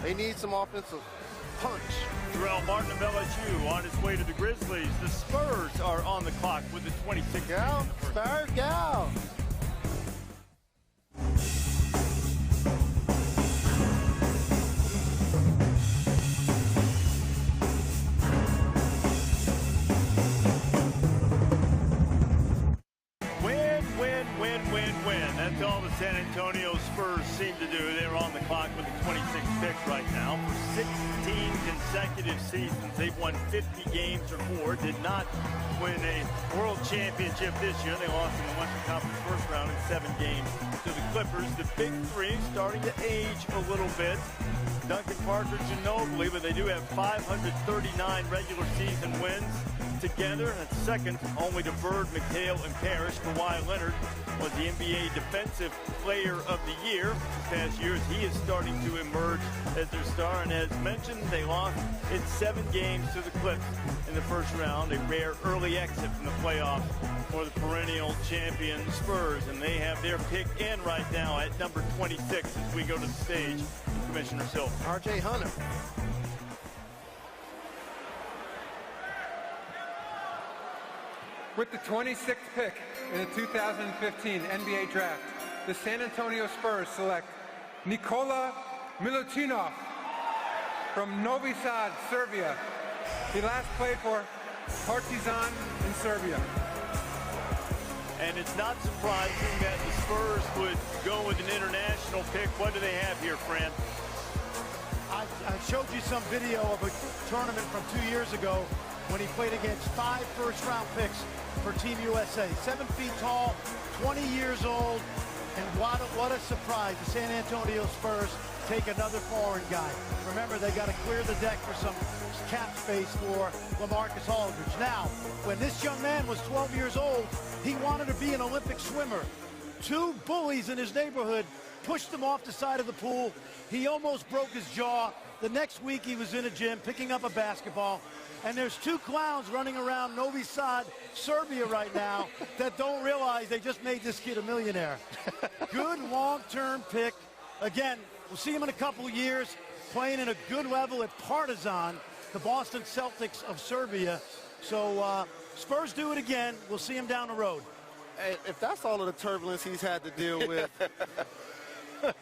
They need some offensive punch. Jarrell Martin of LSU on his way to the Grizzlies. The Spurs are on the clock with the 26th. Go, Spurs, go. That's all the San Antonio Spurs seem to do. They're on the clock with the 26th pick right now. For 16 consecutive seasons, they've won 50 games or more. Did not win a world championship this year. They lost in the Western Conference first round in 7 games to the Clippers. The big three starting to age a little bit. Duncan, Parker, Ginobili, but they do have 539 regular season wins together. That's second only to Bird, McHale, and Parrish. Kawhi Leonard was the NBA Defensive Player of the Year. This past years, he is starting to emerge as their star. And as mentioned, they lost in 7 games to the Clips in the first round. A rare early exit from the playoffs for the perennial champion Spurs. And they have their pick in right now at number 26 as we go to the stage. Commissioner Silver. R.J. Hunter. With the 26th pick in the 2015 NBA Draft, the San Antonio Spurs select Nikola Milutinov from Novi Sad, Serbia. He last played for Partizan in Serbia. And it's not surprising that the Spurs would go with an international pick. What do they have here, Fran? I showed you some video of a tournament from 2 years ago when he played against 5 first-round picks for Team USA. 7 feet tall, 20 years old, and what a surprise. The San Antonio Spurs take another foreign guy. Remember, they got to clear the deck for some cap space for LaMarcus Aldridge. Now, when this young man was 12 years old, he wanted to be an Olympic swimmer. 2 bullies in his neighborhood pushed him off the side of the pool. He almost broke his jaw. The next week he was in a gym picking up a basketball. And there's two clowns running around Novi Sad, Serbia right now that don't realize they just made this kid a millionaire. Good long-term pick. Again, we'll see him in a couple of years playing in a good level at Partizan, the Boston Celtics of Serbia. So Spurs do it again. We'll see him down the road. Hey, if that's all of the turbulence he's had to deal with.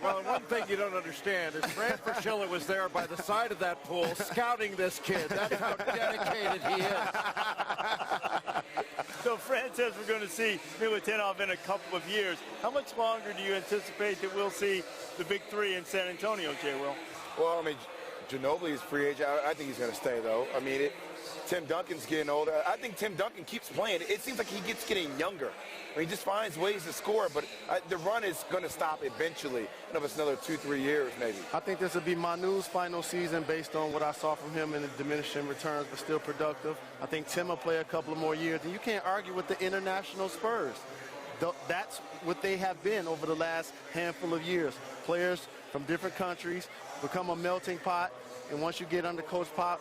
Well, one thing you don't understand is Fran Fraschilla was there by the side of that pool scouting this kid. That's how dedicated he is. So Fran says we're going to see Milutinov in a couple of years. How much longer do you anticipate that we'll see the big three in San Antonio, Jay Will? Well, I mean, Ginobili is free agent. I think he's going to stay, though. I mean, Tim Duncan's getting older. I think Tim Duncan keeps playing. It seems like he keeps getting younger. I mean, he just finds ways to score, but the run is going to stop eventually. I don't know if it's another 2-3 years, maybe. I think this will be Manu's final season based on what I saw from him in the diminishing returns, but still productive. I think Tim will play a couple of more years, and you can't argue with the international Spurs. That's what they have been over the last handful of years. Players from different countries become a melting pot, and once you get under Coach Pop,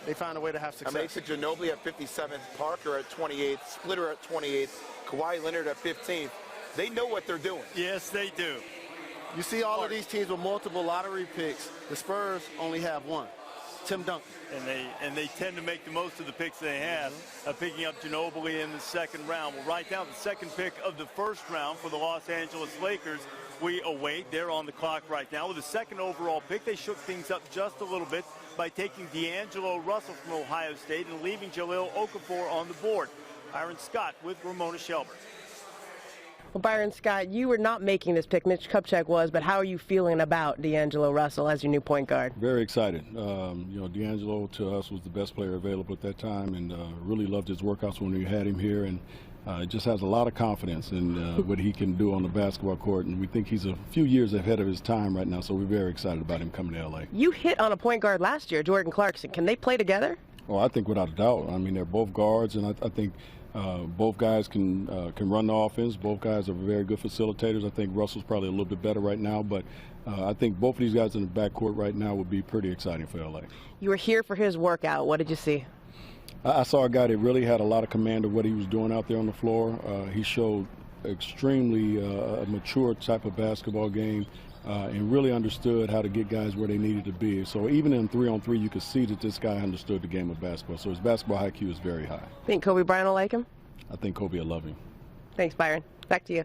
they find a way to have success. I mean, they took Ginobili at 57th, Parker at 28th, Splitter at 28th, Kawhi Leonard at 15th. They know what they're doing. Yes, they do. You see all of these teams with multiple lottery picks. The Spurs only have one, Tim Duncan. And they tend to make the most of the picks they have, picking up Ginobili in the second round. We'll write down the second pick of the first round for the Los Angeles Lakers. We await. They're on the clock right now with the second overall pick. They shook things up just a little bit by taking D'Angelo Russell from Ohio State and leaving Jahlil Okafor on the board. Byron Scott with Ramona Shelburne. Well, Byron Scott, you were not making this pick. Mitch Kupchak was, but how are you feeling about D'Angelo Russell as your new point guard? Very excited. You know, D'Angelo to us was the best player available at that time, and really loved his workouts when we had him here, and just has a lot of confidence in what he can do on the basketball court, and we think he's a few years ahead of his time right now, so we're very excited about him coming to L.A. You hit on a point guard last year, Jordan Clarkson. Can they play together? Well, I think without a doubt. I mean, they're both guards, and I think both guys can run the offense. Both guys are very good facilitators. I think Russell's probably a little bit better right now, but I think both of these guys in the backcourt right now would be pretty exciting for L.A. You were here for his workout. What did you see? I saw a guy that really had a lot of command of what he was doing out there on the floor. He showed extremely a mature type of basketball game and really understood how to get guys where they needed to be. So even in 3-on-3, you could see that this guy understood the game of basketball. So his basketball IQ is very high. Think Kobe Bryant will like him? I think Kobe will love him. Thanks, Byron. Back to you.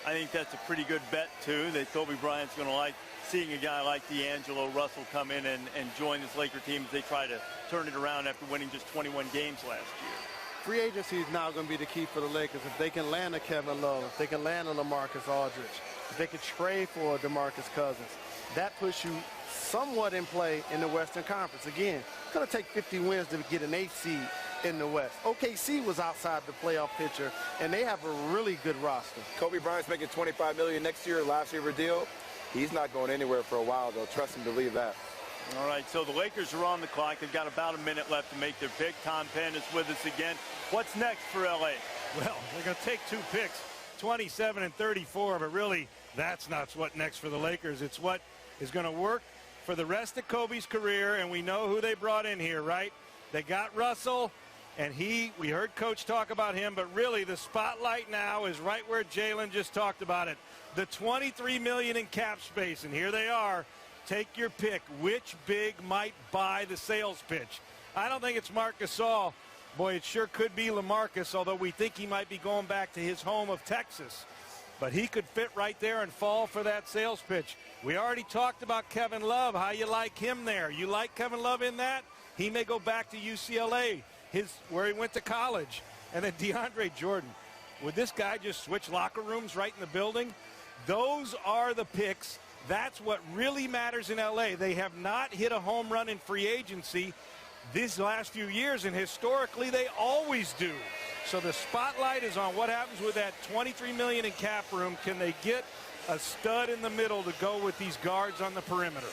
I think that's a pretty good bet, too, that Kobe Bryant's going to like seeing a guy like D'Angelo Russell come in and join this Laker team as they try to turn it around after winning just 21 games last year. Free agency is now going to be the key for the Lakers. If they can land a Kevin Love, if they can land a LaMarcus Aldridge, if they can trade for DeMarcus Cousins, that puts you somewhat in play in the Western Conference. Again, it's going to take 50 wins to get an 8th seed in the West. OKC was outside the playoff picture, and they have a really good roster. Kobe Bryant's making $25 million next year, last year of a deal. He's not going anywhere for a while, though. Trust him to believe that. All right, so the Lakers are on the clock. They've got about a minute left to make their pick. Tom Penn is with us again. What's next for L.A.? Well, they're going to take two picks, 27 and 34, but really that's not what next for the Lakers. It's what is going to work for the rest of Kobe's career, and we know who they brought in here, right? They got Russell, and we heard Coach talk about him, but really the spotlight now is right where Jalen just talked about it. The $23 million in cap space, and here they are. Take your pick. Which big might buy the sales pitch? I don't think it's Marc Gasol. Boy, it sure could be LaMarcus, although we think he might be going back to his home of Texas. But he could fit right there and fall for that sales pitch. We already talked about Kevin Love, how you like him there. You like Kevin Love in that? He may go back to UCLA, where he went to college. And then DeAndre Jordan. Would this guy just switch locker rooms right in the building? Those are the picks. That's what really matters in L.A. They have not hit a home run in free agency these last few years, and historically they always do. So the spotlight is on what happens with that $23 million in cap room. Can they get a stud in the middle to go with these guards on the perimeter?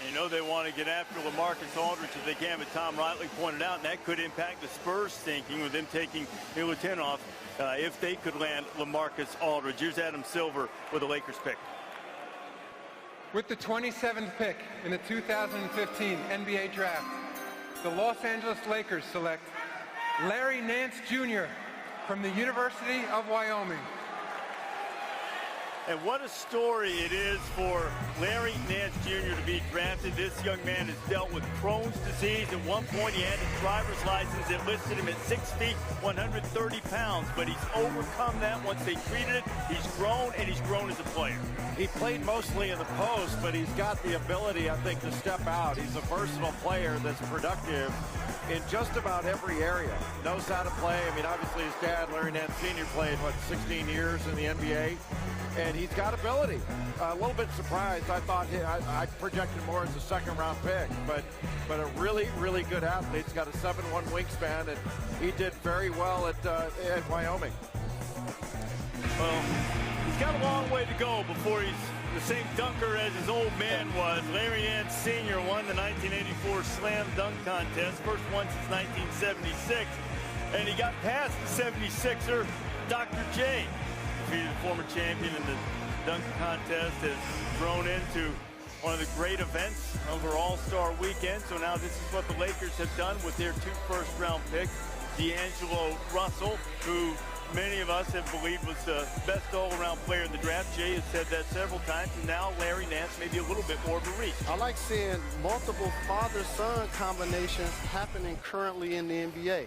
You know they want to get after LaMarcus Aldridge if they can, but Tom rightly pointed out, and that could impact the Spurs' thinking with them taking Milutinov if they could land LaMarcus Aldridge. Here's Adam Silver with the Lakers pick. With the 27th pick in the 2015 NBA Draft, the Los Angeles Lakers select Larry Nance Jr. from the University of Wyoming. And what a story it is for Larry Nance Jr. to be drafted. This young man has dealt with Crohn's disease. At one point, he had a driver's license that listed him at 6 feet, 130 pounds. But he's overcome that once they treated it. He's grown, and he's grown as a player. He played mostly in the post, but he's got the ability, I think, to step out. He's a versatile player that's productive in just about every area. Knows how to play. I mean, obviously his dad, Larry Nance Sr., played, 16 years in the NBA. And he's got ability. A little bit surprised. I thought I projected more as a second-round pick, but a really, really good athlete. He's got a 7'1" wingspan, and he did very well at Wyoming. Well, he's got a long way to go before he's the same dunker as his old man was. Larry Nance Sr. won the 1984 Slam Dunk Contest, first one since 1976, and he got past the 76er, Dr. J. Defeated the former champion in the dunk contest, has grown into one of the great events over All-Star Weekend. So now this is what the Lakers have done with their 2 first-round picks. D'Angelo Russell, who many of us have believed was the best all-around player in the draft. Jay has said that several times, and now Larry Nance may be a little bit more of a reach. I like seeing multiple father-son combinations happening currently in the NBA.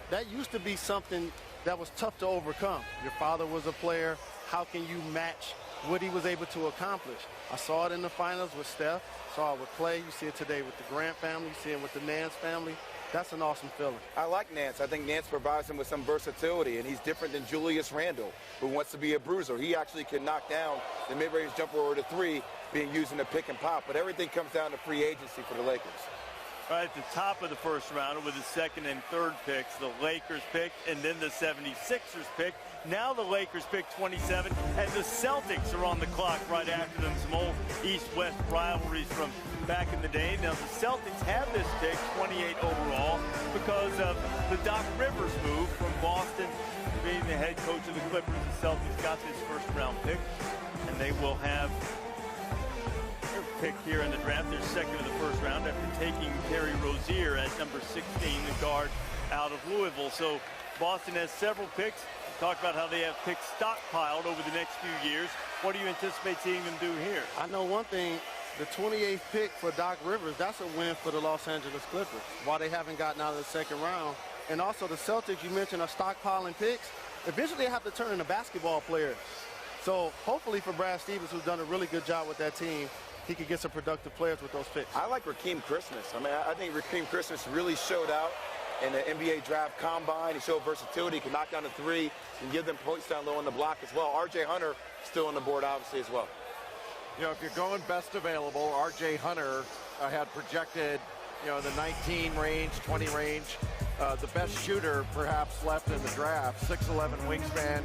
That used to be something that was tough to overcome. Your father was a player. How can you match what he was able to accomplish? I saw it in the finals with Steph, saw it with Clay. You see it today with the Grant family. You see it with the Nance family. That's an awesome feeling. I like Nance. I think Nance provides him with some versatility, and he's different than Julius Randle, who wants to be a bruiser. He actually can knock down the mid-range jumper or the 3 being used in the pick and pop, but everything comes down to free agency for the Lakers. Right at the top of the first round with the 2nd and 3rd picks, the Lakers pick, and then the 76ers pick. Now the Lakers pick 27, and the Celtics are on the clock right after them. Some old East-West rivalries from back in the day. Now the Celtics have this pick, 28 overall, because of the Doc Rivers move from Boston to being the head coach of the Clippers. The Celtics got this first-round pick, and they will have pick here in the draft, their 2nd of the first round after taking Terry Rozier at number 16, the guard out of Louisville. So Boston has several picks. Talk about how they have picks stockpiled over the next few years. What do you anticipate seeing them do here? I know one thing, the 28th pick for Doc Rivers, that's a win for the Los Angeles Clippers, while they haven't gotten out of the 2nd round. And also the Celtics, you mentioned, are stockpiling picks. Eventually they have to turn into basketball players. So hopefully for Brad Stevens, who's done a really good job with that team, he could get some productive players with those picks. I like Rakeem Christmas. I mean, I think Rakeem Christmas really showed out in the NBA draft combine. He showed versatility. He can knock down the 3 and give them points down low on the block as well. R.J. Hunter still on the board, obviously, as well. You know, if you're going best available, R.J. Hunter had projected, the 19 range, 20 range. The best shooter, perhaps, left in the draft. 6'11" wingspan,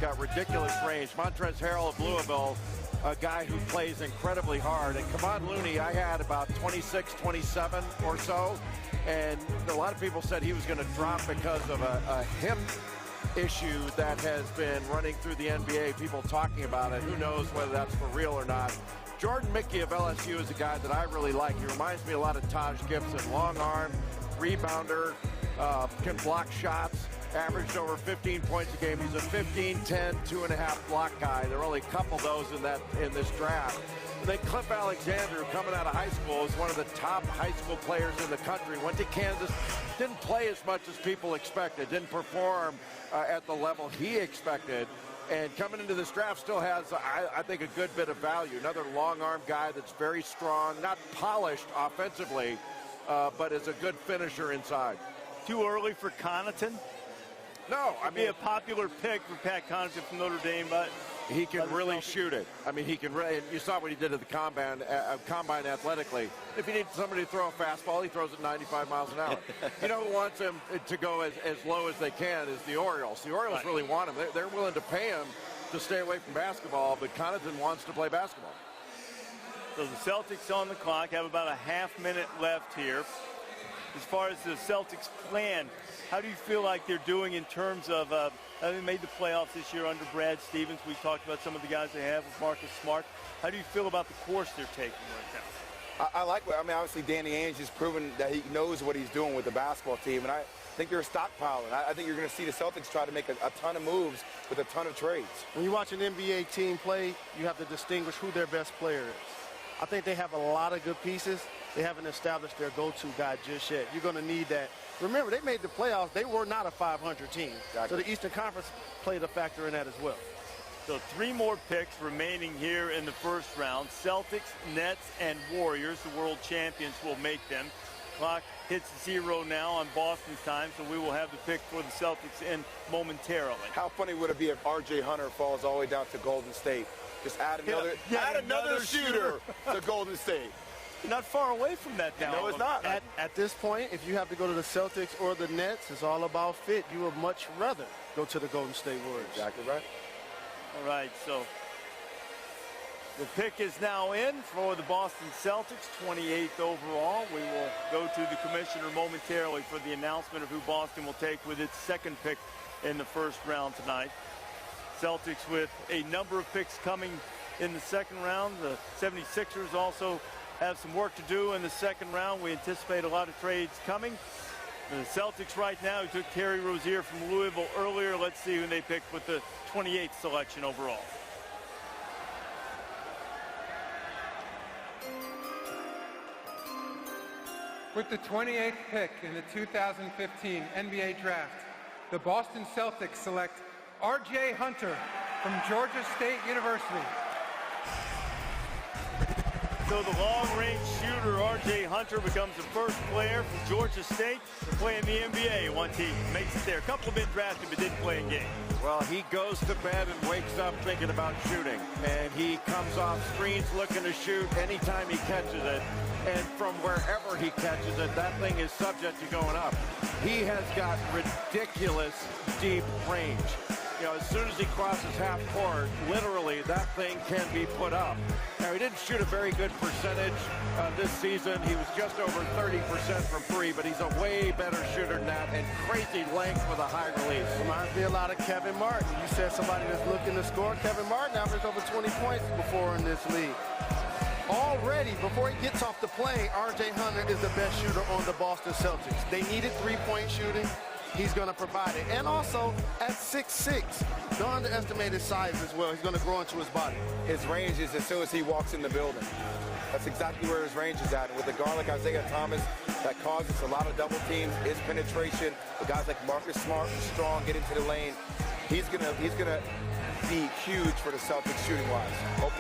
got ridiculous range. Montrezl Harrell of Louisville, a guy who plays incredibly hard. And Kevon Looney, I had about 26, 27 or so. And a lot of people said he was going to drop because of a hip issue that has been running through the NBA. People talking about it. Who knows whether that's for real or not. Jordan Mickey of LSU is a guy that I really like. He reminds me a lot of Taj Gibson. Long arm, rebounder, can block shots. Averaged over 15 points a game. He's a 15, 10, 2.5 block guy. There are only a couple of those in this draft. Then Cliff Alexander, coming out of high school, is one of the top high school players in the country. Went to Kansas, didn't play as much as people expected, didn't perform at the level he expected. And coming into this draft still has, I think, a good bit of value. Another long-arm guy that's very strong, not polished offensively, but is a good finisher inside. Too early for Connaughton? No, I mean, a popular pick for Pat Connaughton from Notre Dame, but he can really shoot it. I mean, he can really. You saw what he did at the combine athletically. If you need somebody to throw a fastball, he throws it 95 miles an hour. You know who wants him to go as low as they can is the Orioles. The Orioles really want him. They're willing to pay him to stay away from basketball, but Connaughton wants to play basketball. So the Celtics on the clock have about a half-minute left here. As far as the Celtics plan, how do you feel like they're doing in terms of, they made the playoffs this year under Brad Stevens. We talked about some of the guys they have with Marcus Smart. How do you feel about the course they're taking right now? I like what, I mean, obviously Danny Ainge has proven that he knows what he's doing with the basketball team, and I think they're stockpiling. I think you're going to see the Celtics try to make a ton of moves with a ton of trades. When you watch an NBA team play, you have to distinguish who their best player is. I think they have a lot of good pieces. They haven't established their go-to guy just yet. You're going to need that. Remember, they made the playoffs. They were not a 500 team. Exactly. So the Eastern Conference played a factor in that as well. So 3 more picks remaining here in the first round. Celtics, Nets, and Warriors. The world champions will make them. Clock hits 0 now on Boston's time, so we will have the pick for the Celtics in momentarily. How funny would it be if R.J. Hunter falls all the way down to Golden State? Just add another shooter to Golden State. Not far away from that now. No, it's not. At this point, if you have to go to the Celtics or the Nets, it's all about fit. You would much rather go to the Golden State Warriors. Exactly right. All right, so the pick is now in for the Boston Celtics, 28th overall. We will go to the commissioner momentarily for the announcement of who Boston will take with its second pick in the first round tonight. Celtics with a number of picks coming in the second round. The 76ers also have some work to do in the second round. We anticipate a lot of trades coming. The Celtics right now, who took Terry Rozier from Louisville earlier. Let's see who they pick with the 28th selection overall. With the 28th pick in the 2015 NBA Draft, the Boston Celtics select R.J. Hunter from Georgia State University. So the long-range shooter R.J. Hunter becomes the first player from Georgia State to play in the NBA once he makes it there. A couple have been drafted but didn't play in games. Well, he goes to bed and wakes up thinking about shooting. And he comes off screens looking to shoot anytime he catches it. And from wherever he catches it, that thing is subject to going up. He has got ridiculous deep range. You know, as soon as he crosses half court, literally that thing can be put up. Now, he didn't shoot a very good percentage this season. He was just over 30% from free, but he's a way better shooter than that, and crazy length with a high release. Reminds me a lot of Kevin Martin. You said somebody that's looking to score. Kevin Martin averaged over 20 points before in this league. Already, before he gets off the plane, R.J. Hunter is the best shooter on the Boston Celtics. They needed three-point shooting. He's going to provide it. And also, at 6'6", don't underestimate his size as well. He's going to grow into his body. His range is as soon as he walks in the building. That's exactly where his range is at. And with a guard like Isaiah Thomas, that causes a lot of double teams, his penetration, with guys like Marcus Smart, strong, get into the lane. He's gonna be huge for the Celtics shooting-wise.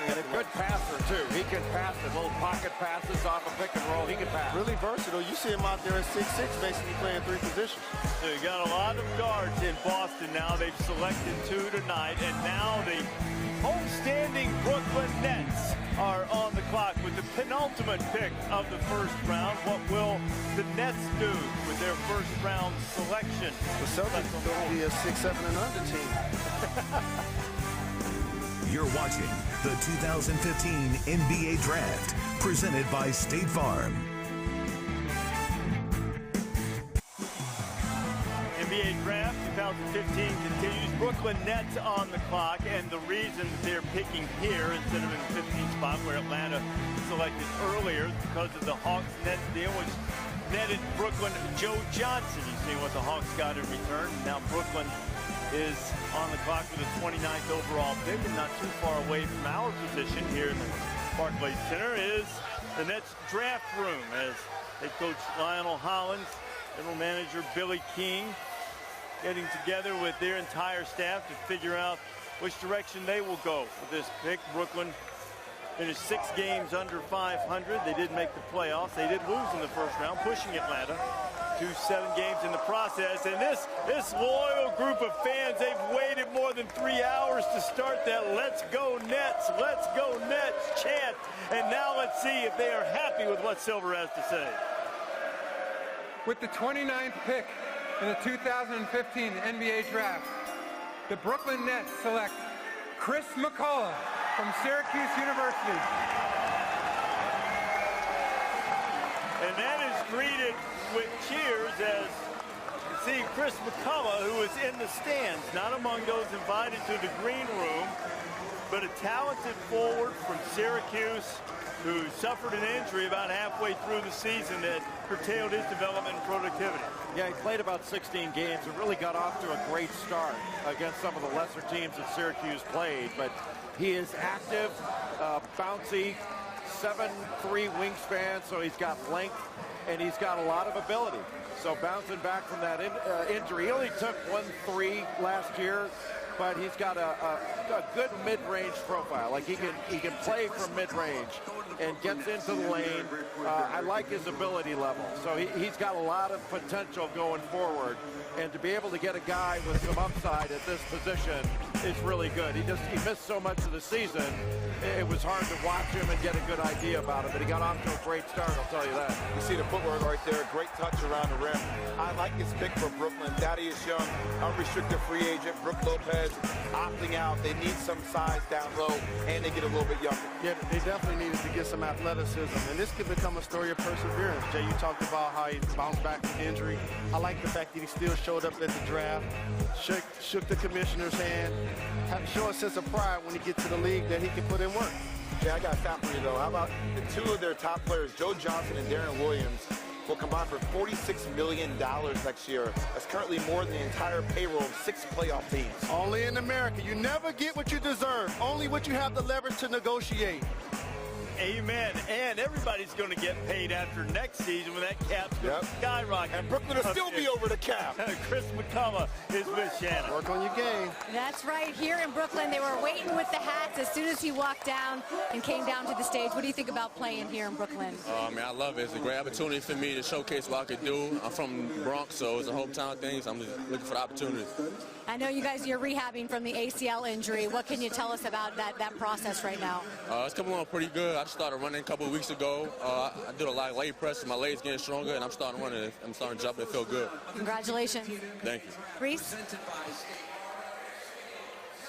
And a good passer, too. He can pass the little pocket passes off a pick and roll. He can pass. Really versatile. You see him out there at 6'6", basically playing 3 positions. So you got a lot of guards in Boston now. They've selected 2 tonight, and now the homestanding Brooklyn Nets are on the clock with the penultimate pick of the first round. What will the Nets do with their first round selection? The Celtics will be a 6-7 and under team. You're watching the 2015 NBA Draft, presented by State Farm. NBA Draft 2015 continues. Brooklyn Nets on the clock, and the reason they're picking here instead of in the 15th spot where Atlanta selected earlier is because of the Hawks-Nets deal, which netted Brooklyn Joe Johnson. You see what the Hawks got in return. Now Brooklyn is on the clock with a 29th overall pick, and not too far away from our position here in the Barclays Center is the Nets draft room as head coach Lionel Hollins, general manager Billy King, getting together with their entire staff to figure out which direction they will go with this pick. Brooklyn finished 6 games under 500. They did make the playoffs. They did lose in the first round, pushing Atlanta to 7 games in the process. And this loyal group of fans, they've waited more than 3 hours to start that "Let's go Nets, let's go Nets" chant. And now let's see if they are happy with what Silver has to say. With the 29th pick in the 2015 NBA Draft, the Brooklyn Nets select Chris McCullough from Syracuse University. And that is greeted with cheers as you see Chris McCullough, who is in the stands, not among those invited to the green room, but a talented forward from Syracuse who suffered an injury about halfway through the season that curtailed his development and productivity. Yeah, he played about 16 games and really got off to a great start against some of the lesser teams that Syracuse played. But he is active, bouncy, 7'3" wingspan, so he's got length and he's got a lot of ability. So bouncing back from that injury, he only took 1-3 last year, but he's got a good mid-range profile. Like he can play from mid-range and gets into the lane. I like his ability level. So he's got a lot of potential going forward. And to be able to get a guy with some upside at this position is really good. He missed so much of the season. It was hard to watch him and get a good idea about him, but he got off to a great start, I'll tell you that. You see the footwork right there, great touch around the rim. I like his pick for Brooklyn. Thaddeus Young, unrestricted free agent. Brook Lopez opting out. They need some size down low, and they get a little bit younger. Yeah, they definitely needed to get some athleticism, and this could become a story of perseverance. Jay, you talked about how he bounced back from injury. I like the fact that he still showed up at the draft, shook the commissioner's hand, show a sense of pride when he gets to the league that he can put in work. Yeah, I got a stat for you, though. How about the two of their top players, Joe Johnson and Darren Williams, will combine for $46 million next year. That's currently more than the entire payroll of 6 playoff teams. Only in America. You never get what you deserve, only what you have the leverage to negotiate. Amen. And everybody's going to get paid after next season when that cap's going to skyrocket. And Brooklyn will still be over the cap. Chris McCullough is with Shannon. Work on your game. That's right. Here in Brooklyn, they were waiting with the hats as soon as he walked down and came down to the stage. What do you think about playing here in Brooklyn? Oh, man, I love it. It's a great opportunity for me to showcase what I could do. I'm from the Bronx, so it's a hometown thing, so I'm just looking for the opportunity. I know you guys, you're rehabbing from the ACL injury. What can you tell us about that process right now? It's coming along pretty good. I just started running a couple of weeks ago. I did a lot of leg press, and my legs getting stronger, and I'm starting running. I'm starting to jump and feel good. Congratulations. Thank you. Reese?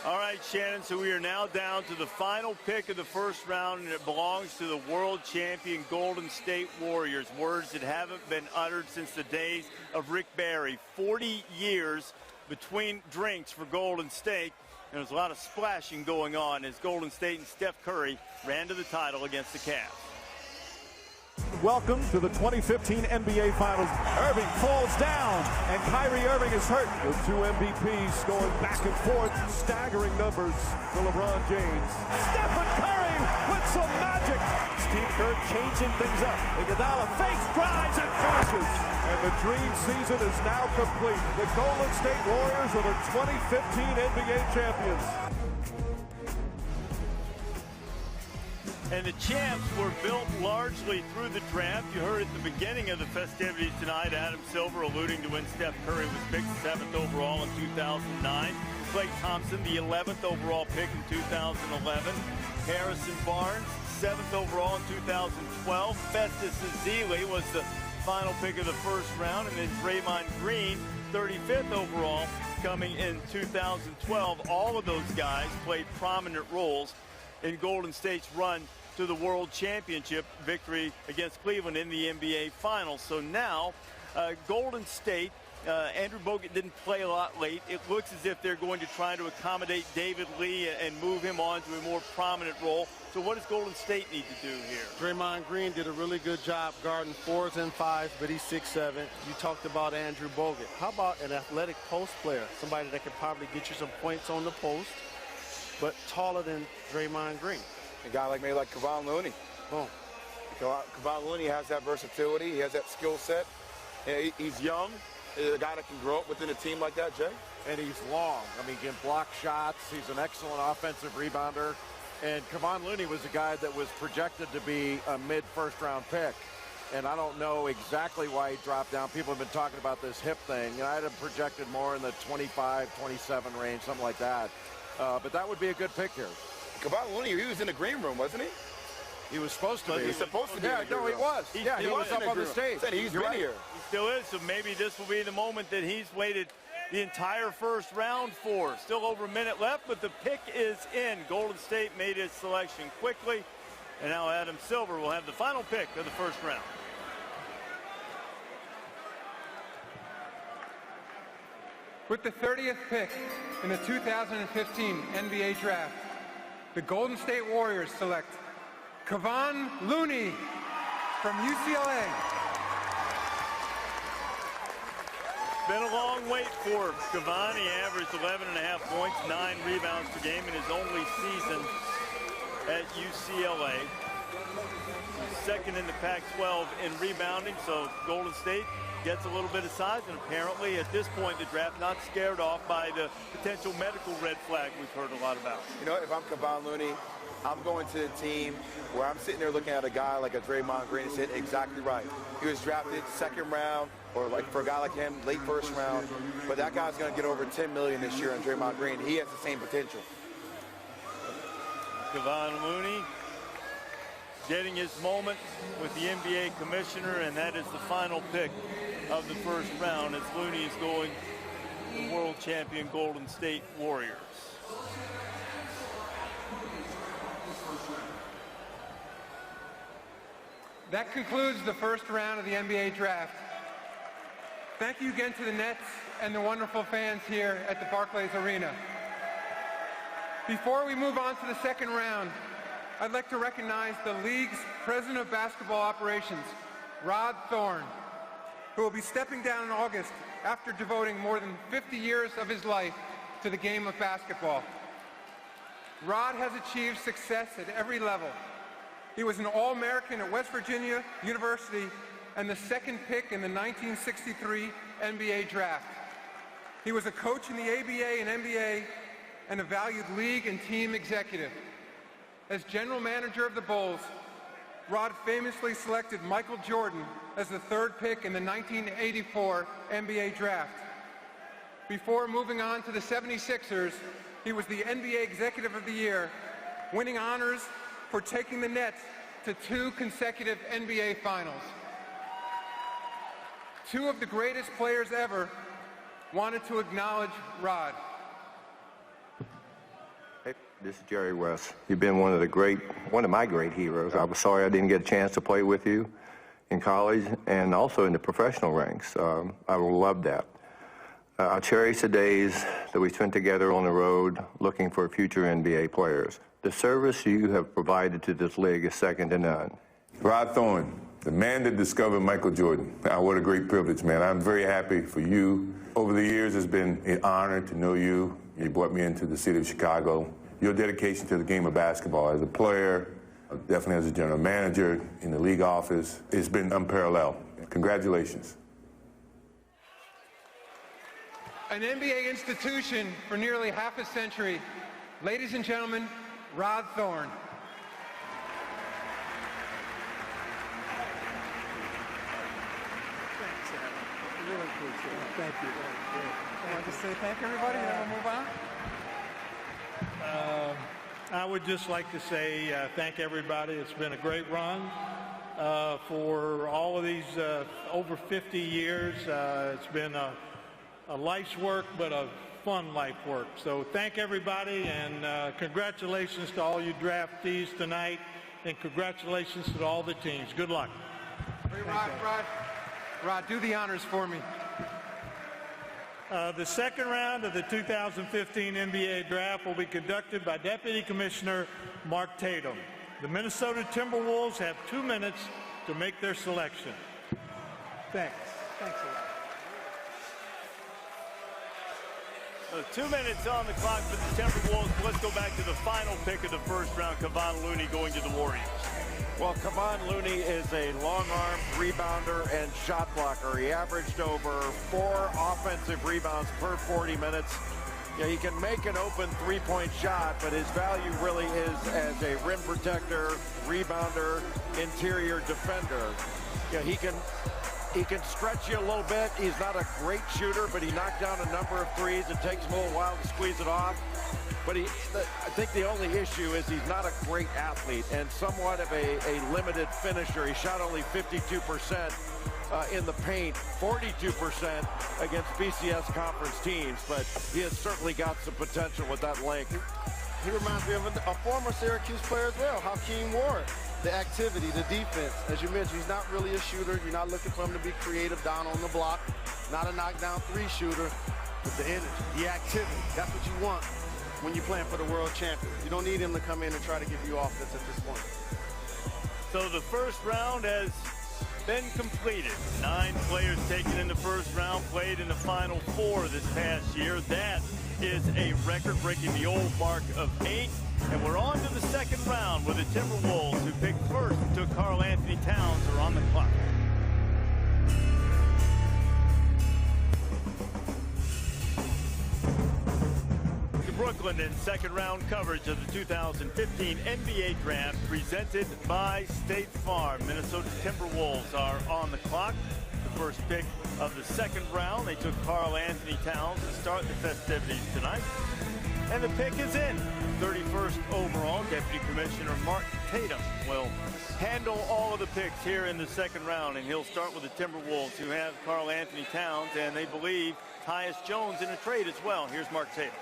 All right, Shannon, so we are now down to the final pick of the first round, and it belongs to the world champion Golden State Warriors. Words that haven't been uttered since the days of Rick Barry. 40 years between drinks for Golden State. And there's a lot of splashing going on as Golden State and Steph Curry ran to the title against the Cavs. Welcome to the 2015 NBA Finals. Irving falls down, and Kyrie Irving is hurt. The two MVPs going back and forth, staggering numbers for LeBron James. Stephen Curry with some magic. Steve Kerr changing things up. Iguodala fakes, drives, and finishes. And the dream season is now complete. The Golden State Warriors are the 2015 NBA champions. And the champs were built largely through the draft. You heard at the beginning of the festivities tonight, Adam Silver alluding to when Steph Curry was picked 7th overall in 2009. Klay Thompson, the 11th overall pick in 2011. Harrison Barnes, 7th overall in 2012. Festus Ezeli was the final pick of the first round. And then Draymond Green, 35th overall, coming in 2012. All of those guys played prominent roles in Golden State's run to the World Championship victory against Cleveland in the NBA Finals. So now, Golden State, Andrew Bogut didn't play a lot late. It looks as if they're going to try to accommodate David Lee and move him on to a more prominent role. So what does Golden State need to do here? Draymond Green did a really good job guarding 4s and 5s, but he's 6'7". You talked about Andrew Bogut. How about an athletic post player? Somebody that could probably get you some points on the post, but taller than Draymond Green. A guy like maybe like Kevon Looney. Boom. Kevon Looney has that versatility. He has that skill set. He's young. He's a guy that can grow up within a team like that, Jay. And he's long. I mean, he can block shots. He's an excellent offensive rebounder. And Kevon Looney was a guy that was projected to be a mid-first-round pick. And I don't know exactly why he dropped down. People have been talking about this hip thing. And I had him projected more in the 25, 27 range, something like that. But that would be a good pick here. Kevon Looney, he was in the green room, wasn't he? He was supposed to be. He's supposed to be. Yeah, no, he was. He was up on the stage. He's been here. He still is, so maybe this will be the moment that he's waited the entire first round for. Still over a minute left, but the pick is in. Golden State made its selection quickly, and now Adam Silver will have the final pick of the first round. With the 30th pick in the 2015 NBA Draft, the Golden State Warriors select Kevon Looney from UCLA. Been a long wait for Kevon. He averaged 11.5 points, 9 rebounds per game in his only season at UCLA. He's second in the Pac-12 in rebounding, so Golden State gets a little bit of size, and apparently at this point in the draft, not scared off by the potential medical red flag we've heard a lot about. You know, if I'm Kevon Looney, I'm going to the team where I'm sitting there looking at a guy like a Draymond Green and said, exactly right. He was drafted second round, or like for a guy like him, late first round, but that guy's going to get over $10 million this year on Draymond Green. He has the same potential. Kevon Looney getting his moment with the NBA commissioner, and that is the final pick of the first round as Looney is going to the world champion Golden State Warriors. That concludes the first round of the NBA Draft. Thank you again to the Nets and the wonderful fans here at the Barclays Arena. Before we move on to the second round, I'd like to recognize the league's President of Basketball Operations, Rod Thorne, who will be stepping down in August after devoting more than 50 years of his life to the game of basketball. Rod has achieved success at every level. He was an All-American at West Virginia University and the second pick in the 1963 NBA Draft. He was a coach in the ABA and NBA and a valued league and team executive. As general manager of the Bulls, Rod famously selected Michael Jordan as the third pick in the 1984 NBA Draft. Before moving on to the 76ers, he was the NBA Executive of the Year, winning honors for taking the Nets to 2 consecutive NBA Finals. 2 of the greatest players ever wanted to acknowledge Rod. Hey, this is Jerry West. You've been one of my great heroes. I was sorry I didn't get a chance to play with you in college and also in the professional ranks. I will love that. I cherish the days that we spent together on the road looking for future NBA players. The service you have provided to this league is second to none. Rod Thorne, the man that discovered Michael Jordan. What a great privilege, man. I'm very happy for you. Over the years, it's been an honor to know you. You brought me into the city of Chicago. Your dedication to the game of basketball as a player, definitely as a general manager in the league office, it's been unparalleled. Congratulations. An NBA institution for nearly half a century. Ladies and gentlemen, Rod Thorne. Really appreciate it. Thank you. I want to say thank everybody and then we'll move on. I would just like to say thank everybody. It's been a great run for all of these over 50 years. It's been a life's work, but a fun life work. So thank everybody, and congratulations to all you draftees tonight, and congratulations to all the teams. Good luck. Hey, Rod, do the honors for me. The second round of the 2015 NBA Draft will be conducted by Deputy Commissioner Mark Tatum. The Minnesota Timberwolves have 2 minutes to make their selection. Thanks. Thanks a lot. 2 minutes on the clock for the Timberwolves. Let's go back to the final pick of the first round, Kevon Looney going to the Warriors. Well, Kevon Looney is a long-arm rebounder and shot blocker. He averaged over 4 offensive rebounds per 40 minutes. Yeah, he can make an open three-point shot, but his value really is as a rim protector, rebounder, interior defender. Yeah, he can stretch you a little bit. He's not a great shooter, but he knocked down a number of threes. It takes him a little while to squeeze it off. But I think the only issue is he's not a great athlete and somewhat of a limited finisher. He shot only 52% in the paint, 42% against BCS conference teams, but he has certainly got some potential with that length. He reminds me of a former Syracuse player as well, Hakeem Ward. The activity, the defense, as you mentioned, he's not really a shooter. You're not looking for him to be creative down on the block, not a knockdown 3 shooter. But the energy, the activity, that's what you want when you're playing for the world champion. You don't need him to come in and try to give you offense at this point. So the first round has been completed. 9 players taken in the first round, played in the final 4 this past year. That is a record, breaking the old mark of 8. And we're on to the second round where the Timberwolves, who picked first, took Karl Anthony Towns, are on the clock. Brooklyn in second round coverage of the 2015 NBA Draft presented by State Farm. Minnesota Timberwolves are on the clock. The first pick of the second round. They took Karl Anthony Towns to start the festivities tonight. And the pick is in. 31st overall, Deputy Commissioner Mark Tatum will handle all of the picks here in the second round. And he'll start with the Timberwolves, who have Karl Anthony Towns, and they believe Tyus Jones in a trade as well. Here's Mark Tatum.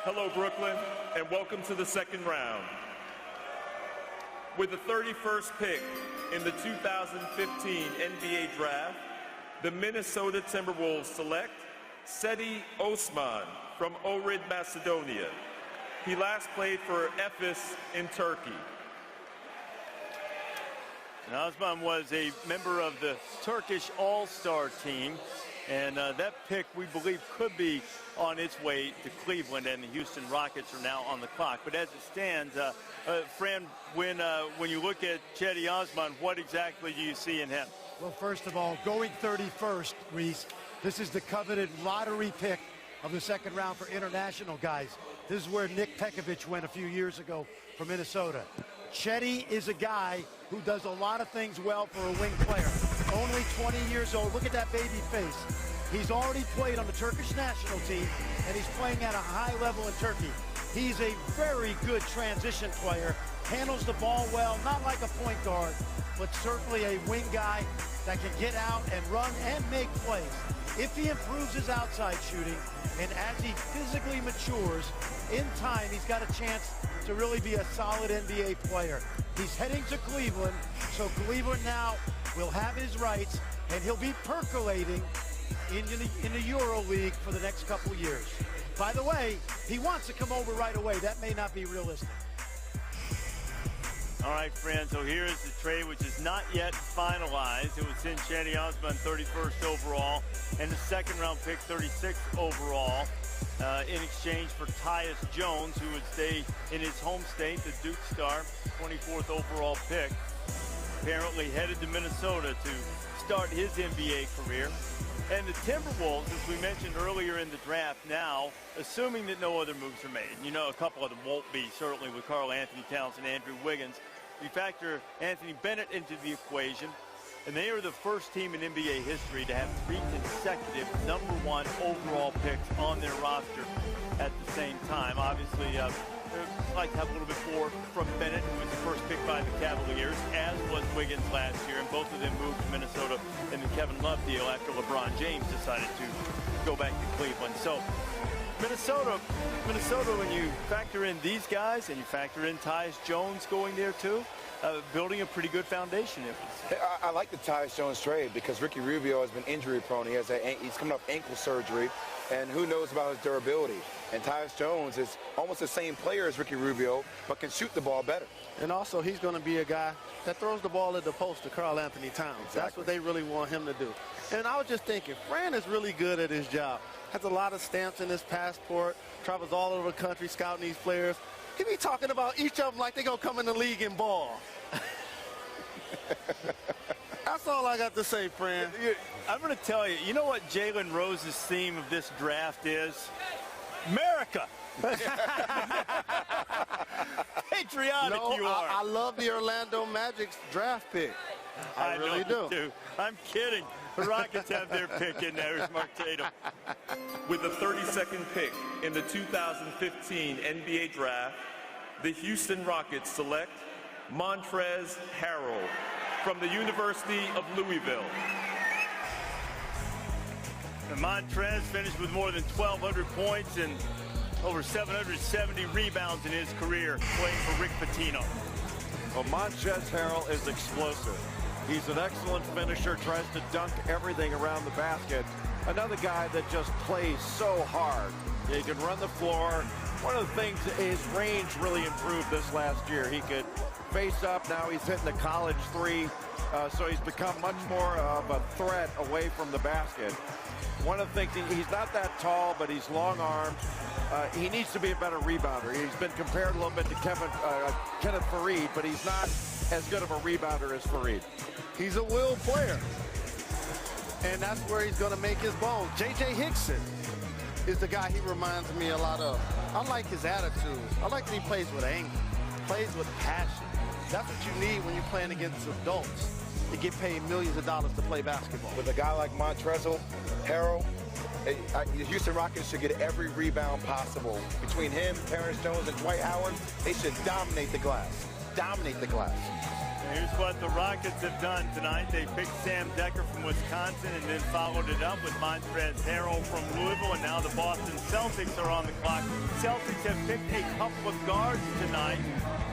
Hello, Brooklyn, and welcome to the second round. With the 31st pick in the 2015 NBA Draft, the Minnesota Timberwolves select Cedi Osman from Ohrid, Macedonia. He last played for Efes in Turkey. And Osman was a member of the Turkish All-Star team. And that pick, we believe, could be on its way to Cleveland, and the Houston Rockets are now on the clock. But as it stands, Fran, when you look at Cedi Osman, what exactly do you see in him? Well, first of all, going 31st, Reese, this is the coveted lottery pick of the second round for international guys. This is where Nick Pekovic went a few years ago for Minnesota. Cedi is a guy who does a lot of things well for a wing player. Only 20 years old. Look at that baby face. He's already played on the Turkish national team, and he's playing at a high level in Turkey. He's a very good transition player, handles the ball well, not like a point guard, but certainly a wing guy that can get out and run and make plays. If he improves his outside shooting, and as he physically matures, in time, he's got a chance to really be a solid NBA player. He's heading to Cleveland, so Cleveland now will have his rights, and he'll be percolating in the Euro League for the next couple of years. By the way, he wants to come over right away. That may not be realistic. All right, friends, so here is the trade, which is not yet finalized. It would send Cedi Osman 31st overall and the second round pick 36th overall in exchange for Tyus Jones, who would stay in his home state, the Duke star, 24th overall pick. Apparently headed to Minnesota to start his NBA career. And the Timberwolves, as we mentioned earlier in the draft, now, assuming that no other moves are made, you know, a couple of them won't be, certainly with Karl Anthony Towns and Andrew Wiggins. We factor Anthony Bennett into the equation, and they are the first team in NBA history to have 3 consecutive #1 overall picks on their roster at the same time. Obviously, I'd like to have a little bit more from Bennett, who was the first pick by the Cavaliers, as was Wiggins last year, and both of them moved to Minnesota in the Kevin Love deal after LeBron James decided to go back to Cleveland. So Minnesota, when you factor in these guys and you factor in Tyus Jones going there too, building a pretty good foundation. I like the Tyus Jones trade because Ricky Rubio has been injury prone. He's coming off ankle surgery, and who knows about his durability. And Tyus Jones is almost the same player as Ricky Rubio, but can shoot the ball better. And also, he's going to be a guy that throws the ball at the post to Karl Anthony Towns. Exactly. That's what they really want him to do. And I was just thinking, Fran is really good at his job. Has a lot of stamps in his passport, travels all over the country scouting these players. He be talking about each of them like they're going to come in the league and ball. That's all I got to say, Fran. I'm going to tell you, you know what Jalen Rose's theme of this draft is? America. Patriotic you are. I love the Orlando Magic's draft pick. I really do. I'm kidding. The Rockets have their pick in there. Here's Mark Tatum. With the 32nd pick in the 2015 NBA Draft, the Houston Rockets select Montrezl Harrell from the University of Louisville. And Montrez finished with more than 1,200 points and over 770 rebounds in his career, playing for Rick Pitino. Well, Montrezl Harrell is explosive. He's an excellent finisher, tries to dunk everything around the basket, another guy that just plays so hard. He can run the floor. One of the things, his range really improved this last year. He could face up. Now he's hitting the college three. So he's become much more of a threat away from the basket. One of the things, he's not that tall, but he's long-armed. He needs to be a better rebounder. He's been compared a little bit to Kenneth Faried, but he's not as good of a rebounder as Faried. He's a will player, and that's where he's going to make his bones. J.J. Hickson is the guy he reminds me a lot of. I like his attitude. I like that he plays with anger, plays with passion. That's what you need when you're playing against adults. You get paid millions of dollars to play basketball. With a guy like Montrezl Harrell, the Houston Rockets should get every rebound possible. Between him, Terrence Jones, and Dwight Howard, they should dominate the glass. Dominate the glass. Here's what the Rockets have done tonight. They picked Sam Decker from Wisconsin and then followed it up with Montrezl Harrell from Louisville, and now the Boston Celtics are on the clock. Celtics have picked a couple of guards tonight,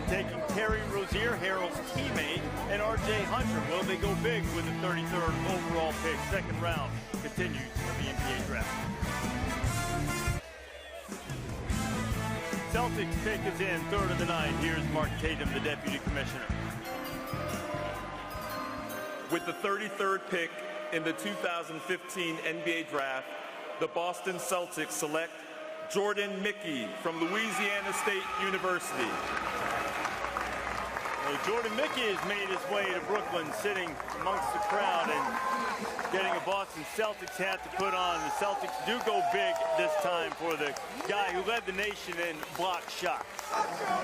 taking Terry Rozier, Harrell's teammate, and R.J. Hunter. Will they go big with the 33rd overall pick? Second round continues for the NBA draft. Celtics pick is in, third of the night. Here's Mark Tatum, the deputy commissioner. With the 33rd pick in the 2015 NBA draft, the Boston Celtics select Jordan Mickey from Louisiana State University. Well, Jordan Mickey has made his way to Brooklyn, sitting amongst the crowd and getting a Boston Celtics hat to put on. The Celtics do go big this time for the guy who led the nation in block shots.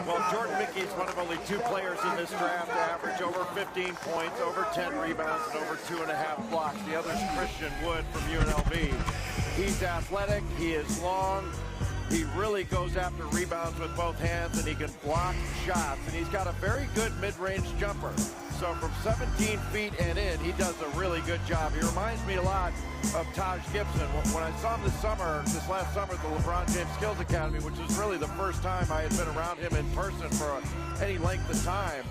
Well, Jordan Mickey is one of only two players in this draft to average over 15 points, over 10 rebounds, and over 2.5 blocks. The other is Christian Wood from UNLV. He's athletic, he is long, he really goes after rebounds with both hands, and he can block shots, and he's got a very good mid-range jumper. So from 17 feet and in, he does a really good job. He reminds me a lot of Taj Gibson. When I saw him this last summer at the LeBron James Skills Academy, which was really the first time I had been around him in person for any length of time,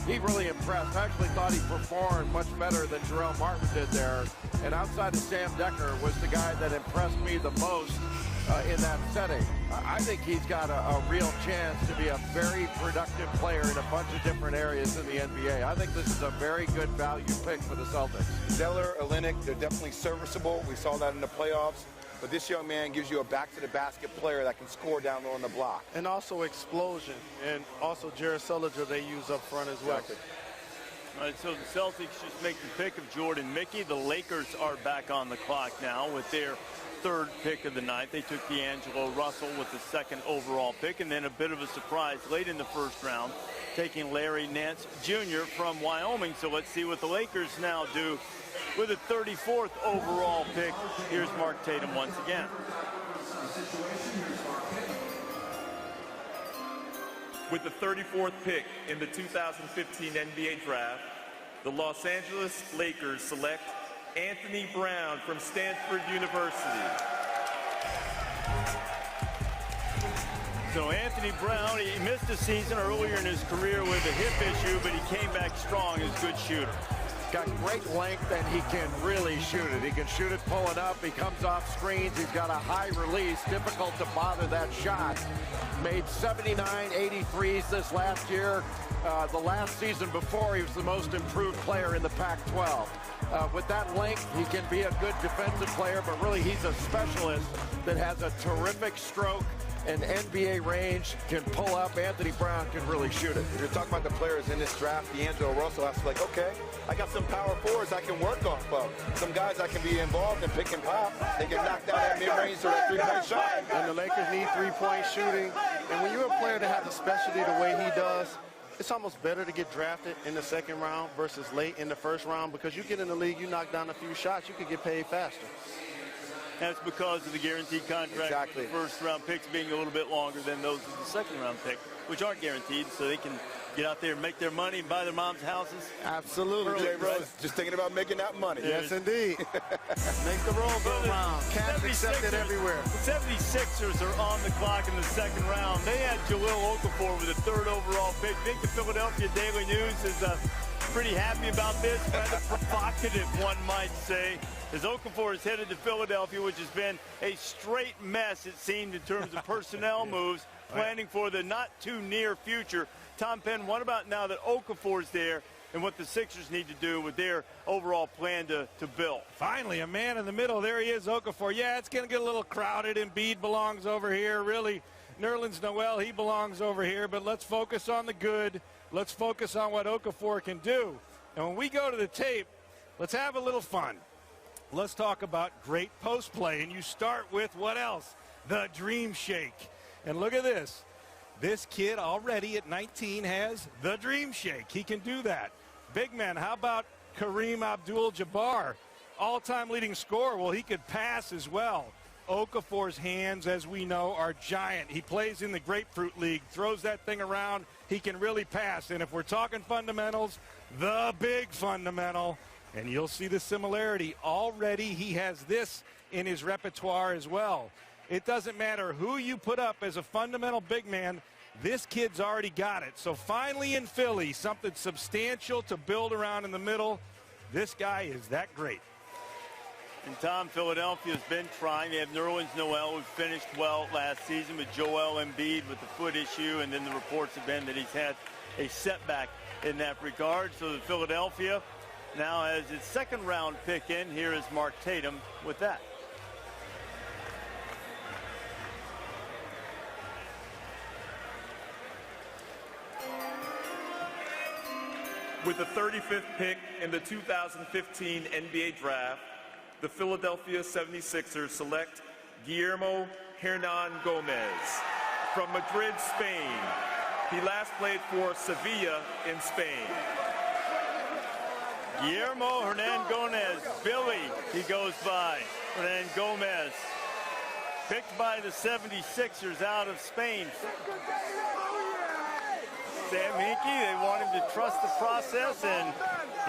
he really impressed. I actually thought he performed much better than Jarrell Martin did there. And outside of Sam Decker was the guy that impressed me the most in that setting. I think he's got a real chance to be a very productive player in a bunch of different areas in the NBA. I think this is a very good value pick for the Celtics. Zeller, Olynyk, they're definitely serviceable. We saw that in the playoffs. But this young man gives you a back-to-the-basket player that can score down low on the block. And also explosion. And also Jared Sullinger they use up front as well. Exactly. All right, so the Celtics just make the pick of Jordan Mickey. The Lakers are back on the clock now with their third pick of the night. They took D'Angelo Russell with the second overall pick, and then a bit of a surprise late in the first round, taking Larry Nance Jr. from Wyoming. So let's see what the Lakers now do with the 34th overall pick. Here's Mark Tatum once again. With the 34th pick in the 2015 NBA draft, the Los Angeles Lakers select Anthony Brown from Stanford University. So Anthony Brown, he missed a season earlier in his career with a hip issue, but he came back strong as a good shooter. Got great length, and he can really shoot it. He can shoot it pulling up. He comes off screens. He's got a high release. Difficult to bother that shot. Made 79 83s this last year. The last season before, he was the most improved player in the Pac-12. With that length, he can be a good defensive player, but really he's a specialist that has a terrific stroke and NBA range, can pull up. Anthony Brown can really shoot it. If you're talking about the players in this draft, D'Angelo Russell has to be like, okay, I got some power forwards I can work off of. Some guys I can be involved in pick and pop. They can knock down that mid-range or that three-point shot. And the Lakers need three-point shooting. And when you're a player that has a specialty the way he does, it's almost better to get drafted in the second round versus late in the first round, because you get in the league, you knock down a few shots, you can get paid faster. That's because of the guaranteed contract. Exactly. The first-round picks being a little bit longer than those of the second-round pick, which aren't guaranteed, so they can get out there and make their money and buy their mom's houses. Absolutely. Jay Rose, just thinking about making that money. Yes, indeed. Make the roll go round. Cash accepted everywhere. The 76ers are on the clock in the second round. They had Jahlil Okafor with the third overall pick. I think the Philadelphia Daily News is pretty happy about this. Rather provocative, one might say, as Okafor is headed to Philadelphia, which has been a straight mess, it seemed, in terms of personnel moves, planning for the not-too-near future. Tom Penn, what about now that Okafor's there and what the Sixers need to do with their overall plan to build? Finally, a man in the middle. There he is, Okafor. Yeah, it's going to get a little crowded. Embiid belongs over here. Really, Nerlens Noel, he belongs over here. But let's focus on the good. Let's focus on what Okafor can do. And when we go to the tape, let's have a little fun. Let's talk about great post play. And you start with what else? The Dream Shake. And look at this. This kid already at 19 has the Dream Shake. He can do that. Big man, how about Kareem Abdul-Jabbar? All-time leading scorer. Well, he could pass as well. Okafor's hands, as we know, are giant. He plays in the Grapefruit League, throws that thing around. He can really pass. And if we're talking fundamentals, the big fundamental, and you'll see the similarity. Already he has this in his repertoire as well. It doesn't matter who you put up as a fundamental big man, this kid's already got it. So finally in Philly, something substantial to build around in the middle. This guy is that great. And Tom, Philadelphia's been trying. They have Nerlens Noel, who finished well last season, with Joel Embiid with the foot issue, and then the reports have been that he's had a setback in that regard. So the Philadelphia now has its second-round pick in. Here is Mark Tatum with that. With the 35th pick in the 2015 NBA Draft, the Philadelphia 76ers select Guillermo Hernan Gomez from Madrid, Spain. He last played for Sevilla in Spain. Guillermo Hernan Gomez, Billy, he goes by. Hernan Gomez, picked by the 76ers out of Spain. Sam Hinkie, they want him to trust the process, and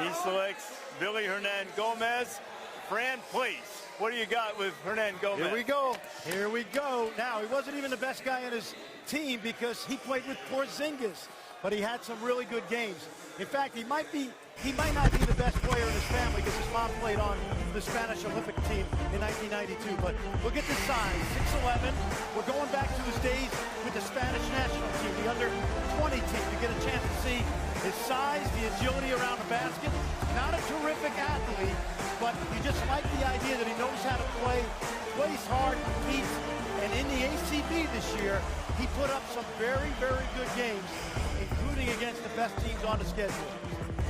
he selects Billy Hernan Gomez. Fran Place, what do you got with Hernan Gomez? Here we go. Here we go. Now, he wasn't even the best guy on his team because he played with Porzingis, but he had some really good games. In fact, he might not be the best player in his family because his mom played on the Spanish Olympic team in 1992. But look at the size, 6'11". We're going back to his days with the Spanish national team, the under-20 team, to get a chance to see his size, the agility around the basket. Not a terrific athlete, but you just like the idea that he knows how to play, plays hard, competes, and in the ACB this year, he put up some very, very good games, including against the best teams on the schedule.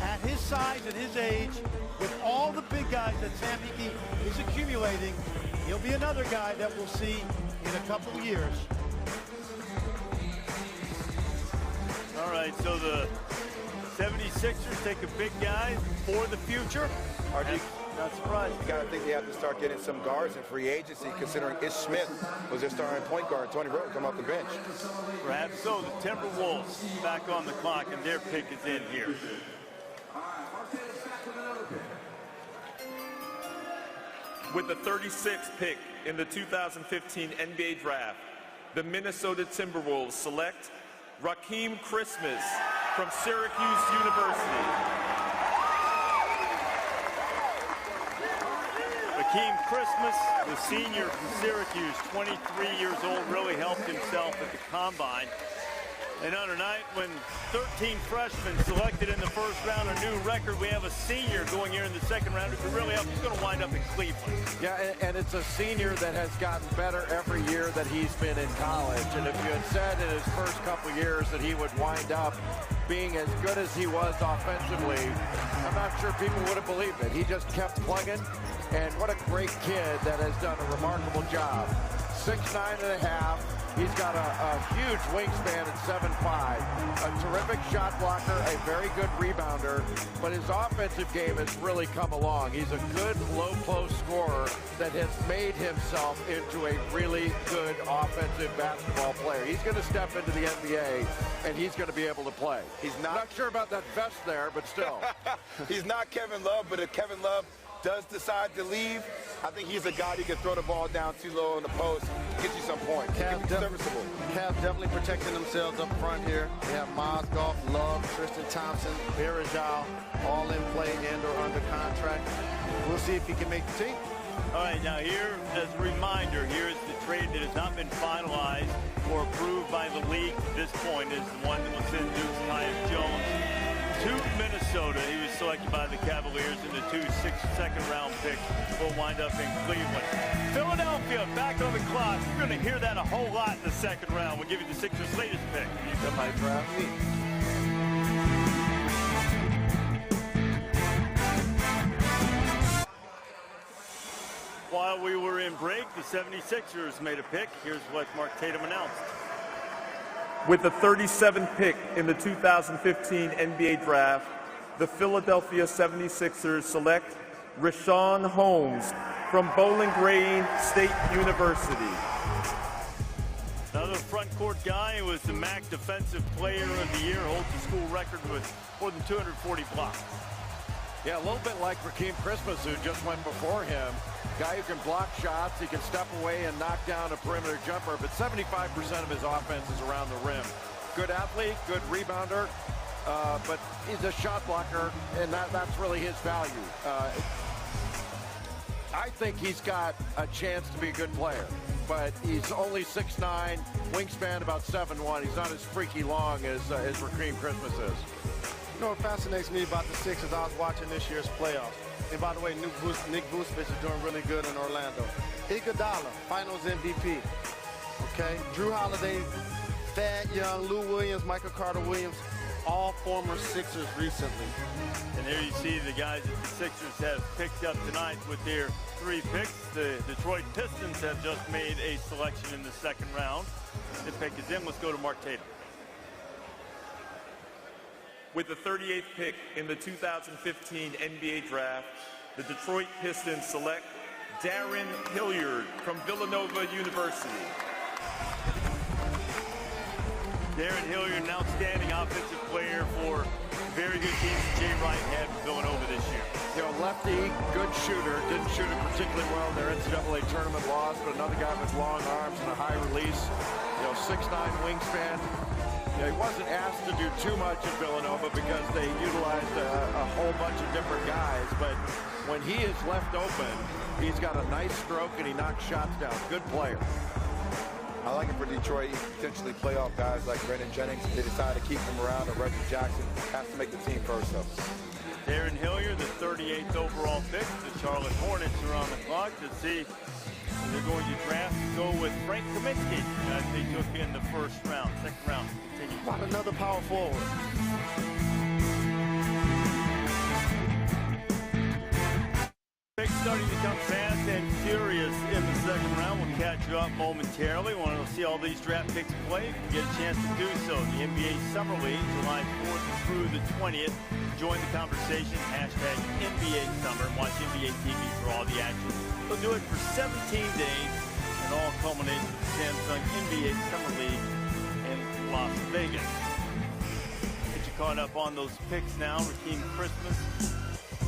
At his size and his age, with all the big guys that Sam Hinkie is accumulating, he'll be another guy that we'll see in a couple of years. All right, so the 76ers take a big guy for the future. Not surprised. You got to think they have to start getting some guards in free agency, considering Ish Smith was their starting point guard. Tony Bradley come off the bench. Perhaps so. The Timberwolves back on the clock, and their pick is in here. With the 36th pick in the 2015 NBA Draft, the Minnesota Timberwolves select Raheem Christmas from Syracuse University. Raheem Christmas, the senior from Syracuse, 23 years old, really helped himself at the Combine. And on a night when 13 freshmen selected in the first round, a new record, we have a senior going here in the second round who could really help. He's going to wind up in Cleveland. Yeah, and it's a senior that has gotten better every year that he's been in college. And if you had said in his first couple years that he would wind up being as good as he was offensively, I'm not sure people would have believed it. He just kept plugging, and what a great kid that has done a remarkable job. 6'9.5". He's got a huge wingspan at 7'5", a terrific shot blocker, a very good rebounder, but his offensive game has really come along. He's a good low-post scorer that has made himself into a really good offensive basketball player. He's going to step into the NBA, and he's going to be able to play. He's not sure about that vest there, but still. He's not Kevin Love, but if Kevin Love does decide to leave, I think he's a guy who can throw the ball down too low in the post, get you some points. point. Cavs definitely protecting themselves up front here. They have Mozgov, Love, Tristan Thompson, Berejao, all in play and or under contract. We'll see if he can make the team. All right, now here, as a reminder, here is the trade that has not been finalized or approved by the league at this point is the one that will send Duke's Tyus Jones to Minnesota. He was selected by the Cavaliers, and the 2 second-round picks will wind up in Cleveland. Philadelphia back on the clock. You're going to hear that a whole lot in the second round. We'll give you the Sixers' latest pick. That might draft me. While we were in break, the 76ers made a pick. Here's what Mark Tatum announced. With the 37th pick in the 2015 NBA Draft, the Philadelphia 76ers select Richaun Holmes from Bowling Green State University. Another front court guy who was the MAC Defensive Player of the Year, holds the school record with more than 240 blocks. Yeah, a little bit like Rakeem Christmas, who just went before him. Guy who can block shots, he can step away and knock down a perimeter jumper, but 75% of his offense is around the rim. Good athlete, good rebounder, but he's a shot blocker, and that's really his value. I think he's got a chance to be a good player, but he's only 6'9", wingspan about 7'1". He's not as freaky long as Rakeem Christmas is. You know what fascinates me about the Sixers? I was watching this year's playoffs. And by the way, Nick Vucevic is doing really good in Orlando. Iguodala, Finals MVP. Okay, Drew Holiday, Thad Young, Lou Williams, Michael Carter-Williams, all former Sixers recently. And there you see the guys that the Sixers have picked up tonight with their 3 picks. The Detroit Pistons have just made a selection in the second round. The pick is in. Let's go to Mark Tatum. With the 38th pick in the 2015 NBA Draft, the Detroit Pistons select Darren Hilliard from Villanova University. Darren Hilliard, an outstanding offensive player for very good teams Jay Wright had for Villanova this year. You know, lefty, good shooter, didn't shoot it particularly well in their NCAA tournament loss, but another guy with long arms and a high release. You know, 6'9" wingspan. You know, he wasn't asked to do too much at Villanova because they utilized a whole bunch of different guys, but when he is left open, he's got a nice stroke and he knocks shots down. Good player. I like it for Detroit. Potentially playoff guys like Brandon Jennings. They decide to keep him around, or Reggie Jackson has to make the team first, though. Darren Hilliard, the 38th overall pick. The Charlotte Hornets are on the clock to see if they're going to draft. Go with Frank Kaminsky, as they took in the first round, second round. Continue. About another power forward. Picks starting to come fast and furious in the second round. We'll catch you up momentarily. Want to see all these draft picks play? You get a chance to do so. The NBA Summer League, July 4th through the 20th. Join the conversation. Hashtag NBA Summer. Watch NBA TV for all the action. They'll do it for 17 days, and all culminates with the Samsung NBA Summer League in Las Vegas. Get you caught up on those picks now. Rakeem Christmas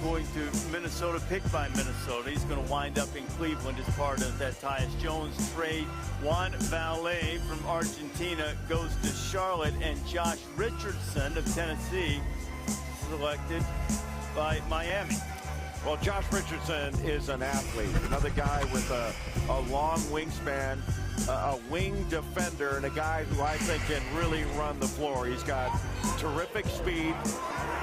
going to Minnesota, picked by Minnesota. He's going to wind up in Cleveland as part of that Tyus Jones trade. Juan Vallée from Argentina goes to Charlotte, and Josh Richardson of Tennessee selected by Miami. Well, Josh Richardson is an athlete, another guy with a long wingspan, a wing defender, and a guy who I think can really run the floor. He's got terrific speed,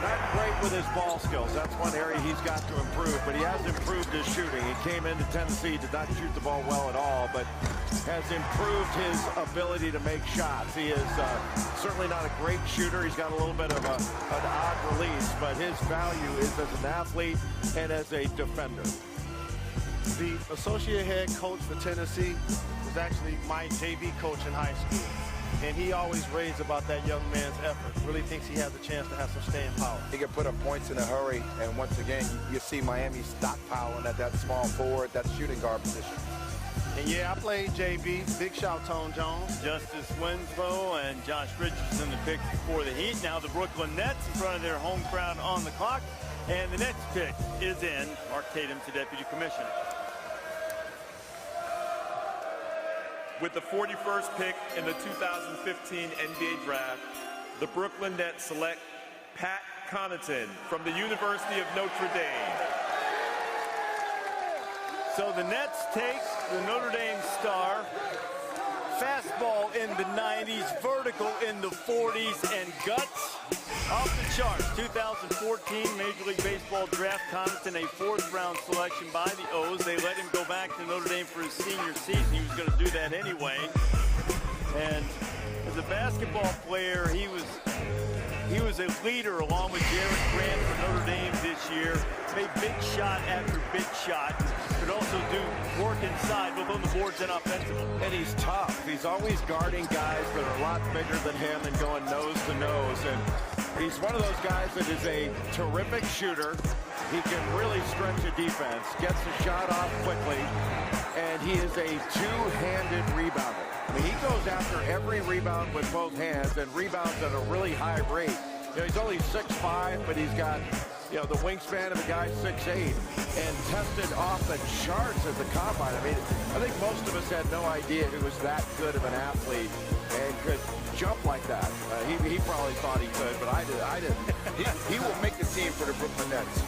not great with his ball skills. That's one area he's got to improve, but he has improved his shooting. He came into Tennessee, did not shoot the ball well at all, but has improved his ability to make shots. He is certainly not a great shooter. He's got a little bit of an odd release, but his value is as an athlete and as a defender. The associate head coach for Tennessee was actually my JV coach in high school. And he always raves about that young man's effort. Really thinks he has a chance to have some staying power. He can put up points in a hurry, and once again, you see Miami stockpiling at that small forward, that shooting guard position. And yeah, I played JV. Big shout, Tone Jones. Justice Winslow and Josh Richardson, the pick for the Heat. Now the Brooklyn Nets in front of their home crowd on the clock. And the next pick is in. Mark Tatum to Deputy Commissioner. With the 41st pick in the 2015 NBA Draft, the Brooklyn Nets select Pat Connaughton from the University of Notre Dame. So the Nets take the Notre Dame star. Fastball in the 90s, vertical in the 40s, and guts off the charts. 2014 Major League Baseball draft, Connaughton, a fourth-round selection by the O's. They let him go back to Notre Dame for his senior season. He was going to do that anyway. And as a basketball player, he was a leader along with Jarrett Grant for Notre Dame this year. Made big shot after big shot. Could also do work inside, both on the boards and offensively. And he's tough. He's always guarding guys that are a lot bigger than him and going nose to nose. And he's one of those guys that is a terrific shooter. He can really stretch a defense, gets the shot off quickly, and he is a two-handed rebounder. I mean, he goes after every rebound with both hands and rebounds at a really high rate. You know, he's only 6'5", but he's got, you know, the wingspan of a guy 6'8", and tested off the charts at the combine. I mean, I think most of us had no idea he was that good of an athlete and could jump like that. He probably thought he could, but I didn't. He will make the team for the Brooklyn Nets.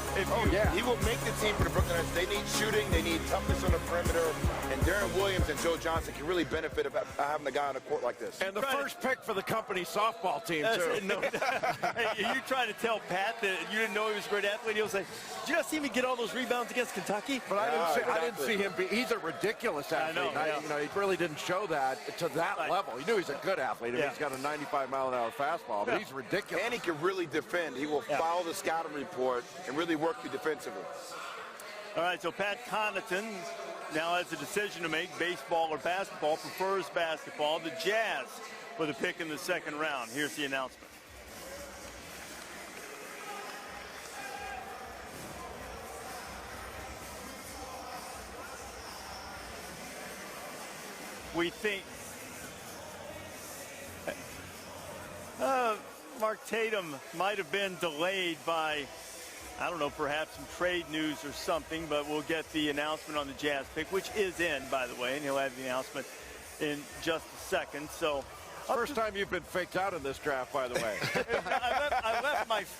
He will make the team for the Brooklyn Nets. They need shooting. They need toughness on the perimeter. And Darren Williams and Joe Johnson can really benefit of having a guy on a court like this. And the first pick for the company softball team, too. No, hey, are you trying to tell Pat that you didn't know he was a great athlete? He'll say, did you not see me get all those rebounds against Kentucky? But I didn't see him be. He's a ridiculous athlete. You know, he really didn't show that to that level. He knew he's a good athlete. I mean, he's got a 95-mile-an-hour fastball, but he's ridiculous. And he can really defend. He will follow the scouting report and really work you defensively. All right, so Pat Connaughton now has a decision to make, baseball or basketball, prefers basketball. The Jazz with a pick in the second round. Here's the announcement. We think Mark Tatum might have been delayed by, I don't know, perhaps some trade news or something, but we'll get the announcement on the Jazz pick, which is in, by the way, and he'll have the announcement in just a second. So, first time you've been faked out in this draft, by the way. I left my feet.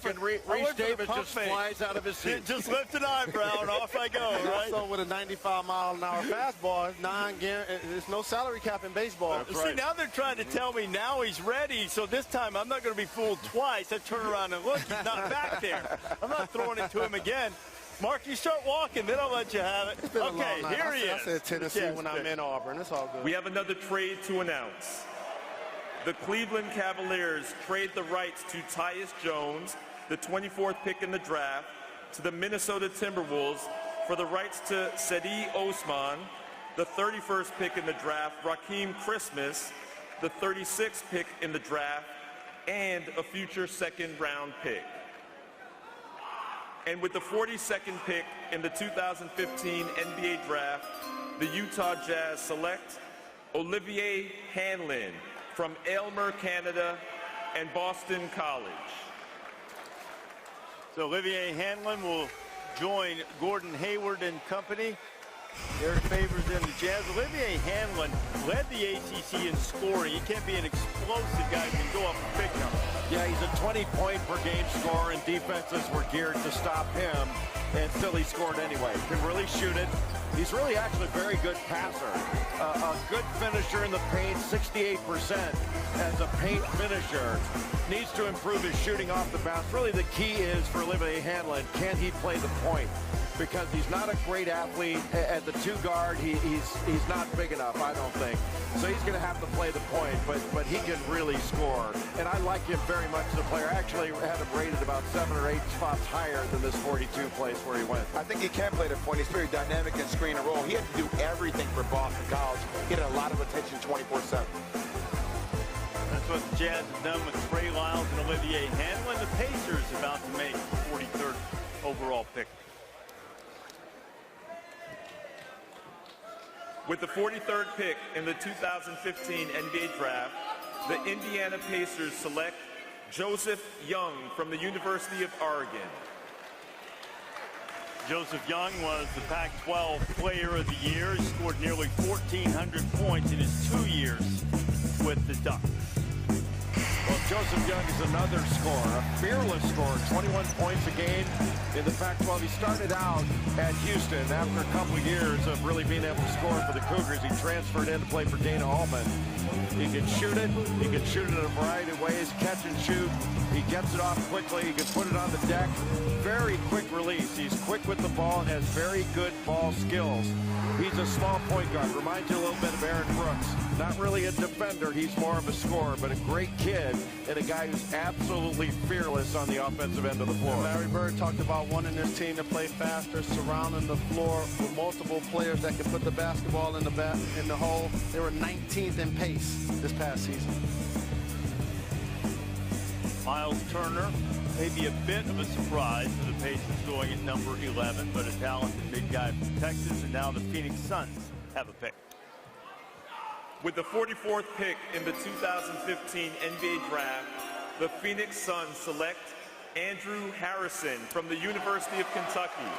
And Reese Davis just flies out of his seat. Just lift an eyebrow and off I go, right? Also with a 95-mile-an-hour fastball, there's no salary cap in baseball. See, now they're trying to tell me now he's ready, so this time I'm not going to be fooled twice. I turn around and look, he's not back there. I'm not throwing it to him again. Mark, you start walking, then I'll let you have it. Okay, here he is. I said Tennessee when I'm in Auburn. It's all good. We have another trade to announce. The Cleveland Cavaliers trade the rights to Tyus Jones, the 24th pick in the draft, to the Minnesota Timberwolves for the rights to Cedi Osman, the 31st pick in the draft, Raheem Christmas, the 36th pick in the draft, and a future second-round pick. And with the 42nd pick in the 2015 NBA Draft, the Utah Jazz select Olivier Hanlon from Aylmer, Canada, and Boston College. So Olivier Hanlon will join Gordon Hayward and company. Derek Favors and the Jazz. Olivier Hanlon led the ACC in scoring. He can't be an explosive guy who can go up and pick him. Yeah, he's a 20-point-per-game scorer, and defenses were geared to stop him, and still he scored anyway. Can really shoot it. He's really actually a very good passer. A good finisher in the paint, 68% as a paint finisher. Needs to improve his shooting off the bounce. Really the key is for Olivier Hanlon, can he play the point? Because he's not a great athlete at the two guard. He's not big enough, I don't think. So he's going to have to play the point, but he can really score. And I like him very much as a player. I actually had him rated about 7 or 8 spots higher than this 42 place where he went. I think he can play the point. He's very dynamic and screen and roll. He had to do everything for Boston College. He had a lot of attention 24/7. That's what the Jazz have done with Trey Lyles and Olivier Hanlon. The Pacers about to make the 43rd overall pick. With the 43rd pick in the 2015 NBA Draft, the Indiana Pacers select Joseph Young from the University of Oregon. Joseph Young was the Pac-12 Player of the Year. He scored nearly 1,400 points in his 2 years with the Ducks. Well, Joseph Young is another scorer, a fearless scorer, 21 points a game in the Pac-12. He started out at Houston after a couple years of really being able to score for the Cougars. He transferred in to play for Dana Altman. He can shoot it. He can shoot it in a variety of ways, catch and shoot. He gets it off quickly. He can put it on the deck. Very quick release. He's quick with the ball and has very good ball skills. He's a small point guard. Reminds you a little bit of Aaron Brooks. Not really a defender. He's more of a scorer, but a great kid and a guy who's absolutely fearless on the offensive end of the floor. Larry Bird talked about wanting his team to play faster, surrounding the floor with multiple players that can put the basketball in the hole. They were 19th in pace this past season. Miles Turner, maybe a bit of a surprise for the Pacers going at number 11, but a talented big guy from Texas, and now the Phoenix Suns have a pick. With the 44th pick in the 2015 NBA Draft, the Phoenix Suns select Andrew Harrison from the University of Kentucky.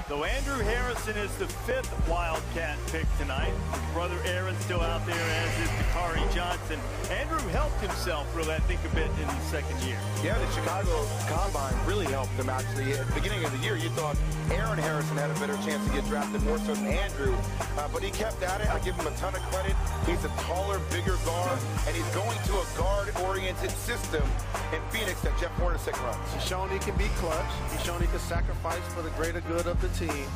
So Andrew Harrison is the 5th Wildcat pick tonight. His brother Aaron's still out there, as is Dakari Johnson. Andrew helped himself, really, I think, a bit in his second year. Yeah, the Chicago Combine really helped him, actually. At the beginning of the year, you thought Aaron Harrison had a better chance to get drafted more so than Andrew, but he kept at it. I give him a ton of credit. He's a taller, bigger guard, and he's going to a guard-oriented system in Phoenix that Jeff Hornacek runs. He's shown he can be clutch. He's shown he can sacrifice for the greater good of the team.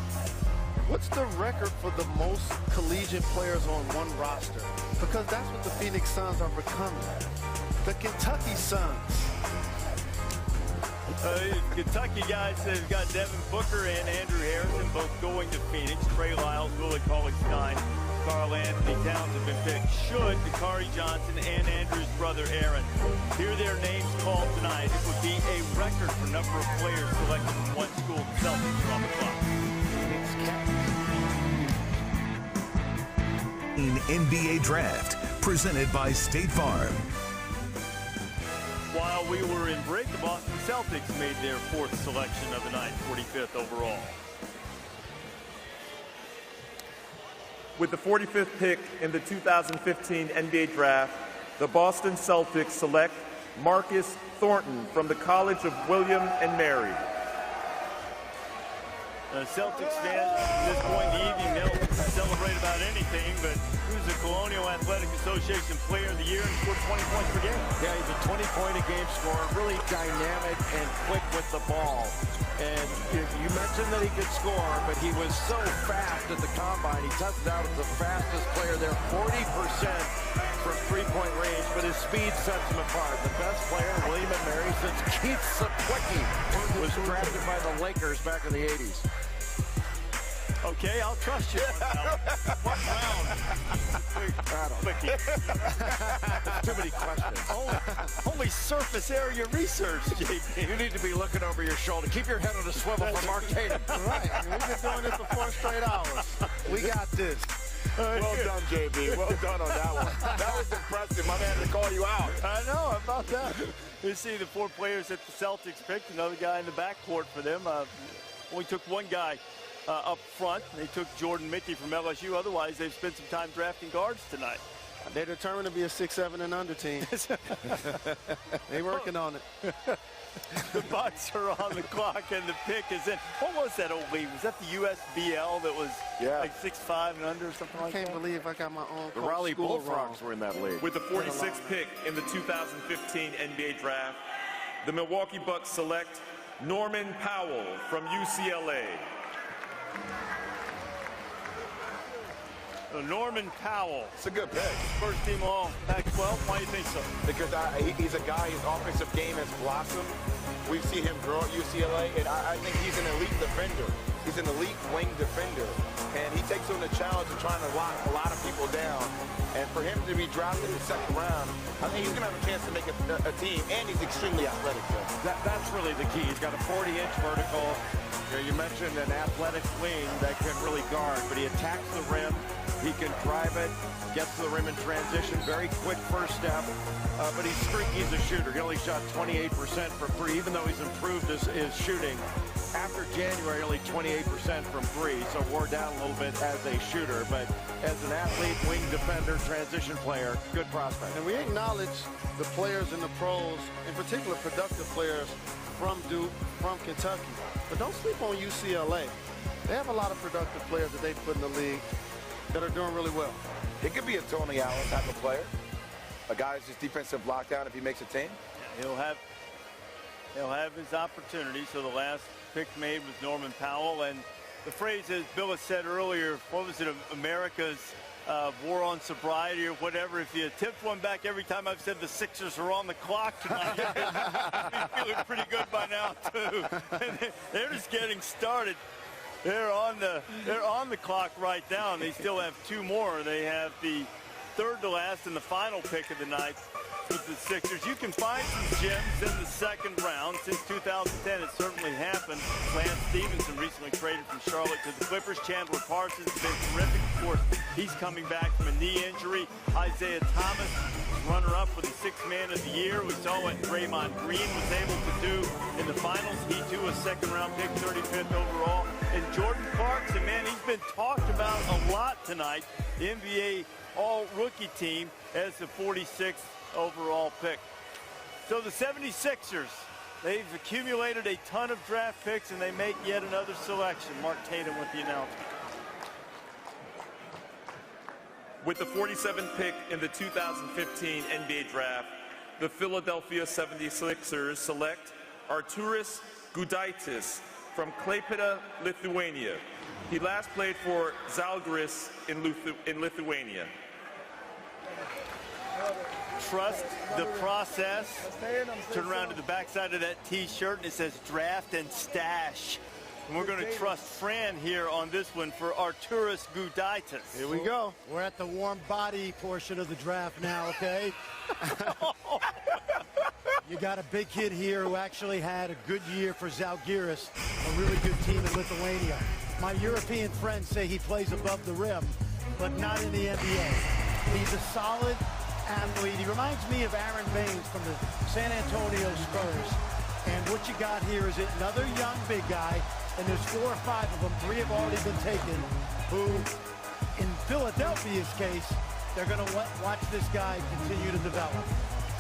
What's the record for the most collegiate players on one roster? Because that's what the Phoenix Suns are becoming. The Kentucky Suns. Kentucky guys have got Devin Booker and Andrew Harrison both going to Phoenix. Trey Lyles, Willie Cauley-Stein, Karl Anthony Towns have been picked. Should Dakari Johnson and Andrew's brother Aaron hear their names called tonight, it would be a record for number of players selected from one school. The Celtics are on the clock. NBA Draft, presented by State Farm. While we were in break, the Boston Celtics made their 4th selection of the night, 45th overall. With the 45th pick in the 2015 NBA Draft, the Boston Celtics select Marcus Thornton from the College of William and Mary. Celtics fans at this point in the evening, they'll celebrate about anything, but who's the Colonial Athletic Association Player of the Year and scored 20 points per game? Yeah, he's a 20-point-a-game scorer, really dynamic and quick with the ball. And you mentioned that he could score, but he was so fast at the Combine. He tested out as the fastest player there, 40% from three-point range, but his speed sets him apart. The best player, William and Mary, since Keith Saplicki was drafted by the Lakers back in the 80s. Okay, I'll trust you. What round? Too many questions. Only surface area research, JP. You need to be looking over your shoulder. Keep your head on a swivel for Mark Tatum. Right. We've been doing this for 4 straight hours. We got this. Well done, JB. Well done on that one. That was impressive. My man had to call you out. I know. How about that? You see the 4 players that the Celtics picked, another guy in the backcourt for them. Only took one guy up front. They took Jordan Mickey from LSU. Otherwise, they've spent some time drafting guards tonight. They're determined to be a 6'7" and under team. They're working on it. The Bucks are on the clock, and the pick is in. What was that old league? Was that the USBL that was like 6'5" and under or something like that? I can't believe I got my own. The Raleigh Bullfrogs were in that league. With the 46th pick in the 2015 NBA Draft, the Milwaukee Bucks select Norman Powell from UCLA. Norman Powell. It's a good pick. First team all Pac-12. Why do you think so? Because he's a guy, his offensive game has blossomed. We've seen him grow at UCLA, and I think he's an elite defender. He's an elite wing defender, and he takes on the challenge of trying to lock a lot of people down. And for him to be drafted in the 2nd round, I think he's going to have a chance to make a team, and he's extremely athletic. That's really the key. He's got a 40-inch vertical. You mentioned an athletic wing that can really guard, but he attacks the rim. He can drive it, gets to the rim in transition, very quick first step, but he's streaky as a shooter. He only shot 28% from three, even though he's improved his shooting. After January, only 28% from three, so wore down a little bit as a shooter, but as an athlete, wing defender, transition player, good prospect. And we acknowledge the players in the pros, in particular productive players from Duke, from Kentucky. But don't sleep on UCLA. They have a lot of productive players that they put in the league that are doing really well. It could be a Tony Allen type of player. A guy who's just defensive lockdown if he makes a team. He'll have his opportunity. So the last pick made was Norman Powell. And the phrase, as Bill has said earlier, what was it, America's war on sobriety or whatever. If you tipped one back every time I've said the Sixers are on the clock tonight, you're feeling pretty good by now, too. And they're just getting started. They're on the clock right now, and they still have two more. They have the third to last and the final pick of the night with the Sixers. You can find some gems in the second round. Since 2010, it certainly happened. Lance Stevenson recently traded from Charlotte to the Clippers. Chandler Parsons has been terrific. Of course, he's coming back from a knee injury. Isaiah Thomas, runner-up for the Sixth Man of the Year. We saw what Draymond Green was able to do in the finals. He, too, a second-round pick, 35th overall. And Jordan Clarkson, man, he's been talked about a lot tonight. The NBA All-Rookie team as the 46th overall pick. So the 76ers, they've accumulated a ton of draft picks, and they make yet another selection. Mark Tatum with the announcement. With the 47th pick in the 2015 NBA Draft, the Philadelphia 76ers select Arturas Gudaitis from Klaipėda, Lithuania. He last played for Žalgiris in Lithuania. Trust the process. Turn around to the backside of that T-shirt and it says draft and stash. And we're going to trust Fran here on this one for Arturas Gudaitis. Here we go. We're at the warm body portion of the draft now, okay? You got a big kid here who actually had a good year for Žalgiris, a really good team in Lithuania. My European friends say he plays above the rim, but not in the NBA. He's a solid athlete. He reminds me of Aaron Baines from the San Antonio Spurs. And what you got here is another young big guy, and there's 4 or 5 of them. 3 have already been taken, who, in Philadelphia's case, they're going to watch this guy continue to develop.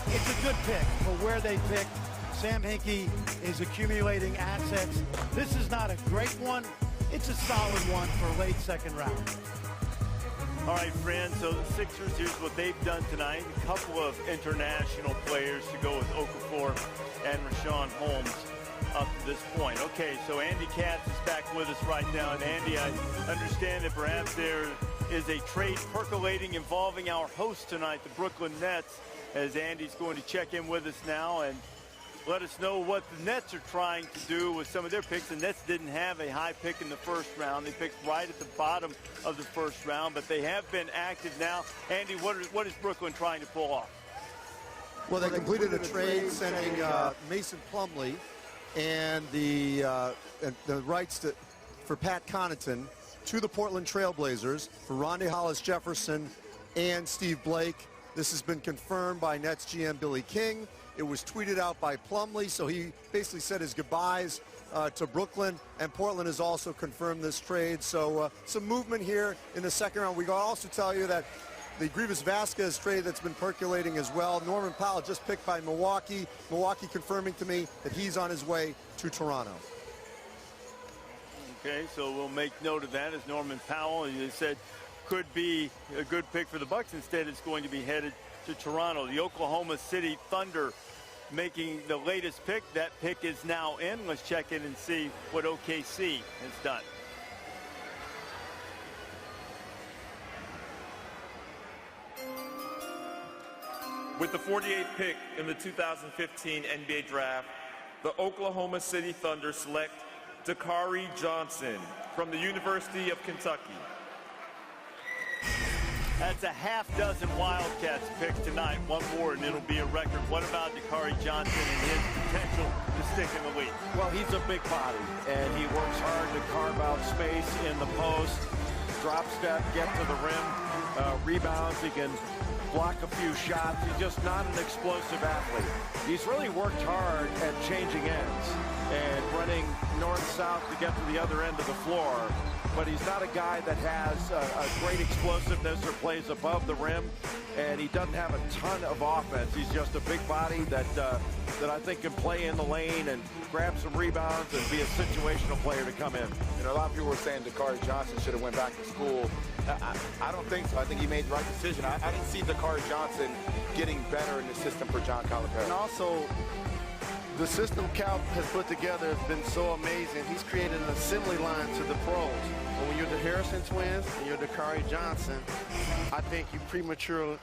It's a good pick for where they picked. Sam Hinkie is accumulating assets. This is not a great one. It's a solid one for late second round. All right, friends, so the Sixers, here's what they've done tonight. A couple of international players to go with Okafor and Richaun Holmes up to this point. Okay, so Andy Katz is back with us right now. And Andy, I understand that perhaps there is a trade percolating involving our host tonight, the Brooklyn Nets, as Andy's going to check in with us now and let us know what the Nets are trying to do with some of their picks. The Nets didn't have a high pick in the first round. They picked right at the bottom of the first round, but they have been active now. Andy, what is Brooklyn trying to pull off? Well, they completed a trade sending Mason Plumlee and the rights for Pat Connaughton to the Portland Trailblazers for Rondae Hollis-Jefferson and Steve Blake. This has been confirmed by Nets GM Billy King. It was tweeted out by Plumlee, so he basically said his goodbyes to Brooklyn, and Portland has also confirmed this trade. So some movement here in the second round. We can also tell you that the Grievous Vasquez trade that's been percolating as well. Norman Powell just picked by Milwaukee. Milwaukee confirming to me that he's on his way to Toronto. Okay, so we'll make note of that as Norman Powell, as you said, could be a good pick for the Bucks. Instead, it's going to be headed to Toronto. The Oklahoma City Thunder making the latest pick. That pick is now in. Let's check in and see what OKC has done. With the 48th pick in the 2015 NBA Draft, the Oklahoma City Thunder select Dakari Johnson from the University of Kentucky. That's a half dozen Wildcats picks tonight. One more and it'll be a record. What about Dakari Johnson and his potential to stick in the league? Well, he's a big body, and he works hard to carve out space in the post. drop step, get to the rim, rebounds. He can block a few shots. He's just not an explosive athlete. He's really worked hard at changing ends and running north-south to get to the other end of the floor. But he's not a guy that has a great explosiveness or plays above the rim, and he doesn't have a ton of offense. He's just a big body that I think can play in the lane and grab some rebounds and be a situational player to come in. You know, a lot of people were saying Dakari Johnson should have went back to school. I don't think so. I think he made the right decision. I didn't see Dakari Johnson getting better in the system for John Calipari. And also, the system Cal has put together has been so amazing. He's created an assembly line to the pros. But when you're the Harrison twins and you're Dakari Johnson, I think you prematurely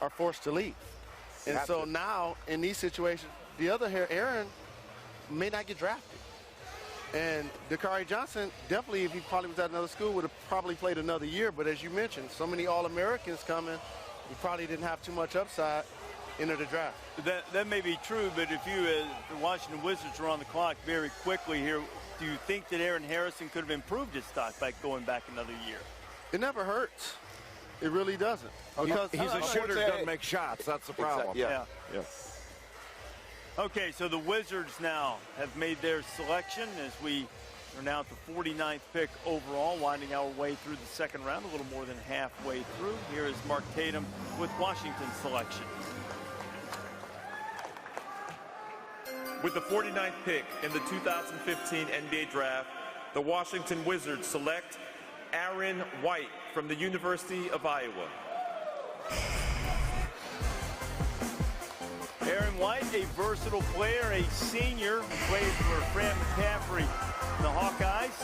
are forced to leave. And so now, in these situations, the other Aaron may not get drafted. And Dakari Johnson, definitely, if he probably was at another school, would have probably played another year. But as you mentioned, so many All-Americans coming, he probably didn't have too much upside into the draft. That may be true, but if you, the Washington Wizards are on the clock very quickly here, do you think that Aaron Harrison could have improved his stock by going back another year? It never hurts. It really doesn't. Because he's a shooter who doesn't make shots. That's the problem. Yeah. Okay, so the Wizards now have made their selection as we are now at the 49th pick overall, winding our way through the second round, a little more than halfway through. Here is Mark Tatum with Washington's selection. With the 49th pick in the 2015 NBA Draft, the Washington Wizards select Aaron White from the University of Iowa. Aaron White, a versatile player, a senior who plays for Fran McCaffrey and the Hawkeyes.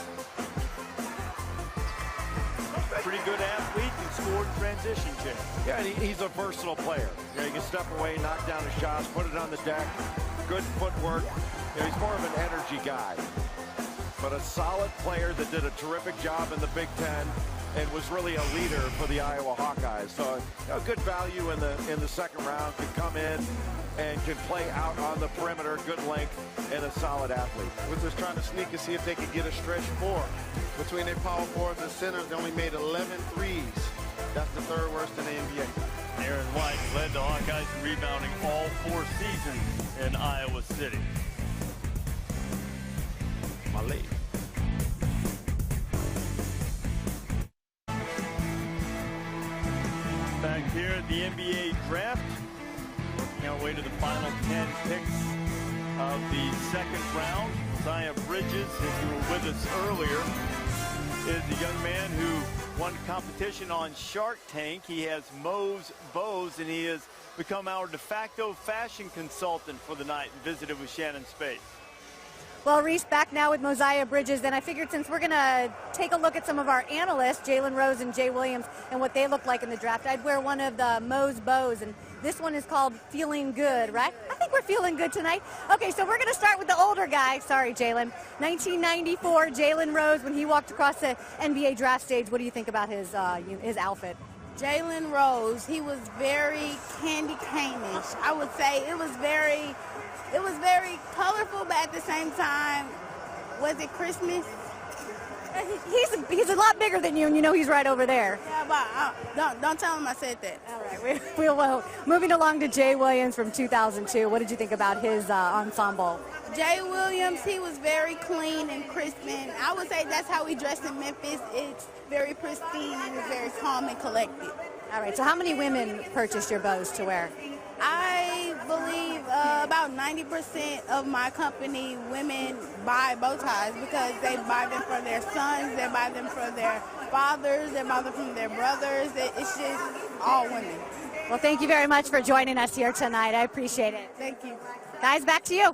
Pretty good athlete, can score in transition, Jay. Yeah, and he's a versatile player. You know, he can step away, knock down his shots, put it on the deck. Good footwork. You know, he's more of an energy guy. But a solid player that did a terrific job in the Big Ten and was really a leader for the Iowa Hawkeyes. So, you know, good value in the second round. Can come in and can play out on the perimeter, good length, and a solid athlete. Wizards trying to sneak and see if they can get a stretch four. Between their power forwards and centers, they only made 11 threes. That's the third worst in the NBA. Aaron White led the Hawkeyes in rebounding all 4 seasons in Iowa City. My lead. Back here at the NBA Draft, working our way to the final 10 picks of the second round. Mosiah Bridges, if you were with us earlier, is the young man who won competition on Shark Tank. He has Moe's Bows, and he has become our de facto fashion consultant for the night and visited with Shannon Space. Well, Reese, back now with Mosiah Bridges. Then I figured since we're going to take a look at some of our analysts, Jalen Rose and Jay Williams, and what they look like in the draft, I'd wear one of the Moe's Bows, and this one is called Feeling Good, right? I think we're feeling good tonight. Okay, so we're going to start with the older guy. Sorry, Jalen. 1994, Jalen Rose, when he walked across the NBA draft stage, what do you think about his outfit? Jalen Rose, he was very candy cane-ish. I would say it was very colorful, but at the same time, was it Christmas? He's a lot bigger than you, and you know he's right over there. Yeah, but don't tell him I said that. All right, we will. Moving along to Jay Williams from 2002. What did you think about his ensemble? Jay Williams, he was very clean and crisp, and I would say that's how we dressed in Memphis. It's very pristine and it's very calm and collected. All right, so how many women purchased your bows to wear? I believe about 90% of my company women buy bow ties because they buy them for their sons, they buy them for their fathers, they buy them from their brothers. It's just all women. Well, thank you very much for joining us here tonight. I appreciate it. Thank you. Guys, back to you.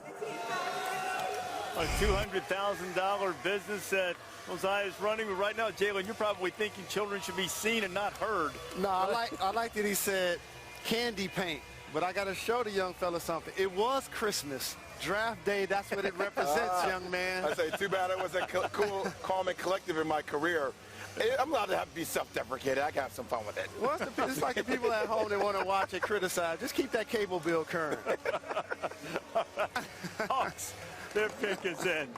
A $200,000 business that Mosiah is running. But right now, Jalen, you're probably thinking children should be seen and not heard. No, I like that he said candy paint. But I got to show the young fella something. It was Christmas. Draft day, that's what it represents, young man. I say, too bad I wasn't cool, calm, and collective in my career. I'm allowed to be self-deprecating. I can have some fun with it. Well, it's like the people at home that want to watch and criticize. Just keep that cable bill current. Hawks, their pick is in.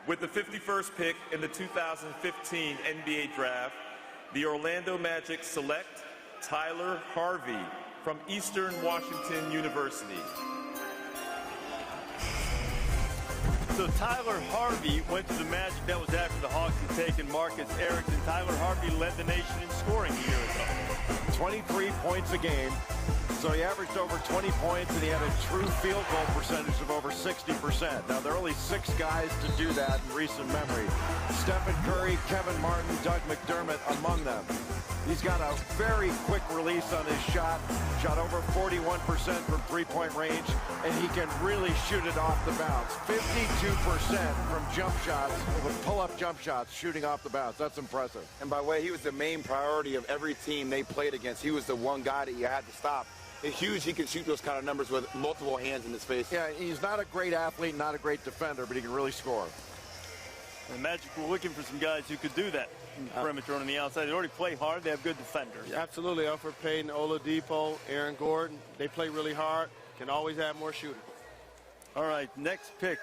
With the 51st pick in the 2015 NBA Draft, the Orlando Magic select Tyler Harvey from Eastern Washington University. So Tyler Harvey went to the Magic. That was after the Hawks had taken Marcus Erickson. Tyler Harvey led the nation in scoring a year ago. 23 points a game. So he averaged over 20 points, and he had a true field goal percentage of over 60%. Now, there are only 6 guys to do that in recent memory. Stephen Curry, Kevin Martin, Doug McDermott among them. He's got a very quick release on his shot, shot over 41% from three-point range, and he can really shoot it off the bounce. 52% from jump shots, with pull-up jump shots, shooting off the bounce. That's impressive. And by the way, he was the main priority of every team they played against. He was the one guy that you had to stop. It's huge. He can shoot those kind of numbers with multiple hands in his face. Yeah, he's not a great athlete, not a great defender, but he can really score. The Magic were looking for some guys who could do that in the perimeter and on the outside. They already play hard. They have good defenders. Absolutely. Elfrid Payton, Oladipo, Aaron Gordon. They play really hard. Can always have more shooting. All right, next pick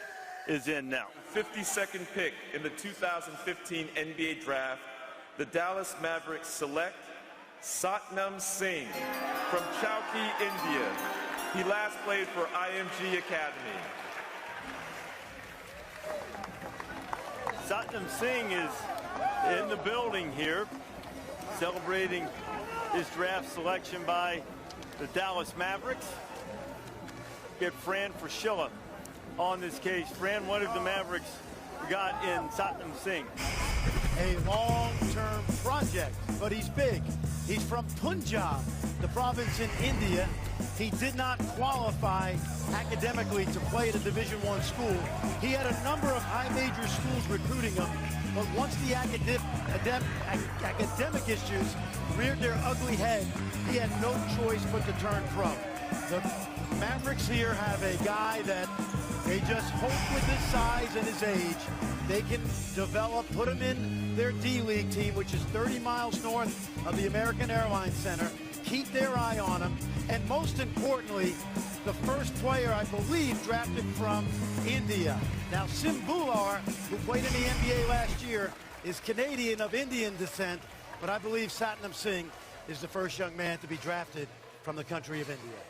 is in now. 52nd pick in the 2015 NBA Draft, the Dallas Mavericks select Satnam Singh from Chowki, India. He last played for IMG Academy. Satnam Singh is in the building here, celebrating his draft selection by the Dallas Mavericks. Get Fran Fraschilla on this case. Fran, what have the Mavericks got in Satnam Singh? A long-term project, but he's big. He's from Punjab, the province in India. He did not qualify academically to play at a Division I school. He had a number of high major schools recruiting him, but once the academic issues reared their ugly head, he had no choice but to turn pro. The Mavericks here have a guy that they just hope with his size and his age, they can develop, put him in their D-League team, which is 30 miles north of the American Airlines Center, keep their eye on him, and most importantly, the first player, I believe, drafted from India. Now, Sim Bhullar, who played in the NBA last year, is Canadian of Indian descent, but I believe Satnam Singh is the first young man to be drafted from the country of India.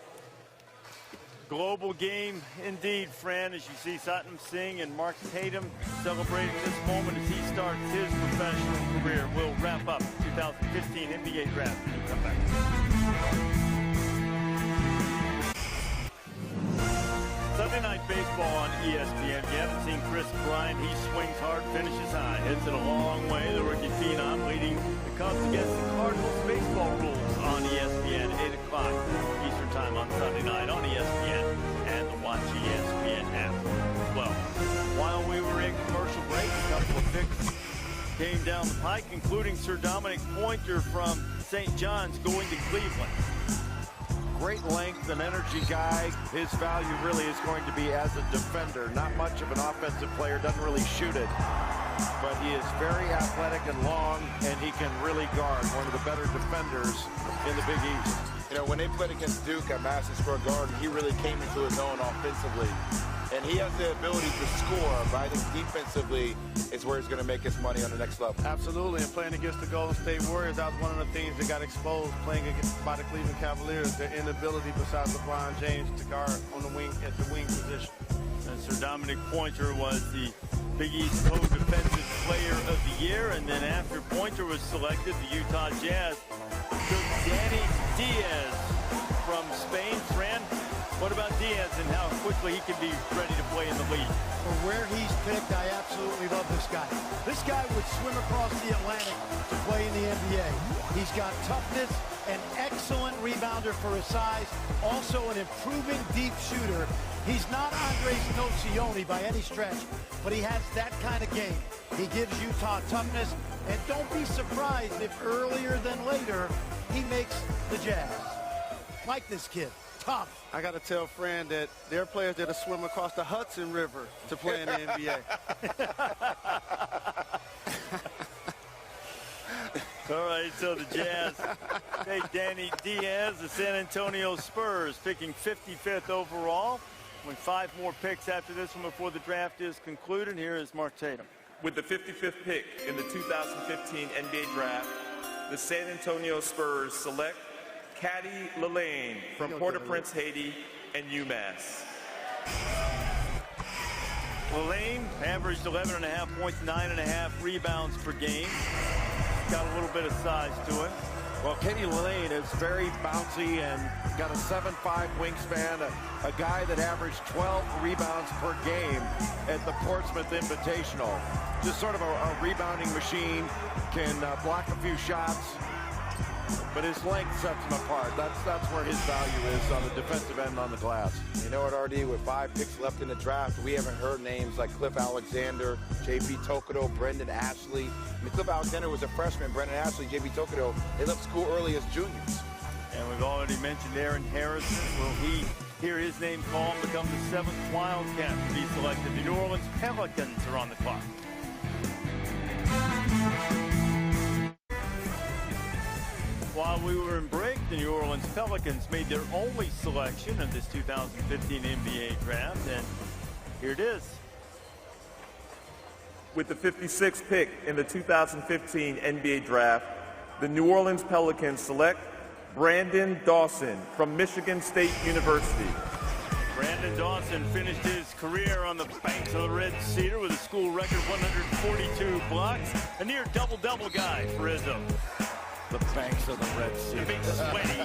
Global game indeed, Fran, as you see Satnam Singh and Mark Tatum celebrating this moment as he starts his professional career. We'll wrap up 2015 NBA Draft when we come back. Sunday Night Baseball on ESPN. If you haven't seen Chris Bryant, he swings hard, finishes high, hits it a long way. The rookie phenom leading the Cubs against the Cardinals. Baseball rules on ESPN, 8 o'clock Eastern Time on Sunday night on ESPN and the Watch ESPN app as well. While we were in commercial break, a couple of picks came down the pike, including Sir Dominic Pointer from St. John's going to Cleveland. Great length and energy guy. His value really is going to be as a defender. Not much of an offensive player, doesn't really shoot it. But he is very athletic and long, and he can really guard. One of the better defenders in the Big East. You know, when they played against Duke at Madison Square Garden, he really came into his own offensively. And he has the ability to score, but I think defensively is where he's going to make his money on the next level. Absolutely, and playing against the Golden State Warriors, that was one of the things that got exposed playing against by the Cleveland Cavaliers, their inability besides LeBron James to guard on the wing at the wing position. And Sir Dominic Pointer was the Big East Co-Defensive Player of the Year, and then after Pointer was selected, the Utah Jazz took Danny Diaz from Spain. Fran, what about Diaz and how quickly he can be ready to play in the league? For where he's picked, I absolutely love this guy. This guy would swim across the Atlantic to play in the NBA. He's got toughness, an excellent rebounder for his size, also an improving deep shooter. He's not Andres Nocioni by any stretch, but he has that kind of game. He gives Utah toughness, and don't be surprised if earlier than later he makes the Jazz. Like this kid. Tough. I got to tell Fran that there are players that are swimming across the Hudson River to play in the NBA. All right, so the Jazz take Danny Diaz, the San Antonio Spurs, picking 55th overall. Only 5 more picks after this one before the draft is concluded. Here is Mark Tatum. With the 55th pick in the 2015 NBA Draft, the San Antonio Spurs select Caddy Lillane from Port-au-Prince, Haiti, and UMass. Lillane averaged 11.5 points, 9.5 rebounds per game. Got a little bit of size to him. Well, Caddy Lillane is very bouncy and got a 7'5" wingspan, a guy that averaged 12 rebounds per game at the Portsmouth Invitational. Just sort of a rebounding machine, can block a few shots, but his length sets him apart. That's where his value is on the defensive end on the glass. You know what, RD, with 5 picks left in the draft, we haven't heard names like Cliff Alexander, J.P. Tokoto, Brendan Ashley. I mean, Cliff Alexander was a freshman. Brendan Ashley, J.P. Tokoto, they left school early as juniors. And we've already mentioned Aaron Harrison. Will he hear his name called and become the 7th Wildcat to be selected? The New Orleans Pelicans are on the clock. While we were in break, the New Orleans Pelicans made their only selection of this 2015 NBA draft, and here it is. With the 56th pick in the 2015 NBA Draft, the New Orleans Pelicans select Brandon Dawson from Michigan State University. Brandon Dawson finished his career on the banks of the Red Cedar with a school record 142 blocks, a near double-double guy for Izzo. The banks of the Red Sea. The big sweaty.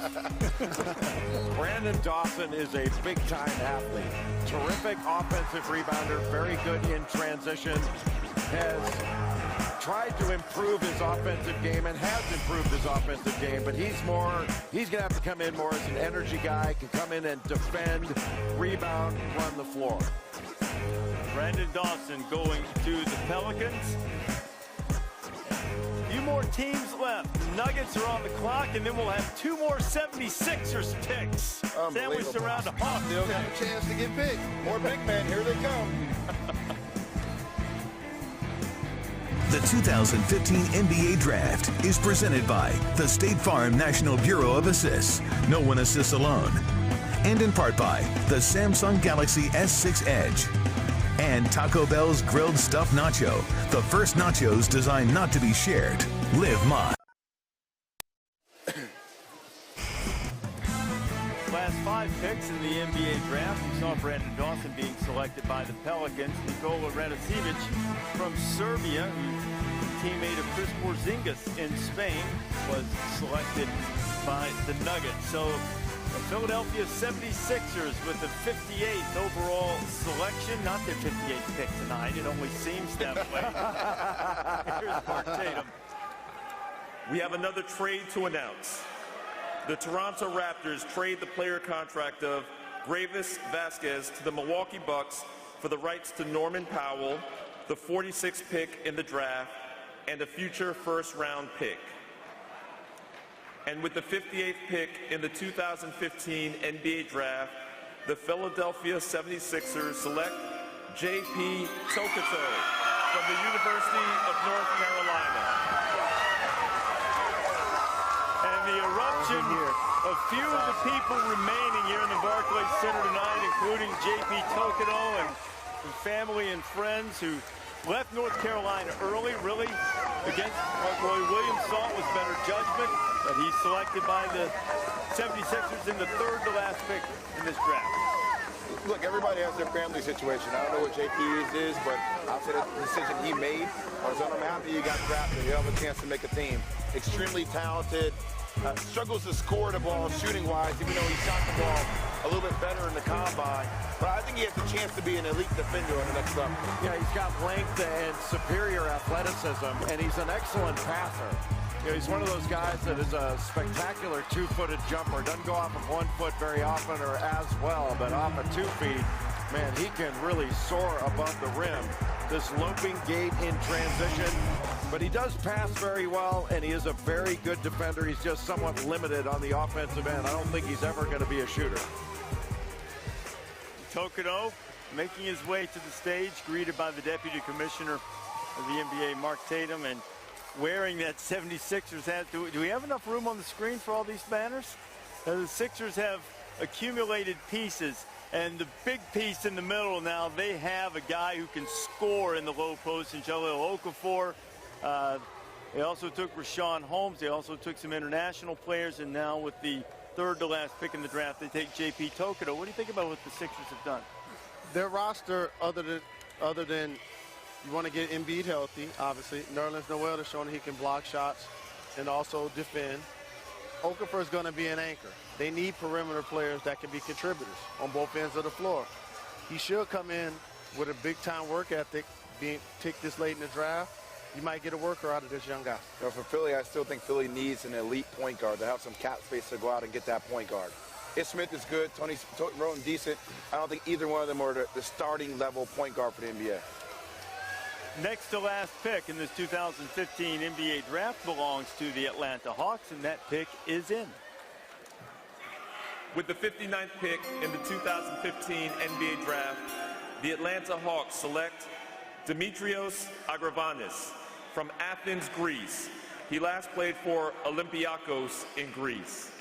Brandon Dawson is a big-time athlete. Terrific offensive rebounder, very good in transition. Has tried to improve his offensive game and has improved his offensive game, but he's going to have to come in more as an energy guy, can come in and defend, rebound, run the floor. Brandon Dawson going to the Pelicans. Few more teams left. The Nuggets are on the clock, and then we'll have 2 more 76ers picks. Sandwiched around the Hawks. Still got a chance to get big. More big men, here they come. The 2015 NBA Draft is presented by the State Farm National Bureau of Assists. No one assists alone. And in part by the Samsung Galaxy S6 Edge. And Taco Bell's Grilled Stuffed Nacho, the first nachos designed not to be shared. Live Mod. Last 5 picks in the NBA draft. We saw Brandon Dawson being selected by the Pelicans. Nikola Radosjevic from Serbia, who's a teammate of Chris Porzingis in Spain, was selected by the Nuggets. So the Philadelphia 76ers with the 58th overall selection. Not their 58th pick tonight. It only seems that way. Here's Mark Tatum. We have another trade to announce. The Toronto Raptors trade the player contract of Gravis Vasquez to the Milwaukee Bucks for the rights to Norman Powell, the 46th pick in the draft, and a future first-round pick. And with the 58th pick in the 2015 NBA Draft, the Philadelphia 76ers select J.P. Tokoto from the University of North Carolina. And the eruption of few of the people remaining here in the Barclays Center tonight, including J.P. Tokoto and family and friends who left North Carolina early, really, against what Roy Williams thought was better judgment, but he's selected by the 76ers in the 3rd to last pick in this draft. Look, everybody has their family situation. I don't know what JP's is, but I'll say the decision he made. I was unhappy he got drafted. He'll have a chance to make a team. Extremely talented. Struggles to score the ball shooting-wise, even though he shot the ball a little bit better in the combine. But I think he has a chance to be an elite defender on the next level. Yeah, he's got length and superior athleticism, and he's an excellent passer. You know, he's one of those guys that is a spectacular 2-footed jumper. Doesn't go off of 1 foot very often or as well, but off of 2 feet, man, he can really soar above the rim. This loping gait in transition, but he does pass very well, and he is a very good defender. He's just somewhat limited on the offensive end. I don't think he's ever going to be a shooter. Tokoto making his way to the stage, greeted by the Deputy Commissioner of the NBA, Mark Tatum, and wearing that 76ers hat. Do we have enough room on the screen for all these banners? The Sixers have accumulated pieces And the big piece in the middle now, they have a guy who can score in the low post in Jahlil Okafor. They also took Rashawn Holmes. They also took some international players. And now with the third to last pick in the draft, they take J.P. Tokoto. What do you think about what the Sixers have done? Their roster, other than you want to get Embiid healthy, obviously. Nerlens Noel is showing he can block shots and also defend. Okafor is going to be an anchor. They need perimeter players that can be contributors on both ends of the floor. He should come in with a big-time work ethic, being picked this late in the draft. You might get a worker out of this young guy. You know, for Philly, I still think Philly needs an elite point guard to have some cap space to go out and get that point guard. Ish Smith is good. Tony Roten decent. I don't think either one of them are the starting level point guard for the NBA. Next to last pick in this 2015 NBA draft belongs to the Atlanta Hawks, and that pick is in. With the 59th pick in the 2015 NBA draft, the Atlanta Hawks select Dimitrios Agravanis from Athens, Greece. He last played for Olympiakos in Greece.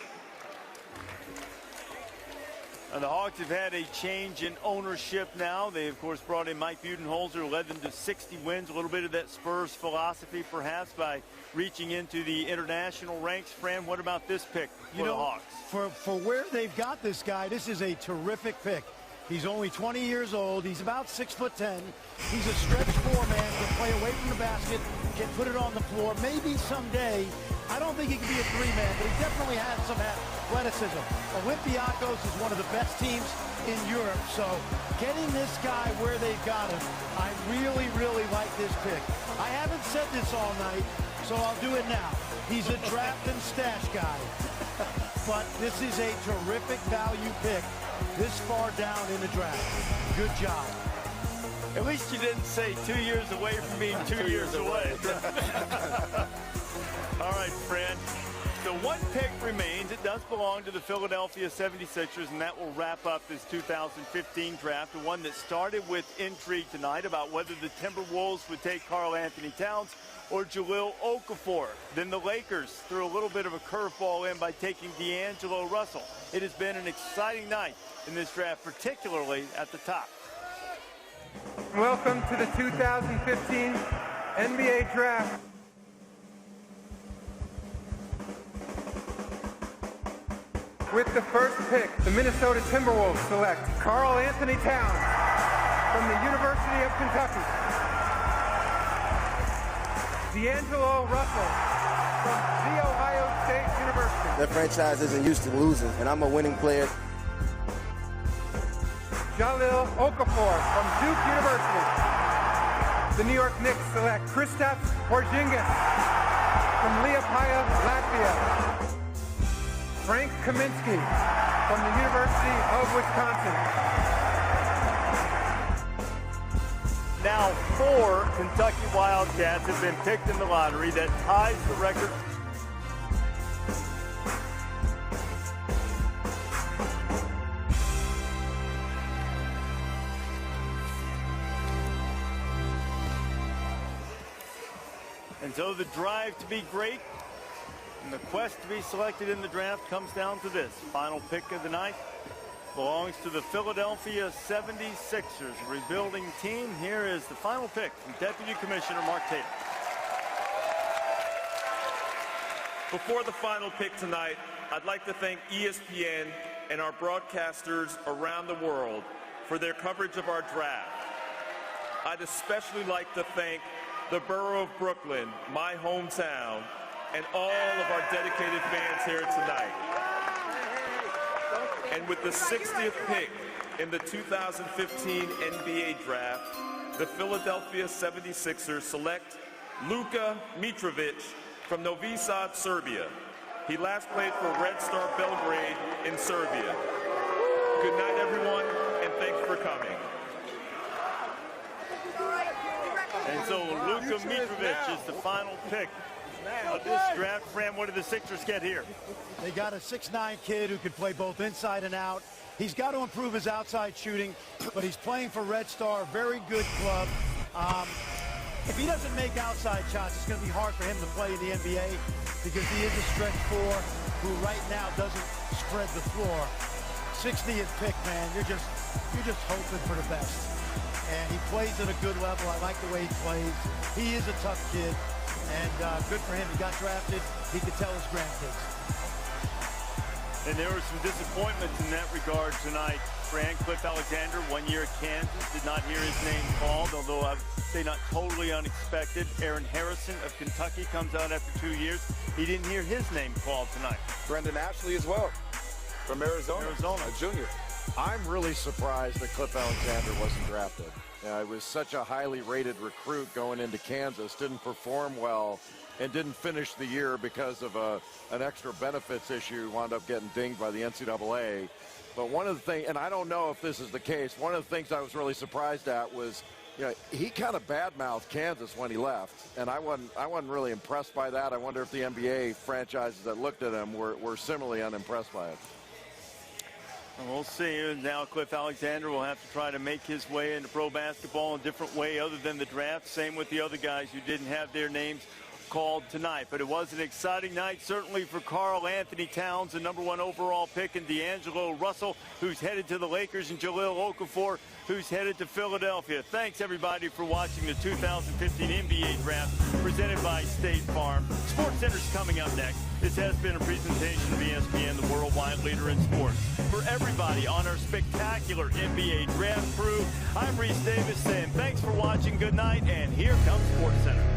And the Hawks have had a change in ownership now. They, of course, brought in Mike Budenholzer, who led them to 60 wins. A little bit of that Spurs philosophy, perhaps, by reaching into the international ranks. Fran, what about this pick for the Hawks? For where they've got this guy, this is a terrific pick. He's only 20 years old. He's about 6'10". He's a stretch four man, can play away from the basket, can put it on the floor. Maybe someday, I don't think he can be a three-man, but he definitely has some athleticism. Olympiakos is one of the best teams in Europe, so getting this guy where they've got him, I really, really like this pick. I haven't said this all night, so I'll do it now. He's a draft and stash guy, but this is a terrific value pick this far down in the draft. Good job. At least you didn't say 2 years away from being 2 years away. All right, Fran. So one pick remains. It does belong to the Philadelphia 76ers, and that will wrap up this 2015 draft, the one that started with intrigue tonight about whether the Timberwolves would take Karl Anthony Towns or Jahlil Okafor. Then the Lakers threw a little bit of a curveball in by taking D'Angelo Russell. It has been an exciting night in this draft, particularly at the top. Welcome to the 2015 NBA Draft. With the first pick, the Minnesota Timberwolves select Karl Anthony Towns from the University of Kentucky. D'Angelo Russell from The Ohio State University. Their franchise isn't used to losing, and I'm a winning player. Jahlil Okafor from Duke University. The New York Knicks select Kristaps Porzingis from Liepaja, Latvia. Frank Kaminsky from the University of Wisconsin. Now 4 Kentucky Wildcats have been picked in the lottery. That ties the record. And so the drive to be great and the quest to be selected in the draft comes down to this. Final pick of the night belongs to the Philadelphia 76ers, rebuilding team. Here is the final pick from Deputy Commissioner Mark Tatum. Before the final pick tonight, I'd like to thank ESPN and our broadcasters around the world for their coverage of our draft. I'd especially like to thank the borough of Brooklyn, my hometown, and all of our dedicated fans here tonight. And with the 60th pick in the 2015 NBA Draft, the Philadelphia 76ers select Luka Mitrovic from Novi Sad, Serbia. He last played for Red Star Belgrade in Serbia. Good night, everyone, and thanks for coming. And so Luka Mitrovic is the final pick of this draft. Fran, what did the Sixers get here? They got a 6'9" kid who can play both inside and out. He's got to improve his outside shooting, but he's playing for Red Star, a very good club. If he doesn't make outside shots, it's going to be hard for him to play in the NBA because he is a stretch four who right now doesn't spread the floor. 60th pick, man. you're just hoping for the best. And he plays at a good level. I like the way he plays. He is a tough kid, and good for him. He got drafted. He could tell his grandkids. And there were some disappointments in that regard tonight. Fran, Cliff Alexander, 1 year at Kansas, did not hear his name called, although I'd say not totally unexpected. Aaron Harrison of Kentucky comes out after 2 years. He didn't hear his name called tonight. Brendan Ashley as well, from Arizona. A junior. I'm really surprised that Cliff Alexander wasn't drafted. He was such a highly rated recruit going into Kansas, didn't perform well, and didn't finish the year because of an extra benefits issue, wound up getting dinged by the NCAA. But one of the things, and I don't know if this is the case, one of the things I was really surprised at was, he kind of badmouthed Kansas when he left, and I wasn't really impressed by that. I wonder if the NBA franchises that looked at him were similarly unimpressed by it. We'll see. Now Cliff Alexander will have to try to make his way into pro basketball in a different way other than the draft. Same with the other guys who didn't have their names called tonight. But it was an exciting night, certainly for Karl Anthony Towns, the #1 overall pick, and D'Angelo Russell, who's headed to the Lakers, and Jahlil Okafor, who's headed to Philadelphia. Thanks, everybody, for watching the 2015 NBA Draft presented by State Farm. SportsCenter's coming up next. This has been a presentation of ESPN, the worldwide leader in sports. For everybody on our spectacular NBA Draft crew, I'm Reese Davis saying thanks for watching, good night, and here comes SportsCenter.